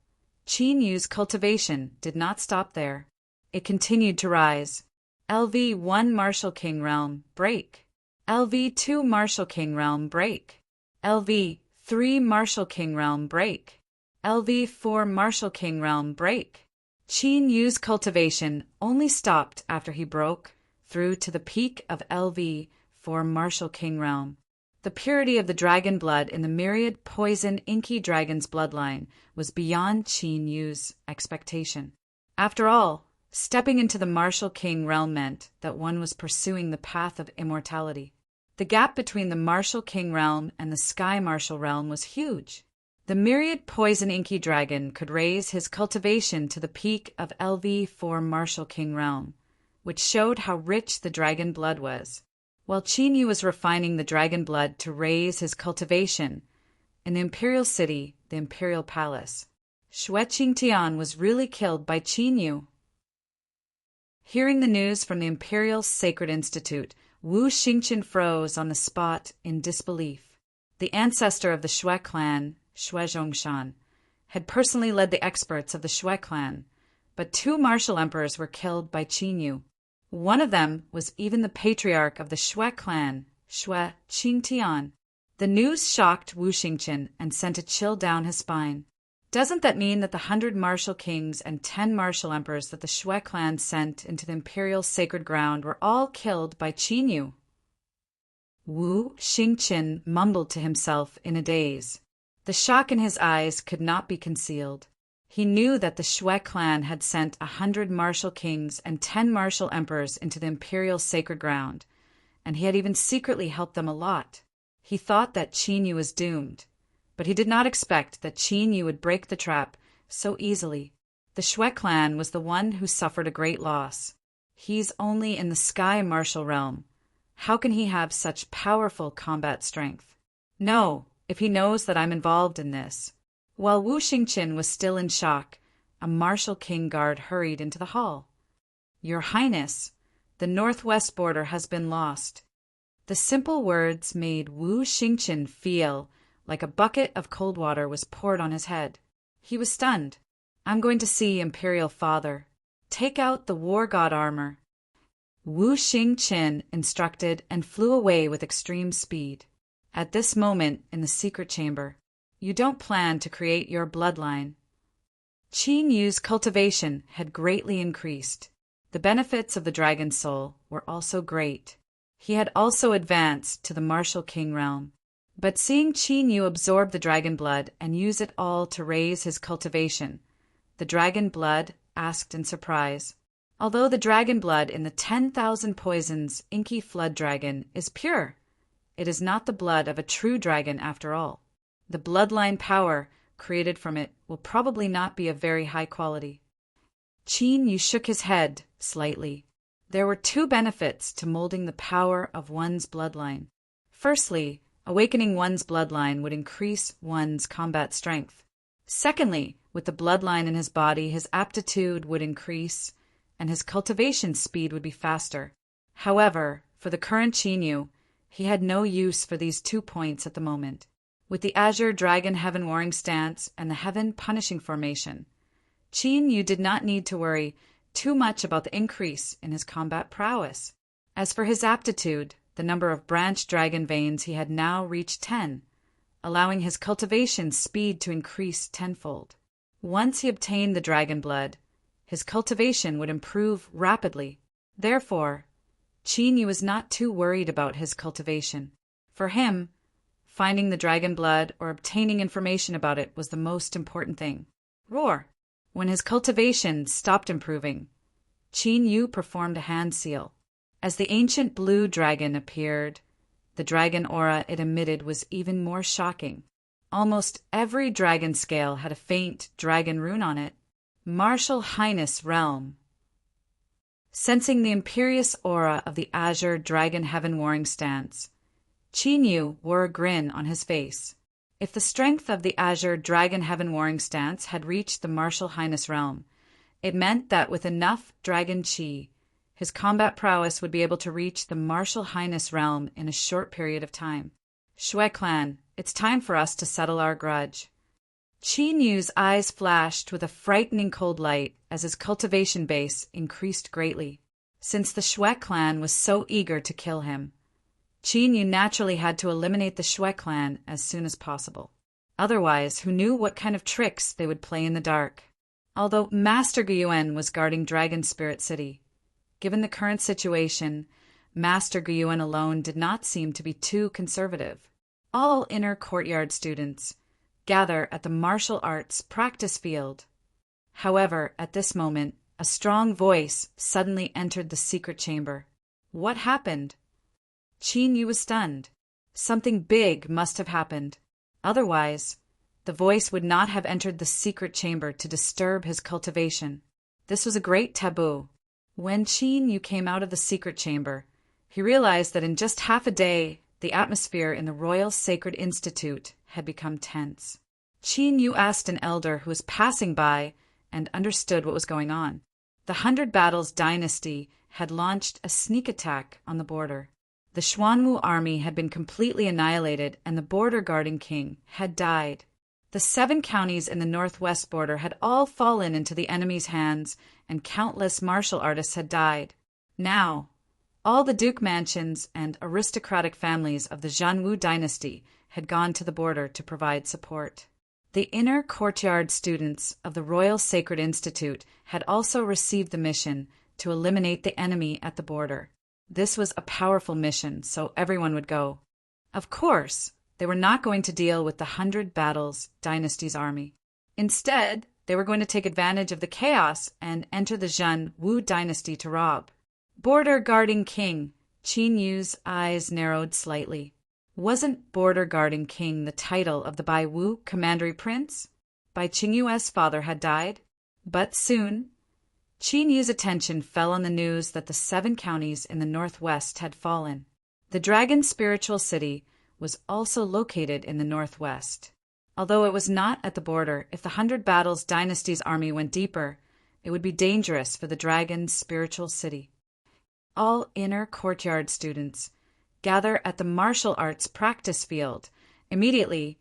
[SPEAKER 1] Qinyu's cultivation did not stop there. It continued to rise. LV1 Martial King Realm, break. LV2 Martial King Realm, break. LV3 Martial King Realm, break. LV4 Martial King Realm, break. Qin Yu's cultivation only stopped after he broke through to the peak of LV4 Martial King Realm. The purity of the dragon blood in the myriad poison inky dragon's bloodline was beyond Qin Yu's expectation. After all, stepping into the Martial King realm meant that one was pursuing the path of immortality. The gap between the Martial King realm and the Sky Martial realm was huge. The myriad poison inky dragon could raise his cultivation to the peak of LV4 Martial King realm, which showed how rich the dragon blood was. While Qin Yu was refining the dragon blood to raise his cultivation, in the imperial city, the imperial palace, Xue Qingtian was really killed by Qin Yu. Hearing the news from the Imperial Sacred Institute, Wu Xingqian froze on the spot in disbelief. The ancestor of the Xue clan, Xue Zhongshan, had personally led the experts of the Xue clan, but 2 martial emperors were killed by Qin Yu. One of them was even the patriarch of the Xue clan, Xue Qingtian. The news shocked Wu Xingqian and sent a chill down his spine. Doesn't that mean that the 100 martial kings and 10 martial emperors that the Xue clan sent into the imperial sacred ground were all killed by Qin Yu? Wu Xingqian mumbled to himself in a daze. The shock in his eyes could not be concealed. He knew that the Xue clan had sent 100 martial kings and 10 martial emperors into the imperial sacred ground, and he had even secretly helped them a lot. He thought that Qin Yu was doomed, but he did not expect that Qin Yu would break the trap so easily. The Xue clan was the one who suffered a great loss. He's only in the Sky Martial realm. How can he have such powerful combat strength? No, if he knows that I'm involved in this. While Wu Xingqian was still in shock, a martial king guard hurried into the hall. Your Highness, the northwest border has been lost. The simple words made Wu Xingqian feel like a bucket of cold water was poured on his head. He was stunned. I'm going to see Imperial Father. Take out the war god armor. Wu Xingqian instructed and flew away with extreme speed. At this moment in the secret chamber, you don't plan to create your bloodline. Qin Yu's cultivation had greatly increased. The benefits of the dragon soul were also great. He had also advanced to the Martial King realm. But seeing Qin Yu absorb the dragon blood and use it all to raise his cultivation, the dragon blood asked in surprise. Although the dragon blood in the 10,000 poisons inky flood dragon is pure, it is not the blood of a true dragon after all. The bloodline power created from it will probably not be of very high quality. Qin Yu shook his head slightly. There were 2 benefits to molding the power of one's bloodline. Firstly, awakening one's bloodline would increase one's combat strength. Secondly, with the bloodline in his body, his aptitude would increase, and his cultivation speed would be faster. However, for the current Qin Yu, he had no use for these 2 points at the moment. With the Azure Dragon Heaven Warring Stance and the Heaven Punishing Formation, Qin Yu did not need to worry too much about the increase in his combat prowess. As for his aptitude, the number of branched dragon veins he had now reached 10, allowing his cultivation speed to increase tenfold. Once he obtained the dragon blood, his cultivation would improve rapidly. Therefore, Qin Yu was not too worried about his cultivation. For him, finding the dragon blood or obtaining information about it was the most important thing. Roar! When his cultivation stopped improving, Qin Yu performed a hand seal. As the ancient blue dragon appeared, the dragon aura it emitted was even more shocking. Almost every dragon scale had a faint dragon rune on it. Martial Highness Realm. Sensing the imperious aura of the Azure Dragon Heaven Warring Stance, Qin Yu wore a grin on his face. If the strength of the Azure Dragon Heaven Warring Stance had reached the Martial Highness Realm, it meant that with enough dragon chi, his combat prowess would be able to reach the Martial Highness Realm in a short period of time. Xue clan, it's time for us to settle our grudge. Qin Yu's eyes flashed with a frightening cold light as his cultivation base increased greatly. since the Shui clan was so eager to kill him. Qin Yu naturally had to eliminate the Shui clan as soon as possible. Otherwise, who knew what kind of tricks they would play in the dark? Although Master Guyuan was guarding Dragon Spirit City, given the current situation, Master Guyuan alone did not seem to be too conservative. All inner courtyard students gather at the martial arts practice field. However, at this moment, a strong voice suddenly entered the secret chamber. What happened? Qin Yu was stunned. Something big must have happened. Otherwise, the voice would not have entered the secret chamber to disturb his cultivation. This was a great taboo. When Qin Yu came out of the secret chamber, he realized that in just half a day, the atmosphere in the Royal Sacred Institute had become tense. Qin Yu asked an elder who was passing by and understood what was going on. The 100 Battles dynasty had launched a sneak attack on the border. The Xuanwu army had been completely annihilated and the border guarding king had died. The 7 counties in the northwest border had all fallen into the enemy's hands and countless martial artists had died. Now, all the duke mansions and aristocratic families of the Xuanwu dynasty had gone to the border to provide support. The inner courtyard students of the Royal Sacred Institute had also received the mission to eliminate the enemy at the border. This was a powerful mission, so everyone would go. Of course, they were not going to deal with the 100 Battles dynasty's army. Instead, they were going to take advantage of the chaos and enter the Zhen Wu dynasty to rob. Border guarding king. Qin Yu's eyes narrowed slightly. Wasn't border guarding king the title of the Bai Wu commandery prince? Bai Qingyue's father had died. But soon, Qin Yu's attention fell on the news that the 7 counties in the northwest had fallen. The Dragon Spiritual City was also located in the northwest. Although it was not at the border, if the 100 Battles dynasty's army went deeper, it would be dangerous for the Dragon's Spiritual City. All inner courtyard students gather at the martial arts practice field. Immediately,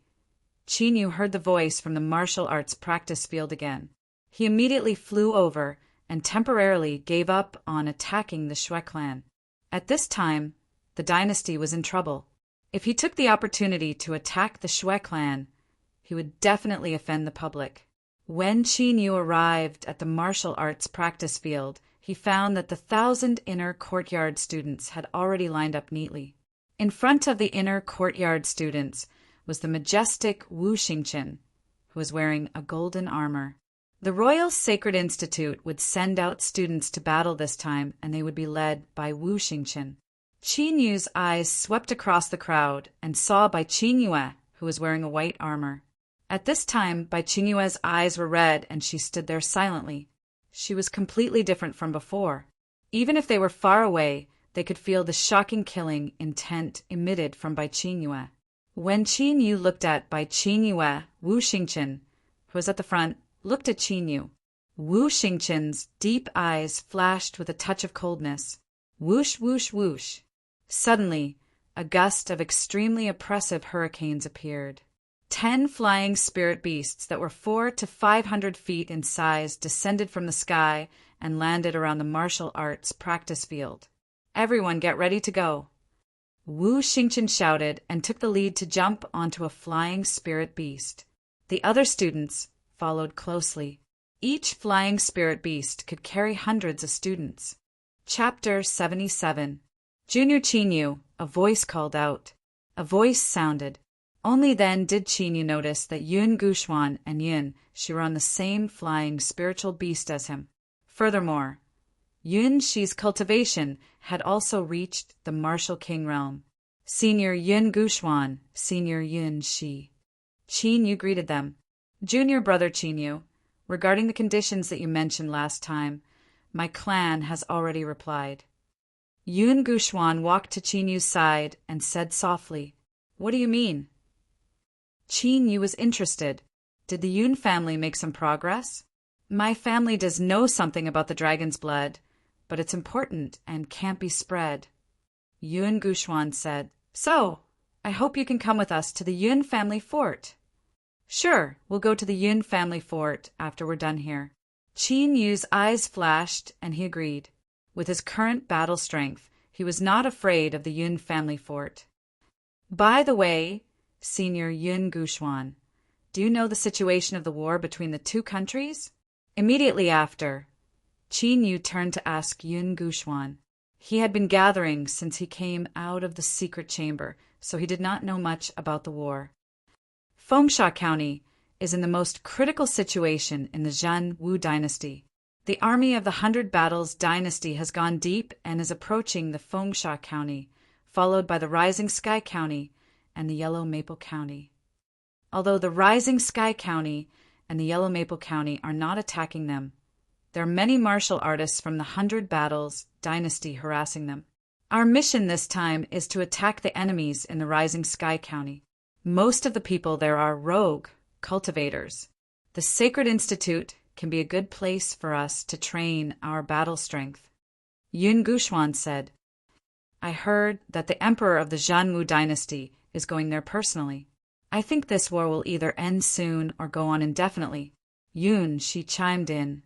[SPEAKER 1] Qin Yu heard the voice from the martial arts practice field again. He immediately flew over and temporarily gave up on attacking the Shui clan. At this time, the dynasty was in trouble. If he took the opportunity to attack the Shui clan, he would definitely offend the public. When Qin Yu arrived at the martial arts practice field, he found that the 1,000 inner courtyard students had already lined up neatly. In front of the inner courtyard students was the majestic Wu Xingqian, who was wearing a golden armor. The Royal Sacred Institute would send out students to battle this time, and they would be led by Wu Xingqian. Qin Yu's eyes swept across the crowd and saw Bai Qingyue, who was wearing a white armor. At this time, Bai Qingyue's eyes were red, and she stood there silently. She was completely different from before. Even if they were far away, they could feel the shocking killing intent emitted from Bai Qingyue. When Qin Yu looked at Bai Qingyue, Wu Xingqian, who was at the front, looked at Qin Yu. Wu Xingqian's deep eyes flashed with a touch of coldness. Whoosh, whoosh, whoosh. Suddenly, a gust of extremely oppressive hurricanes appeared. 10 flying spirit beasts that were 400 to 500 feet in size descended from the sky and landed around the martial arts practice field. Everyone get ready to go. Wu Xingqian shouted and took the lead to jump onto a flying spirit beast. The other students followed closely. Each flying spirit beast could carry hundreds of students. Chapter 77. Junior Qin Yu, a voice called out. A voice sounded. Only then did Qin Yu notice that Yun Guxuan and Yun Shi were on the same flying spiritual beast as him. Furthermore, Yun Shi's cultivation had also reached the martial king realm. Senior Yun Guxuan, Senior Yun Shi. Qin Yu greeted them. Junior brother Qin Yu, regarding the conditions that you mentioned last time, my clan has already replied. Yun Guxuan walked to Qin Yu's side and said softly, "What do you mean?" Qin Yu was interested. Did the Yun family make some progress? My family does know something about the dragon's blood, but it's important and can't be spread. Yun Guxuan said, "So, I hope you can come with us to the Yun family fort." "Sure, we'll go to the Yun family fort after we're done here." Qin Yu's eyes flashed, and he agreed. With his current battle strength, he was not afraid of the Yun family fort. By the way, Senior Yun Guxuan, do you know the situation of the war between the two countries? Immediately after, Qin Yu turned to ask Yun Guxuan. He had been gathering since he came out of the secret chamber, so he did not know much about the war. Fengsha County is in the most critical situation in the Zhan Wu dynasty. The army of the Hundred Battles dynasty has gone deep and is approaching the Fengsha County, followed by the Rising Sky County and the Yellow Maple County. Although the Rising Sky County and the Yellow Maple County are not attacking them, there are many martial artists from the Hundred Battles dynasty harassing them. Our mission this time is to attack the enemies in the Rising Sky County. Most of the people there are rogue cultivators. The Sacred Institute can be a good place for us to train our battle strength. Yun Guxuan said, I heard that the emperor of the Zhanwu dynasty is going there personally. I think this war will either end soon or go on indefinitely. Yun, she chimed in.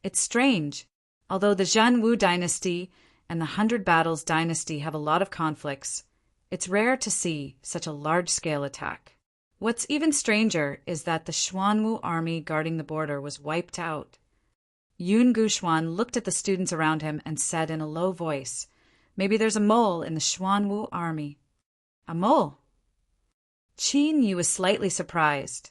[SPEAKER 1] It's strange. Although the Zhanwu dynasty and the Hundred Battles dynasty have a lot of conflicts, it's rare to see such a large-scale attack. What's even stranger is that the Xuanwu army guarding the border was wiped out. Yun Guxuan looked at the students around him and said in a low voice, Maybe there's a mole in the Xuanwu army. A mole? Qin Yu was slightly surprised,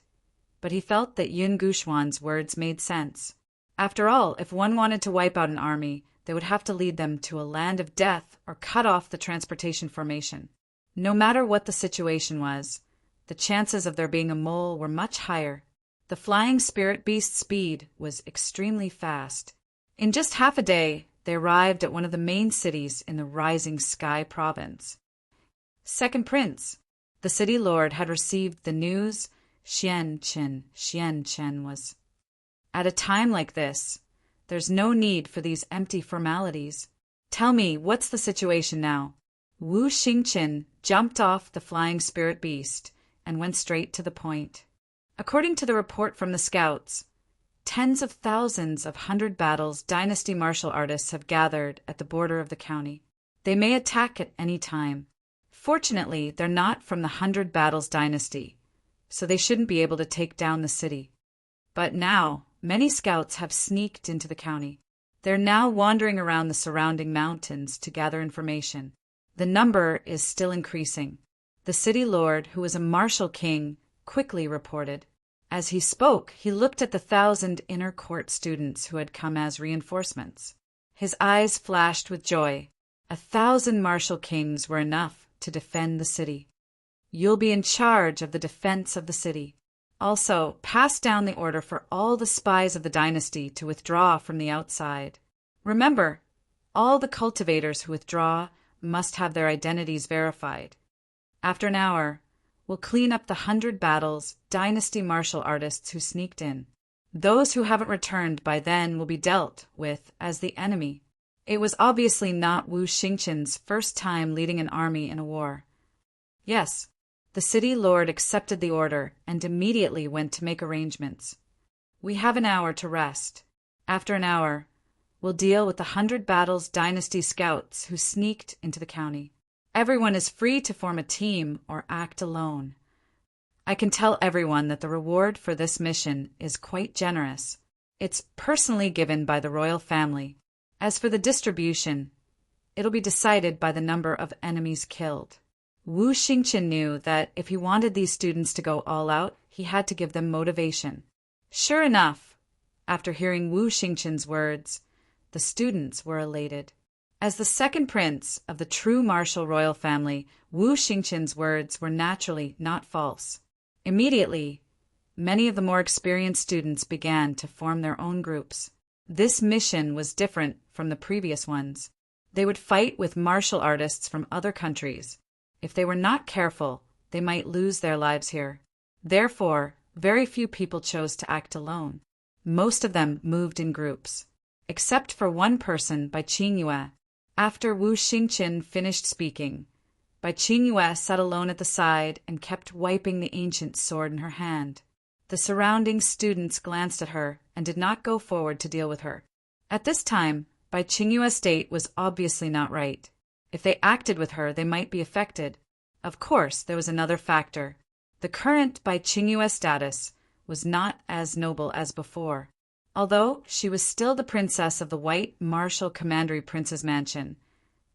[SPEAKER 1] but he felt that Yun Guxuan's words made sense. After all, if one wanted to wipe out an army, they would have to lead them to a land of death or cut off the transportation formation. No matter what the situation was, the chances of there being a mole were much higher. The flying spirit beast's speed was extremely fast. In just half a day, they arrived at one of the main cities in the Rising Sky province. Second Prince, the city lord, had received the news Xianchen was. At a time like this, there's no need for these empty formalities. Tell me, what's the situation now? Wu Xingchen jumped off the flying spirit beast and went straight to the point. According to the report from the scouts, tens of thousands of Hundred Battles dynasty martial artists have gathered at the border of the county. They may attack at any time. Fortunately, they're not from the Hundred Battles dynasty, so they shouldn't be able to take down the city. But now, many scouts have sneaked into the county. They're now wandering around the surrounding mountains to gather information. The number is still increasing. The city lord, who is a martial king, quickly reported. As he spoke, he looked at the 1,000 inner court students who had come as reinforcements. His eyes flashed with joy. 1,000 martial kings were enough to defend the city. You'll be in charge of the defense of the city. Also, pass down the order for all the spies of the dynasty to withdraw from the outside. Remember, all the cultivators who withdraw must have their identities verified. After an hour, we'll clean up the Hundred Battles dynasty martial artists who sneaked in. Those who haven't returned by then will be dealt with as the enemy. It was obviously not Wu Xingchen's first time leading an army in a war. Yes, the city lord accepted the order and immediately went to make arrangements. We have an hour to rest. After an hour, we'll deal with the Hundred Battles dynasty scouts who sneaked into the county. Everyone is free to form a team or act alone. I can tell everyone that the reward for this mission is quite generous. It's personally given by the royal family. As for the distribution, it'll be decided by the number of enemies killed. Wu Xingchen knew that if he wanted these students to go all out, he had to give them motivation. Sure enough, after hearing Wu Xingchen's words, the students were elated. As the second prince of the true martial royal family, Wu Xingchen's words were naturally not false. Immediately, many of the more experienced students began to form their own groups. This mission was different from the previous ones. They would fight with martial artists from other countries. If they were not careful, they might lose their lives here. Therefore, very few people chose to act alone. Most of them moved in groups, except for one person, Bai Qingyue. After Wu Xingchen finished speaking, Bai Qingyue sat alone at the side and kept wiping the ancient sword in her hand. The surrounding students glanced at her and did not go forward to deal with her. At this time, Bai Qingyue's state was obviously not right. If they acted with her, they might be affected. Of course, there was another factor. The current Bai Qingyue status was not as noble as before. Although she was still the princess of the White Martial Commandery Prince's mansion,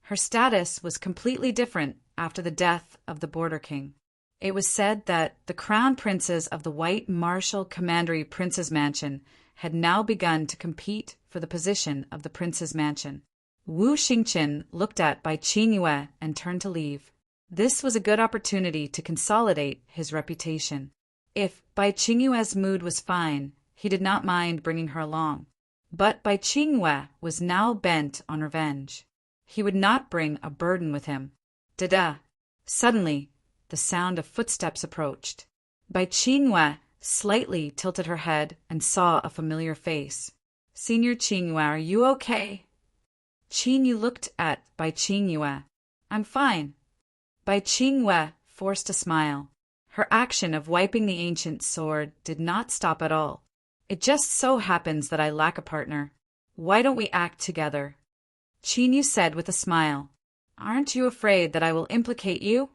[SPEAKER 1] her status was completely different after the death of the Border King. It was said that the crown princes of the White Martial Commandery Prince's mansion had now begun to compete for the position of the prince's mansion. Wu Xingqian looked at Bai Qingyue and turned to leave. This was a good opportunity to consolidate his reputation. If Bai Qingyue's mood was fine, he did not mind bringing her along. But Bai Qingyue was now bent on revenge. He would not bring a burden with him. Da-da! Suddenly, the sound of footsteps approached. Bai Qingyue slightly tilted her head and saw a familiar face. "Senior Qingyue, are you okay?" Qinyu looked at Bai Qingyue. "I'm fine." Bai Qingyue forced a smile. Her action of wiping the ancient sword did not stop at all. "It just so happens that I lack a partner. Why don't we act together?" Qinyu said with a smile. "Aren't you afraid that I will implicate you?"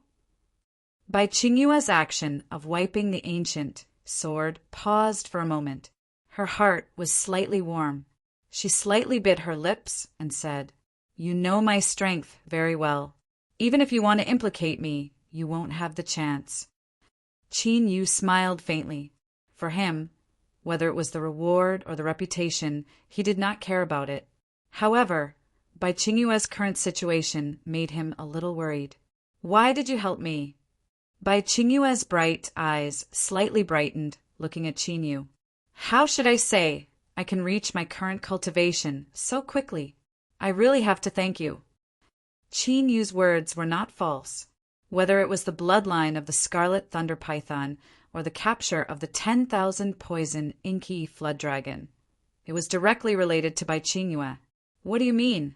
[SPEAKER 1] Bai Qingyue's action of wiping the ancient sword paused for a moment. Her heart was slightly warm. She slightly bit her lips and said, "You know my strength very well. Even if you want to implicate me, you won't have the chance." Qinyu smiled faintly. For him, whether it was the reward or the reputation, he did not care about it. However, Bai Qingyue's current situation made him a little worried. "Why did you help me?" Bai Qingyue's bright eyes slightly brightened, looking at Qinyu. "How should I say I can reach my current cultivation so quickly? I really have to thank you." Qinyu's words were not false. Whether it was the bloodline of the Scarlet Thunder Python or the capture of the 10,000 poison inky flood dragon, it was directly related to Bai Qingyue. "What do you mean?"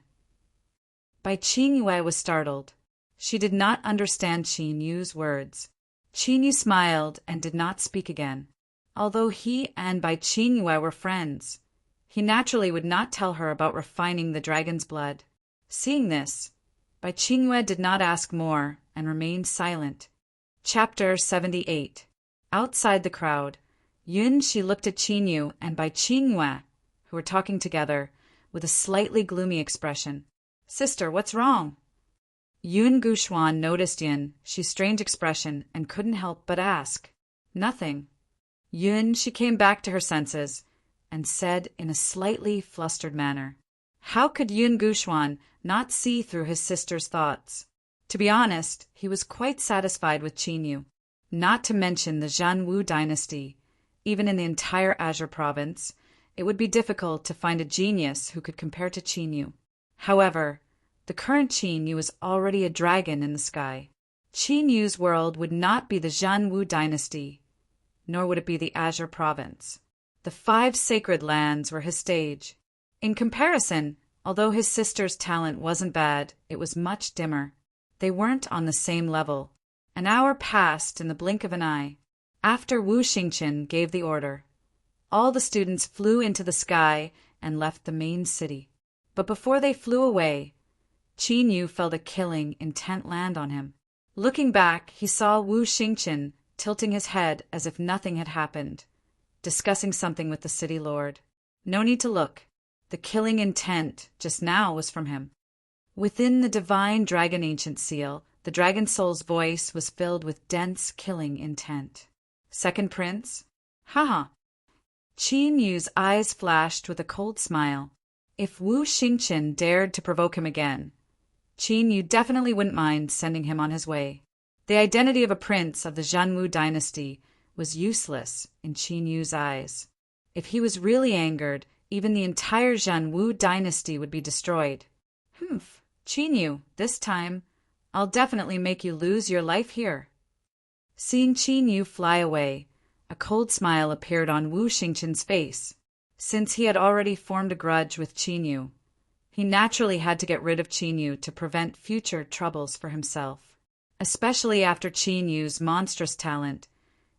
[SPEAKER 1] Bai Qingyue was startled. She did not understand Qinyu's words. Qinyu smiled and did not speak again. Although he and Bai Qingyue were friends, he naturally would not tell her about refining the dragon's blood. Seeing this, Bai Qingyue did not ask more and remained silent. Chapter 78. Outside the crowd, She looked at Qinyu and Bai Qingyue, who were talking together, with a slightly gloomy expression. "Sister, what's wrong?" Yun Guxuan noticed She's strange expression and couldn't help but ask. "Nothing." She came back to her senses and said in a slightly flustered manner. How could Yun Guxuan not see through his sister's thoughts? To be honest, he was quite satisfied with Qinyu. Not to mention the Zhanwu dynasty. Even in the entire Azure province, it would be difficult to find a genius who could compare to Qinyu. However, the current Qinyu was already a dragon in the sky. Qinyu's world would not be the Zhanwu dynasty, nor would it be the Azure province. The 5 sacred lands were his stage. In comparison, although his sister's talent wasn't bad, it was much dimmer. They weren't on the same level. An hour passed in the blink of an eye. After Wu Xingqian gave the order, all the students flew into the sky and left the main city. But before they flew away, Qinyu felt a killing intent land on him. Looking back, he saw Wu Xingqian tilting his head as if nothing had happened, discussing something with the city lord. No need to look. The killing intent just now was from him. Within the divine dragon ancient seal, the dragon soul's voice was filled with dense killing intent. "Second prince?" "Haha." Qinyu's eyes flashed with a cold smile. If Wu Xingqian dared to provoke him again, Qinyu definitely wouldn't mind sending him on his way. The identity of a prince of the Zhanwu dynasty was useless in Qinyu's eyes. If he was really angered, even the entire Zhanwu dynasty would be destroyed. "Humph, Qinyu, this time, I'll definitely make you lose your life here." Seeing Qinyu fly away, a cold smile appeared on Wu Xingqian's face. Since he had already formed a grudge with Qinyu, he naturally had to get rid of Qinyu to prevent future troubles for himself. Especially after Qinyu's monstrous talent,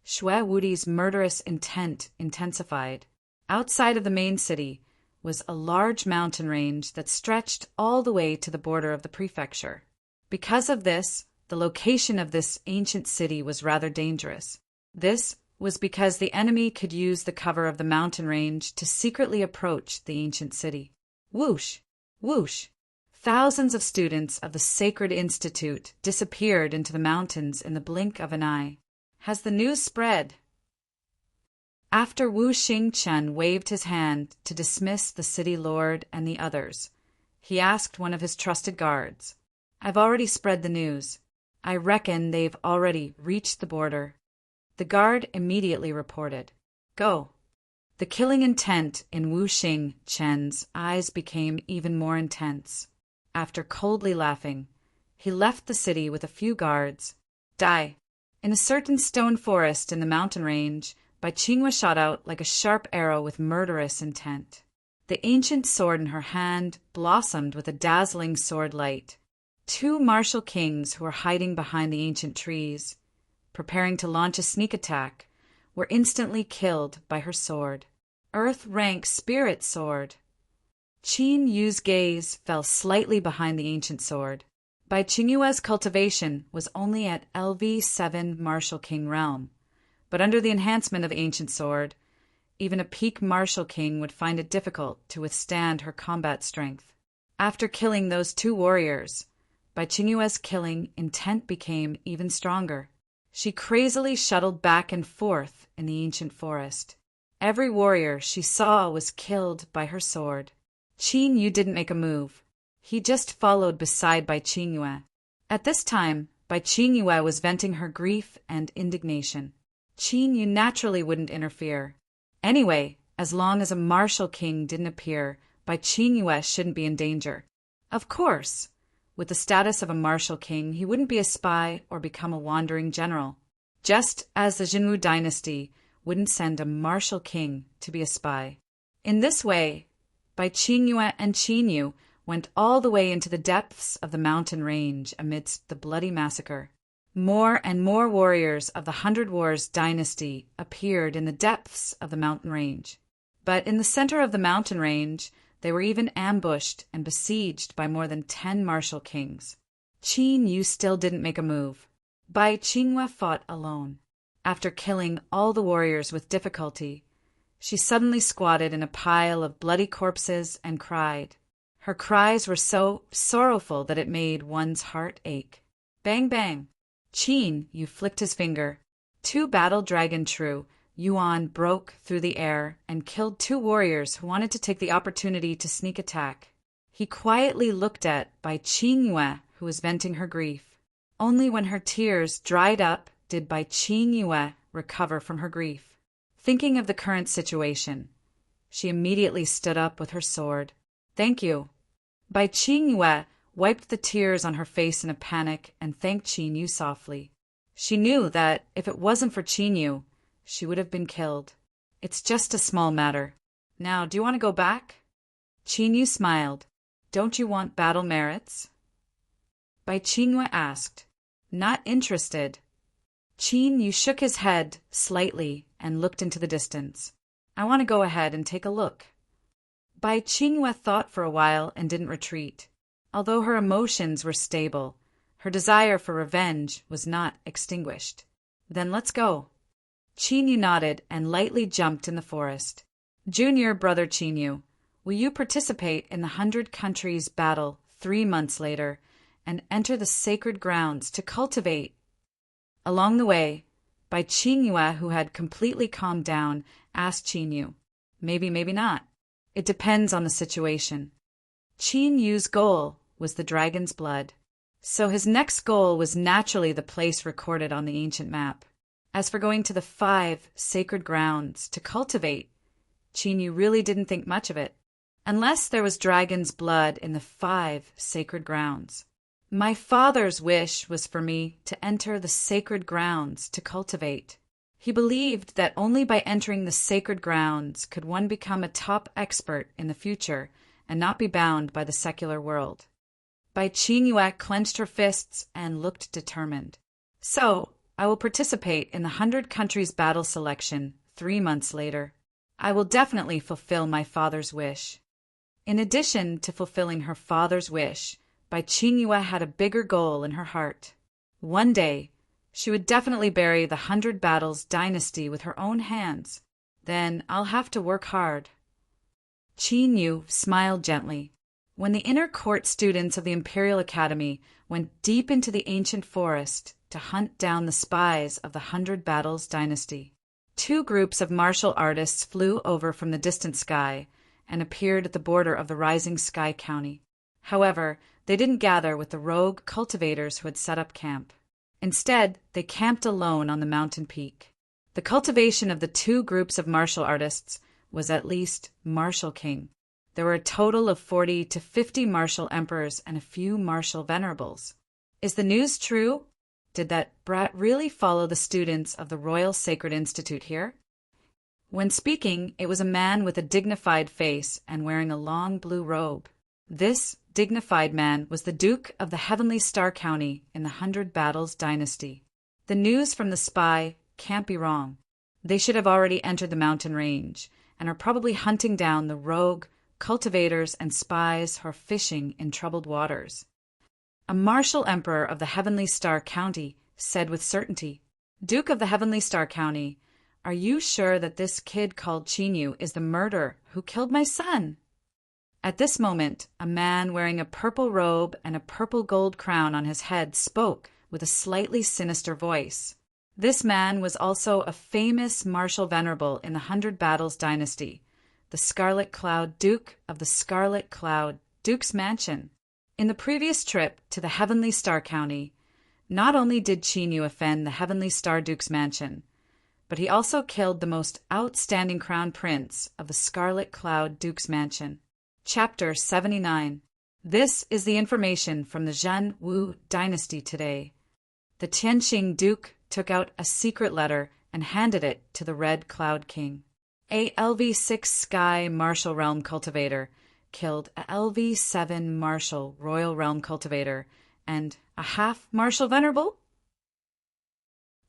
[SPEAKER 1] Xue Wudi's murderous intent intensified. Outside of the main city, was a large mountain range that stretched all the way to the border of the prefecture. Because of this, the location of this ancient city was rather dangerous. This was because the enemy could use the cover of the mountain range to secretly approach the ancient city. Whoosh! Whoosh! Thousands of students of the Sacred Institute disappeared into the mountains in the blink of an eye. Has the news spread? After Wu Xingchen waved his hand to dismiss the city lord and the others, he asked one of his trusted guards, "I've already spread the news. I reckon they've already reached the border." The guard immediately reported, "Go." The killing intent in Wu Xingchen's eyes became even more intense. After coldly laughing, he left the city with a few guards. Die. In a certain stone forest in the mountain range, Bai Qinghua shot out like a sharp arrow with murderous intent. The ancient sword in her hand blossomed with a dazzling sword light. Two martial kings who were hiding behind the ancient trees, preparing to launch a sneak attack, were instantly killed by her sword. Earth rank spirit sword. Qin Yu's gaze fell slightly behind the ancient sword. Bai Qinghua's cultivation was only at LV7 martial king realm, but under the enhancement of ancient sword, even a peak martial king would find it difficult to withstand her combat strength. After killing those two warriors, Bai Qinghua's killing intent became even stronger. She crazily shuttled back and forth in the ancient forest. Every warrior she saw was killed by her sword. Qin Yu didn't make a move. He just followed beside Bai Qinghua. At this time, Bai Qinghua was venting her grief and indignation. Qin Yu naturally wouldn't interfere. Anyway, as long as a martial king didn't appear, Bai Qinghua shouldn't be in danger. Of course, with the status of a martial king, he wouldn't be a spy or become a wandering general, just as the Jinwu dynasty wouldn't send a martial king to be a spy. In this way, Bai Qinghua and Qin Yu went all the way into the depths of the mountain range amidst the bloody massacre. More and more warriors of the Hundred Wars dynasty appeared in the depths of the mountain range. But in the center of the mountain range, they were even ambushed and besieged by more than 10 martial kings. Qin Yu still didn't make a move. Bai Qinghua fought alone. After killing all the warriors with difficulty, she suddenly squatted in a pile of bloody corpses and cried. Her cries were so sorrowful that it made one's heart ache. Bang, bang! Qin Yu flicked his finger. 2 battle dragon true Yuan broke through the air and killed 2 warriors who wanted to take the opportunity to sneak attack. He quietly looked at Bai Qinghua, who was venting her grief. Only when her tears dried up did Bai Qinghua recover from her grief. Thinking of the current situation, she immediately stood up with her sword. Thank you. Bai Qinghua wiped the tears on her face in a panic and thanked Qin Yu softly. She knew that if it wasn't for Qin Yu, she would have been killed. It's just a small matter. Now, do you want to go back? Qin Yu smiled. Don't you want battle merits? Bai Qinghua asked. Not interested. Qin Yu shook his head slightly and looked into the distance. I want to go ahead and take a look. Bai Qinghua thought for a while and didn't retreat. Although her emotions were stable, her desire for revenge was not extinguished. Then let's go. Qin Yu nodded and lightly jumped in the forest. Junior brother Qin Yu, will you participate in the 100 Countries battle 3 months later and enter the sacred grounds to cultivate? Along the way, Bai Qinghua, who had completely calmed down, asked Qin Yu, maybe, maybe not. It depends on the situation. Qin Yu's goal was the dragon's blood, so his next goal was naturally the place recorded on the ancient map. As for going to the 5 sacred grounds to cultivate, Qin Yu really didn't think much of it, unless there was dragon's blood in the 5 sacred grounds. My father's wish was for me to enter the sacred grounds to cultivate. He believed that only by entering the sacred grounds could one become a top expert in the future and not be bound by the secular world. Bai Qinghua clenched her fists and looked determined. So, I will participate in the 100 Countries battle selection 3 months later. I will definitely fulfill my father's wish. In addition to fulfilling her father's wish, Bai Qingyue had a bigger goal in her heart. One day, she would definitely bury the 100 Battles dynasty with her own hands. Then I'll have to work hard. Qin Yu smiled gently. When the inner court students of the Imperial Academy went deep into the ancient forest to hunt down the spies of the 100 Battles dynasty, 2 groups of martial artists flew over from the distant sky and appeared at the border of the rising sky county. However, they didn't gather with the rogue cultivators who had set up camp. Instead, they camped alone on the mountain peak. The cultivation of the 2 groups of martial artists was at least martial king. There were a total of 40 to 50 martial emperors and a few martial venerables. Is the news true? Did that brat really follow the students of the Royal Sacred Institute here? When speaking, it was a man with a dignified face and wearing a long blue robe. This dignified man was the Duke of the Heavenly Star County in the 100 Battles dynasty. The news from the spy can't be wrong. They should have already entered the mountain range and are probably hunting down the rogue cultivators and spies who are fishing in troubled waters. A martial emperor of the Heavenly Star County said with certainty, "Duke of the Heavenly Star County, are you sure that this kid called Qin Yu is the murderer who killed my son?" At this moment, a man wearing a purple robe and a purple gold crown on his head spoke with a slightly sinister voice. This man was also a famous martial venerable in the 100 Battles dynasty, the Scarlet Cloud Duke of the Scarlet Cloud Duke's Mansion. In the previous trip to the Heavenly Star County, not only did Qin Yu offend the Heavenly Star Duke's Mansion, but he also killed the most outstanding crown prince of the Scarlet Cloud Duke's Mansion. Chapter 79. This is the information from the Zhen Wu dynasty today. The Tianqing Duke took out a secret letter and handed it to the Red Cloud King. A LV6 Sky Martial Realm Cultivator killed a LV7 Martial Royal Realm Cultivator and a half Martial Venerable?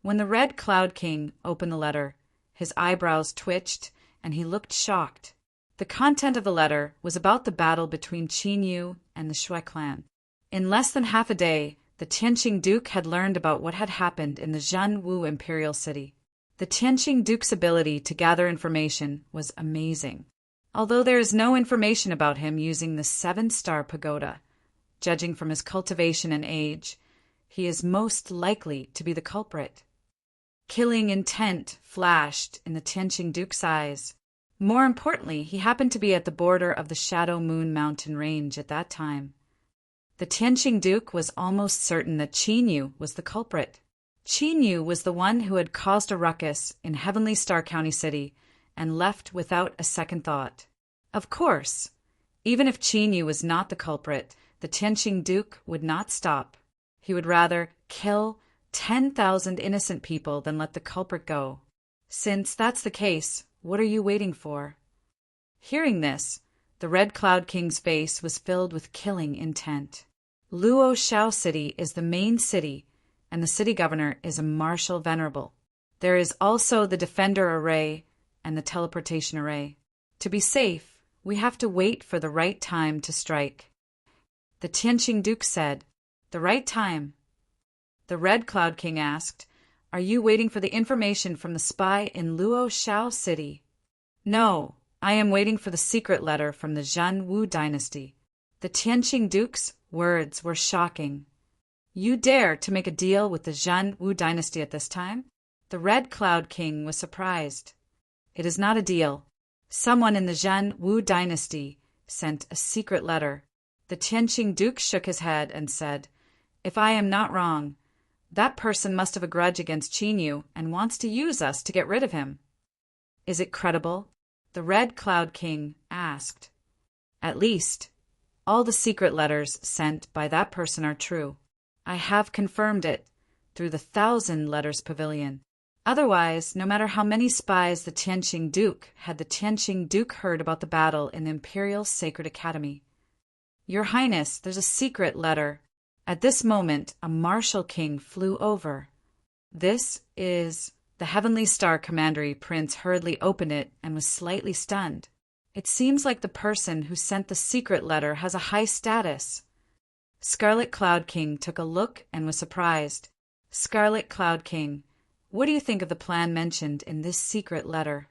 [SPEAKER 1] When the Red Cloud King opened the letter, his eyebrows twitched and he looked shocked. The content of the letter was about the battle between Qin Yu and the Shui clan. In less than half a day, the Tianqing Duke had learned about what had happened in the Zhen Wu imperial city. The Tianqing Duke's ability to gather information was amazing. Although there is no information about him using the 7-star pagoda, judging from his cultivation and age, he is most likely to be the culprit. Killing intent flashed in the Tianqing Duke's eyes. More importantly, he happened to be at the border of the Shadow Moon Mountain Range at that time. The Tianqing Duke was almost certain that Qin Yu was the culprit. Qin Yu was the one who had caused a ruckus in Heavenly Star County City and left without a second thought. Of course, even if Qin Yu was not the culprit, the Tianqing Duke would not stop. He would rather kill 10,000 innocent people than let the culprit go. Since that's the case, what are you waiting for? Hearing this, the Red Cloud King's face was filled with killing intent. Luo Shao City is the main city, and the city governor is a martial venerable. There is also the defender array and the teleportation array. To be safe, we have to wait for the right time to strike. The Tianqing Duke said, "The right time?" The Red Cloud King asked, "Are you waiting for the information from the spy in Luo Shao City?" "No, I am waiting for the secret letter from the Zhen Wu dynasty." The Tianqing Duke's words were shocking. "You dare to make a deal with the Zhen Wu dynasty at this time?" The Red Cloud King was surprised. "It is not a deal. Someone in the Zhen Wu dynasty sent a secret letter." The Tianqing Duke shook his head and said, "If I am not wrong, that person must have a grudge against Qin Yu and wants to use us to get rid of him." "Is it credible?" the Red Cloud King asked. "At least, all the secret letters sent by that person are true. I have confirmed it through the 1,000 Letters Pavilion. Otherwise, no matter how many spies the Tianqing Duke had, the Tianqing Duke heard about the battle in the Imperial Sacred Academy. "Your Highness, there's a secret letter." At this moment, a martial king flew over. "This is..." The Heavenly Star Commandery Prince hurriedly opened it and was slightly stunned. It seems like the person who sent the secret letter has a high status. Scarlet Cloud King took a look and was surprised. Scarlet Cloud King, what do you think of the plan mentioned in this secret letter?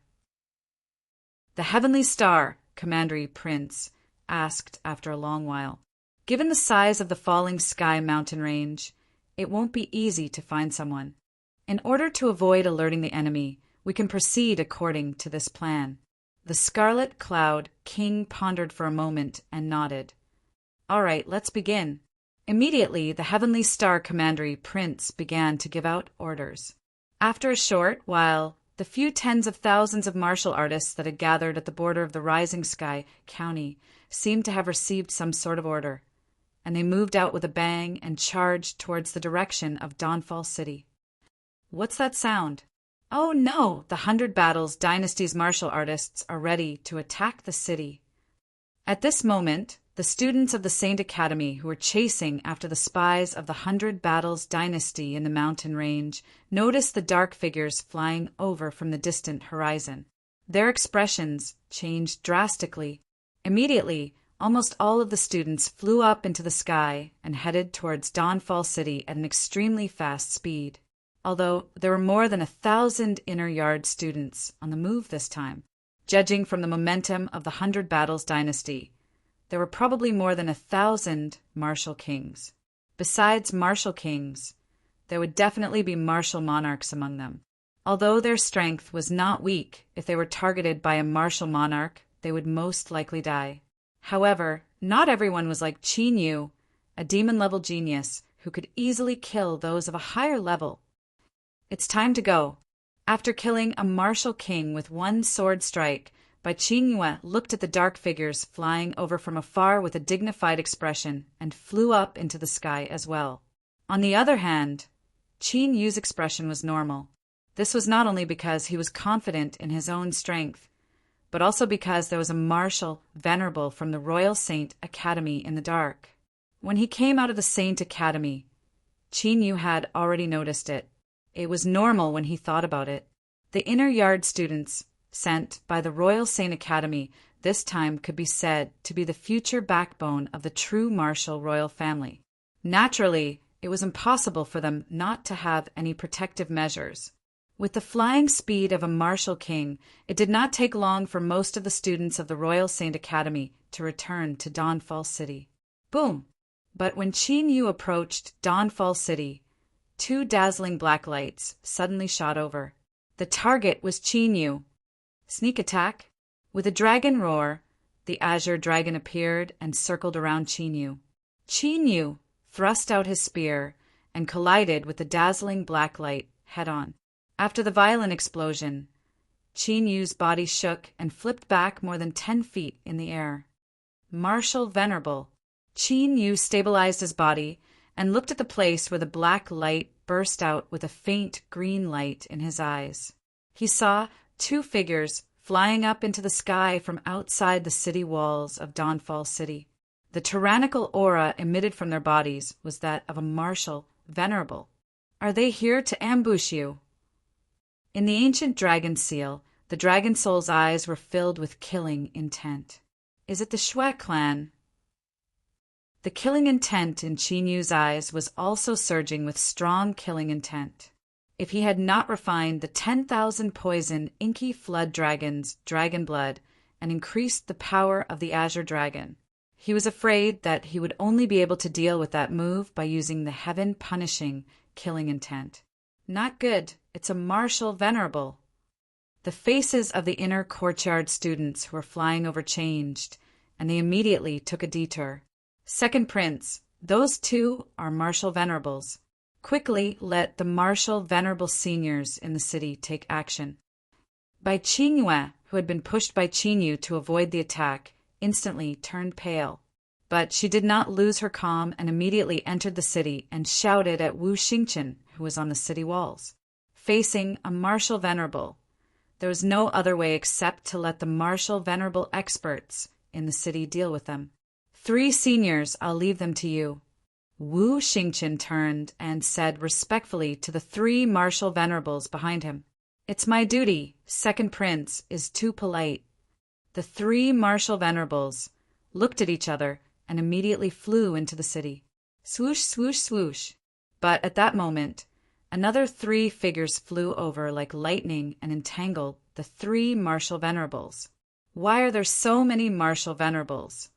[SPEAKER 1] The Heavenly Star, Commandery Prince asked after a long while. Given the size of the Falling Sky mountain range, it won't be easy to find someone. In order to avoid alerting the enemy, we can proceed according to this plan. The Scarlet Cloud King pondered for a moment and nodded. All right, let's begin. Immediately, the Heavenly Star Commandery Prince began to give out orders. After a short while, the few tens of thousands of martial artists that had gathered at the border of the Rising Sky County seemed to have received some sort of order, and they moved out with a bang and charged towards the direction of Dawnfall City. What's that sound? Oh no! The 100 Battles Dynasty's martial artists are ready to attack the city. At this moment, the students of the Saint Academy who were chasing after the spies of the 100 Battles Dynasty in the mountain range noticed the dark figures flying over from the distant horizon. Their expressions changed drastically. Immediately, almost all of the students flew up into the sky and headed towards Dawnfall City at an extremely fast speed. Although there were more than 1,000 inner yard students on the move this time. Judging from the momentum of the 100 Battles Dynasty, there were probably more than 1,000 martial kings. Besides martial kings, there would definitely be martial monarchs among them. Although their strength was not weak, if they were targeted by a martial monarch, they would most likely die. However, not everyone was like Qin Yu, a demon-level genius who could easily kill those of a higher level. It's time to go. After killing a martial king with one sword strike, Bai Qingyue looked at the dark figures flying over from afar with a dignified expression and flew up into the sky as well. On the other hand, Qin Yu's expression was normal. This was not only because he was confident in his own strength, but also because there was a martial venerable from the Royal Saint Academy in the dark. When he came out of the Saint Academy, Qin Yu had already noticed it. It was normal when he thought about it. The inner yard students, sent by the Royal Saint Academy, this time could be said to be the future backbone of the true martial royal family. Naturally, it was impossible for them not to have any protective measures. With the flying speed of a martial king, it did not take long for most of the students of the Royal Saint Academy to return to Dawnfall City. Boom! But when Qin Yu approached Dawnfall City, 2 dazzling black lights suddenly shot over. The target was Qin Yu. Sneak attack? With a dragon roar, the azure dragon appeared and circled around Qin Yu. Qin Yu thrust out his spear and collided with the dazzling black light head-on. After the violent explosion, Qin Yu's body shook and flipped back more than 10 feet in the air. Martial Venerable. Qin Yu stabilized his body and looked at the place where the black light burst out with a faint green light in his eyes. He saw 2 figures flying up into the sky from outside the city walls of Dawnfall City. The tyrannical aura emitted from their bodies was that of a martial venerable. Are they here to ambush you? In the ancient dragon seal, the dragon soul's eyes were filled with killing intent. Is it the Shui clan? The killing intent in Qin Yu's eyes was also surging with strong killing intent. If he had not refined the 10,000 poison inky flood dragon's dragon blood and increased the power of the azure dragon, he was afraid that he would only be able to deal with that move by using the heaven-punishing killing intent. Not good. It's a martial venerable. The faces of the inner courtyard students who were flying over changed, and they immediately took a detour. Second Prince, those 2 are martial venerables. Quickly let the martial venerable seniors in the city take action. Bai Qingyue, who had been pushed by Qin Yu to avoid the attack, instantly turned pale. But she did not lose her calm and immediately entered the city and shouted at Wu Xingqian, who was on the city walls. Facing a martial venerable, there was no other way except to let the martial venerable experts in the city deal with them. 3 seniors, I'll leave them to you. Wu Xingqian turned and said respectfully to the 3 martial venerables behind him, It's my duty. Second Prince is too polite. The three martial venerables looked at each other and immediately flew into the city. Swoosh, swoosh, swoosh. But at that moment, another three figures flew over like lightning and entangled the three martial venerables. Why are there so many martial venerables?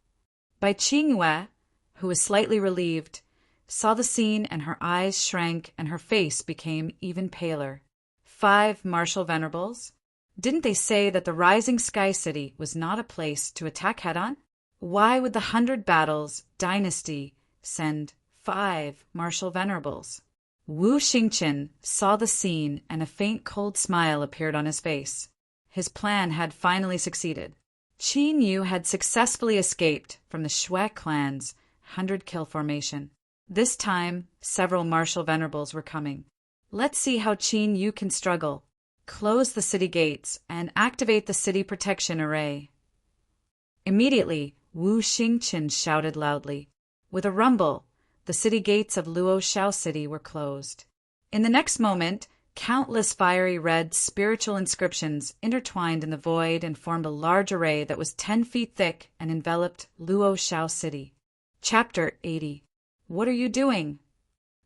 [SPEAKER 1] Bai Qingyue, who was slightly relieved, saw the scene and her eyes shrank and her face became even paler. 5 martial venerables? Didn't they say that the Rising Sky City was not a place to attack head-on? Why would the 100 Battles dynasty send 5 martial venerables? Wu Xingqian saw the scene and a faint cold smile appeared on his face. His plan had finally succeeded. Qin Yu had successfully escaped from the Shui clan's 100-kill formation. This time, several martial venerables were coming. Let's see how Qin Yu can struggle. Close the city gates and activate the city protection array. Immediately, Wu Xingqian shouted loudly. With a rumble, the city gates of Luo Shao City were closed. In the next moment, countless fiery red spiritual inscriptions intertwined in the void and formed a large array that was 10 feet thick and enveloped Luo Shao City. Chapter 80. What are you doing?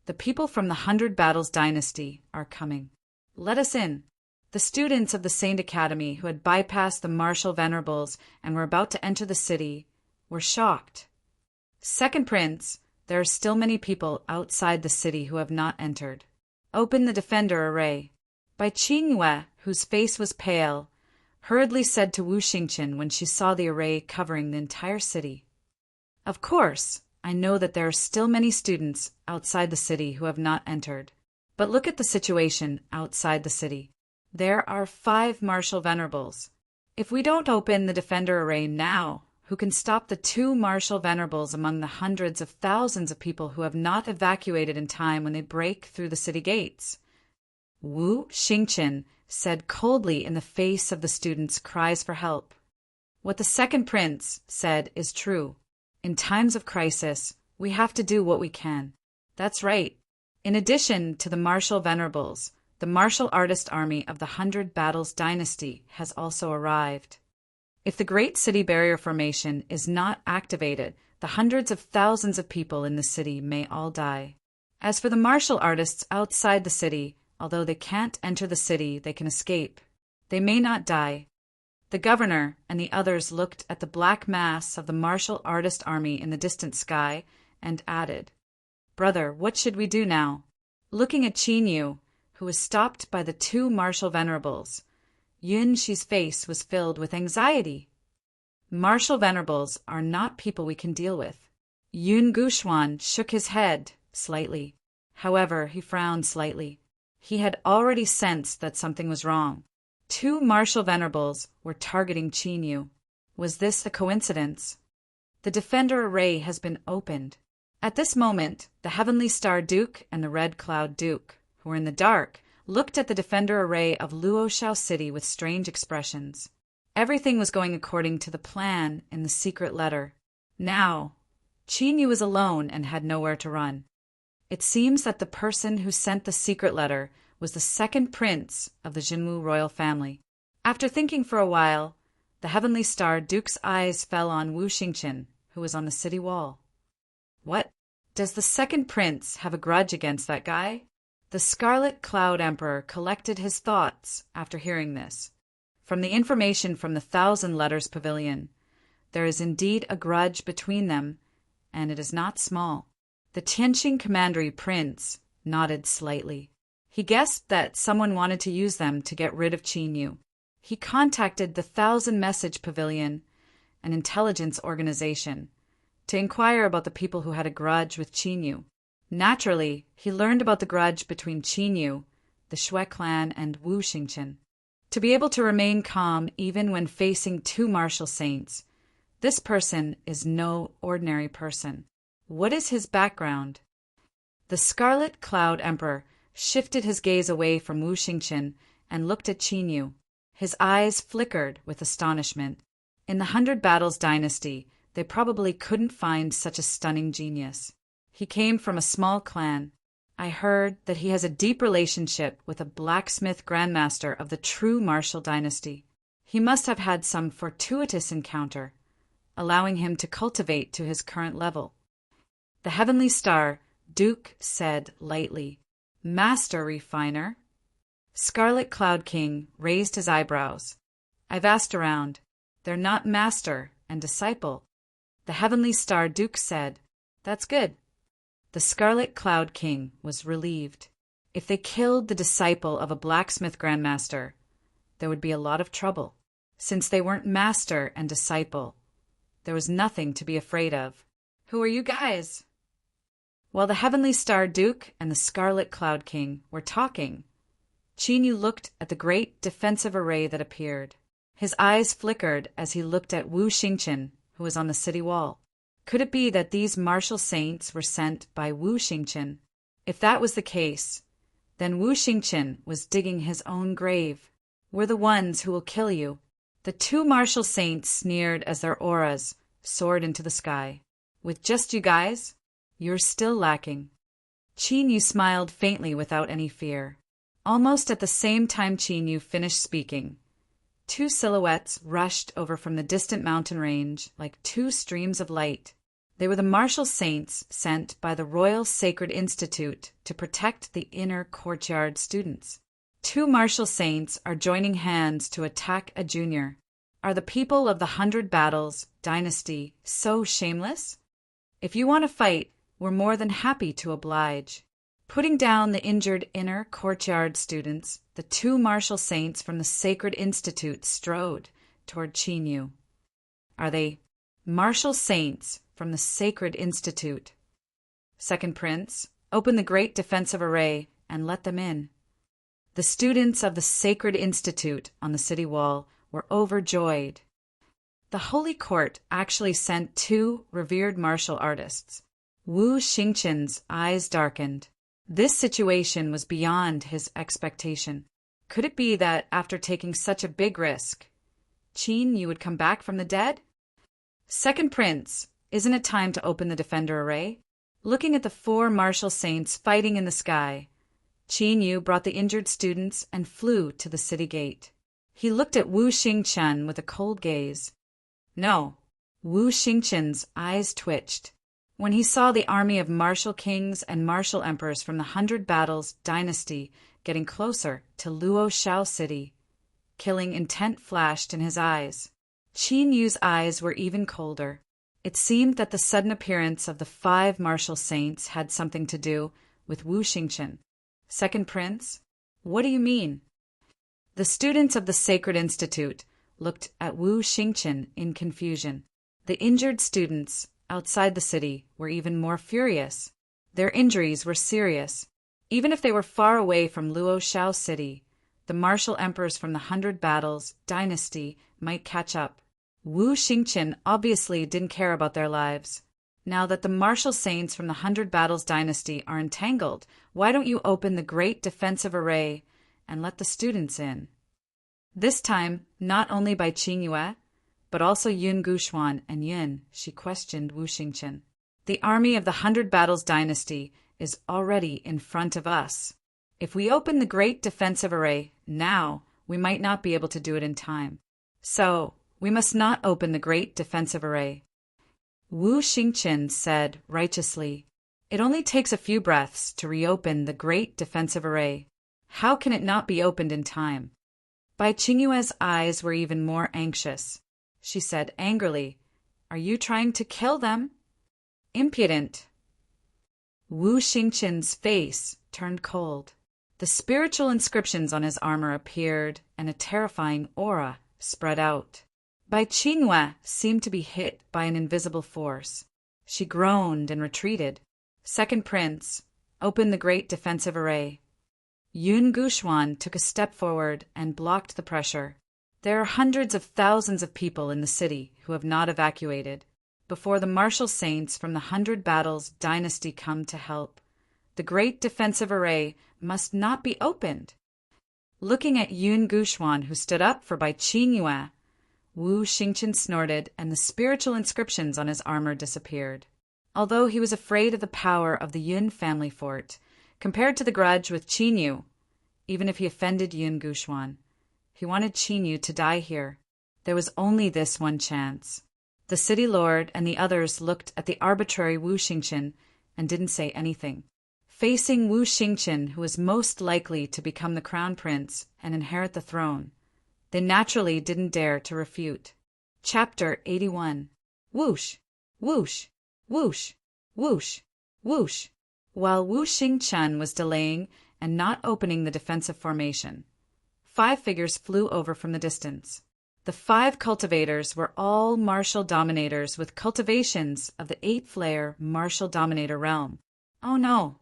[SPEAKER 1] The people from the 100 Battles dynasty are coming. Let us in. The students of the Saint Academy who had bypassed the martial venerables and were about to enter the city were shocked. Second Prince, there are still many people outside the city who have not entered. Open the defender array. Bai Qingyue, whose face was pale, hurriedly said to Wu Xingqian when she saw the array covering the entire city. Of course, I know that there are still many students outside the city who have not entered. But look at the situation outside the city. There are 5 martial venerables. If we don't open the defender array now, who can stop the 2 martial venerables among the hundreds of thousands of people who have not evacuated in time when they break through the city gates? Wu Xingqian said coldly in the face of the students' cries for help. What the Second Prince said is true. In times of crisis, we have to do what we can. That's right. In addition to the martial venerables, the martial artist army of the 100 Battles dynasty has also arrived. If the Great City Barrier Formation is not activated, the hundreds of thousands of people in the city may all die. As for the martial artists outside the city, although they can't enter the city, they can escape. They may not die. The governor and the others looked at the black mass of the martial artist army in the distant sky and added, "Brother, what should we do now?" Looking at Qin Yu, who was stopped by the 2 martial venerables, Yun Shi's face was filled with anxiety. Martial venerables are not people we can deal with. Yun Guxuan shook his head slightly. However, he frowned slightly. He had already sensed that something was wrong. 2 martial venerables were targeting Qin Yu. Was this a coincidence? The defender array has been opened. At this moment, the Heavenly Star Duke and the Red Cloud Duke, who were in the dark, looked at the defender array of Luo Shao City with strange expressions. Everything was going according to the plan in the secret letter. Now, Qin Yu was alone and had nowhere to run. It seems that the person who sent the secret letter was the Second Prince of the Jinwu royal family. After thinking for a while, the Heavenly Star Duke's eyes fell on Wu Xingqian, who was on the city wall. What? Does the Second Prince have a grudge against that guy? The Scarlet Cloud Emperor collected his thoughts after hearing this. From the information from the 1,000 Letters Pavilion, there is indeed a grudge between them, and it is not small. The Tianqing Commandery Prince nodded slightly. He guessed that someone wanted to use them to get rid of Qin Yu. He contacted the 1,000 Message Pavilion, an intelligence organization, to inquire about the people who had a grudge with Qin Yu. Naturally, he learned about the grudge between Qin Yu, the Shui clan, and Wu Xingqian. To be able to remain calm even when facing 2 martial saints, this person is no ordinary person. What is his background? The Scarlet Cloud Emperor shifted his gaze away from Wu Xingqian and looked at Qin Yu. His eyes flickered with astonishment. In the 100 Battles dynasty, they probably couldn't find such a stunning genius. He came from a small clan. I heard that he has a deep relationship with a blacksmith grandmaster of the true martial dynasty. He must have had some fortuitous encounter, allowing him to cultivate to his current level. The Heavenly Star, Duke said lightly, "Master Refiner." Scarlet Cloud King raised his eyebrows. "I've asked around. They're not master and disciple." The Heavenly Star Duke said, "That's good." The Scarlet Cloud King was relieved. If they killed the disciple of a blacksmith grandmaster, there would be a lot of trouble. Since they weren't master and disciple, there was nothing to be afraid of. "Who are you guys?" While the Heavenly Star Duke and the Scarlet Cloud King were talking, Qin looked at the great defensive array that appeared. His eyes flickered as he looked at Wu Xingqian, who was on the city wall. Could it be that these martial saints were sent by Wu Xingqian? If that was the case, then Wu Xingqian was digging his own grave. "We're the ones who will kill you." The two martial saints sneered as their auras soared into the sky. "With just you guys? You're still lacking." Qin smiled faintly without any fear. Almost at the same time Qin finished speaking, two silhouettes rushed over from the distant mountain range like two streams of light. They were the martial saints sent by the Royal Sacred Institute to protect the inner courtyard students. Two martial saints are joining hands to attack a junior. Are the people of the 100 Battles dynasty so shameless? If you want to fight, we're more than happy to oblige. Putting down the injured inner courtyard students, the two martial saints from the Sacred Institute strode toward Qin. Are they martial saints from the Sacred Institute? Second Prince, open the great defensive array and let them in. The students of the Sacred Institute on the city wall were overjoyed. The Holy Court actually sent two revered martial artists. Wu Xingqian's eyes darkened. This situation was beyond his expectation. Could it be that after taking such a big risk, Qin would come back from the dead? Second Prince, isn't it time to open the defender array? Looking at the four martial saints fighting in the sky, Qin brought the injured students and flew to the city gate. He looked at Wu Xingqian with a cold gaze. No. Wu Xingqian's eyes twitched. When he saw the army of martial kings and martial emperors from the 100 Battles dynasty getting closer to Luo Shao City, killing intent flashed in his eyes. Qin eyes were even colder. It seemed that the sudden appearance of the 5 martial saints had something to do with Wu Xingqian. Second Prince, what do you mean? The students of the Sacred Institute looked at Wu Xingqian in confusion. The injured students outside the city were even more furious. Their injuries were serious. Even if they were far away from Luo Shao City, the martial emperors from the 100 Battles dynasty might catch up. Wu Xingqian obviously didn't care about their lives. Now that the martial saints from the 100 Battles dynasty are entangled, why don't you open the great defensive array and let the students in? This time, not only by Qingyue, but also Yun Guxuan and Yun, she questioned Wu Xingqian. The army of the 100 Battles dynasty is already in front of us. If we open the great defensive array now, we might not be able to do it in time. So, we must not open the great defensive array. Wu Xingqian said righteously, "It only takes a few breaths to reopen the great defensive array. How can it not be opened in time?" Bai Qingyue's eyes were even more anxious. She said angrily, "Are you trying to kill them?" "Impudent." Wu Xingqian's face turned cold. The spiritual inscriptions on his armor appeared, and a terrifying aura spread out. Bai Qingyue seemed to be hit by an invisible force. She groaned and retreated. Second Prince, open the great defensive array. Yun Guxuan took a step forward and blocked the pressure. There are hundreds of thousands of people in the city who have not evacuated. Before the martial saints from the 100 Battles dynasty come to help, the great defensive array must not be opened. Looking at Yun Guxuan, who stood up for Bai Qingyue, Wu Xingqian snorted and the spiritual inscriptions on his armor disappeared. Although he was afraid of the power of the Yun family fort, compared to the grudge with Qinyu, even if he offended Yun Guxuan, he wanted Qinyu to die here. There was only this one chance. The city lord and the others looked at the arbitrary Wu Xingqian and didn't say anything. Facing Wu Xingqian, who was most likely to become the crown prince and inherit the throne, they naturally didn't dare to refute. Chapter 81. Whoosh, whoosh, whoosh, whoosh, whoosh. While Wu Xingqian was delaying and not opening the defensive formation, 5 figures flew over from the distance. The 5 cultivators were all martial dominators with cultivations of the 8th-layer martial dominator realm. Oh no!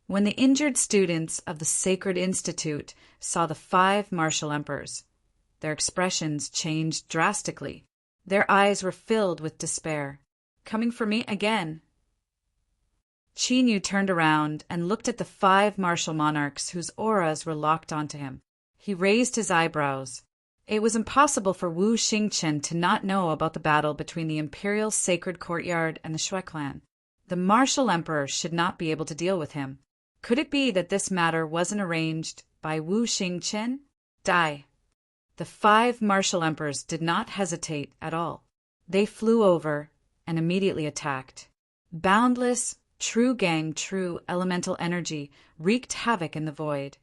[SPEAKER 1] When the injured students of the Sacred Institute saw the 5 martial emperors, their expressions changed drastically. Their eyes were filled with despair. Coming for me again? Qin Yu turned around and looked at the 5 martial monarchs whose auras were locked onto him. He raised his eyebrows. It was impossible for Wu Xingqian to not know about the battle between the Imperial Sacred Courtyard and the Shui clan. The martial emperor should not be able to deal with him. Could it be that this matter wasn't arranged by Wu Xingqian? Die. The 5 martial emperors did not hesitate at all. They flew over and immediately attacked. Boundless, true elemental energy wreaked havoc in the void,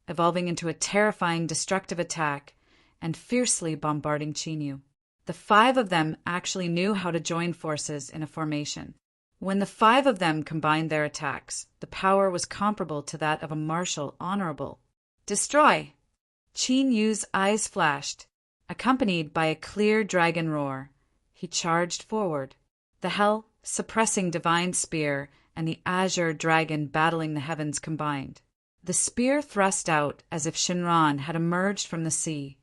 [SPEAKER 1] evolving into a terrifying destructive attack and fiercely bombarding Qin Yu. The 5 of them actually knew how to join forces in a formation. When the 5 of them combined their attacks, the power was comparable to that of a martial honorable. Destroy! Qin Yu's eyes flashed, accompanied by a clear dragon roar. He charged forward, the hell suppressing divine spear and the azure dragon battling the heavens combined. The spear thrust out as if Shinran had emerged from the sea,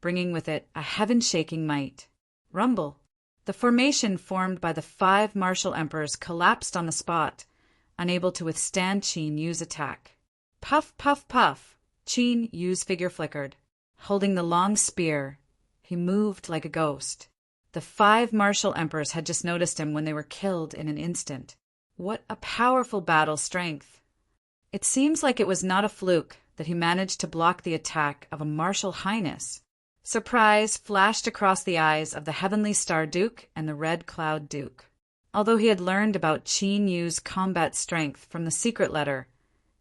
[SPEAKER 1] bringing with it a heaven-shaking might. Rumble! The formation formed by the 5 martial emperors collapsed on the spot, unable to withstand Qin Yu's attack. Puff, puff, puff! Qin Yu's figure flickered. Holding the long spear, he moved like a ghost. The 5 martial emperors had just noticed him when they were killed in an instant. What a powerful battle strength! It seems like it was not a fluke that he managed to block the attack of a martial highness. Surprise flashed across the eyes of the Heavenly Star Duke and the Red Cloud Duke. Although he had learned about Qin Yu's combat strength from the secret letter,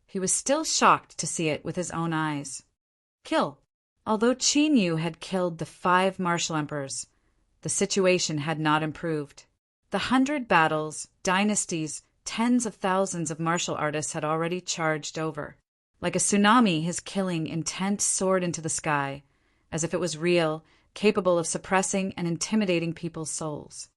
[SPEAKER 1] he was still shocked to see it with his own eyes. Kill! Although Qin Yu had killed the 5 martial emperors, the situation had not improved. The 100 battles, dynasties, tens of thousands of martial artists had already charged over. Like a tsunami, his killing intent soared into the sky, as if it was real, capable of suppressing and intimidating people's souls.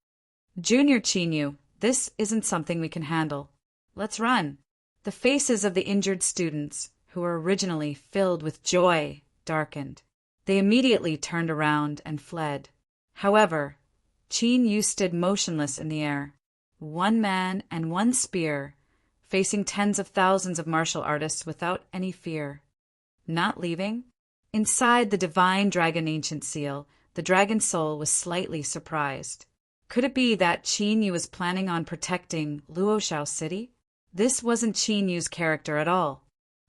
[SPEAKER 1] Junior Qin Yu, this isn't something we can handle. Let's run. The faces of the injured students, who were originally filled with joy, darkened. They immediately turned around and fled. However, Qin Yu stood motionless in the air, 1 man and 1 spear, facing tens of thousands of martial artists without any fear. Not leaving? Inside the divine dragon ancient seal, the dragon soul was slightly surprised. Could it be that Qin Yu was planning on protecting Luoshao City? This wasn't Qin Yu's character at all.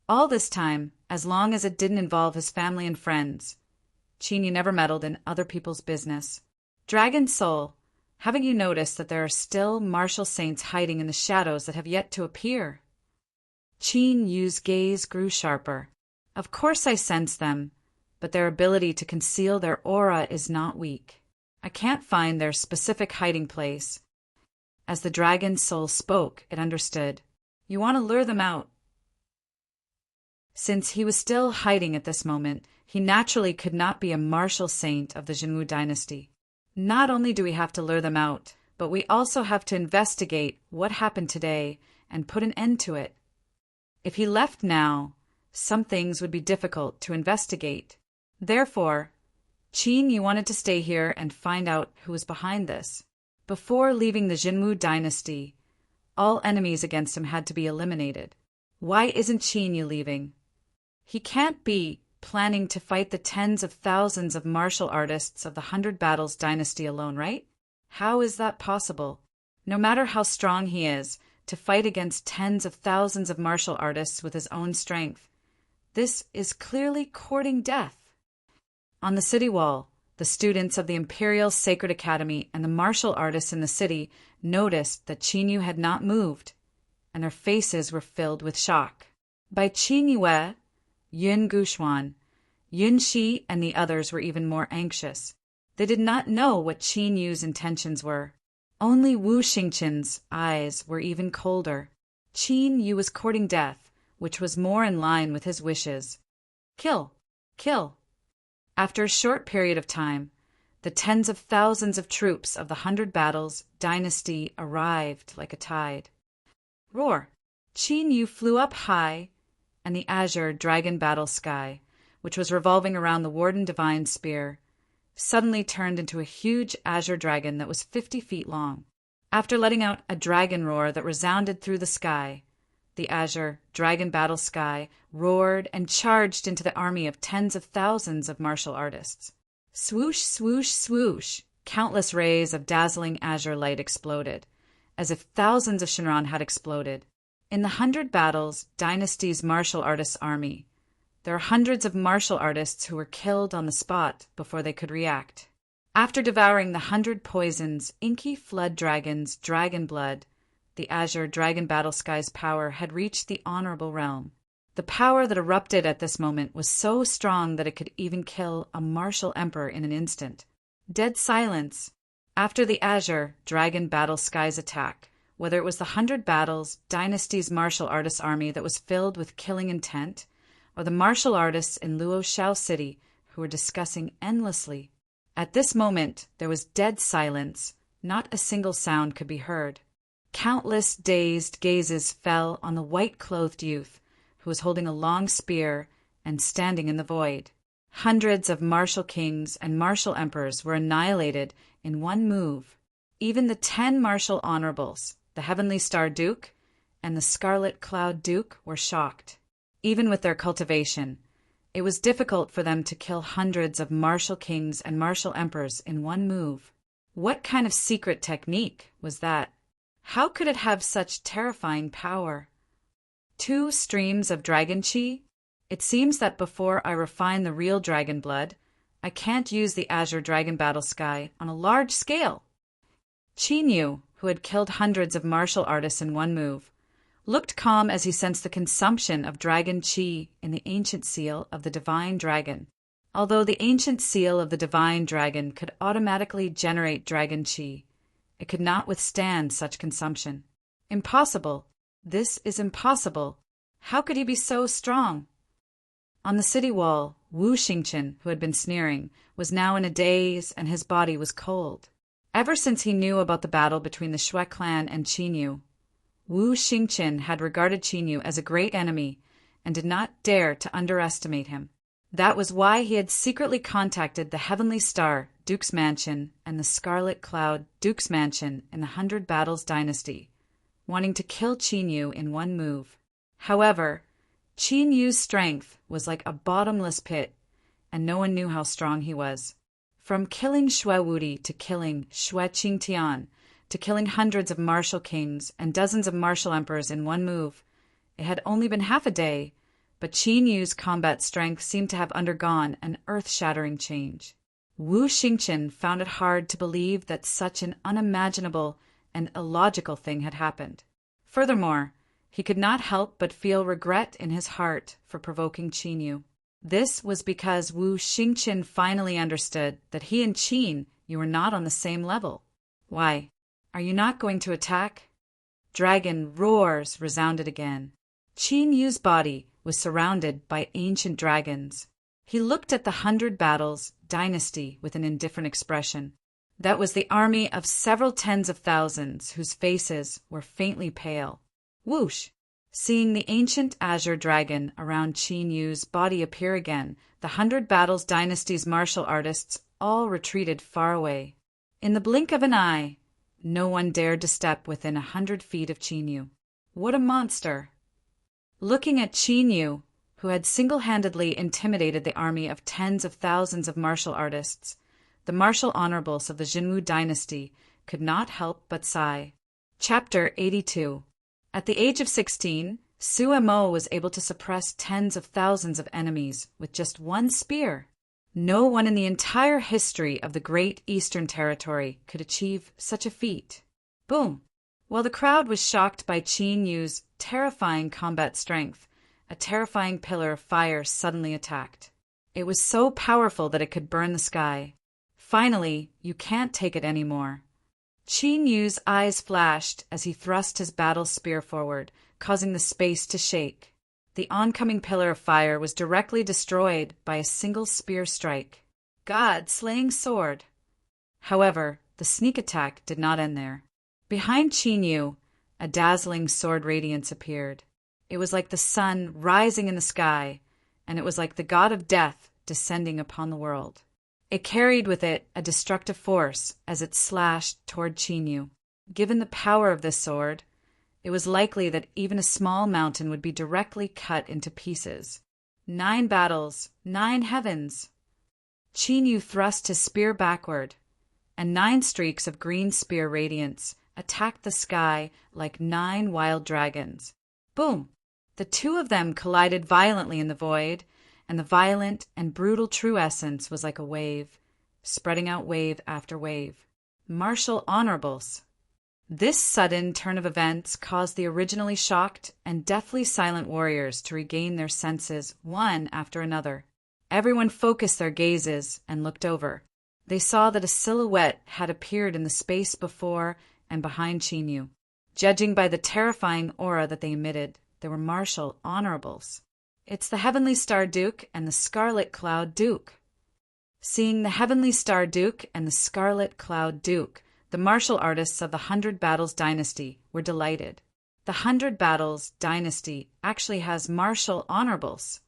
[SPEAKER 1] All this time, as long as it didn't involve his family and friends, Qin Yu never meddled in other people's business. Dragon Soul, haven't you noticed that there are still martial saints hiding in the shadows that have yet to appear? Qin Yu's gaze grew sharper. Of course I sense them, but their ability to conceal their aura is not weak. I can't find their specific hiding place. As the dragon soul spoke, it understood. You want to lure them out. Since he was still hiding at this moment, he naturally could not be a martial saint of the Jinwu dynasty. Not only do we have to lure them out, but we also have to investigate what happened today and put an end to it. If he left now, some things would be difficult to investigate. Therefore, Qin Yu wanted to stay here and find out who was behind this. Before leaving the Jinwu dynasty, all enemies against him had to be eliminated. Why isn't Qin Yu leaving? He can't be planning to fight the tens of thousands of martial artists of the 100 Battles dynasty alone, right? How is that possible? No matter how strong he is, to fight against tens of thousands of martial artists with his own strength, this is clearly courting death. On the city wall, The students of the Imperial Sacred Academy and the martial artists in the city noticed that Qin Yu had not moved, and their faces were filled with shock. By Qin Yue, Yun Guxuan, Yun Shi and the others were even more anxious. They did not know what Qin Yu's intentions were. Only Wu Xingqian's eyes were even colder. Qin Yu was courting death, which was more in line with his wishes. Kill! Kill! After a short period of time, the tens of thousands of troops of the 100 Battles dynasty arrived like a tide. Roar! Qin Yu flew up high, and the azure dragon battle sky, which was revolving around the Warden Divine Spear, suddenly turned into a huge azure dragon that was 50 feet long. After letting out a dragon roar that resounded through the sky, the azure dragon battle sky roared and charged into the army of tens of thousands of martial artists. Swoosh, swoosh, swoosh! Countless rays of dazzling azure light exploded, as if thousands of Shinran had exploded. In the 100 Battles dynasty's martial artists' army, there are hundreds of martial artists who were killed on the spot before they could react. After devouring the 100 poisons, inky flood dragons, dragon blood, the azure dragon battle sky's power had reached the honorable realm. The power that erupted at this moment was so strong that it could even kill a martial emperor in an instant. Dead silence. After the azure dragon battle sky's attack, whether it was the 100 Battles dynasty's martial artists' army that was filled with killing intent, or the martial artists in Luo Shao City who were discussing endlessly, at this moment there was dead silence. Not a single sound could be heard. Countless dazed gazes fell on the white-clothed youth who was holding a long spear and standing in the void. Hundreds of martial kings and martial emperors were annihilated in one move. Even the 10 martial honorables, the Heavenly Star Duke and the Scarlet Cloud Duke, were shocked. Even with their cultivation, it was difficult for them to kill hundreds of martial kings and martial emperors in one move. What kind of secret technique was that? How could it have such terrifying power? 2 streams of dragon chi? It seems that before I refine the real dragon blood, I can't use the azure dragon battle sky on a large scale. Qin Yu, who had killed hundreds of martial artists in one move, looked calm as he sensed the consumption of dragon chi in the ancient seal of the divine dragon. Although the ancient seal of the divine dragon could automatically generate dragon chi, it could not withstand such consumption. Impossible. This is impossible. How could he be so strong? On the city wall, Wu Xingqian, who had been sneering, was now in a daze and his body was cold. Ever since he knew about the battle between the Shui clan and Qin Yu, Wu Xingqian had regarded Qin Yu as a great enemy and did not dare to underestimate him. That was why he had secretly contacted the Heavenly Star Duke's Mansion and the Scarlet Cloud Duke's Mansion in the 100 Battles dynasty, wanting to kill Qin Yu in one move. However, Qin Yu's strength was like a bottomless pit, and no one knew how strong he was. From killing Shui Wudi to killing Shui Qingtian, to killing hundreds of martial kings and dozens of martial emperors in one move, it had only been half a day, but Qin Yu's combat strength seemed to have undergone an earth-shattering change. Wu Xingqian found it hard to believe that such an unimaginable and illogical thing had happened. Furthermore, he could not help but feel regret in his heart for provoking Qin Yu. This was because Wu Xingqian finally understood that he and Qin Yu were not on the same level. Why, are you not going to attack? Dragon roars resounded again. Qin Yu's body was surrounded by ancient dragons. He looked at the 100 Battles dynasty with an indifferent expression. That was the army of several tens of thousands whose faces were faintly pale. Whoosh! Seeing the ancient azure dragon around Qin Yu's body appear again, the 100 Battles dynasty's martial artists all retreated far away. In the blink of an eye, no one dared to step within 100 feet of Qin Yu. What a monster! Looking at Qin Yu, who had single-handedly intimidated the army of tens of thousands of martial artists, the martial honorables of the Jinwu dynasty could not help but sigh. Chapter 82. At the age of 16, Su Mo was able to suppress tens of thousands of enemies with just one spear. No one in the entire history of the Great Eastern Territory could achieve such a feat. Boom! While the crowd was shocked by Qin Yu's terrifying combat strength, a terrifying pillar of fire suddenly attacked. It was so powerful that it could burn the sky. Finally, you can't take it anymore. Qin Yu's eyes flashed as he thrust his battle spear forward, causing the space to shake. The oncoming pillar of fire was directly destroyed by a single spear strike. God-slaying sword! However, the sneak attack did not end there. Behind Qin Yu, a dazzling sword radiance appeared. It was like the sun rising in the sky, and it was like the god of death descending upon the world. It carried with it a destructive force as it slashed toward Qin Yu. Given the power of this sword, it was likely that even a small mountain would be directly cut into pieces. 9 battles, 9 heavens! Qin Yu thrust his spear backward, and 9 streaks of green spear radiance attacked the sky like 9 wild dragons. Boom! The 2 of them collided violently in the void, and the violent and brutal true essence was like a wave, spreading out wave after wave. Martial honorables! This sudden turn of events caused the originally shocked and deathly silent warriors to regain their senses one after another. Everyone focused their gazes and looked over. They saw that a silhouette had appeared in the space before and behind Qin Yu. Judging by the terrifying aura that they emitted, there were martial honorables. It's the Heavenly Star Duke and the Scarlet Cloud Duke. Seeing the Heavenly Star Duke and the Scarlet Cloud Duke, the martial artists of the 100 Battles dynasty were delighted. The 100 Battles dynasty actually has martial honorables.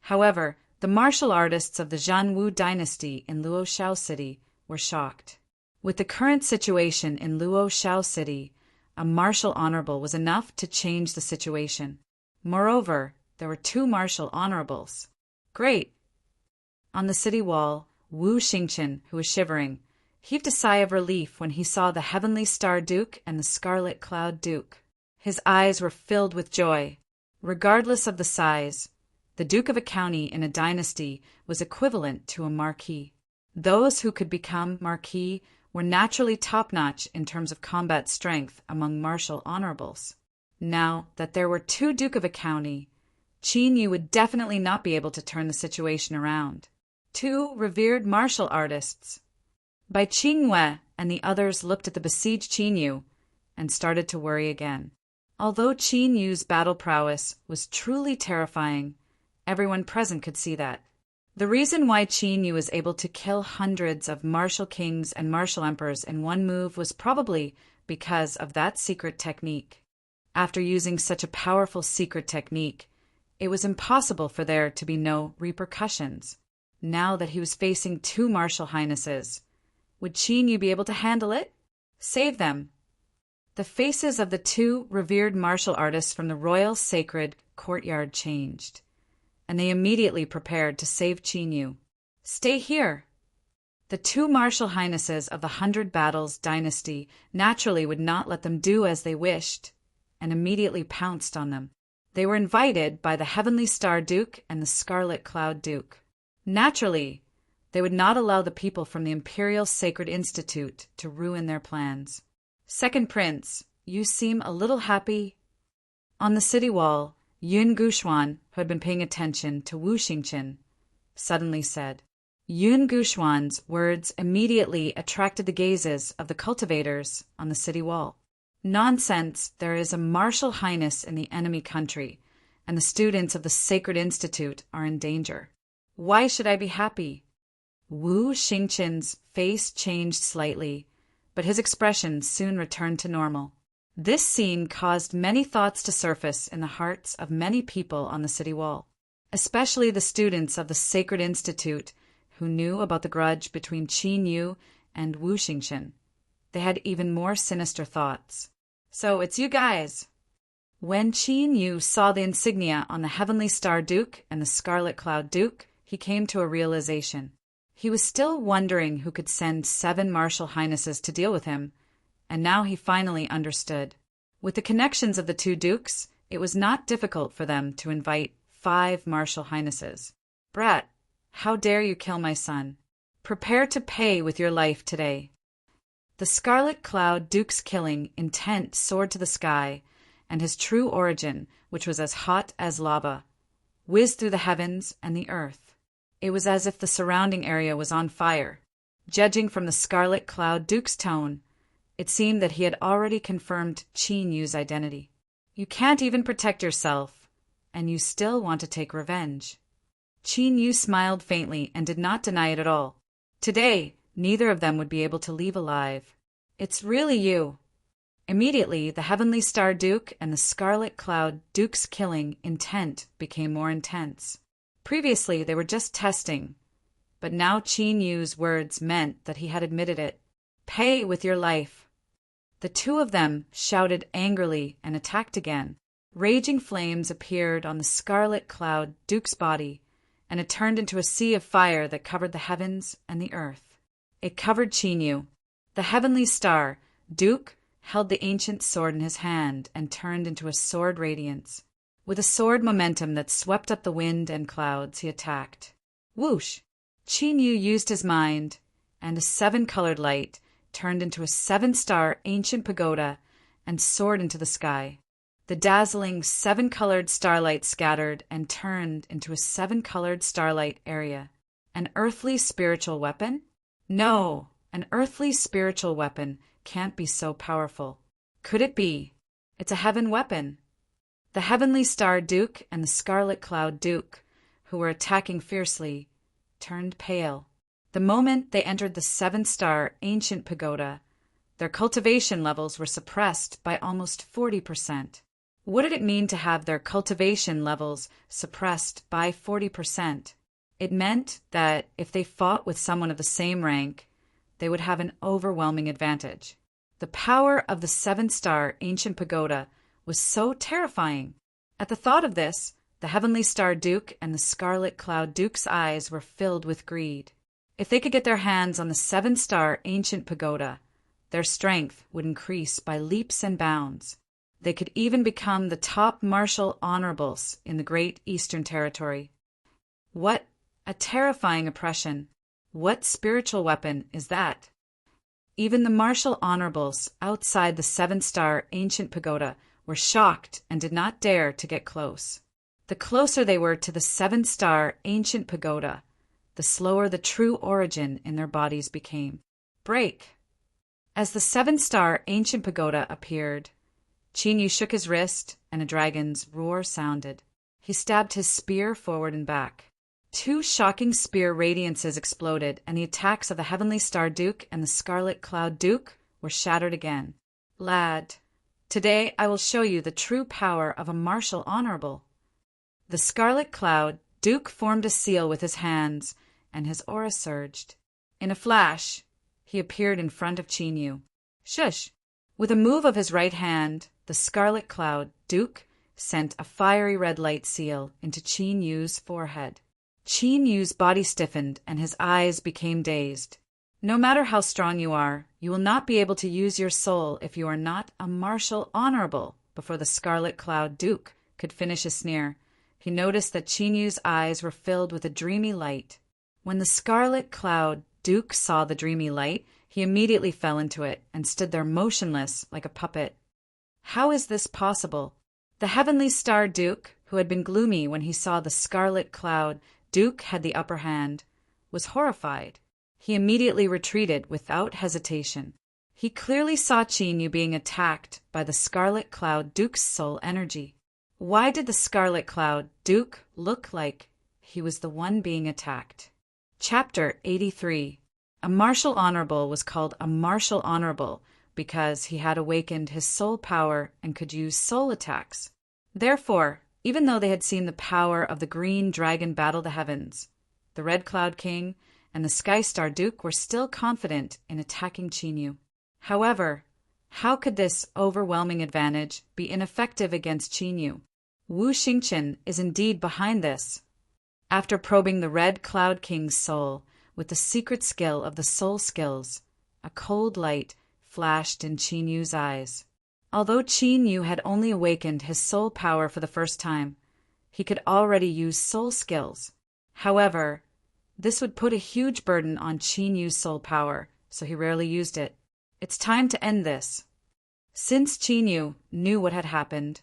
[SPEAKER 1] However, the martial artists of the Zhanwu dynasty in Luoshao City were shocked. With the current situation in Luoshao City, a martial honorable was enough to change the situation. Moreover, there were 2 martial honorables. Great! On the city wall, Wu Xingqian, who was shivering, heaved a sigh of relief when he saw the Heavenly Star Duke and the Scarlet Cloud Duke. His eyes were filled with joy. Regardless of the size, the Duke of a county in a dynasty was equivalent to a marquis. Those who could become marquis were naturally top-notch in terms of combat strength among martial honorables. Now that there were 2 Duke of a county, Qin Yu would definitely not be able to turn the situation around. 2 revered martial artists. Bai Qingyue and the others looked at the besieged Qin Yu and started to worry again. Although Qin Yu's battle prowess was truly terrifying, everyone present could see that. The reason why Qin Yu was able to kill hundreds of martial kings and martial emperors in one move was probably because of that secret technique. After using such a powerful secret technique, it was impossible for there to be no repercussions. Now that he was facing 2 martial highnesses, would Qin Yu be able to handle it? Save them! The faces of the 2 revered martial artists from the royal sacred courtyard changed, and they immediately prepared to save Qin Yu. Stay here! The 2 martial highnesses of the 100 Battles dynasty naturally would not let them do as they wished, and immediately pounced on them. They were invited by the Heavenly Star Duke and the Scarlet Cloud Duke. Naturally, they would not allow the people from the Imperial Sacred Institute to ruin their plans. Second Prince, you seem a little happy. On the city wall, Yun Guxuan, who had been paying attention to Wu Xingqian, suddenly said. Yun Guxuan's words immediately attracted the gazes of the cultivators on the city wall. Nonsense, there is a martial highness in the enemy country, and the students of the Sacred Institute are in danger. Why should I be happy? Wu Xingqian's face changed slightly, but his expression soon returned to normal. This scene caused many thoughts to surface in the hearts of many people on the city wall, especially the students of the Sacred Institute who knew about the grudge between Qin Yu and Wu Xingqian. They had even more sinister thoughts. So it's you guys. When Qin Yu saw the insignia on the Heavenly Star Duke and the Scarlet Cloud Duke, he came to a realization. He was still wondering who could send 7 martial highnesses to deal with him, and now he finally understood. With the connections of the 2 dukes, it was not difficult for them to invite 5 martial highnesses. Brat, How dare you kill my son? Prepare to pay with your life today. The scarlet cloud Duke's killing intent soared to the sky, and his true origin, which was as hot as lava, whizzed through the heavens and the earth. It was as if the surrounding area was on fire. Judging from the scarlet cloud Duke's tone, it seemed that he had already confirmed Qin Yu's identity. You can't even protect yourself, and you still want to take revenge. Qin Yu smiled faintly and did not deny it at all. Today, neither of them would be able to leave alive. It's really you. Immediately, the Heavenly Star Duke and the Scarlet Cloud Duke's killing intent became more intense. Previously, they were just testing, but now Qin Yu's words meant that he had admitted it. Pay with your life. The two of them shouted angrily and attacked again. Raging flames appeared on the Scarlet Cloud Duke's body, and it turned into a sea of fire that covered the heavens and the earth. It covered Qin Yu. The Heavenly Star Duke held the ancient sword in his hand and turned into a sword radiance. With a sword momentum that swept up the wind and clouds, he attacked. Whoosh! Qin Yu used his mind, and a seven-colored light turned into a seven-star ancient pagoda and soared into the sky. The dazzling seven-colored starlight scattered and turned into a seven-colored starlight area. An earthly spiritual weapon? No, an earthly spiritual weapon can't be so powerful. Could it be? It's a heaven weapon. The Heavenly Star Duke and the Scarlet Cloud Duke, who were attacking fiercely, turned pale. The moment they entered the seven-star ancient pagoda, their cultivation levels were suppressed by almost 40%. What did it mean to have their cultivation levels suppressed by 40%? It meant that if they fought with someone of the same rank, they would have an overwhelming advantage. The power of the seven-star ancient pagoda was so terrifying. At the thought of this, the Heavenly Star Duke and the Scarlet Cloud Duke's eyes were filled with greed. If they could get their hands on the seven-star ancient pagoda, their strength would increase by leaps and bounds. They could even become the top martial honorables in the Great Eastern Territory. What a terrifying oppression! What spiritual weapon is that? Even the martial honorables outside the seven-star ancient pagoda were shocked and did not dare to get close. The closer they were to the seven-star ancient pagoda, the slower the true origin in their bodies became. Break! As the seven-star ancient pagoda appeared, Qin Yu shook his wrist, and a dragon's roar sounded. He stabbed his spear forward and back. Two shocking spear radiances exploded, and the attacks of the Heavenly Star Duke and the Scarlet Cloud Duke were shattered again. Lad, today I will show you the true power of a martial honorable. The Scarlet Cloud Duke formed a seal with his hands, and his aura surged. In a flash, he appeared in front of Qin Yu. Shush! With a move of his right hand, the Scarlet Cloud Duke sent a fiery red light seal into Qin Yu's forehead. Qin Yu's body stiffened and his eyes became dazed. No matter how strong you are, you will not be able to use your soul if you are not a martial honorable. Before the Scarlet Cloud Duke could finish his sneer, he noticed that Qin Yu's eyes were filled with a dreamy light. When the Scarlet Cloud Duke saw the dreamy light, he immediately fell into it and stood there motionless like a puppet. How is this possible? The Heavenly Star Duke, who had been gloomy when he saw the Scarlet Cloud Duke had the upper hand, was horrified. He immediately retreated without hesitation. He clearly saw Qin Yu being attacked by the Scarlet Cloud Duke's soul energy. Why did the Scarlet Cloud Duke look like he was the one being attacked? Chapter 83. A martial honorable was called a martial honorable because he had awakened his soul power and could use soul attacks. Therefore, even though they had seen the power of the green dragon battle the heavens, the Red Cloud King and the Sky Star Duke were still confident in attacking Qin Yu. However, how could this overwhelming advantage be ineffective against Qin Yu? Wu Xingchen is indeed behind this. After probing the Red Cloud King's soul with the secret skill of the soul skills, a cold light flashed in Qin Yu's eyes. Although Qin Yu had only awakened his soul power for the first time, he could already use soul skills. However, This would put a huge burden on Qin Yu's soul power, so he rarely used it. It's time to end this. Since Qin Yu knew what had happened,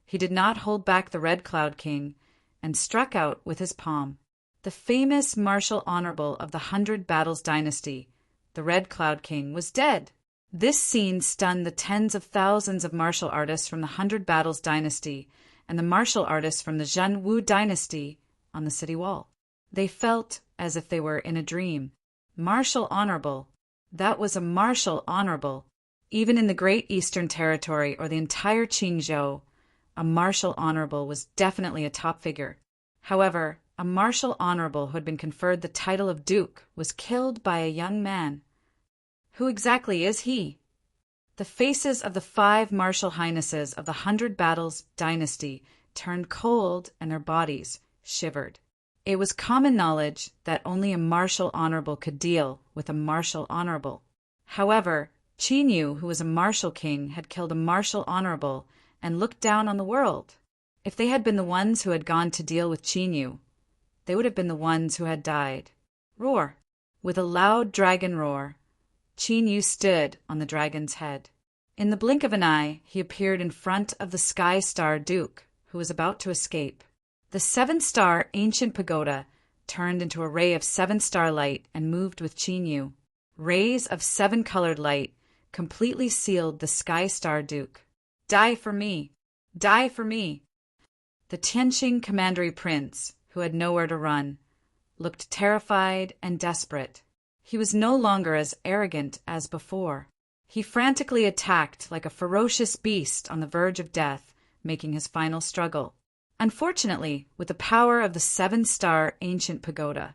[SPEAKER 1] he did not hold back the Red Cloud King and struck out with his palm. The famous martial honorable of the 100 Battles dynasty, the Red Cloud King, was dead. This scene stunned the tens of thousands of martial artists from the 100 Battles dynasty and the martial artists from the Zhen Wu dynasty on the city wall. They felt as if they were in a dream. Martial honorable. That was a martial honorable. Even in the Great Eastern Territory or the entire Qingzhou, a martial honorable was definitely a top figure. However, a martial honorable who had been conferred the title of Duke was killed by a young man. Who exactly is he? The faces of the 5 martial highnesses of the 100 Battles dynasty turned cold and their bodies shivered. It was common knowledge that only a martial honorable could deal with a martial honorable. However, Qin Yu, who was a martial king, had killed a martial honorable and looked down on the world. If they had been the ones who had gone to deal with Qin Yu, they would have been the ones who had died. Roar! With a loud dragon roar, Qin Yu stood on the dragon's head. In the blink of an eye, he appeared in front of the Sky Star Duke, who was about to escape. The 7-star ancient pagoda turned into a ray of 7-star light and moved with Qin Yu. Rays of 7-colored light completely sealed the Sky Star Duke. Die for me! Die for me! The Tianqing Commandery Prince, who had nowhere to run, looked terrified and desperate. He was no longer as arrogant as before. He frantically attacked like a ferocious beast on the verge of death, making his final struggle. Unfortunately, with the power of the 7-star ancient pagoda,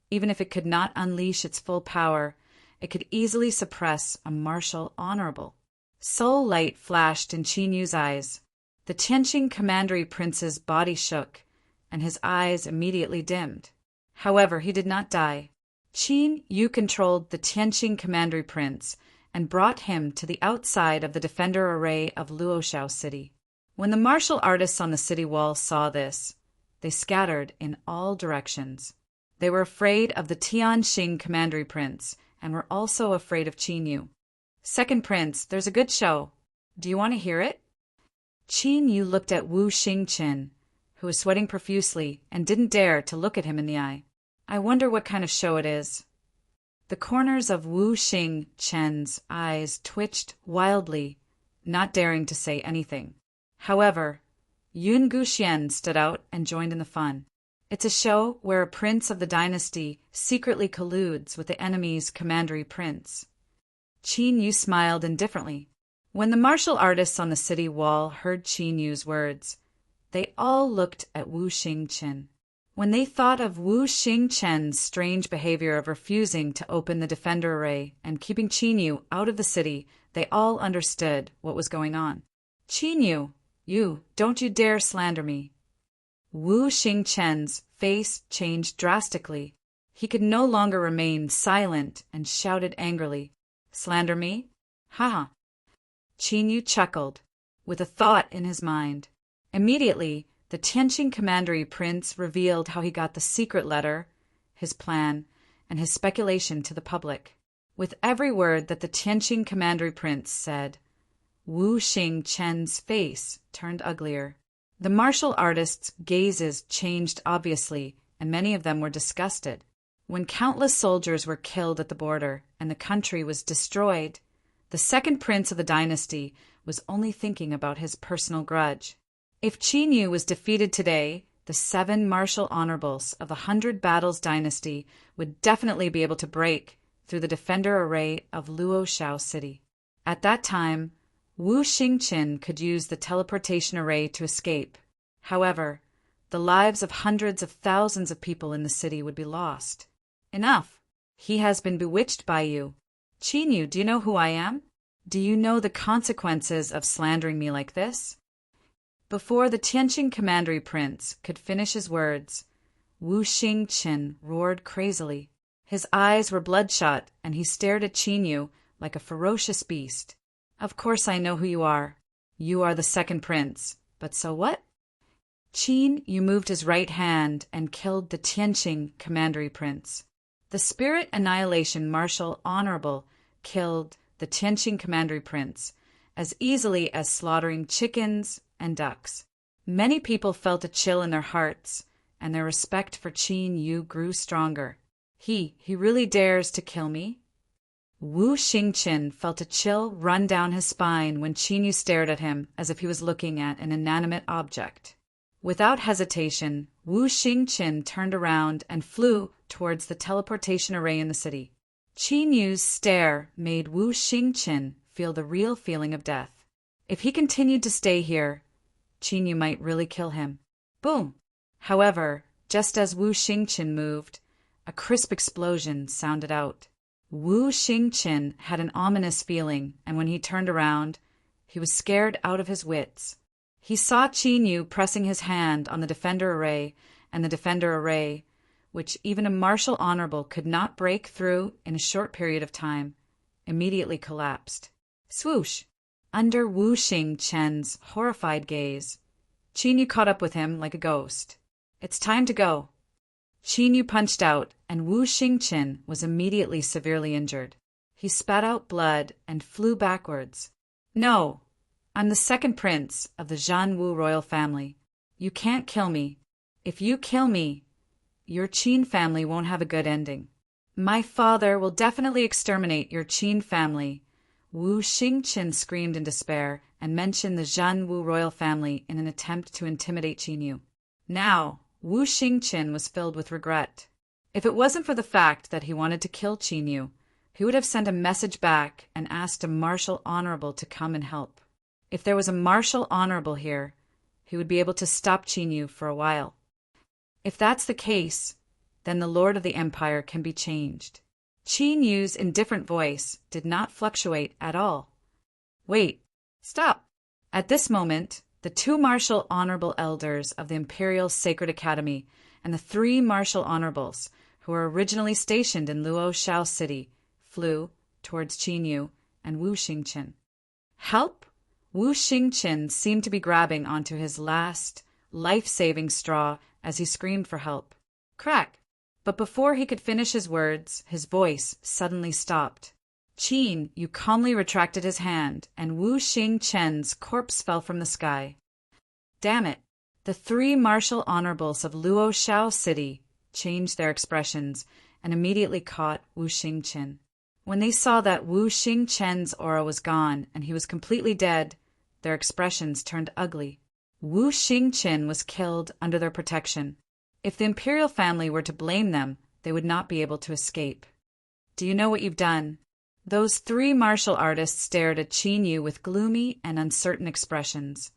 [SPEAKER 1] even if it could not unleash its full power, it could easily suppress a martial honorable. Soul light flashed in Qin Yu's eyes. The Tianqing Commandery Prince's body shook, and his eyes immediately dimmed. However, he did not die. Qin Yu controlled the Tianqing Commandery Prince and brought him to the outside of the defender array of Luoshao City. When the martial artists on the city wall saw this, they scattered in all directions. They were afraid of the Tianqing Commandery Prince and were also afraid of Qin Yu. Second Prince, there's a good show. Do you want to hear it? Qin Yu looked at Wu Xingqian, who was sweating profusely and didn't dare to look at him in the eye. I wonder what kind of show it is. The corners of Wu Xingqian's eyes twitched wildly, not daring to say anything. However, Yun Guxian stood out and joined in the fun. It's a show where a prince of the dynasty secretly colludes with the enemy's commandery prince. Qin Yu smiled indifferently. When the martial artists on the city wall heard Qin Yu's words, they all looked at Wu Xingqian. When they thought of Wu Xingqian's strange behavior of refusing to open the defender array and keeping Qin Yu out of the city, they all understood what was going on. Qin Yu, you, don't you dare slander me. Wu Xingqian's face changed drastically. He could no longer remain silent and shouted angrily, Slander me? Ha! Qin Yu chuckled, with a thought in his mind. Immediately, the Tianqing Commandery Prince revealed how he got the secret letter, his plan, and his speculation to the public. With every word that the Tianqing Commandery Prince said, Wu Xingqian's face turned uglier. The martial artists' gazes changed obviously, and many of them were disgusted. When countless soldiers were killed at the border and the country was destroyed, the second prince of the dynasty was only thinking about his personal grudge. If Qin Yu was defeated today, the 7 martial honorables of the 100 Battles dynasty would definitely be able to break through the defender array of Luoshao City. At that time, Wu Xingqian could use the teleportation array to escape. However, the lives of hundreds of thousands of people in the city would be lost. Enough! He has been bewitched by you. Qin Yu, do you know who I am? Do you know the consequences of slandering me like this? Before the Tianqing Commandery Prince could finish his words, Wu Xingqian roared crazily. His eyes were bloodshot, and he stared at Qin Yu like a ferocious beast. Of course I know who you are. You are the second prince. But so what? Qin Yu moved his right hand and killed the Tianqing commandery prince. The Spirit Annihilation Marshal Honorable killed the Tianqing commandery prince as easily as slaughtering chickens and ducks. Many people felt a chill in their hearts, and their respect for Qin Yu grew stronger. He really dares to kill me? Wu Xingqian felt a chill run down his spine when Qin Yu stared at him as if he was looking at an inanimate object. Without hesitation, Wu Xingqian turned around and flew towards the teleportation array in the city. Qin Yu's stare made Wu Xingqian feel the real feeling of death. If he continued to stay here, Qin Yu might really kill him. Boom! However, just as Wu Xingqian moved, a crisp explosion sounded out. Wu Xingqian had an ominous feeling, and when he turned around, he was scared out of his wits. He saw Qin Yu pressing his hand on the Defender Array, and the Defender Array, which even a Marshal Honorable could not break through in a short period of time, immediately collapsed. Swoosh! Under Wu Xingqian's horrified gaze, Qin Yu caught up with him like a ghost. It's time to go. Qin Yu punched out, and Wu Xingqian was immediately severely injured. He spat out blood and flew backwards. No! I'm the second prince of the Zhan Wu royal family. You can't kill me. If you kill me, your Qin family won't have a good ending. My father will definitely exterminate your Qin family. Wu Xingqian screamed in despair and mentioned the Zhan Wu royal family in an attempt to intimidate Qin Yu. Now, Wu Xingqian was filled with regret. If it wasn't for the fact that he wanted to kill Qin Yu, he would have sent a message back and asked a Marshal Honorable to come and help. If there was a Marshal Honorable here, he would be able to stop Qin Yu for a while. If that's the case, then the Lord of the Empire can be changed. Qin Yu's indifferent voice did not fluctuate at all. Wait, stop! At this moment, the 2 Marshal Honorable Elders of the Imperial Sacred Academy and the 3 Marshal Honorables, who were originally stationed in Luo Shao City, flew towards Qin Yu and Wu Xingqian. Help? Wu Xingqian seemed to be grabbing onto his last, life-saving straw as he screamed for help. Crack! But before he could finish his words, his voice suddenly stopped. Qin Yu calmly retracted his hand, and Wu Xingqian's corpse fell from the sky. Damn it! The 3 Marshal Honorables of Luo Shao City changed their expressions and immediately caught Wu Xingqian. When they saw that Wu Xingqian's aura was gone and he was completely dead, their expressions turned ugly. Wu Xingqian was killed under their protection. If the imperial family were to blame them, they would not be able to escape. Do you know what you've done? Those 3 martial artists stared at Qin Yu with gloomy and uncertain expressions.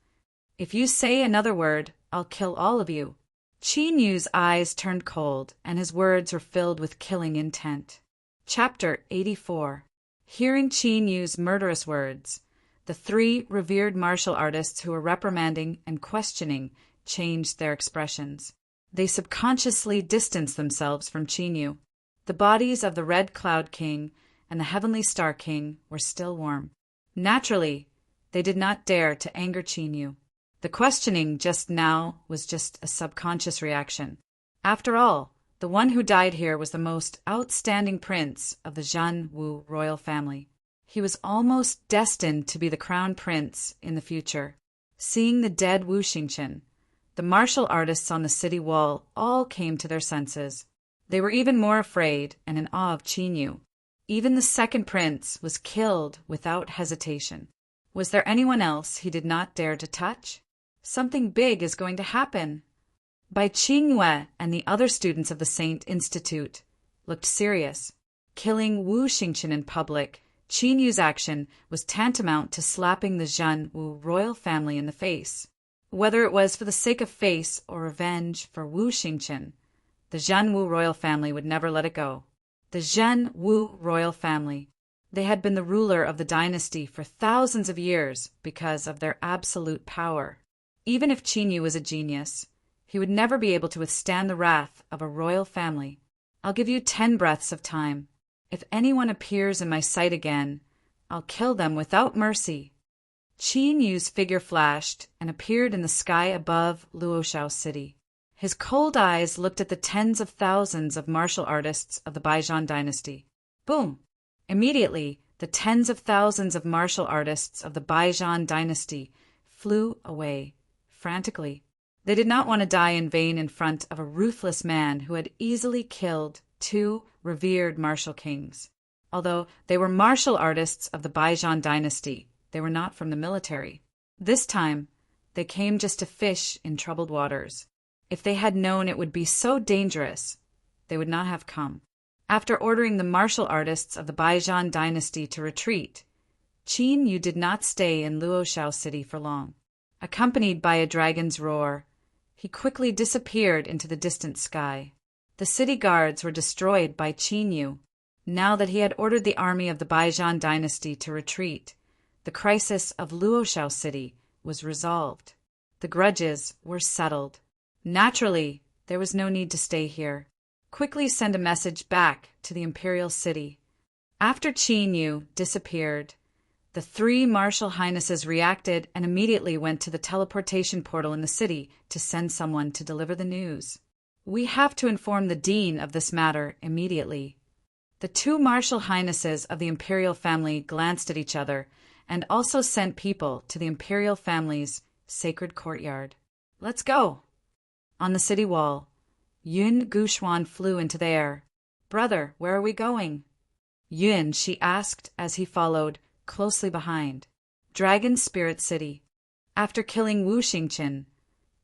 [SPEAKER 1] If you say another word, I'll kill all of you. Qin Yu's eyes turned cold, and his words were filled with killing intent. Chapter 84. Hearing Qin Yu's murderous words, the 3 revered martial artists who were reprimanding and questioning changed their expressions. They subconsciously distanced themselves from Qin Yu. The bodies of the Red Cloud King and the Heavenly Star King were still warm. Naturally, they did not dare to anger Qin Yu. The questioning just now was just a subconscious reaction. After all, the one who died here was the most outstanding prince of the Zhan Wu royal family. He was almost destined to be the crown prince in the future. Seeing the dead Wu Xingqian, the martial artists on the city wall all came to their senses. They were even more afraid and in awe of Qin Yu. Even the second prince was killed without hesitation. Was there anyone else he did not dare to touch? Something big is going to happen. Bai Qingyue and the other students of the Saint Institute looked serious. Killing Wu Xingqian in public, Qin Yu's action was tantamount to slapping the Zhan Wu royal family in the face. Whether it was for the sake of face or revenge for Wu Xingqian, the Zhan Wu royal family would never let it go. The Zhan Wu royal family. They had been the ruler of the dynasty for thousands of years because of their absolute power. Even if Qin Yu was a genius, he would never be able to withstand the wrath of a royal family. I'll give you 10 breaths of time. If anyone appears in my sight again, I'll kill them without mercy. Qin Yu's figure flashed and appeared in the sky above Luoshao City. His cold eyes looked at the tens of thousands of martial artists of the Baijian dynasty. Boom! Immediately, the tens of thousands of martial artists of the Baijian dynasty flew away, frantically. They did not want to die in vain in front of a ruthless man who had easily killed two revered martial kings. Although they were martial artists of the Baijian dynasty, they were not from the military. This time, they came just to fish in troubled waters. If they had known it would be so dangerous, they would not have come. After ordering the martial artists of the Baijian dynasty to retreat, Qin Yu did not stay in Luoshao City for long. Accompanied by a dragon's roar, he quickly disappeared into the distant sky. The city guards were destroyed by Qin Yu. Now that he had ordered the army of the Baijian dynasty to retreat, the crisis of Luoshao City was resolved. The grudges were settled. Naturally, there was no need to stay here. Quickly send a message back to the imperial city. After Qin Yu disappeared, the three martial highnesses reacted and immediately went to the teleportation portal in the city to send someone to deliver the news. We have to inform the dean of this matter immediately. The two martial highnesses of the imperial family glanced at each other and also sent people to the imperial family's sacred courtyard. Let's go! On the city wall, Yun Guxuan flew into the air. Brother, where are we going? Yun, she asked as he followed, closely behind. Dragon Spirit City. After killing Wu Xingqian,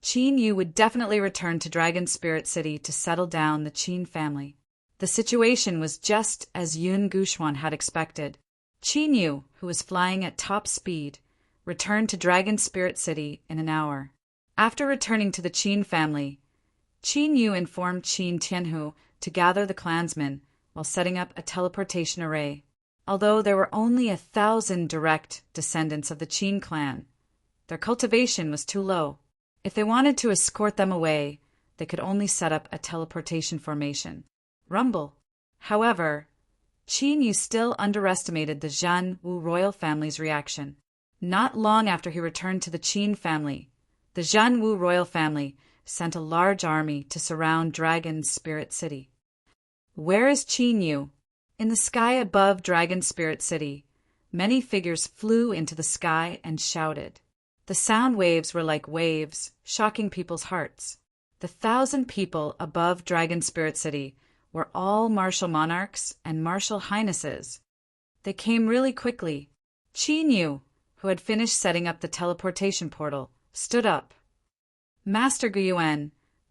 [SPEAKER 1] Qin Yu would definitely return to Dragon Spirit City to settle down the Qin family. The situation was just as Yun Guxuan had expected. Qin Yu, who was flying at top speed, returned to Dragon Spirit City in an hour. After returning to the Qin family, Qin Yu informed Qin Tianhu to gather the clansmen while setting up a teleportation array. Although there were only 1,000 direct descendants of the Qin clan, their cultivation was too low. If they wanted to escort them away, they could only set up a teleportation formation. Rumble. However, Qin Yu still underestimated the Zhan Wu royal family's reaction. Not long after he returned to the Qin family, the Zhan Wu royal family sent a large army to surround Dragon Spirit City. Where is Qin Yu? In the sky above Dragon Spirit City, many figures flew into the sky and shouted. The sound waves were like waves, shocking people's hearts. The 1,000 people above Dragon Spirit City were all martial monarchs and martial highnesses. They came really quickly. Qin Yu, who had finished setting up the teleportation portal, stood up. Master Guyuan,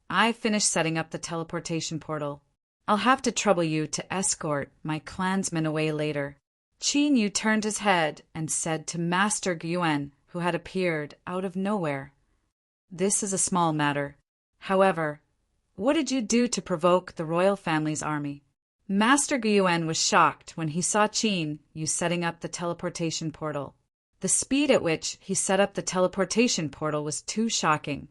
[SPEAKER 1] I finished setting up the teleportation portal. I'll have to trouble you to escort my clansmen away later. Qin Yu turned his head and said to Master Guyuan, who had appeared out of nowhere, "This is a small matter. However, what did you do to provoke the royal family's army?" Master Guyuan was shocked when he saw Qin Yu setting up the teleportation portal. The speed at which he set up the teleportation portal was too shocking.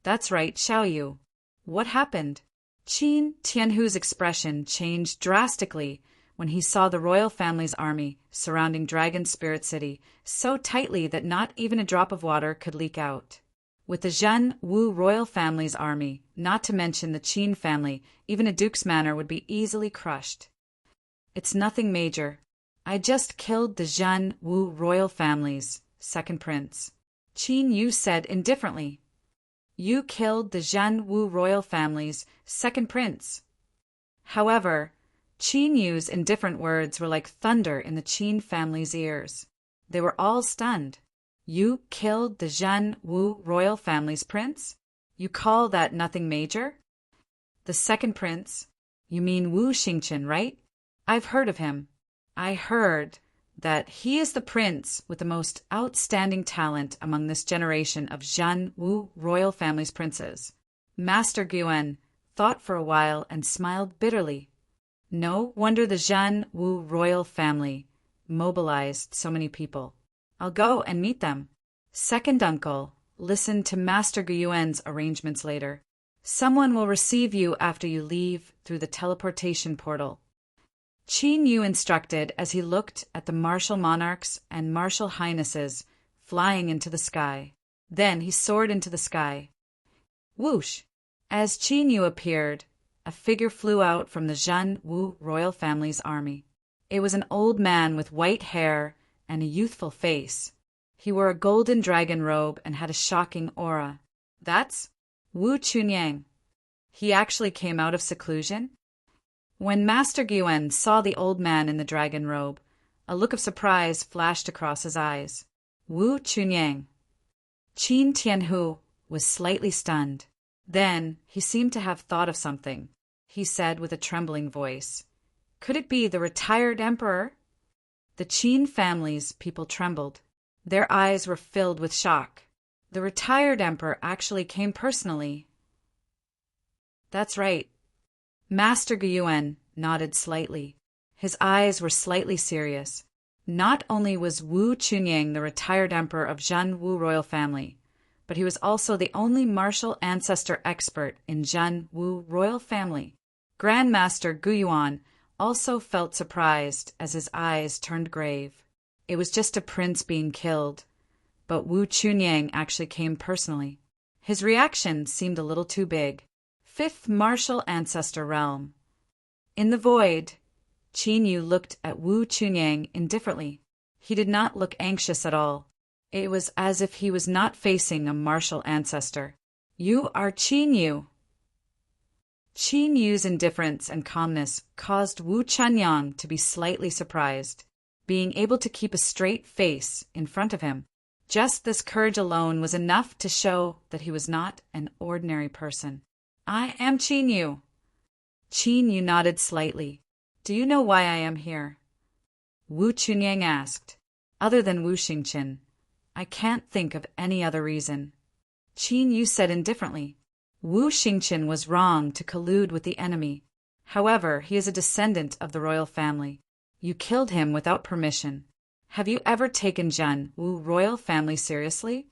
[SPEAKER 1] That's right, Xiao Yu. What happened? Qin Tianhu's expression changed drastically when he saw the royal family's army surrounding Dragon Spirit City so tightly that not even a drop of water could leak out. With the Zhan Wu royal family's army, not to mention the Qin family, even a duke's manor would be easily crushed. It's nothing major. I just killed the Zhan Wu royal family's second prince. Qin Yu said indifferently. You killed the Zhan Wu royal family's second prince. However, Qin Yu's indifferent words were like thunder in the Qin family's ears. They were all stunned. You killed the Zhan Wu royal family's prince? You call that nothing major? The second prince? You mean Wu Xingqian, right? I've heard of him. I heard that he is the prince with the most outstanding talent among this generation of Zhan Wu royal family's princes. Master Guyuan thought for a while and smiled bitterly. No wonder the Zhan Wu royal family mobilized so many people. I'll go and meet them. Second uncle, listen to Master Guyuan's arrangements later. Someone will receive you after you leave through the teleportation portal. Qin Yu instructed as he looked at the martial monarchs and martial highnesses flying into the sky. Then he soared into the sky. Whoosh! As Qin Yu appeared, a figure flew out from the Zhen Wu royal family's army. It was an old man with white hair and a youthful face. He wore a golden dragon robe and had a shocking aura. That's Wu Chunyang. He actually came out of seclusion? When Master Gyuan saw the old man in the dragon robe, a look of surprise flashed across his eyes. Wu Chunyang. Qin Tianhu was slightly stunned. Then he seemed to have thought of something. He said with a trembling voice, "Could it be the retired emperor?" The Qin family's people trembled. Their eyes were filled with shock. The retired emperor actually came personally. That's right. Master Gyuan nodded slightly. His eyes were slightly serious. Not only was Wu Chunyang the retired emperor of Zhen Wu royal family, but he was also the only martial ancestor expert in Zhen Wu royal family. Grand Master Guyuan also felt surprised as his eyes turned grave. It was just a prince being killed, but Wu Chunyang actually came personally. His reaction seemed a little too big. Fifth martial ancestor realm. In the void, Qin Yu looked at Wu Chunyang indifferently. He did not look anxious at all. It was as if he was not facing a martial ancestor. "You are Qin Yu." Qin Yu's indifference and calmness caused Wu Chunyang to be slightly surprised, being able to keep a straight face in front of him. Just this courage alone was enough to show that he was not an ordinary person. "I am Qin Yu." Qin Yu nodded slightly. "Do you know why I am here?" Wu Chunyang asked. "Other than Wu Xingqian, I can't think of any other reason." Qin Yu said indifferently. Wu Xingqian was wrong to collude with the enemy. However, he is a descendant of the royal family. You killed him without permission. Have you ever taken Zhen Wu royal family seriously?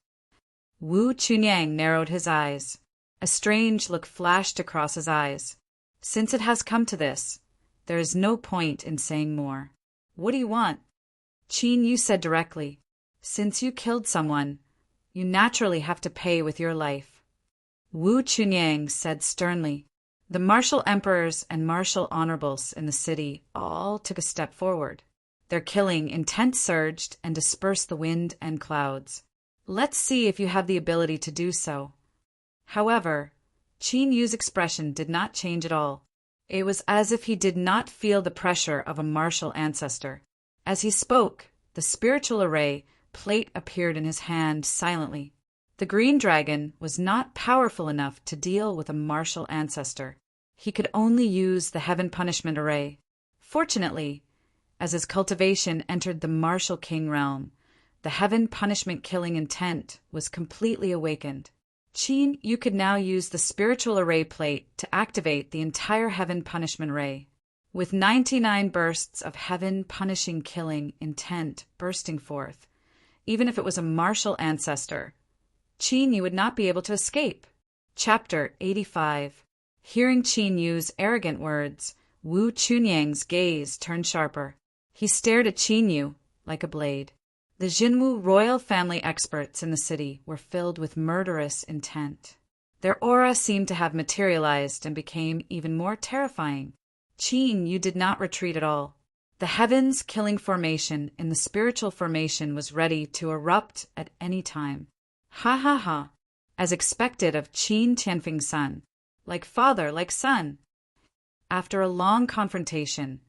[SPEAKER 1] Wu Chunyang narrowed his eyes. A strange look flashed across his eyes. Since it has come to this, there is no point in saying more. "What do you want?" Qin Yu said directly. "Since you killed someone, you naturally have to pay with your life." Wu Chunyang said sternly. The martial emperors and martial honorables in the city all took a step forward. Their killing intent surged and dispersed the wind and clouds. "Let's see if you have the ability to do so." However, Qin Yu's expression did not change at all. It was as if he did not feel the pressure of a martial ancestor. As he spoke, the spiritual array plate appeared in his hand silently. The green dragon was not powerful enough to deal with a martial ancestor. He could only use the heaven punishment array. Fortunately, as his cultivation entered the martial king realm, the heaven punishment killing intent was completely awakened. Qin Yu could now use the spiritual array plate to activate the entire heaven punishment array. With 99 bursts of heaven punishing killing intent bursting forth, even if it was a martial ancestor, Qin Yu would not be able to escape. Chapter 85. Hearing Qin Yu's arrogant words, Wu Chunyang's gaze turned sharper. He stared at Qin Yu like a blade. The Jinwu royal family experts in the city were filled with murderous intent. Their aura seemed to have materialized and became even more terrifying. Qin Yu did not retreat at all. The heavens killing formation in the spiritual formation was ready to erupt at any time. Ha ha ha, as expected of Qin Tianfeng's son, like father, like son. After a long confrontation,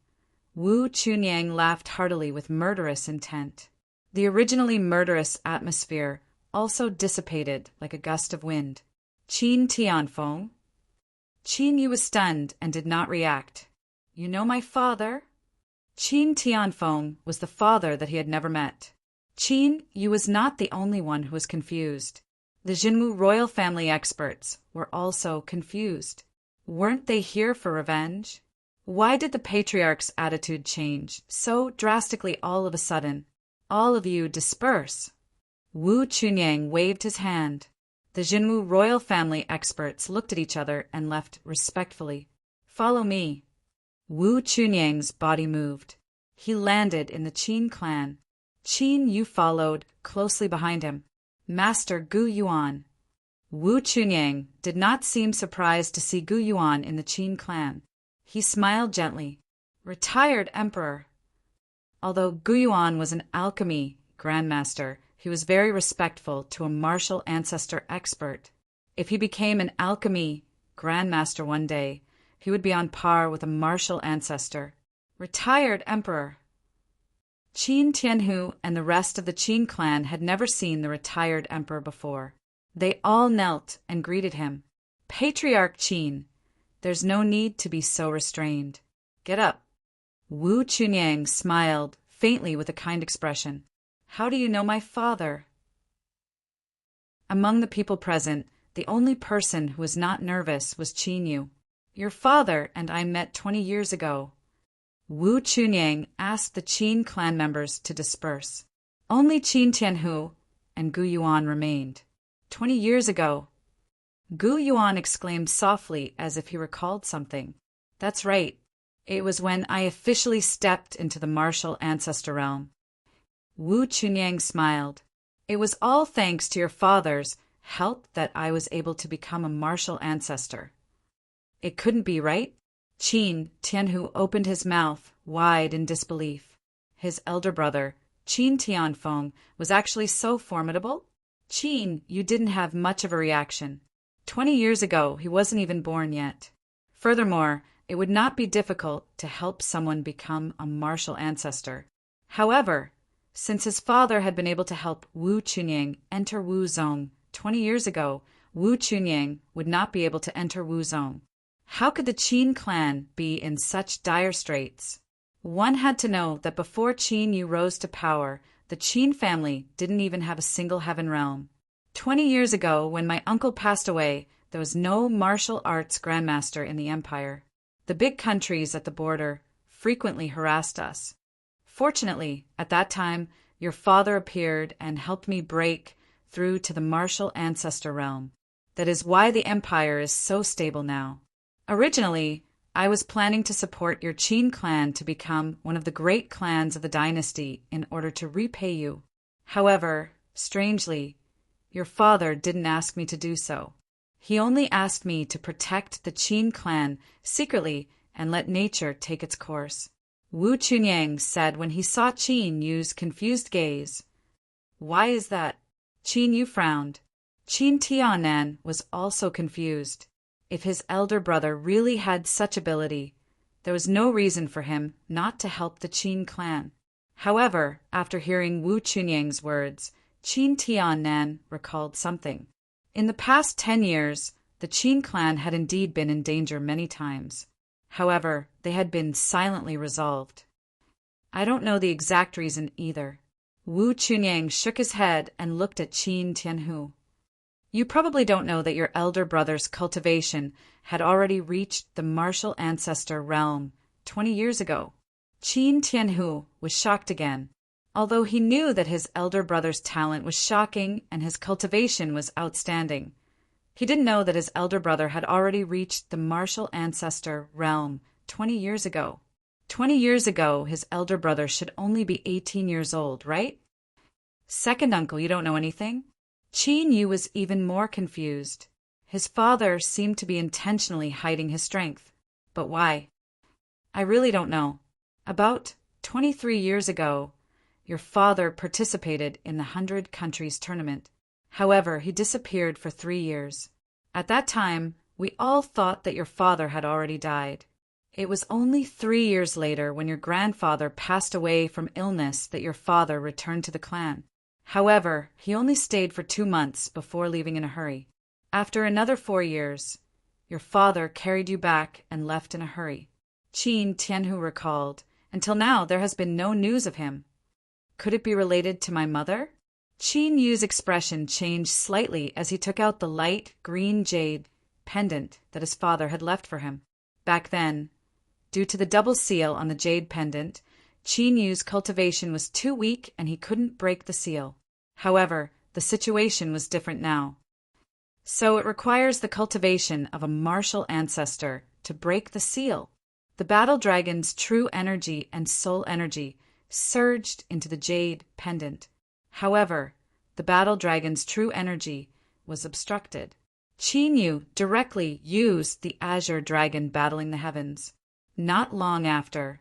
[SPEAKER 1] Wu Chunyang laughed heartily with murderous intent. The originally murderous atmosphere also dissipated like a gust of wind. Qin Tianfeng? Qin Yu was stunned and did not react. "You know my father?" Qin Tianfeng was the father that he had never met. Qin Yu was not the only one who was confused. The Jinwu royal family experts were also confused. Weren't they here for revenge? Why did the patriarch's attitude change so drastically all of a sudden? "All of you disperse." Wu Chunyang waved his hand. The Jinwu royal family experts looked at each other and left respectfully. "Follow me." Wu Chunyang's body moved. He landed in the Qin clan. Qin Yu followed closely behind him. Master Gu Yuan. Wu Chunyang did not seem surprised to see Gu Yuan in the Qin clan. He smiled gently. Retired emperor. Although Gu Yuan was an alchemy grandmaster, he was very respectful to a martial ancestor expert. If he became an alchemy grandmaster one day, he would be on par with a martial ancestor. Retired emperor. Qin Tianhu and the rest of the Qin clan had never seen the retired emperor before. They all knelt and greeted him. Patriarch Qin, there's no need to be so restrained. Get up. Wu Chunyang smiled faintly with a kind expression. How do you know my father? Among the people present, the only person who was not nervous was Qin Yu. Your father and I met 20 years ago. Wu Chunyang asked the Qin clan members to disperse. Only Qin Tianhu and Gu Yuan remained. 20 years ago. Gu Yuan exclaimed softly as if he recalled something. That's right. It was when I officially stepped into the martial ancestor realm. Wu Chunyang smiled. It was all thanks to your father's help that I was able to become a martial ancestor. It couldn't be, right? Qin Tianhu opened his mouth wide in disbelief. His elder brother, Qin Tianfeng, was actually so formidable? Qin, you didn't have much of a reaction. 20 years ago, he wasn't even born yet. Furthermore, it would not be difficult to help someone become a martial ancestor. However, since his father had been able to help Wu Chunyang enter Wu Zong 20 years ago, Wu Chunyang would not be able to enter Wu Zong. How could the Qin clan be in such dire straits? One had to know that before Qin Yu rose to power, the Qin family didn't even have a single heaven realm. 20 years ago, when my uncle passed away, there was no martial arts grandmaster in the empire. The big countries at the border frequently harassed us. Fortunately, at that time, your father appeared and helped me break through to the martial ancestor realm. That is why the empire is so stable now. Originally, I was planning to support your Qin clan to become one of the great clans of the dynasty in order to repay you. However, strangely, your father didn't ask me to do so. He only asked me to protect the Qin clan secretly and let nature take its course. Wu Chunyang said when he saw Qin Yu's confused gaze. Why is that? Qin Yu frowned. Qin Tianan was also confused. If his elder brother really had such ability, there was no reason for him not to help the Qin clan. However, after hearing Wu Chunyang's words, Qin Tianan recalled something. In the past 10 years, the Qin clan had indeed been in danger many times. However, they had been silently resolved. I don't know the exact reason either. Wu Chunyang shook his head and looked at Qin Tianhu. You probably don't know that your elder brother's cultivation had already reached the martial ancestor realm 20 years ago. Qin Tianhu was shocked again. Although he knew that his elder brother's talent was shocking and his cultivation was outstanding, he didn't know that his elder brother had already reached the martial ancestor realm 20 years ago. 20 years ago, his elder brother should only be 18 years old, right? Second uncle, you don't know anything? Qin Yu was even more confused. His father seemed to be intentionally hiding his strength. But why? I really don't know. About 23 years ago, your father participated in the 100 Countries tournament. However, he disappeared for 3 years. At that time, we all thought that your father had already died. It was only 3 years later, when your grandfather passed away from illness, that your father returned to the clan. However, he only stayed for 2 months before leaving in a hurry. After another 4 years, your father carried you back and left in a hurry. Qin Tianhu recalled. Until now, there has been no news of him. Could it be related to my mother? Qin Yu's expression changed slightly as he took out the light green jade pendant that his father had left for him. Back then, due to the double seal on the jade pendant, Qin Yu's cultivation was too weak and he couldn't break the seal. However, the situation was different now. So it requires the cultivation of a martial ancestor to break the seal. The battle dragon's true energy and soul energy surged into the jade pendant. However, the battle dragon's true energy was obstructed. Qin Yu directly used the azure dragon battling the heavens. Not long after,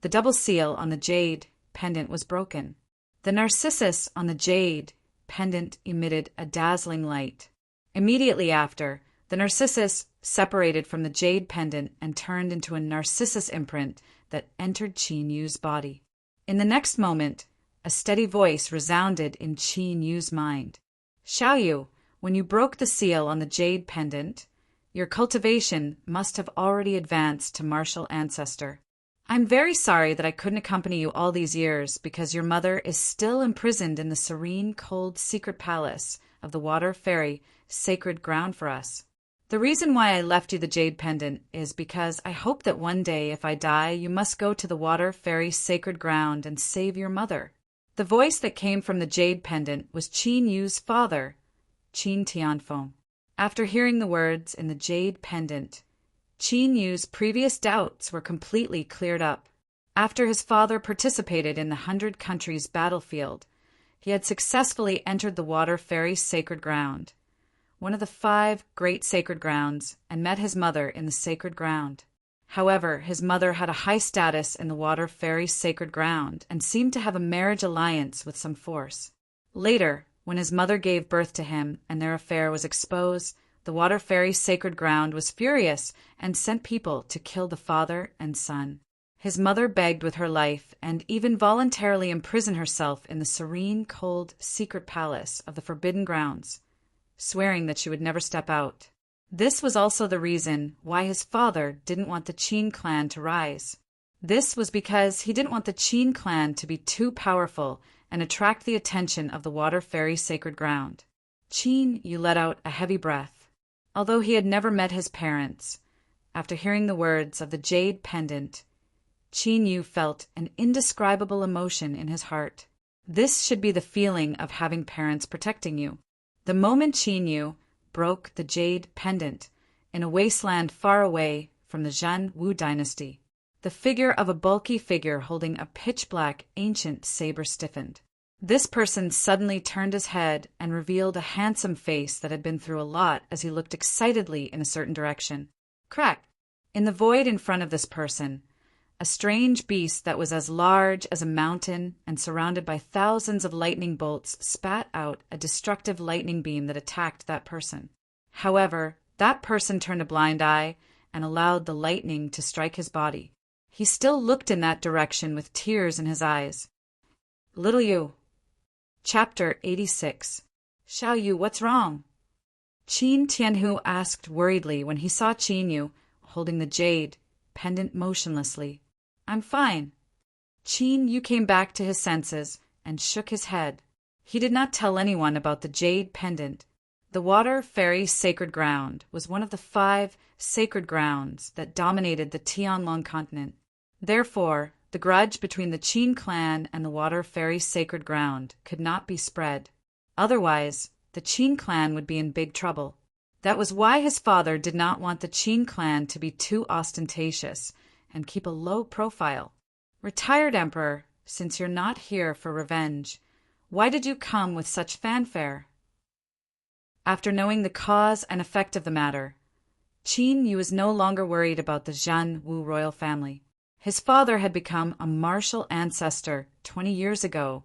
[SPEAKER 1] the double seal on the jade pendant was broken. The narcissus on the jade pendant emitted a dazzling light. Immediately after, the narcissus separated from the jade pendant and turned into a narcissus imprint that entered Qin Yu's body. In the next moment, a steady voice resounded in Qin Yu's mind. Xiaoyu, when you broke the seal on the jade pendant, your cultivation must have already advanced to martial ancestor. I'm very sorry that I couldn't accompany you all these years because your mother is still imprisoned in the serene, cold, secret palace of the water fairy sacred ground for us. The reason why I left you the jade pendant is because I hope that one day, if I die, you must go to the water fairy sacred ground and save your mother. The voice that came from the jade pendant was Qin Yu's father, Qin Tianfeng. After hearing the words in the jade pendant, Qin Yu's previous doubts were completely cleared up. After his father participated in the 100 Countries battlefield, he had successfully entered the water fairy sacred ground, one of the 5 great sacred grounds, and met his mother in the sacred ground. However, his mother had a high status in the water fairy sacred ground and seemed to have a marriage alliance with some force. Later, when his mother gave birth to him and their affair was exposed, the water fairy sacred ground was furious and sent people to kill the father and son. His mother begged with her life and even voluntarily imprisoned herself in the serene, cold, secret palace of the Forbidden Grounds, swearing that she would never step out. This was also the reason why his father didn't want the Qin clan to rise. This was because he didn't want the Qin clan to be too powerful and attract the attention of the water fairy sacred ground. Qin Yu let out a heavy breath. Although he had never met his parents, after hearing the words of the jade pendant, Qin Yu felt an indescribable emotion in his heart. This should be the feeling of having parents protecting you. The moment Qin Yu broke the jade pendant in a wasteland far away from the Zhan Wu dynasty, the figure of a bulky figure holding a pitch-black ancient saber stiffened. This person suddenly turned his head and revealed a handsome face that had been through a lot as he looked excitedly in a certain direction. Crack! In the void in front of this person, a strange beast that was as large as a mountain and surrounded by thousands of lightning bolts spat out a destructive lightning beam that attacked that person. However, that person turned a blind eye and allowed the lightning to strike his body. He still looked in that direction with tears in his eyes. Little Yu. Chapter 86. Xiaoyu, what's wrong? Qin Tianhu asked worriedly when he saw Qin Yu holding the jade pendant motionlessly. I'm fine. Qin Yu came back to his senses and shook his head. He did not tell anyone about the jade pendant. The water fairy sacred ground was one of the 5 sacred grounds that dominated the Tianlong continent. Therefore, the grudge between the Qin clan and the water fairy sacred ground could not be spread. Otherwise, the Qin clan would be in big trouble. That was why his father did not want the Qin clan to be too ostentatious and keep a low profile. Retired Emperor, since you're not here for revenge, why did you come with such fanfare? After knowing the cause and effect of the matter, Qin Yu was no longer worried about the Zhan Wu royal family. His father had become a martial ancestor 20 years ago,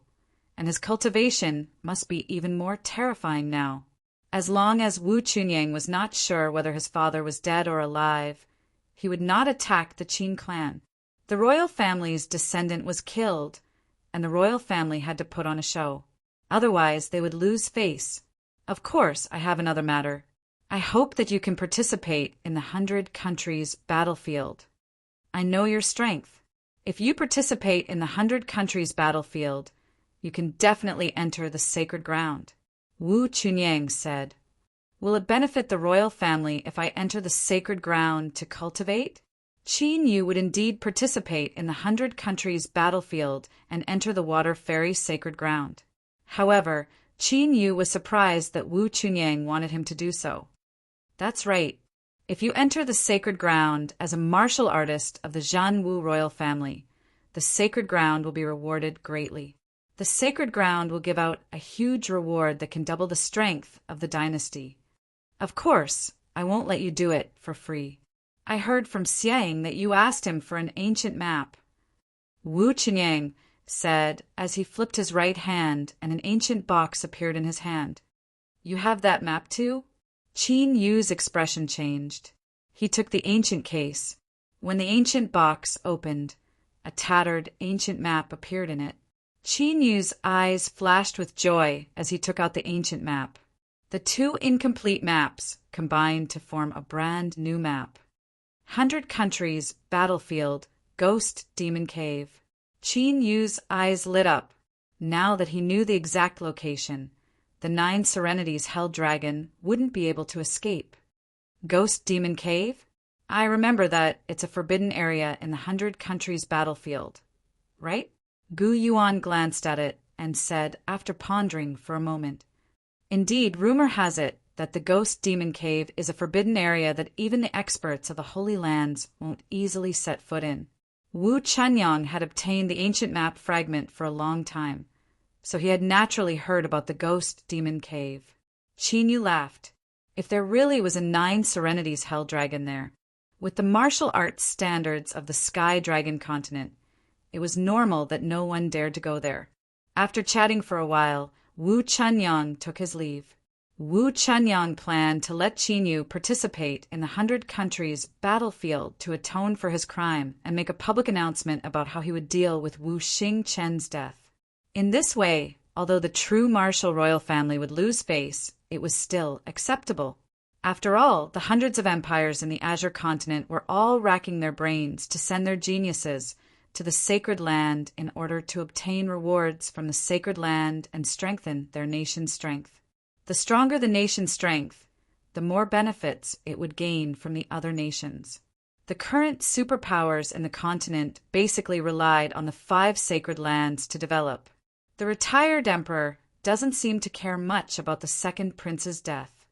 [SPEAKER 1] and his cultivation must be even more terrifying now. As long as Wu Chunyang was not sure whether his father was dead or alive, he would not attack the Qin clan. The royal family's descendant was killed, and the royal family had to put on a show. Otherwise, they would lose face. Of course, I have another matter. I hope that you can participate in the 100 Countries battlefield. I know your strength. If you participate in the 100 Countries battlefield, you can definitely enter the sacred ground. Wu Chunyang said, Will it benefit the royal family if I enter the sacred ground to cultivate? Qin Yu would indeed participate in the 100 Countries battlefield and enter the water fairy sacred ground. However, Qin Yu was surprised that Wu Chunyang wanted him to do so. That's right. If you enter the sacred ground as a martial artist of the Zhan Wu royal family, the sacred ground will be rewarded greatly. The sacred ground will give out a huge reward that can double the strength of the dynasty. Of course, I won't let you do it for free. I heard from Xiang that you asked him for an ancient map. Wu Qinyang said as he flipped his right hand and an ancient box appeared in his hand. You have that map too? Qin Yu's expression changed. He took the ancient case. When the ancient box opened, a tattered ancient map appeared in it. Qin Yu's eyes flashed with joy as he took out the ancient map. The two incomplete maps combined to form a brand new map. 100 Countries, Battlefield, Ghost Demon Cave. Qin Yu's eyes lit up. Now that he knew the exact location, the 9 Serenities Hell Dragon wouldn't be able to escape. Ghost Demon Cave? I remember that it's a forbidden area in the 100 Countries Battlefield, right? Gu Yuan glanced at it and said, after pondering for a moment, Indeed, rumor has it that the Ghost Demon Cave is a forbidden area that even the experts of the Holy Lands won't easily set foot in. Wu Chunyang had obtained the ancient map fragment for a long time, so he had naturally heard about the Ghost Demon Cave. Qin Yu laughed. If there really was a 9 Serenities Hell Dragon there, with the martial arts standards of the Sky Dragon continent, it was normal that no one dared to go there. After chatting for a while, Wu Chunyang took his leave. Wu Chunyang planned to let Qin Yu participate in the 100 Countries Battlefield to atone for his crime and make a public announcement about how he would deal with Wu Xingchen's death. In this way, although the true martial royal family would lose face, it was still acceptable. After all, the hundreds of empires in the Azure continent were all racking their brains to send their geniuses to the sacred land in order to obtain rewards from the sacred land and strengthen their nation's strength. The stronger the nation's strength, the more benefits it would gain from the other nations. The current superpowers in the continent basically relied on the 5 sacred lands to develop. The retired emperor doesn't seem to care much about the second prince's death.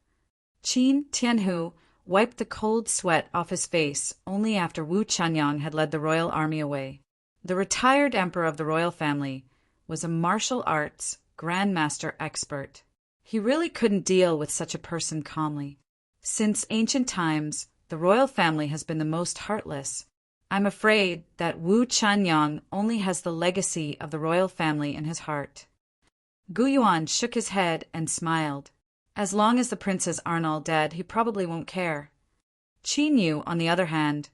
[SPEAKER 1] Qin Tianhu wiped the cold sweat off his face only after Wu Chunyang had led the royal army away. The retired emperor of the royal family was a martial arts grandmaster expert. He really couldn't deal with such a person calmly. Since ancient times, the royal family has been the most heartless. I'm afraid that Wu Chunyang only has the legacy of the royal family in his heart. Gu Yuan shook his head and smiled. As long as the princes aren't all dead, he probably won't care. Qin Yu, on the other hand,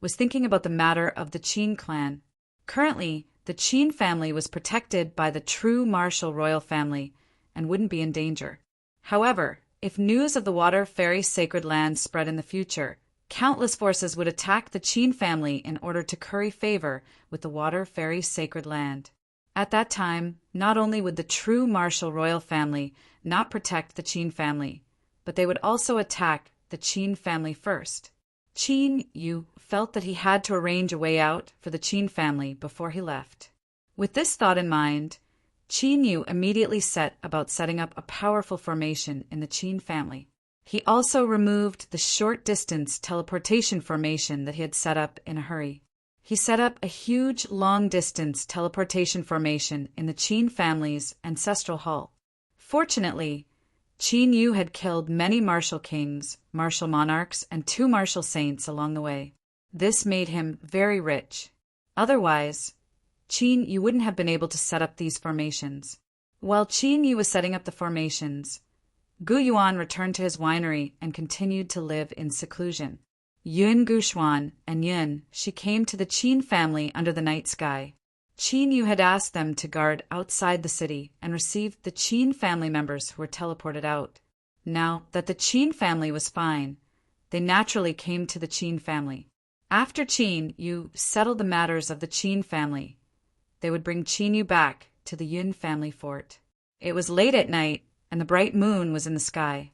[SPEAKER 1] was thinking about the matter of the Qin clan. Currently, the Qin family was protected by the true martial royal family and wouldn't be in danger. However, if news of the Water Fairy Sacred Land spread in the future, countless forces would attack the Qin family in order to curry favor with the Water Fairy Sacred Land. At that time, not only would the true martial royal family not protect the Qin family, but they would also attack the Qin family first. Qin Yu felt that he had to arrange a way out for the Qin family before he left. With this thought in mind, Qin Yu immediately set about setting up a powerful formation in the Qin family. He also removed the short-distance teleportation formation that he had set up in a hurry. He set up a huge long-distance teleportation formation in the Qin family's ancestral hall. Fortunately, Qin Yu had killed many martial kings, martial monarchs, and 2 martial saints along the way. This made him very rich. Otherwise, Qin Yu wouldn't have been able to set up these formations. While Qin Yu was setting up the formations, Gu Yuan returned to his winery and continued to live in seclusion. Yun Guxuan and Yun, she came to the Qin family under the night sky. Qin Yu had asked them to guard outside the city and received the Qin family members who were teleported out. Now that the Qin family was fine, they naturally came to the Qin family. After Qin Yu settled the matters of the Qin family, they would bring Qin Yu back to the Yun family fort. It was late at night, and the bright moon was in the sky.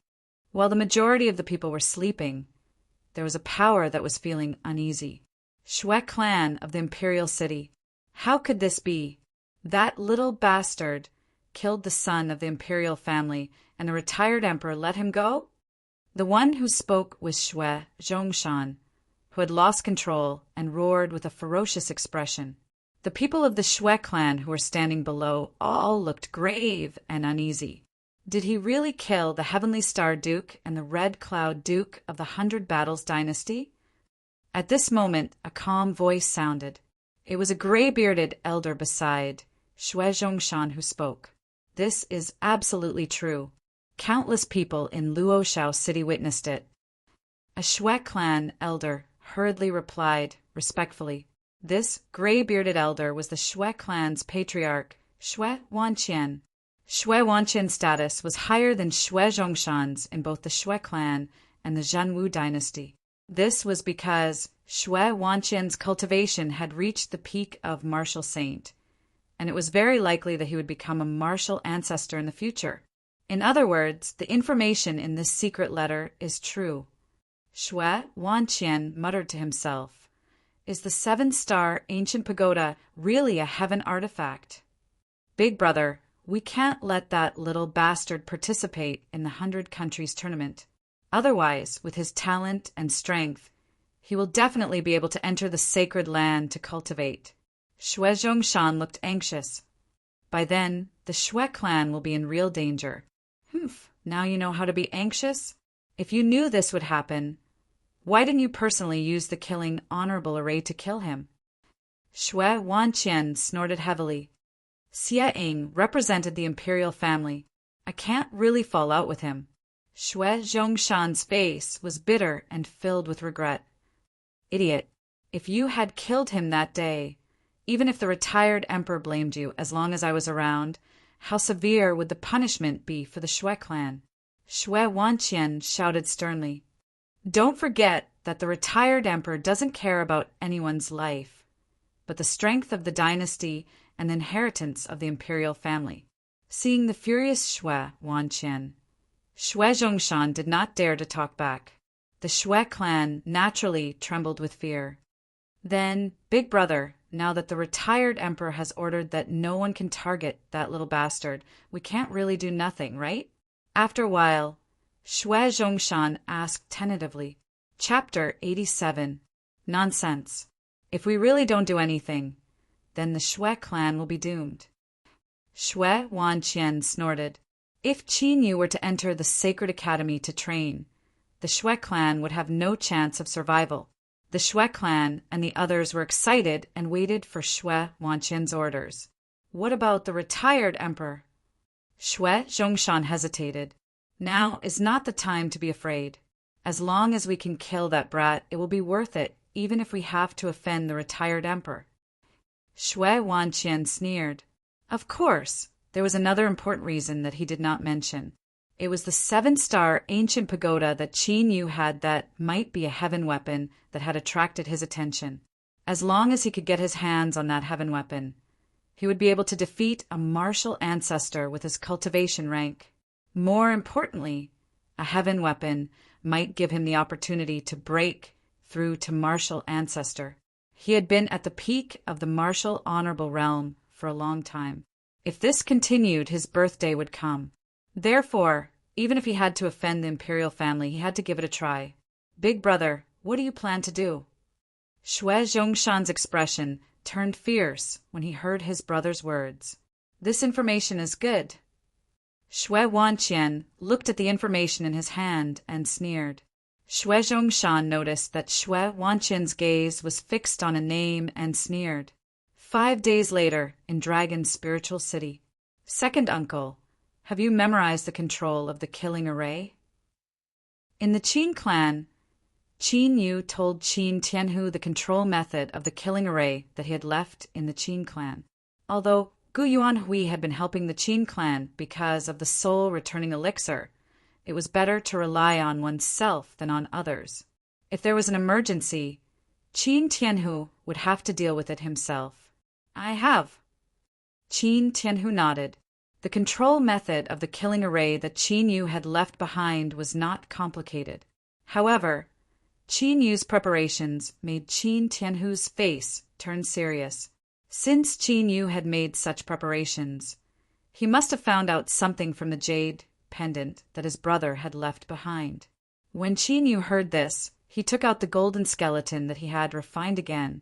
[SPEAKER 1] While the majority of the people were sleeping, there was a power that was feeling uneasy. Shui clan of the imperial city. How could this be? That little bastard killed the son of the imperial family, and the retired emperor let him go? The one who spoke was Shui Zhongshan, who had lost control and roared with a ferocious expression. The people of the Shui clan who were standing below all looked grave and uneasy. Did he really kill the Heavenly Star Duke and the Red Cloud Duke of the 100 Battles dynasty? At this moment, a calm voice sounded. It was a gray-bearded elder beside Shui Zhongshan who spoke. This is absolutely true. Countless people in Luoshao City witnessed it. A Shui clan elder hurriedly replied, respectfully. This gray-bearded elder was the Shui clan's patriarch, Shui Wanqian. Shui Wanqian's status was higher than Shui Zhongshan's in both the Shui clan and the Zhanwu dynasty. This was because Shui Wanqian's cultivation had reached the peak of martial saint, and it was very likely that he would become a martial ancestor in the future. In other words, the information in this secret letter is true. Shui Wanqian muttered to himself, "Is the 7-star ancient pagoda really a heaven artifact? Big brother, we can't let that little bastard participate in the 100 Countries tournament. Otherwise, with his talent and strength, he will definitely be able to enter the sacred land to cultivate." Shui Zhongshan looked anxious. By then, the Shui clan will be in real danger. Humph, now you know how to be anxious? If you knew this would happen, why didn't you personally use the killing honorable array to kill him? Shui Wanqian snorted heavily. Xie Ying represented the imperial family. I can't really fall out with him. Shui Zhongshan's face was bitter and filled with regret. Idiot, if you had killed him that day, even if the retired emperor blamed you as long as I was around, how severe would the punishment be for the Shui clan? Shui Wanqian shouted sternly. Don't forget that the retired emperor doesn't care about anyone's life, but the strength of the dynasty and the inheritance of the imperial family. Seeing the furious Shui Wanqian, Shui Zhongshan did not dare to talk back. The Shui clan naturally trembled with fear. Then, big brother, now that the retired emperor has ordered that no one can target that little bastard, we can't really do nothing, right? After a while, Shui Zhongshan asked tentatively, Chapter 87. Nonsense. If we really don't do anything, then the Shui clan will be doomed. Shui Wanqian snorted. If Qin Yu were to enter the sacred academy to train, the Shui clan would have no chance of survival. The Shui clan and the others were excited and waited for Shui Wanqian's orders. What about the retired emperor? Shui Zhongshan hesitated. Now is not the time to be afraid. As long as we can kill that brat, it will be worth it, even if we have to offend the retired emperor. Shui Wanqian sneered. Of course, there was another important reason that he did not mention. It was the 7-star ancient pagoda that Qin Yu had that might be a heaven weapon that had attracted his attention. As long as he could get his hands on that heaven weapon, he would be able to defeat a martial ancestor with his cultivation rank. More importantly, a heaven weapon might give him the opportunity to break through to martial ancestor. He had been at the peak of the martial honorable realm for a long time. If this continued, his birthday would come. Therefore, even if he had to offend the imperial family, he had to give it a try. Big brother, what do you plan to do? Shui Zhongshan's expression turned fierce when he heard his brother's words. This information is good. Shui Wanqian looked at the information in his hand and sneered. Shui Zhongshan noticed that Shui Wanqian's gaze was fixed on a name and sneered. 5 days later, in Dragon's spiritual city. Second uncle, have you memorized the control of the killing array? In the Qin clan, Qin Yu told Qin Tianhu the control method of the killing array that he had left in the Qin clan. Although Gu Yuanhui had been helping the Qin clan because of the soul returning elixir, it was better to rely on oneself than on others. If there was an emergency, Qin Tianhu would have to deal with it himself. I have. Qin Tianhu nodded. The control method of the killing array that Qin Yu had left behind was not complicated. However, Qin Yu's preparations made Qin Tianhu's face turn serious. Since Qin Yu had made such preparations, he must have found out something from the jade pendant that his brother had left behind. When Qin Yu heard this, he took out the golden skeleton that he had refined again.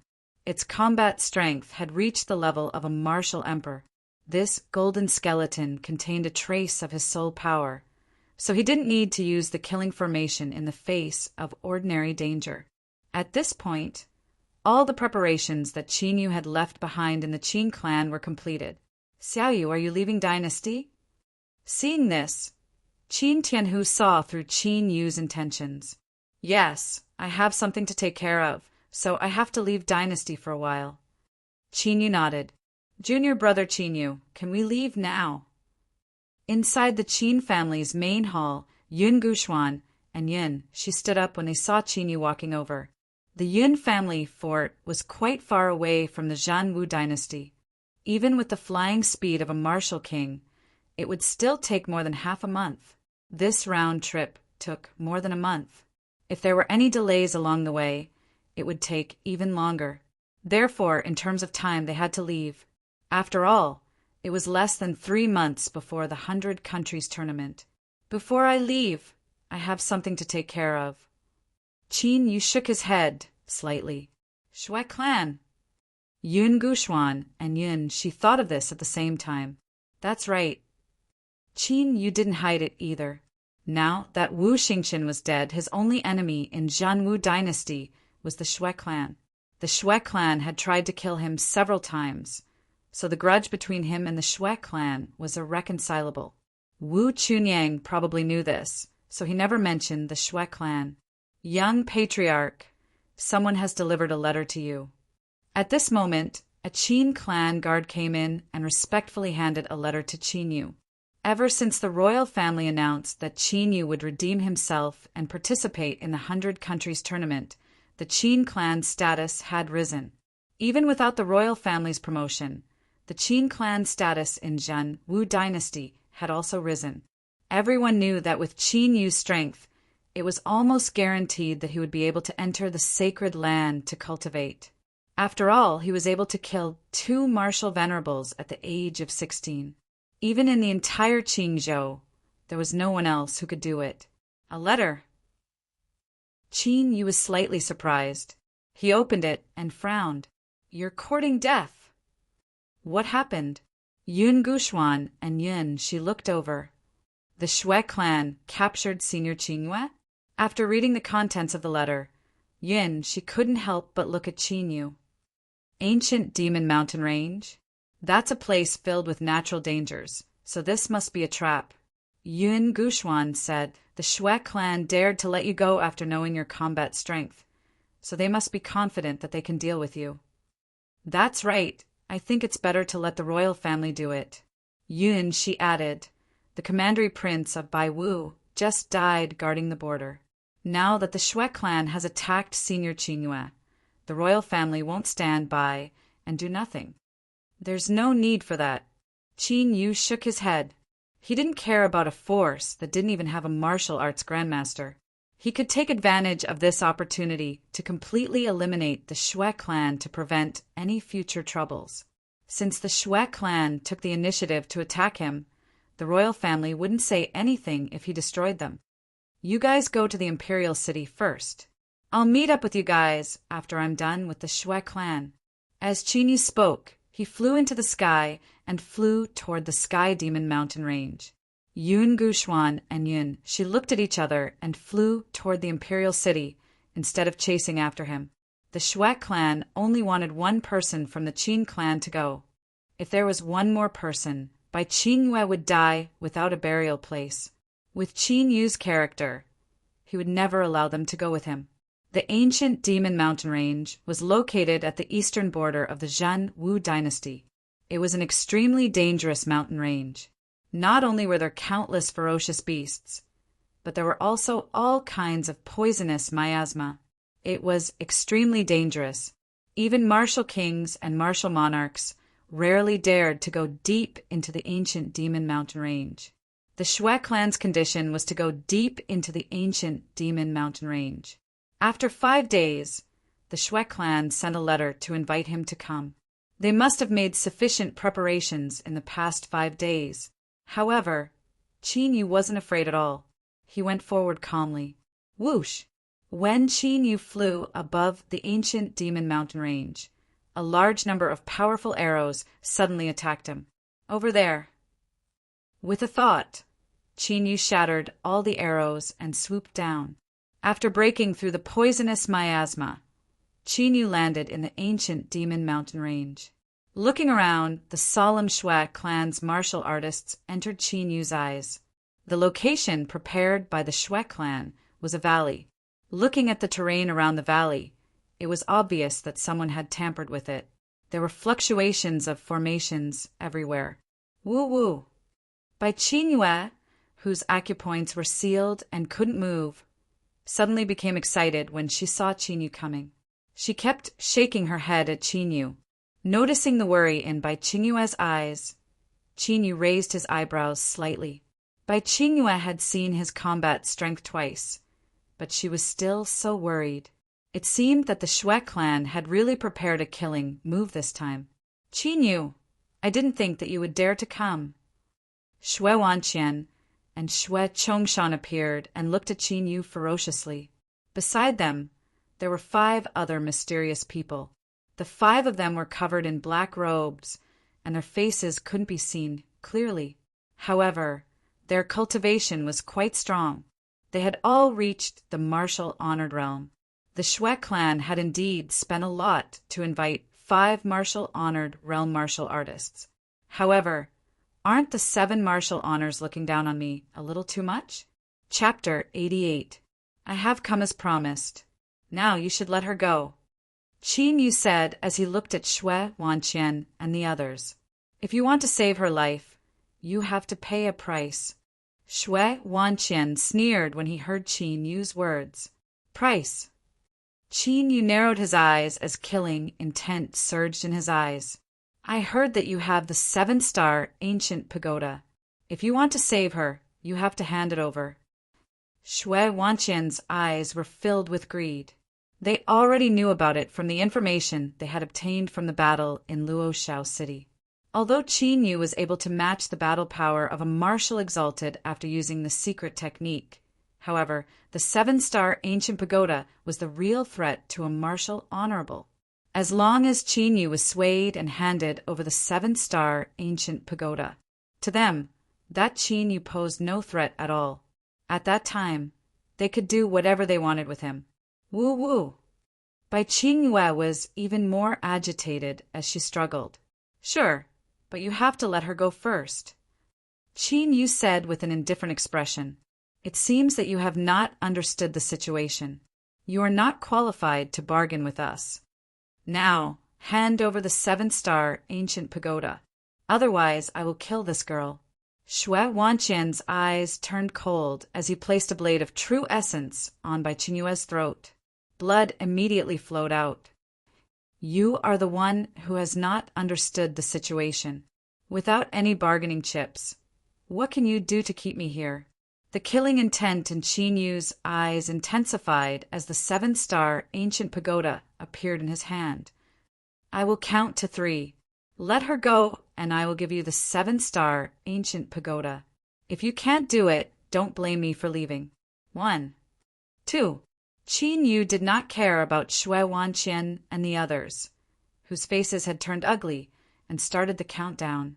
[SPEAKER 1] Its combat strength had reached the level of a martial emperor. This golden skeleton contained a trace of his soul power, so he didn't need to use the killing formation in the face of ordinary danger. At this point, all the preparations that Qin Yu had left behind in the Qin clan were completed. Xiao Yu, are you leaving dynasty? Seeing this, Qin Tianhu saw through Qin Yu's intentions. Yes, I have something to take care of, so I have to leave dynasty for a while. Qin Yu nodded. Junior brother Qin Yu, can we leave now? Inside the Qin family's main hall, Yun Guxuan and Yun, she stood up when they saw Qin Yu walking over. The Yun family fort was quite far away from the Zhanwu dynasty. Even with the flying speed of a martial king, it would still take more than half a month. This round trip took more than a month. If there were any delays along the way, it would take even longer. Therefore, in terms of time, they had to leave. After all, it was less than 3 months before the 100 Countries tournament. Before I leave, I have something to take care of. Qin Yu shook his head slightly. Shui clan. Yun Guxuan and Yun, she thought of this at the same time. That's right. Qin Yu didn't hide it either. Now that Wu Xingqian was dead, his only enemy in Zhanwu dynasty was the Shui clan. The Shui clan had tried to kill him several times, so the grudge between him and the Shui clan was irreconcilable. Wu Chunyang probably knew this, so he never mentioned the Shui clan. Young patriarch, someone has delivered a letter to you. At this moment, a Qin clan guard came in and respectfully handed a letter to Qin Yu. Ever since the royal family announced that Qin Yu would redeem himself and participate in the 100 Countries tournament, the Qin clan's status had risen. Even without the royal family's promotion, the Qin clan status in Zhanwu dynasty had also risen. Everyone knew that with Qin Yu's strength, it was almost guaranteed that he would be able to enter the sacred land to cultivate. After all, he was able to kill 2 martial venerables at the age of 16. Even in the entire Qingzhou, there was no one else who could do it. A letter. Qin Yu was slightly surprised. He opened it and frowned. You're courting death. What happened? Yun Guxuan and Yun, she looked over. The Shui clan captured Senior Qingyue? After reading the contents of the letter, Yun, she couldn't help but look at Qin Yu. Ancient Demon Mountain Range? That's a place filled with natural dangers, so this must be a trap. Yun Guxuan said, the Shui clan dared to let you go after knowing your combat strength, so they must be confident that they can deal with you. That's right. I think it's better to let the royal family do it. Yun, she added, the commandery prince of Baiwu just died guarding the border. Now that the Shui clan has attacked Senior Qingyue, the royal family won't stand by and do nothing. There's no need for that. Qin Yu shook his head. He didn't care about a force that didn't even have a martial arts grandmaster. He could take advantage of this opportunity to completely eliminate the Shui clan to prevent any future troubles. Since the Shui clan took the initiative to attack him, the royal family wouldn't say anything if he destroyed them. You guys go to the imperial city first. I'll meet up with you guys after I'm done with the Shui clan. As Qin Yu spoke, he flew into the sky and flew toward the Sky Demon Mountain Range. Yun Guxuan and Yun, she looked at each other and flew toward the imperial city instead of chasing after him. The Shui clan only wanted one person from the Qin clan to go. If there was one more person, Bai Qingyue would die without a burial place. With Qin Yu's character, he would never allow them to go with him. The ancient Demon Mountain Range was located at the eastern border of the Zhanwu dynasty. It was an extremely dangerous mountain range. Not only were there countless ferocious beasts, but there were also all kinds of poisonous miasma. It was extremely dangerous. Even martial kings and martial monarchs rarely dared to go deep into the ancient Demon Mountain Range. The Shui clan's condition was to go deep into the ancient Demon Mountain Range. After 5 days, the Shui clan sent a letter to invite him to come. They must have made sufficient preparations in the past 5 days. However, Qin Yu wasn't afraid at all. He went forward calmly. Whoosh! When Qin Yu flew above the ancient Demon Mountain Range, a large number of powerful arrows suddenly attacked him. Over there. With a thought, Qin Yu shattered all the arrows and swooped down. After breaking through the poisonous miasma, Qin Yu landed in the ancient Demon Mountain Range. Looking around, the solemn Shui clan's martial artists entered Qin Yu's eyes. The location prepared by the Shui clan was a valley. Looking at the terrain around the valley, it was obvious that someone had tampered with it. There were fluctuations of formations everywhere. Woo-woo! By Qin Yue, whose acupoints were sealed and couldn't move, suddenly became excited when she saw Qin Yu coming. She kept shaking her head at Qin Yu. Noticing the worry in Bai Qingyue's eyes, Qin Yu raised his eyebrows slightly. Bai Qingyue had seen his combat strength twice, but she was still so worried. It seemed that the Shui clan had really prepared a killing move this time. Qin Yu, I didn't think that you would dare to come. Shui Wanqian and Shui Chongshan appeared and looked at Qin Yu ferociously. Beside them, there were 5 other mysterious people. The 5 of them were covered in black robes, and their faces couldn't be seen clearly. However, their cultivation was quite strong. They had all reached the martial honored realm. The Shui clan had indeed spent a lot to invite 5 martial honored realm martial artists. However, aren't the 7 martial honors looking down on me a little too much? Chapter 88. I have come as promised. Now you should let her go. Qin Yu said as he looked at Shui Wanqian and the others. If you want to save her life, you have to pay a price. Shui Wanqian sneered when he heard Qin Yu's words. Price. Qin Yu narrowed his eyes as killing intent surged in his eyes. I heard that you have the 7-star ancient pagoda. If you want to save her, you have to hand it over. Shui Wanqian's eyes were filled with greed. They already knew about it from the information they had obtained from the battle in Luoshao City. Although Qin Yu was able to match the battle power of a martial exalted after using the secret technique, however, the 7-star ancient pagoda was the real threat to a martial honorable. As long as Qin Yu was swayed and handed over the 7-star ancient pagoda, to them, that Qin Yu posed no threat at all. At that time, they could do whatever they wanted with him. Woo-woo! Bai Qingyue was even more agitated as she struggled. Sure, but you have to let her go first. Qin Yu said with an indifferent expression. It seems that you have not understood the situation. You are not qualified to bargain with us. Now, hand over the 7-star ancient pagoda. Otherwise, I will kill this girl. Shui Wanqian's eyes turned cold as he placed a blade of true essence on Bai Qingyue's throat. Blood immediately flowed out. You are the one who has not understood the situation. Without any bargaining chips, what can you do to keep me here? The killing intent in Qin Yu's eyes intensified as the 7-star ancient pagoda appeared in his hand. I will count to 3. Let her go, and I will give you the 7-star ancient pagoda. If you can't do it, don't blame me for leaving. 1, 2. Qin Yu did not care about Shui Wanqian and the others, whose faces had turned ugly, and started the countdown.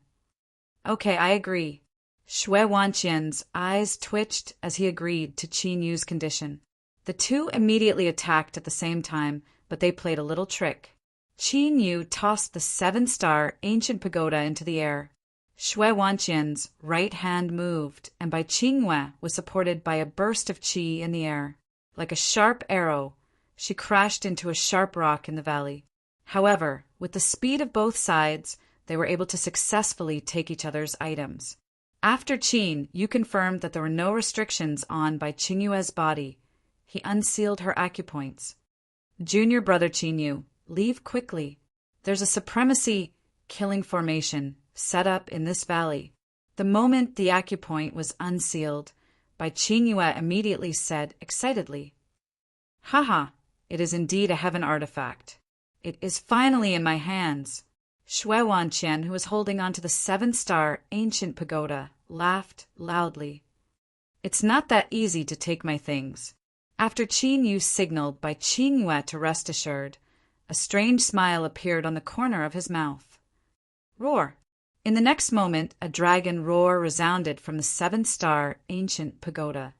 [SPEAKER 1] Okay, I agree. Shui Wanqian's eyes twitched as he agreed to Qin Yu's condition. The 2 immediately attacked at the same time, but they played a little trick. Qin Yu tossed the 7-star ancient pagoda into the air. Shui Wanqian's right hand moved, and Bai Qingyue was supported by a burst of qi in the air. Like a sharp arrow, she crashed into a sharp rock in the valley. However, with the speed of both sides, they were able to successfully take each other's items. After Qin Yu confirmed that there were no restrictions on Bai Qingyue's body, he unsealed her acupoints. Junior brother Qin Yu, leave quickly. There's a supremacy killing formation set up in this valley. The moment the acupoint was unsealed, Bai Qingyue immediately said excitedly, Haha, it is indeed a heaven artifact. It is finally in my hands. Shui Wanqian, who was holding on to the 7-star ancient pagoda, laughed loudly. It's not that easy to take my things. After Qin Yu signaled Bai Qingyue to rest assured, a a strange smile appeared on the corner of his mouth. Roar! In the next moment, a dragon roar resounded from the seven-star ancient pagoda.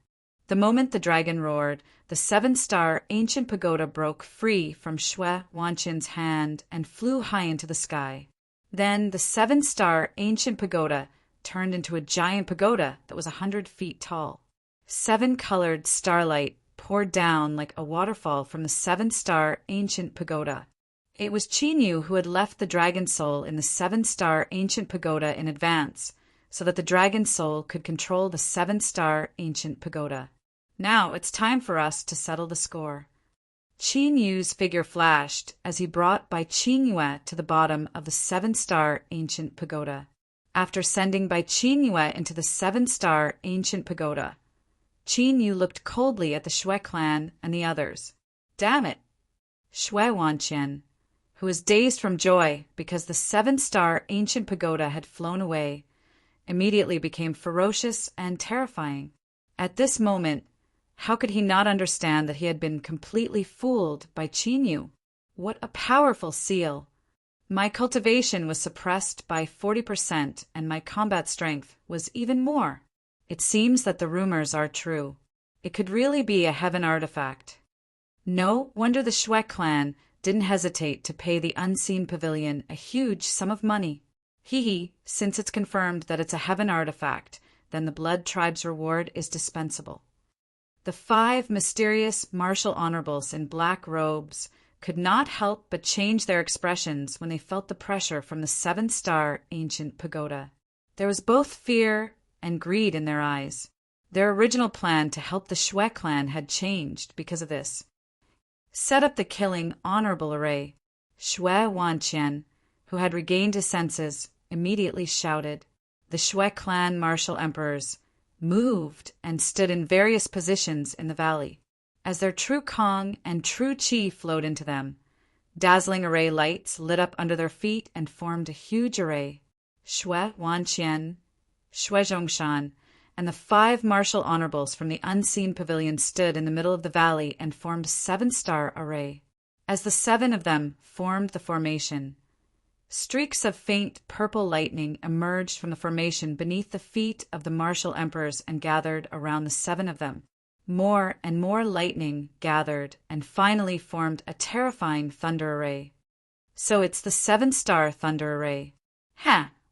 [SPEAKER 1] The moment the dragon roared, the seven-star ancient pagoda broke free from Xue Wanqian's hand and flew high into the sky. Then the seven-star ancient pagoda turned into a giant pagoda that was 100 feet tall. Seven-colored starlight poured down like a waterfall from the seven-star ancient pagoda. It was Qinyu who had left the dragon soul in the seven-star ancient pagoda in advance, so that the dragon soul could control the seven-star ancient pagoda. Now it's time for us to settle the score. Qinyu's figure flashed as he brought Bai Qingyue to the bottom of the seven-star ancient pagoda. After sending Bai Qingyue into the seven-star ancient pagoda, Qinyu looked coldly at the Xue clan and the others. Damn it! Xue Wanqian, who was dazed from joy because the seven-star ancient pagoda had flown away, immediately became ferocious and terrifying. At this moment, how could he not understand that he had been completely fooled by Qinyu? What a powerful seal! My cultivation was suppressed by 40% and my combat strength was even more. It seems that the rumors are true. It could really be a heaven artifact. No wonder the Xue clan didn't hesitate to pay the unseen pavilion a huge sum of money. Since it's confirmed that it's a heaven artifact, then the Blood Tribe's reward is dispensable. The 5 mysterious martial honorables in black robes could not help but change their expressions when they felt the pressure from the seven-star ancient pagoda. There was both fear and greed in their eyes. Their original plan to help the Xue clan had changed because of this. Set up the killing honorable array. Xue Wanqian, who had regained his senses, immediately shouted. The Xue clan martial emperors moved and stood in various positions in the valley. As their true Kong and true Qi flowed into them, dazzling array lights lit up under their feet and formed a huge array. Xue Wanqian, Xue Zhongshan, and the 5 martial honorables from the unseen pavilion stood in the middle of the valley and formed a 7-star array. As the 7 of them formed the formation, streaks of faint purple lightning emerged from the formation beneath the feet of the martial emperors and gathered around the 7 of them. More and more lightning gathered and finally formed a terrifying thunder array. So it's the 7-star thunder array.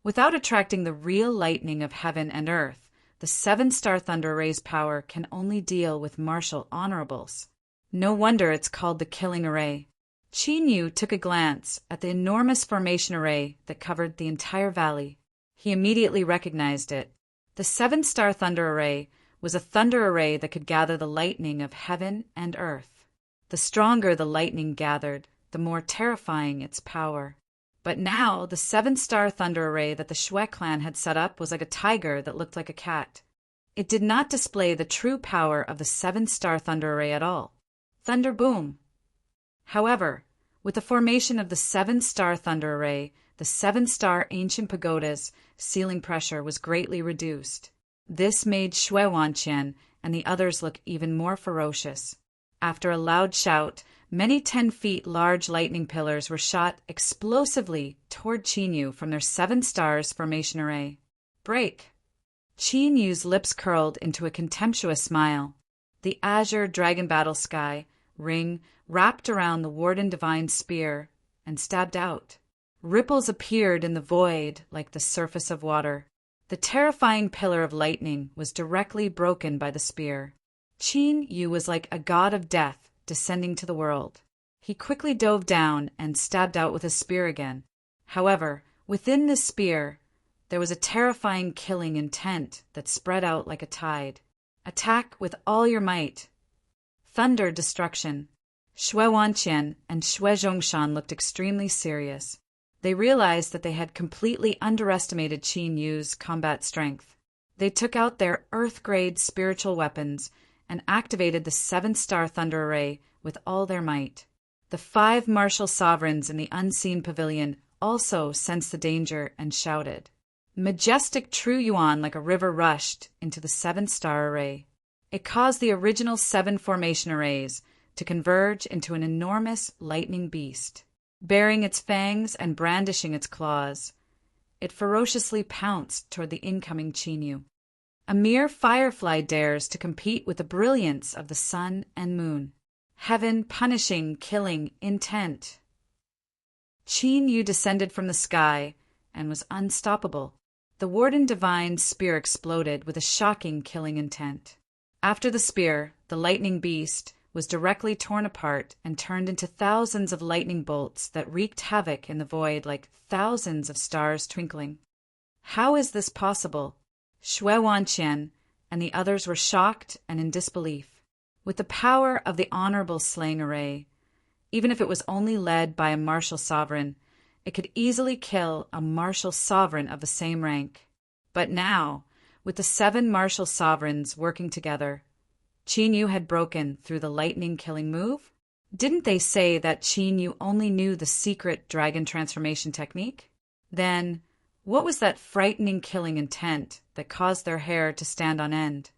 [SPEAKER 1] Without attracting the real lightning of heaven and earth, the 7-star thunder array's power can only deal with martial honorables. No wonder it's called the killing array. Qinyu took a glance at the enormous formation array that covered the entire valley. He immediately recognized it. The 7-star thunder array was a thunder array that could gather the lightning of heaven and earth. The stronger the lightning gathered, the more terrifying its power. But now the 7-star thunder array that the Xue clan had set up was like a tiger that looked like a cat. It did not display the true power of the 7-star thunder array at all. Thunder boom! However, with the formation of the 7-star thunder array, the 7-star ancient pagoda's ceiling pressure was greatly reduced. This made Xue Wanqian and the others look even more ferocious. After a loud shout, many 10 feet large lightning pillars were shot explosively toward Qinyu from their 7 stars formation array. Break! Qinyu's lips curled into a contemptuous smile. The azure dragon battle sky ring wrapped around the Warden Divine's spear and stabbed out. Ripples appeared in the void like the surface of water. The terrifying pillar of lightning was directly broken by the spear. Qinyu was like a god of death descending to the world. He quickly dove down and stabbed out with his spear again. However, within this spear, there was a terrifying killing intent that spread out like a tide. Attack with all your might. Thunder destruction. Xue Wanqian and Xue Zhongshan looked extremely serious. They realized that they had completely underestimated Qinyu's combat strength. They took out their Earth-grade spiritual weapons and activated the 7-star thunder array with all their might. The 5 martial sovereigns in the unseen pavilion also sensed the danger and shouted. Majestic true yuan like a river rushed into the 7-star array. It caused the original 7 formation arrays to converge into an enormous lightning beast. Baring its fangs and brandishing its claws, it ferociously pounced toward the incoming Chinyu. A mere firefly dares to compete with the brilliance of the sun and moon. Heaven punishing, killing, intent. Chinyu descended from the sky and was unstoppable. The Warden Divine's spear exploded with a shocking killing intent. After the spear, the lightning beast was directly torn apart and turned into thousands of lightning bolts that wreaked havoc in the void like thousands of stars twinkling. How is this possible? Shui Wanqian and the others were shocked and in disbelief. With the power of the honorable slaying array, even if it was only led by a martial sovereign, it could easily kill a martial sovereign of the same rank. But now, with the 7 martial sovereigns working together, Chinyu had broken through the lightning-killing move? Didn't they say that Chinyu only knew the secret dragon transformation technique? Then, what was that frightening killing intent that caused their hair to stand on end?